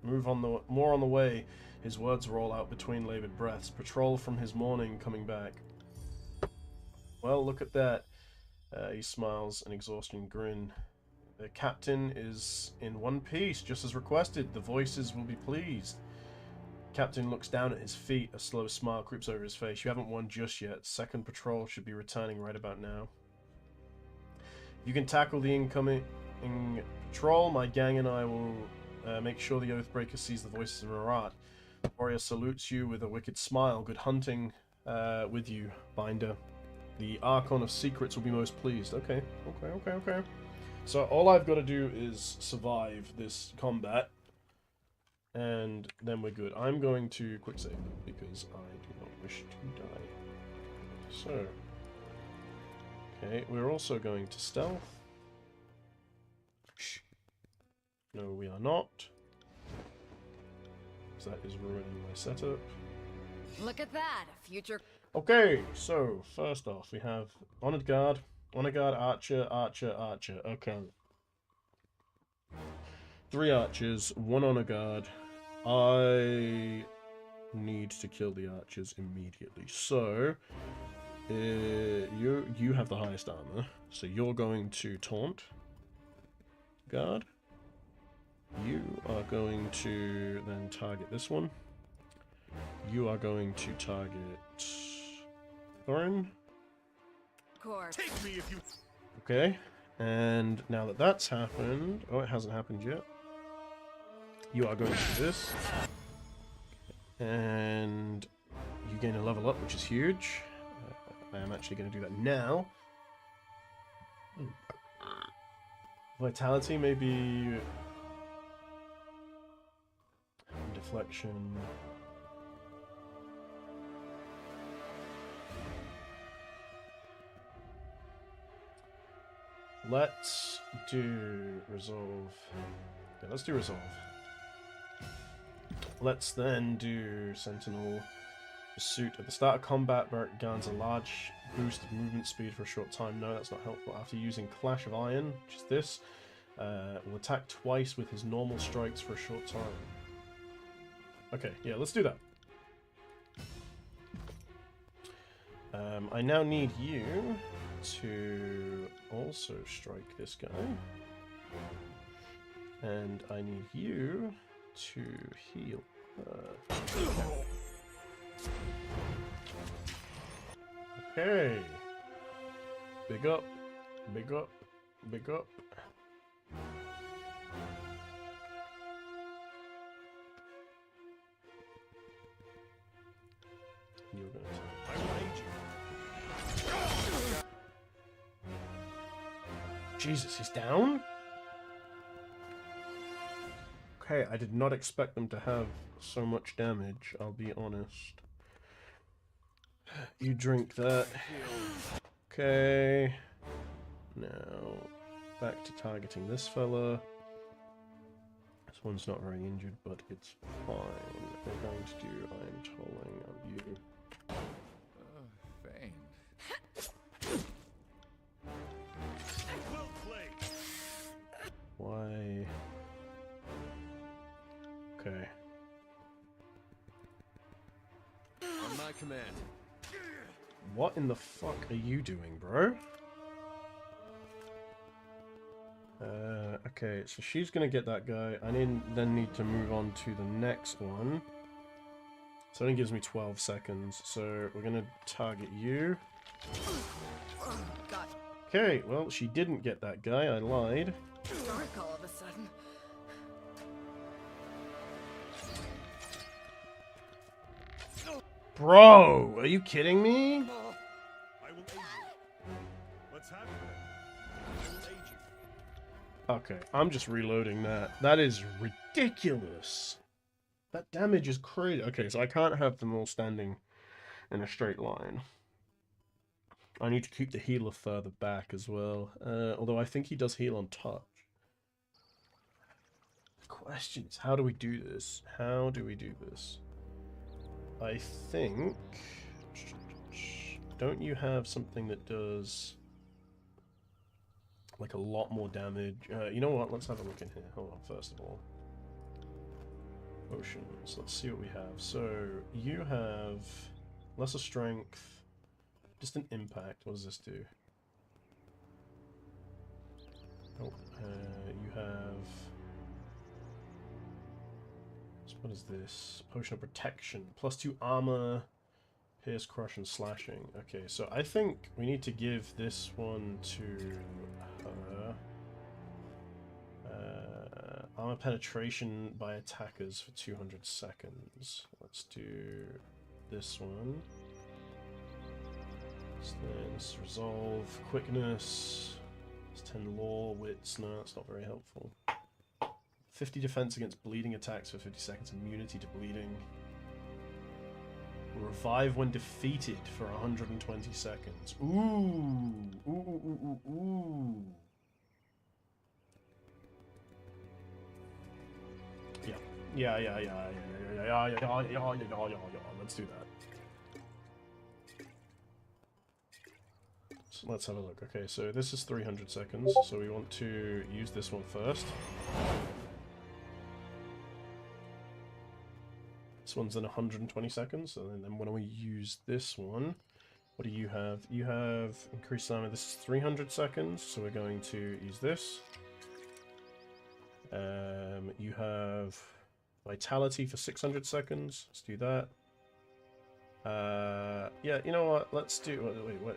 More on the way, his words roll out between labored breaths. Patrol from his morning coming back. Well, look at that. He smiles, an exhausting grin. The captain is in one piece, just as requested. The voices will be pleased. Captain looks down at his feet. A slow smile creeps over his face. You haven't won just yet. Second patrol should be returning right about now. You can tackle the incoming patrol. My gang and I will make sure the Oathbreaker sees the voices of Nerat. Warrior salutes you with a wicked smile. Good hunting with you, Binder. The Archon of Secrets will be most pleased. Okay. So all I've got to do is survive this combat. And then we're good. I'm going to quick save because I do not wish to die. So, okay, we're also going to stealth. Shh. No, we are not. Because that is ruining my setup. Look at that, a future... Okay, so first off we have Honored Guard, Archer, Archer, Archer. Okay. 3 Archers, 1 Honor Guard. I need to kill the archers immediately. So, you have the highest armor, so you're going to taunt. Guard. You are going to then target this one. You are going to target Thorin. Take me if you... Okay, and now that that's happened... Oh, it hasn't happened yet. You are going to do this. And you gain a level up, which is huge. I am actually going to do that now. Vitality, maybe... Deflection... Let's do Resolve. Yeah, let's do Resolve. Let's then do Sentinel Pursuit. At the start of combat, Beric gains a large boost of movement speed for a short time. No, that's not helpful. After using Clash of Iron, which is this, will attack twice with his normal strikes for a short time. Okay, yeah, let's do that. I now need you to also strike this guy. And I need you to heal. Okay. Big up. Big up. Big up. You're gonna I will aid you. Jesus, he's down? Okay, I did not expect them to have so much damage, I'll be honest. You drink that. Okay. Now, back to targeting this fella. This one's not very injured, but it's fine. We're going to do I'm tolling on you. Fane. Why? Okay. On my command. What in the fuck are you doing, bro? Okay, so she's gonna get that guy. I then need to move on to the next one. So it only gives me 12 seconds. So we're gonna target you. God, Okay, well, she didn't get that guy. I lied. dark all of a sudden. Bro, are you kidding me? I will aid you. Let's have it then. I will aid you. Okay, I'm just reloading that. That is ridiculous. That damage is crazy. Okay, so I can't have them all standing in a straight line. I need to keep the healer further back as well. Although I think he does heal on touch. The question is, how do we do this? How do we do this? I think... Don't you have something that does... like a lot more damage? You know what? Let's have a look in here. Hold on, first of all. Potions. Let's see what we have. So, you have lesser strength, distant impact. What does this do? Oh, you have... What is this? Potion of protection. +2 armor, pierce, crush, and slashing. Okay, so I think we need to give this one to her. Armor penetration by attackers for 200 seconds. Let's do this one. So then this resolve, quickness, it's 10 law, wits. No, that's not very helpful. 50 defense against bleeding attacks for 50 seconds, immunity to bleeding. Revive when defeated for 120 seconds. Ooh! Ooh, ooh, ooh, ooh, ooh. Yeah. Yeah. Let's do that. So let's have a look. Okay, so this is 300 seconds, so we want to use this one first. This one's in 120 seconds, so then when we use this one, what do you have? You have increased stamina. This is 300 seconds, so we're going to use this. You have vitality for 600 seconds. Let's do that. Yeah, you know what? Let's do. Wait.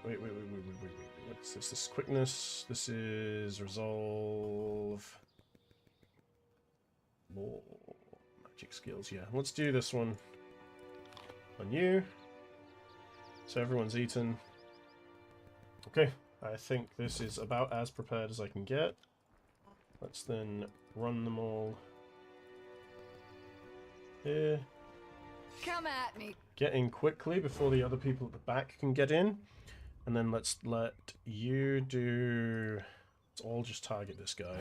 What's this? This is quickness. This is resolve. Law. Magic skills. Yeah, let's do this one on you. So everyone's eaten. Okay, I think this is about as prepared as I can get. Let's then run them all here. Come at me. Get in quickly before the other people at the back can get in. And then let's let you do... Let's all just target this guy.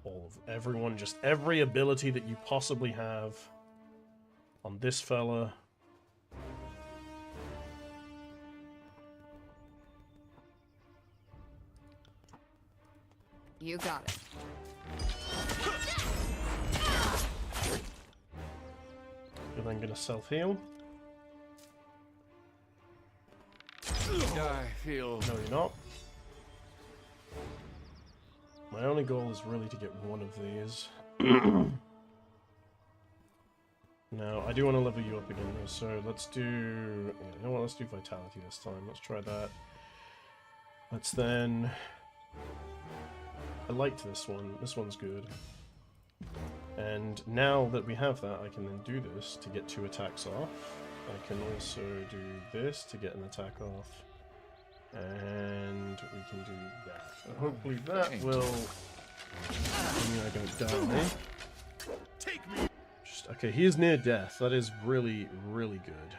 All of everyone, just every ability that you possibly have on this fella. You got it. You're then going to self-heal. I feel... No, you're not. My only goal is really to get one of these. Now, I do want to level you up again, though, so let's do... Yeah, you know what, let's do Vitality this time. Let's try that. Let's then... I liked this one. This one's good. And now that we have that, I can then do this to get 2 attacks off. I can also do this to get an attack off. And we can do that. So hopefully that will mean I don't die. Take me. Just, okay, he is near death. That is really, really good.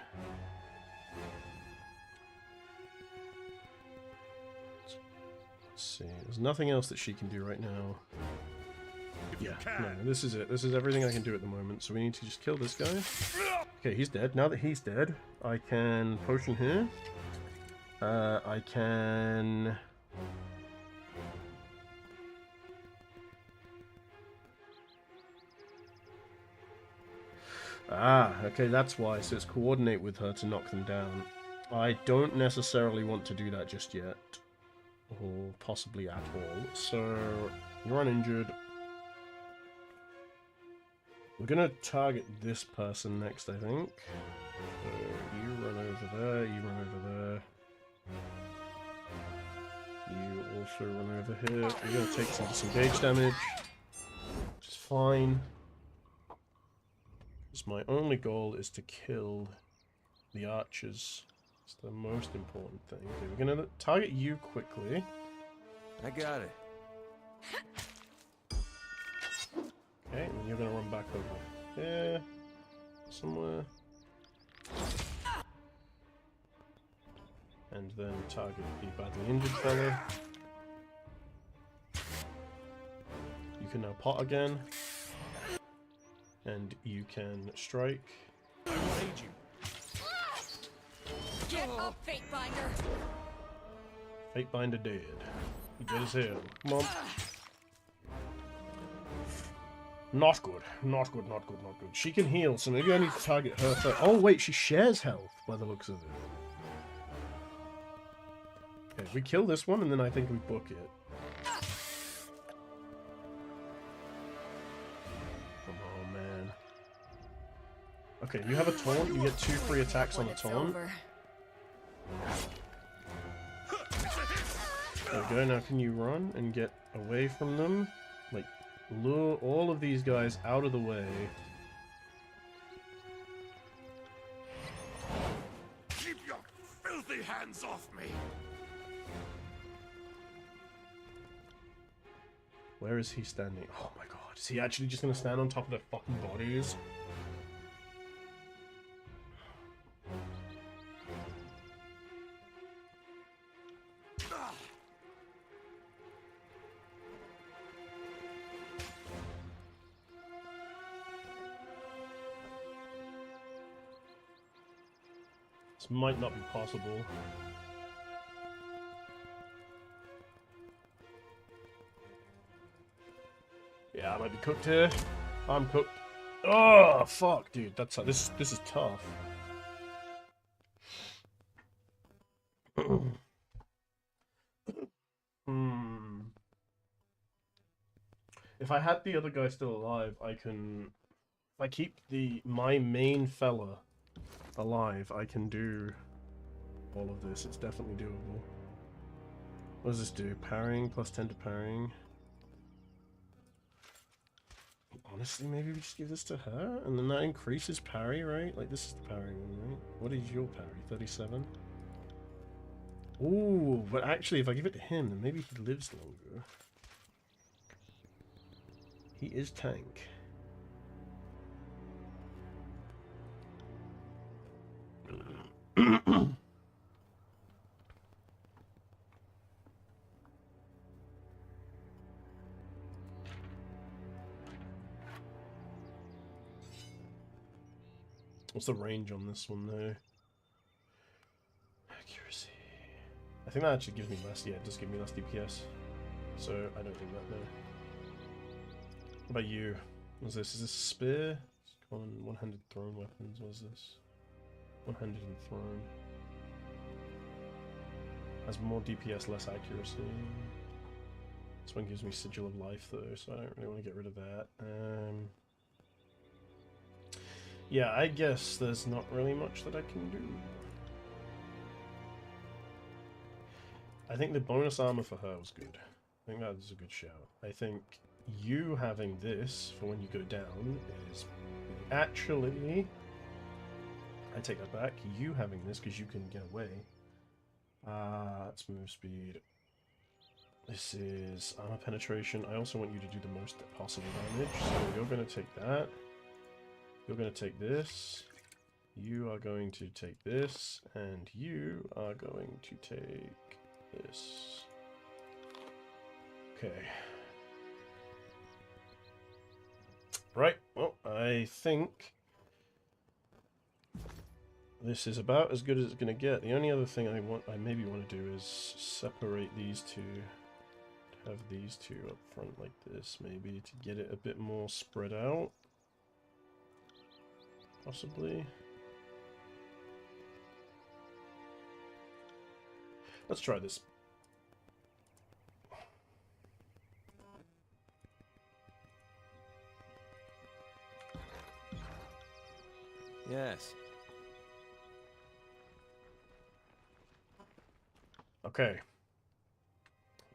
Let's see. There's nothing else that she can do right now. Yeah, no, this is it. This is everything I can do at the moment. So we need to just kill this guy. Okay, he's dead. Now that he's dead, I can potion here. I can... Ah, okay, that's why. So it's coordinate with her to knock them down. I don't necessarily want to do that just yet. Or possibly at all. So, you're uninjured. We're gonna target this person next, I think. So, you run over there, you run over there. You also run over here. We're gonna take some disengage damage. Which is fine. Because my only goal is to kill the archers. It's the most important thing. Okay, we're gonna target you quickly. I got it. Okay, and you're gonna run back over here. Somewhere. And then target the badly injured fella. You can now pot again. And you can strike. I will aid you. Get up, Fate Binder. Fate Binder dead. He dead as hell. Come on. Not good. Not good, not good, not good. She can heal, so maybe I need to target her first. Oh wait, she shares health by the looks of it. Okay, we kill this one and then I think we book it. Oh man. Okay, you have a taunt. You get 2 free attacks on a taunt. There we go, now can you run and get away from them? Like, lure all of these guys out of the way. Keep your filthy hands off me! Where is he standing? Oh my god, is he actually just gonna stand on top of their fucking bodies? This might not be possible. Yeah, I might be cooked here. I'm cooked. Oh fuck, dude, that's this is tough. If I had the other guy still alive, I can. If I keep my main fella alive, I can do all of this. It's definitely doable. What does this do? Parrying, plus 10 to parrying. Honestly, maybe we just give this to her, and then that increases parry, right? Like, this is the parry one, right? What is your parry? 37? Ooh, but actually, if I give it to him, then maybe he lives longer. He is tank. What's the range on this one, though? Accuracy. I think that actually gives me less. Yeah, it does give me less DPS. So I don't think that, no. What about you? What's this? Is this a spear? It's on one-handed thrown weapons. What's this? One-handed and thrown. Has more DPS, less accuracy. This one gives me Sigil of Life, though, so I don't really want to get rid of that. Yeah, I guess there's not really much that I can do. I think the bonus armor for her was good. I think that was a good shout. I think you having this for when you go down is actually... I take that back. You having this because you can get away. That's move speed. This is armor penetration. I also want you to do the most possible damage. So you're going to take that. You're going to take this. You are going to take this. And you are going to take this. Okay. Right. Well, I think this is about as good as it's going to get. The only other thing I maybe want to do is separate these two. Have these two up front like this, maybe, to get it a bit more spread out. Possibly. Let's try this. Yes. Okay.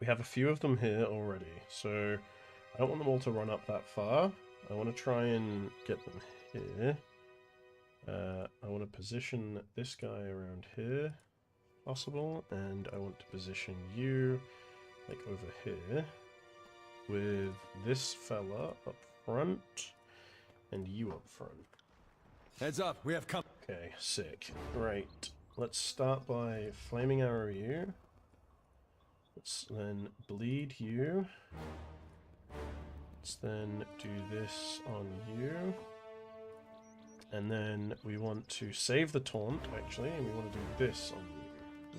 We have a few of them here already, so I don't want them all to run up that far. I want to try and get them here. I want to position this guy around here, possible, and I want to position you, like, over here, with this fella up front, and you up front. Heads up, we have come. Okay, sick. Right, let's start by flaming arrow you. Let's then bleed you. Let's then do this on you. And then we want to save the taunt, actually, and we want to do this on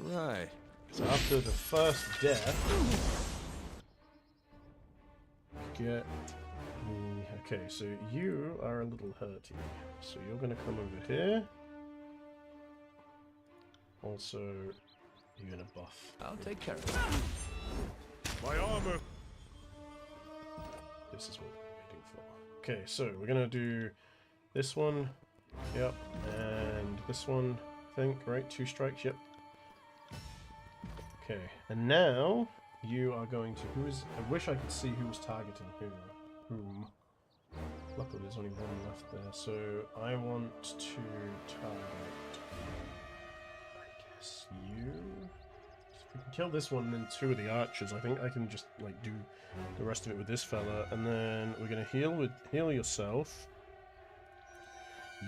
you. Right. So after the first death, get the... Okay, so you are a little hurty. So you're going to come over here. Also, you're going to buff. I'll take care of it. My armor! This is what we're waiting for. Okay, so we're going to do this one. Yep, and this one, I think, right? 2 strikes, yep. Okay, and now you are going to... Who is... I wish I could see who was targeting whom. Luckily there's only one left there, so I want to target... I guess you? If we can kill this one and then 2 of the archers, I think I can just, like, do the rest of it with this fella, and then we're going to heal yourself.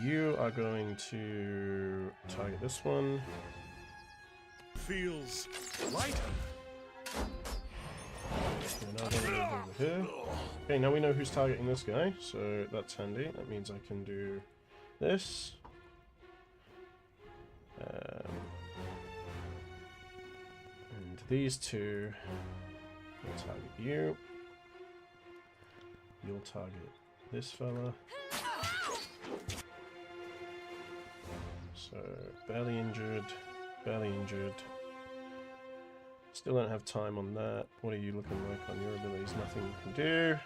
You are going to target this one. Feels lighter. We're now going to move over here. Okay, now we know who's targeting this guy, so that's handy. That means I can do this. And these 2 will target you. You'll target this fella. So, barely injured, barely injured. Still don't have time on that. What are you looking like on your abilities? Nothing you can do.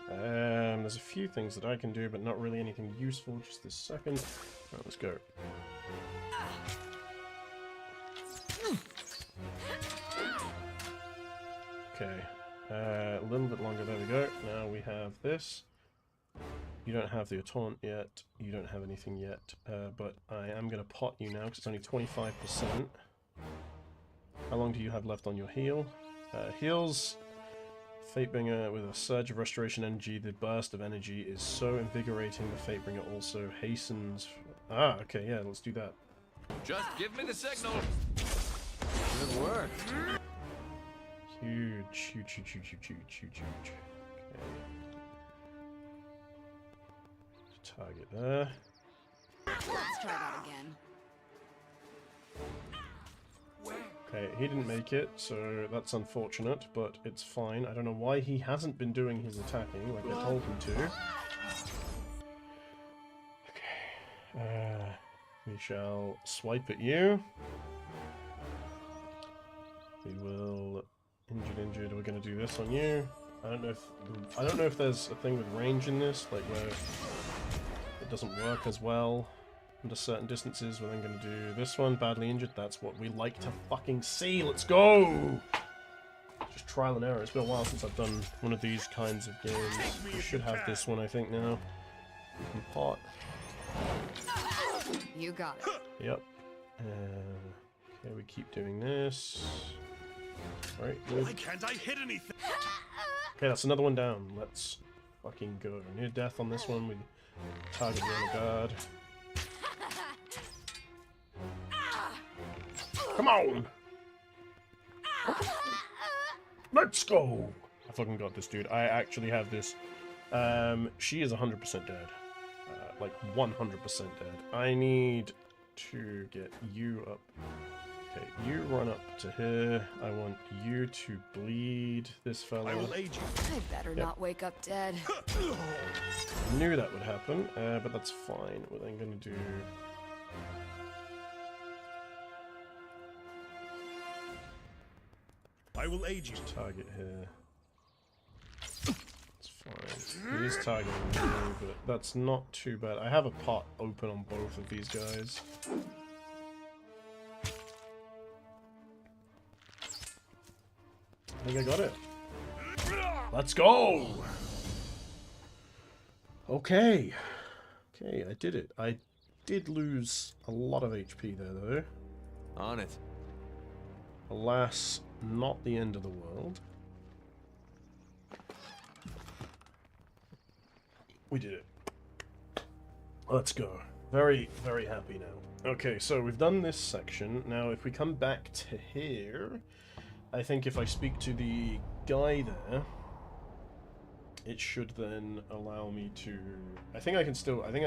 There's a few things that I can do, but not really anything useful just this second. Alright, let's go. Okay, a little bit longer, there we go. Now we have this. You don't have the taunt yet, you don't have anything yet, but I am going to pot you now because it's only 25%. How long do you have left on your heal? Heals Fatebringer with a surge of restoration energy. The burst of energy is so invigorating. The Fatebringer also hastens. Ah, okay, yeah, let's do that. Just give me the signal. Good work. Huge, huge, huge, huge, huge, huge, huge, huge. Okay. Target there. Let's try that again. Okay, he didn't make it, so that's unfortunate, but it's fine. I don't know why he hasn't been doing his attacking like I told him to. Okay, we shall swipe at you. We will injured. We're gonna do this on you. I don't know if there's a thing with range in this, like where it doesn't work as well under certain distances. We're then going to do this one, badly injured. That's what we like to fucking see. Let's go! Just trial and error. It's been a while since I've done one of these kinds of games. We should have this one, I think, now. Pot. You got it. Yep. Okay, we keep doing this. Right, good. Why can't I hit anything? Okay, that's another one down. Let's fucking go. Near death on this one. We target the other guard. Come on! Let's go! I fucking got this, dude. I actually have this. She is 100% dead. Like 100% dead. I need to get you up. Okay, you run up to here. I want you to bleed this fellow. I will aid you. I better not wake up dead. Knew that would happen, but that's fine. We're then gonna do. I will aid you. Target here. It's fine. He is targeting me, but that's not too bad. I have a pot open on both of these guys. I think I got it. Let's go! Okay. Okay, I did it. I did lose a lot of HP there, though. On it. Alas, not the end of the world. We did it. Let's go. Very, very happy now. Okay, so we've done this section. Now, if we come back to here, I think if I speak to the guy there, it should then allow me to... I think I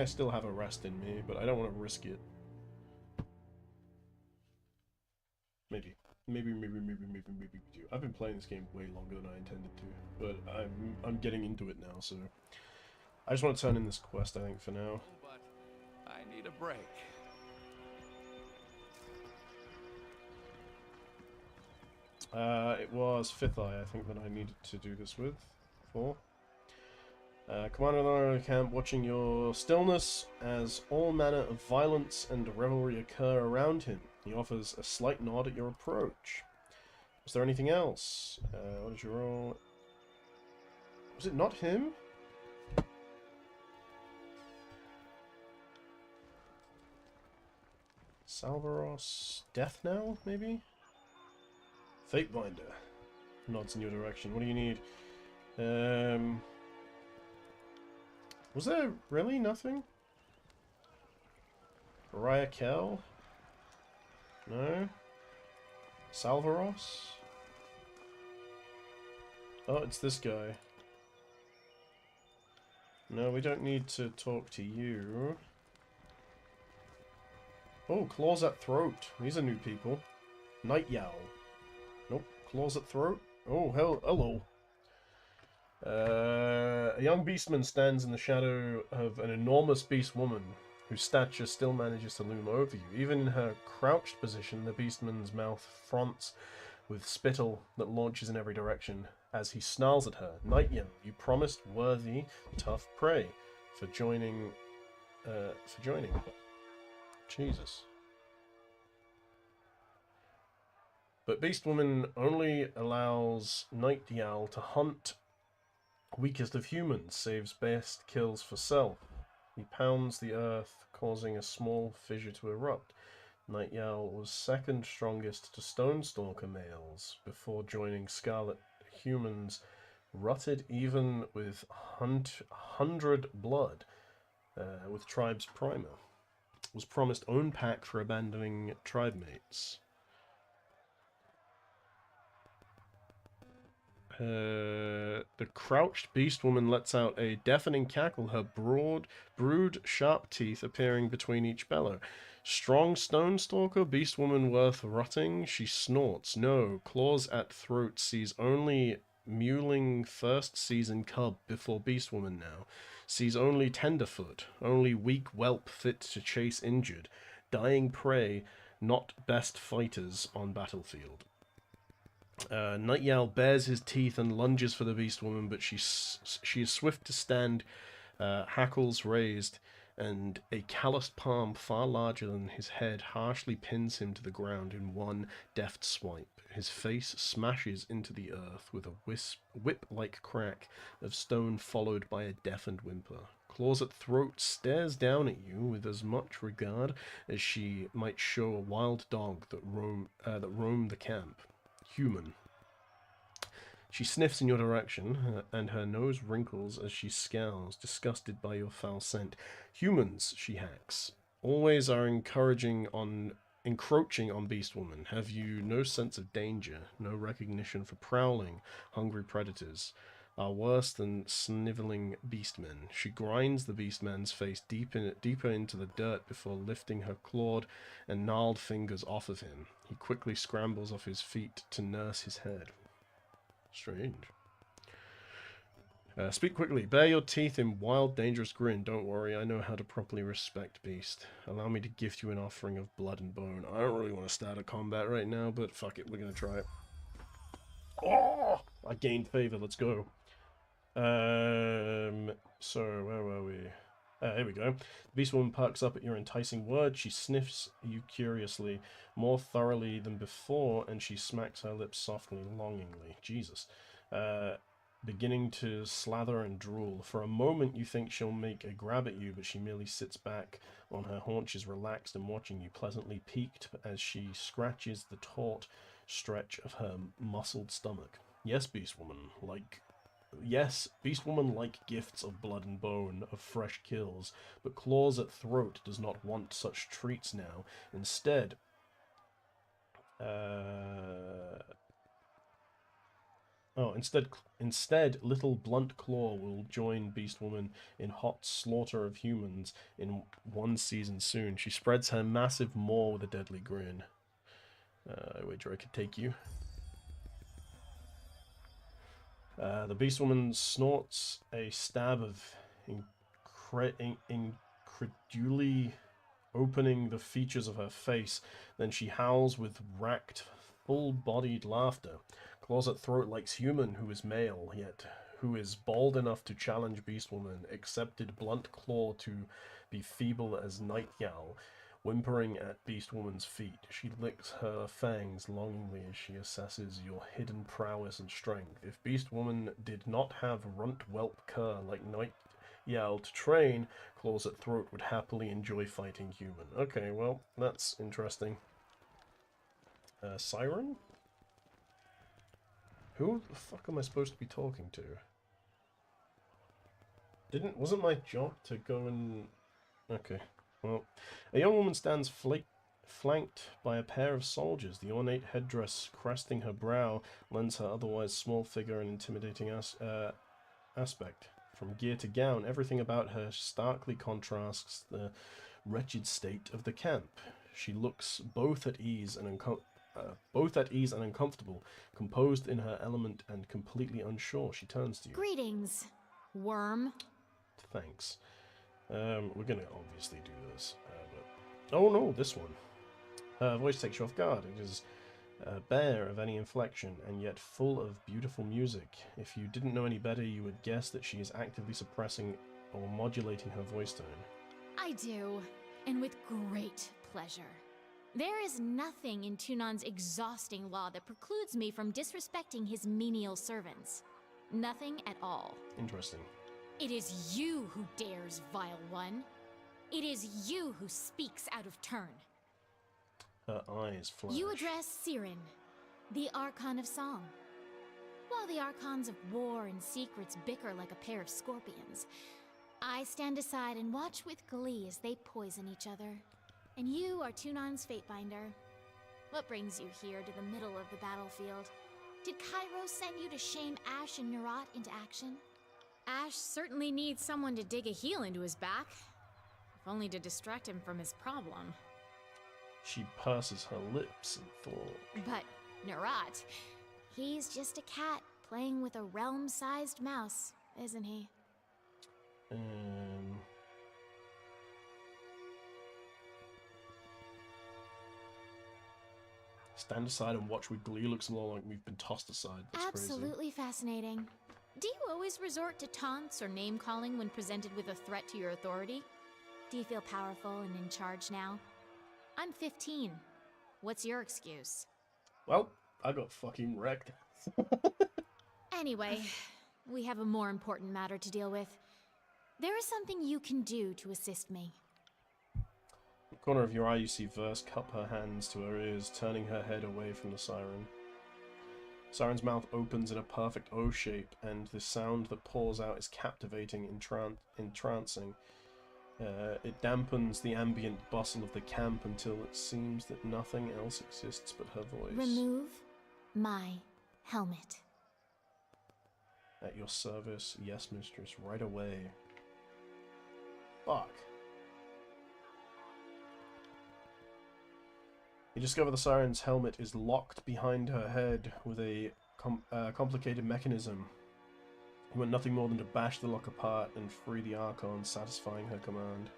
still have a rest in me, but I don't want to risk it. Maybe. Maybe we do. I've been playing this game way longer than I intended to, but I'm getting into it now, so I just want to turn in this quest, I think, for now. But I need a break. It was Fifth Eye, I think, that I needed to do this with. Commander of the camp, watching your stillness as all manner of violence and revelry occur around him. He offers a slight nod at your approach. Was there anything else? What is your role? Was it not him? Salvaros Death Now, maybe? Fatebinder nods in your direction. What do you need? Was there really nothing? Mariah Kell? No? Salvaros? Oh, it's this guy. No, we don't need to talk to you. Oh, Claws at Throat. These are new people. Night Yowl. Nope. Claws at Throat. Oh, hello. A young beastman stands in the shadow of an enormous beast woman, whose stature still manages to loom over you. Even in her crouched position, the beastman's mouth fronts with spittle that launches in every direction as he snarls at her. Night Yowl, you promised worthy, tough prey for joining. Jesus. But Beastwoman only allows Night Yowl to hunt weakest of humans, saves best kills for self. He pounds the earth, causing a small fissure to erupt. Nightyowl was second strongest to Stonestalker males before joining Scarlet humans, rutted even with 100 blood with Tribe's primer. Was promised own pack for abandoning tribe mates. The crouched beast woman lets out a deafening cackle, her brood, sharp teeth appearing between each bellow. Strong stone stalker, beast woman worth rutting. She snorts. No, claws at throat, sees only mewling first season cub before beast woman now. Sees only tenderfoot, only weak whelp fit to chase injured. Dying prey, not best fighters on battlefield. Nightyowl bares his teeth and lunges for the beast woman, but she is swift to stand, hackles raised, and a calloused palm far larger than his head harshly pins him to the ground in one deft swipe. His face smashes into the earth with a whip-like crack of stone followed by a deafened whimper. Claws at throat, stares down at you with as much regard as she might show a wild dog that roam the camp. Human. She sniffs in your direction, and her nose wrinkles as she scowls, disgusted by your foul scent. Humans, she hacks, always are encroaching on Beast Woman. Have you no sense of danger, no recognition for prowling, hungry predators? Are worse than sniveling beastmen. She grinds the beastman's face deeper into the dirt before lifting her clawed and gnarled fingers off of him. He quickly scrambles off his feet to nurse his head. Strange. Speak quickly. Bare your teeth in wild, dangerous grin. Don't worry, I know how to properly respect beast. Allow me to gift you an offering of blood and bone. I don't really want to start a combat right now, but fuck it, we're gonna try it. Oh! I gained favor, let's go. So where were we? Here we go. Beast woman perks up at your enticing words. She sniffs you curiously, more thoroughly than before, and she smacks her lips softly, longingly. Jesus. Beginning to slather and drool. For a moment you think she'll make a grab at you, but she merely sits back on her haunches, relaxed and watching you, pleasantly piqued as she scratches the taut stretch of her muscled stomach. Yes, Beast woman, Yes, Beast Woman like gifts of blood and bone, of fresh kills, but Claws at Throat does not want such treats now. Instead, little Blunt Claw will join Beast Woman in hot slaughter of humans in one season soon. She spreads her massive maw with a deadly grin. I wager I could take you. The beast woman snorts a stab of incredulity, opening the features of her face. Then she howls with racked, full-bodied laughter. Claws at Throat likes human who is male, yet who is bold enough to challenge Beast Woman, accepted Blunt Claw to be feeble as Nightyowl. Whimpering at Beast Woman's feet, she licks her fangs longingly as she assesses your hidden prowess and strength. If Beast Woman did not have runt whelp cur like Nightyowl to train, Claws at Throat would happily enjoy fighting human. Okay, well, that's interesting. Siren? Who the fuck am I supposed to be talking to? Wasn't my job to go and... Okay. Well, a young woman stands flanked by a pair of soldiers. The ornate headdress cresting her brow lends her otherwise small figure an intimidating aspect. From gear to gown, everything about her starkly contrasts the wretched state of the camp. She looks both at ease and uncomfortable, composed in her element and completely unsure. She turns to you. Greetings, worm. Thanks. We're gonna obviously do this, but... Oh no, this one. Her voice takes you off guard. It is bare of any inflection, and yet full of beautiful music. If you didn't know any better, you would guess that she is actively suppressing or modulating her voice tone. I do, and with great pleasure. There is nothing in Tunan's exhausting law that precludes me from disrespecting his menial servants. Nothing at all. Interesting. It is you who dares, vile one. It is you who speaks out of turn. Her eyes flash. You address Siren, the Archon of Song. While the Archons of War and Secrets bicker like a pair of scorpions, I stand aside and watch with glee as they poison each other. And you are Tunon's Fatebinder. What brings you here to the middle of the battlefield? Did Kairos send you to shame Ash and Nerat into action? Ash certainly needs someone to dig a heel into his back. If only to distract him from his problem. She purses her lips in thought. But Nerat, he's just a cat playing with a realm-sized mouse, isn't he? Stand aside and watch with glee looks more like we've been tossed aside. That's absolutely fascinating. Do you always resort to taunts or name-calling when presented with a threat to your authority? Do you feel powerful and in charge now? I'm 15. What's your excuse? Well, I got fucking wrecked. Anyway, we have a more important matter to deal with. There is something you can do to assist me. In the corner of your eye, you see Verse cup her hands to her ears, turning her head away from the siren. Siren's mouth opens in a perfect O shape, and the sound that pours out is captivating, entrancing. It dampens the ambient bustle of the camp until it seems that nothing else exists but her voice. Remove my helmet. At your service, yes, mistress, right away. Fuck. You discover the siren's helmet is locked behind her head with a complicated mechanism. You want nothing more than to bash the lock apart and free the Archon, satisfying her command.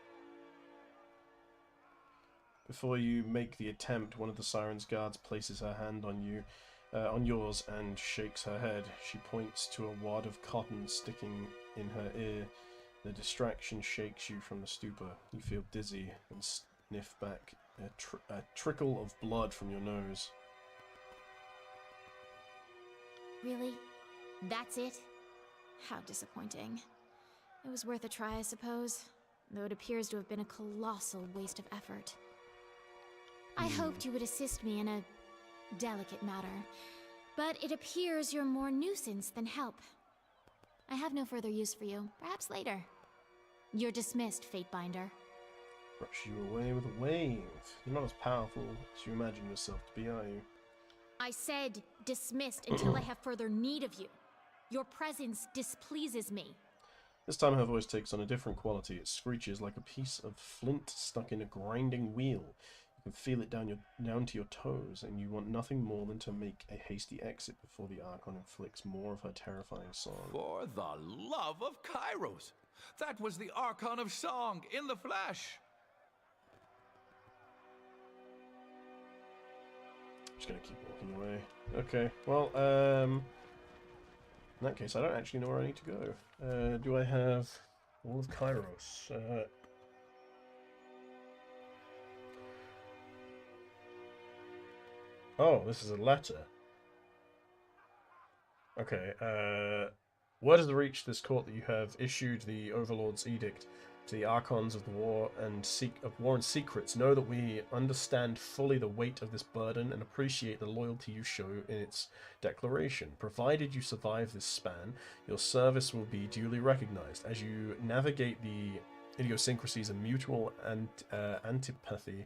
Before you make the attempt, one of the siren's guards places her hand on you, on yours, and shakes her head. She points to a wad of cotton sticking in her ear. The distraction shakes you from the stupor. You feel dizzy and sniff back a trickle of blood from your nose. Really? That's it? How disappointing. It was worth a try, I suppose, though it appears to have been a colossal waste of effort. I hoped you would assist me in a delicate matter, but it appears you're more nuisance than help. I have no further use for you. Perhaps later. You're dismissed, Fatebinder. Brush you away with a wave. You're not as powerful as you imagine yourself to be, are you? I said dismissed until I have further need of you. Your presence displeases me. This time her voice takes on a different quality. It screeches like a piece of flint stuck in a grinding wheel. You can feel it down to your toes, and you want nothing more than to make a hasty exit before the Archon inflicts more of her terrifying song. For the love of Kairos! That was the Archon of Song in the flesh! Just gonna keep walking away. Okay, well, in that case, I don't actually know where I need to go. Do I have all of Kairos? Oh, this is a letter. Okay, word has reached this court that you have issued the Overlord's edict to the Archons of the War and Secrets. Know that we understand fully the weight of this burden and appreciate the loyalty you show in its declaration. Provided you survive this span, your service will be duly recognized. As you navigate the idiosyncrasies and mutual antipathy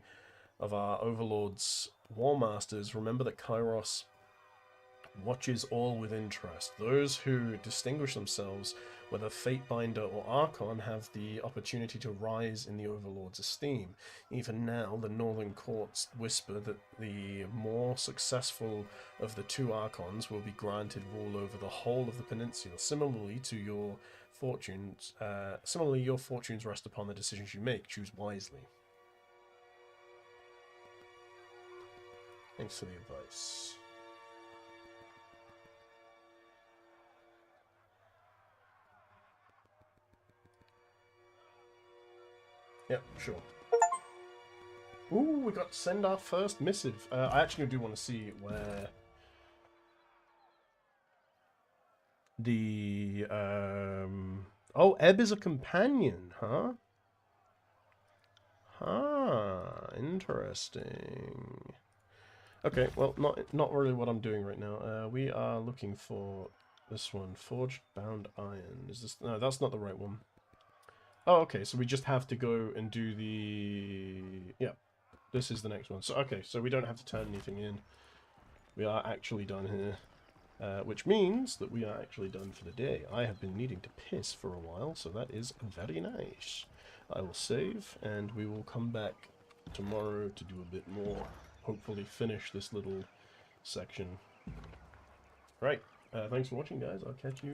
of our Overlord's War Masters, remember that Kairos watches all with interest. Those who distinguish themselves, whether Fatebinder or Archon, have the opportunity to rise in the Overlord's esteem. Even now, the Northern Courts whisper that the more successful of the two Archons will be granted rule over the whole of the peninsula. Similarly, your fortunes rest upon the decisions you make. Choose wisely. Thanks for the advice. Yep, sure. Ooh, we got to send our first missive. I actually do want to see where the oh, Ebb is a companion, huh? Ah, Interesting. Okay, well, not really what I'm doing right now. We are looking for this one, forged bound iron. Is this? No, that's not the right one. Oh, okay. So we just have to go and do the. Yeah, this is the next one. So okay, so we don't have to turn anything in. We are actually done here, which means that we are actually done for the day. I have been needing to piss for a while, so that is very nice. I will save, and we will come back tomorrow to do a bit more. Hopefully finish this little section. Right, thanks for watching, guys. I'll catch you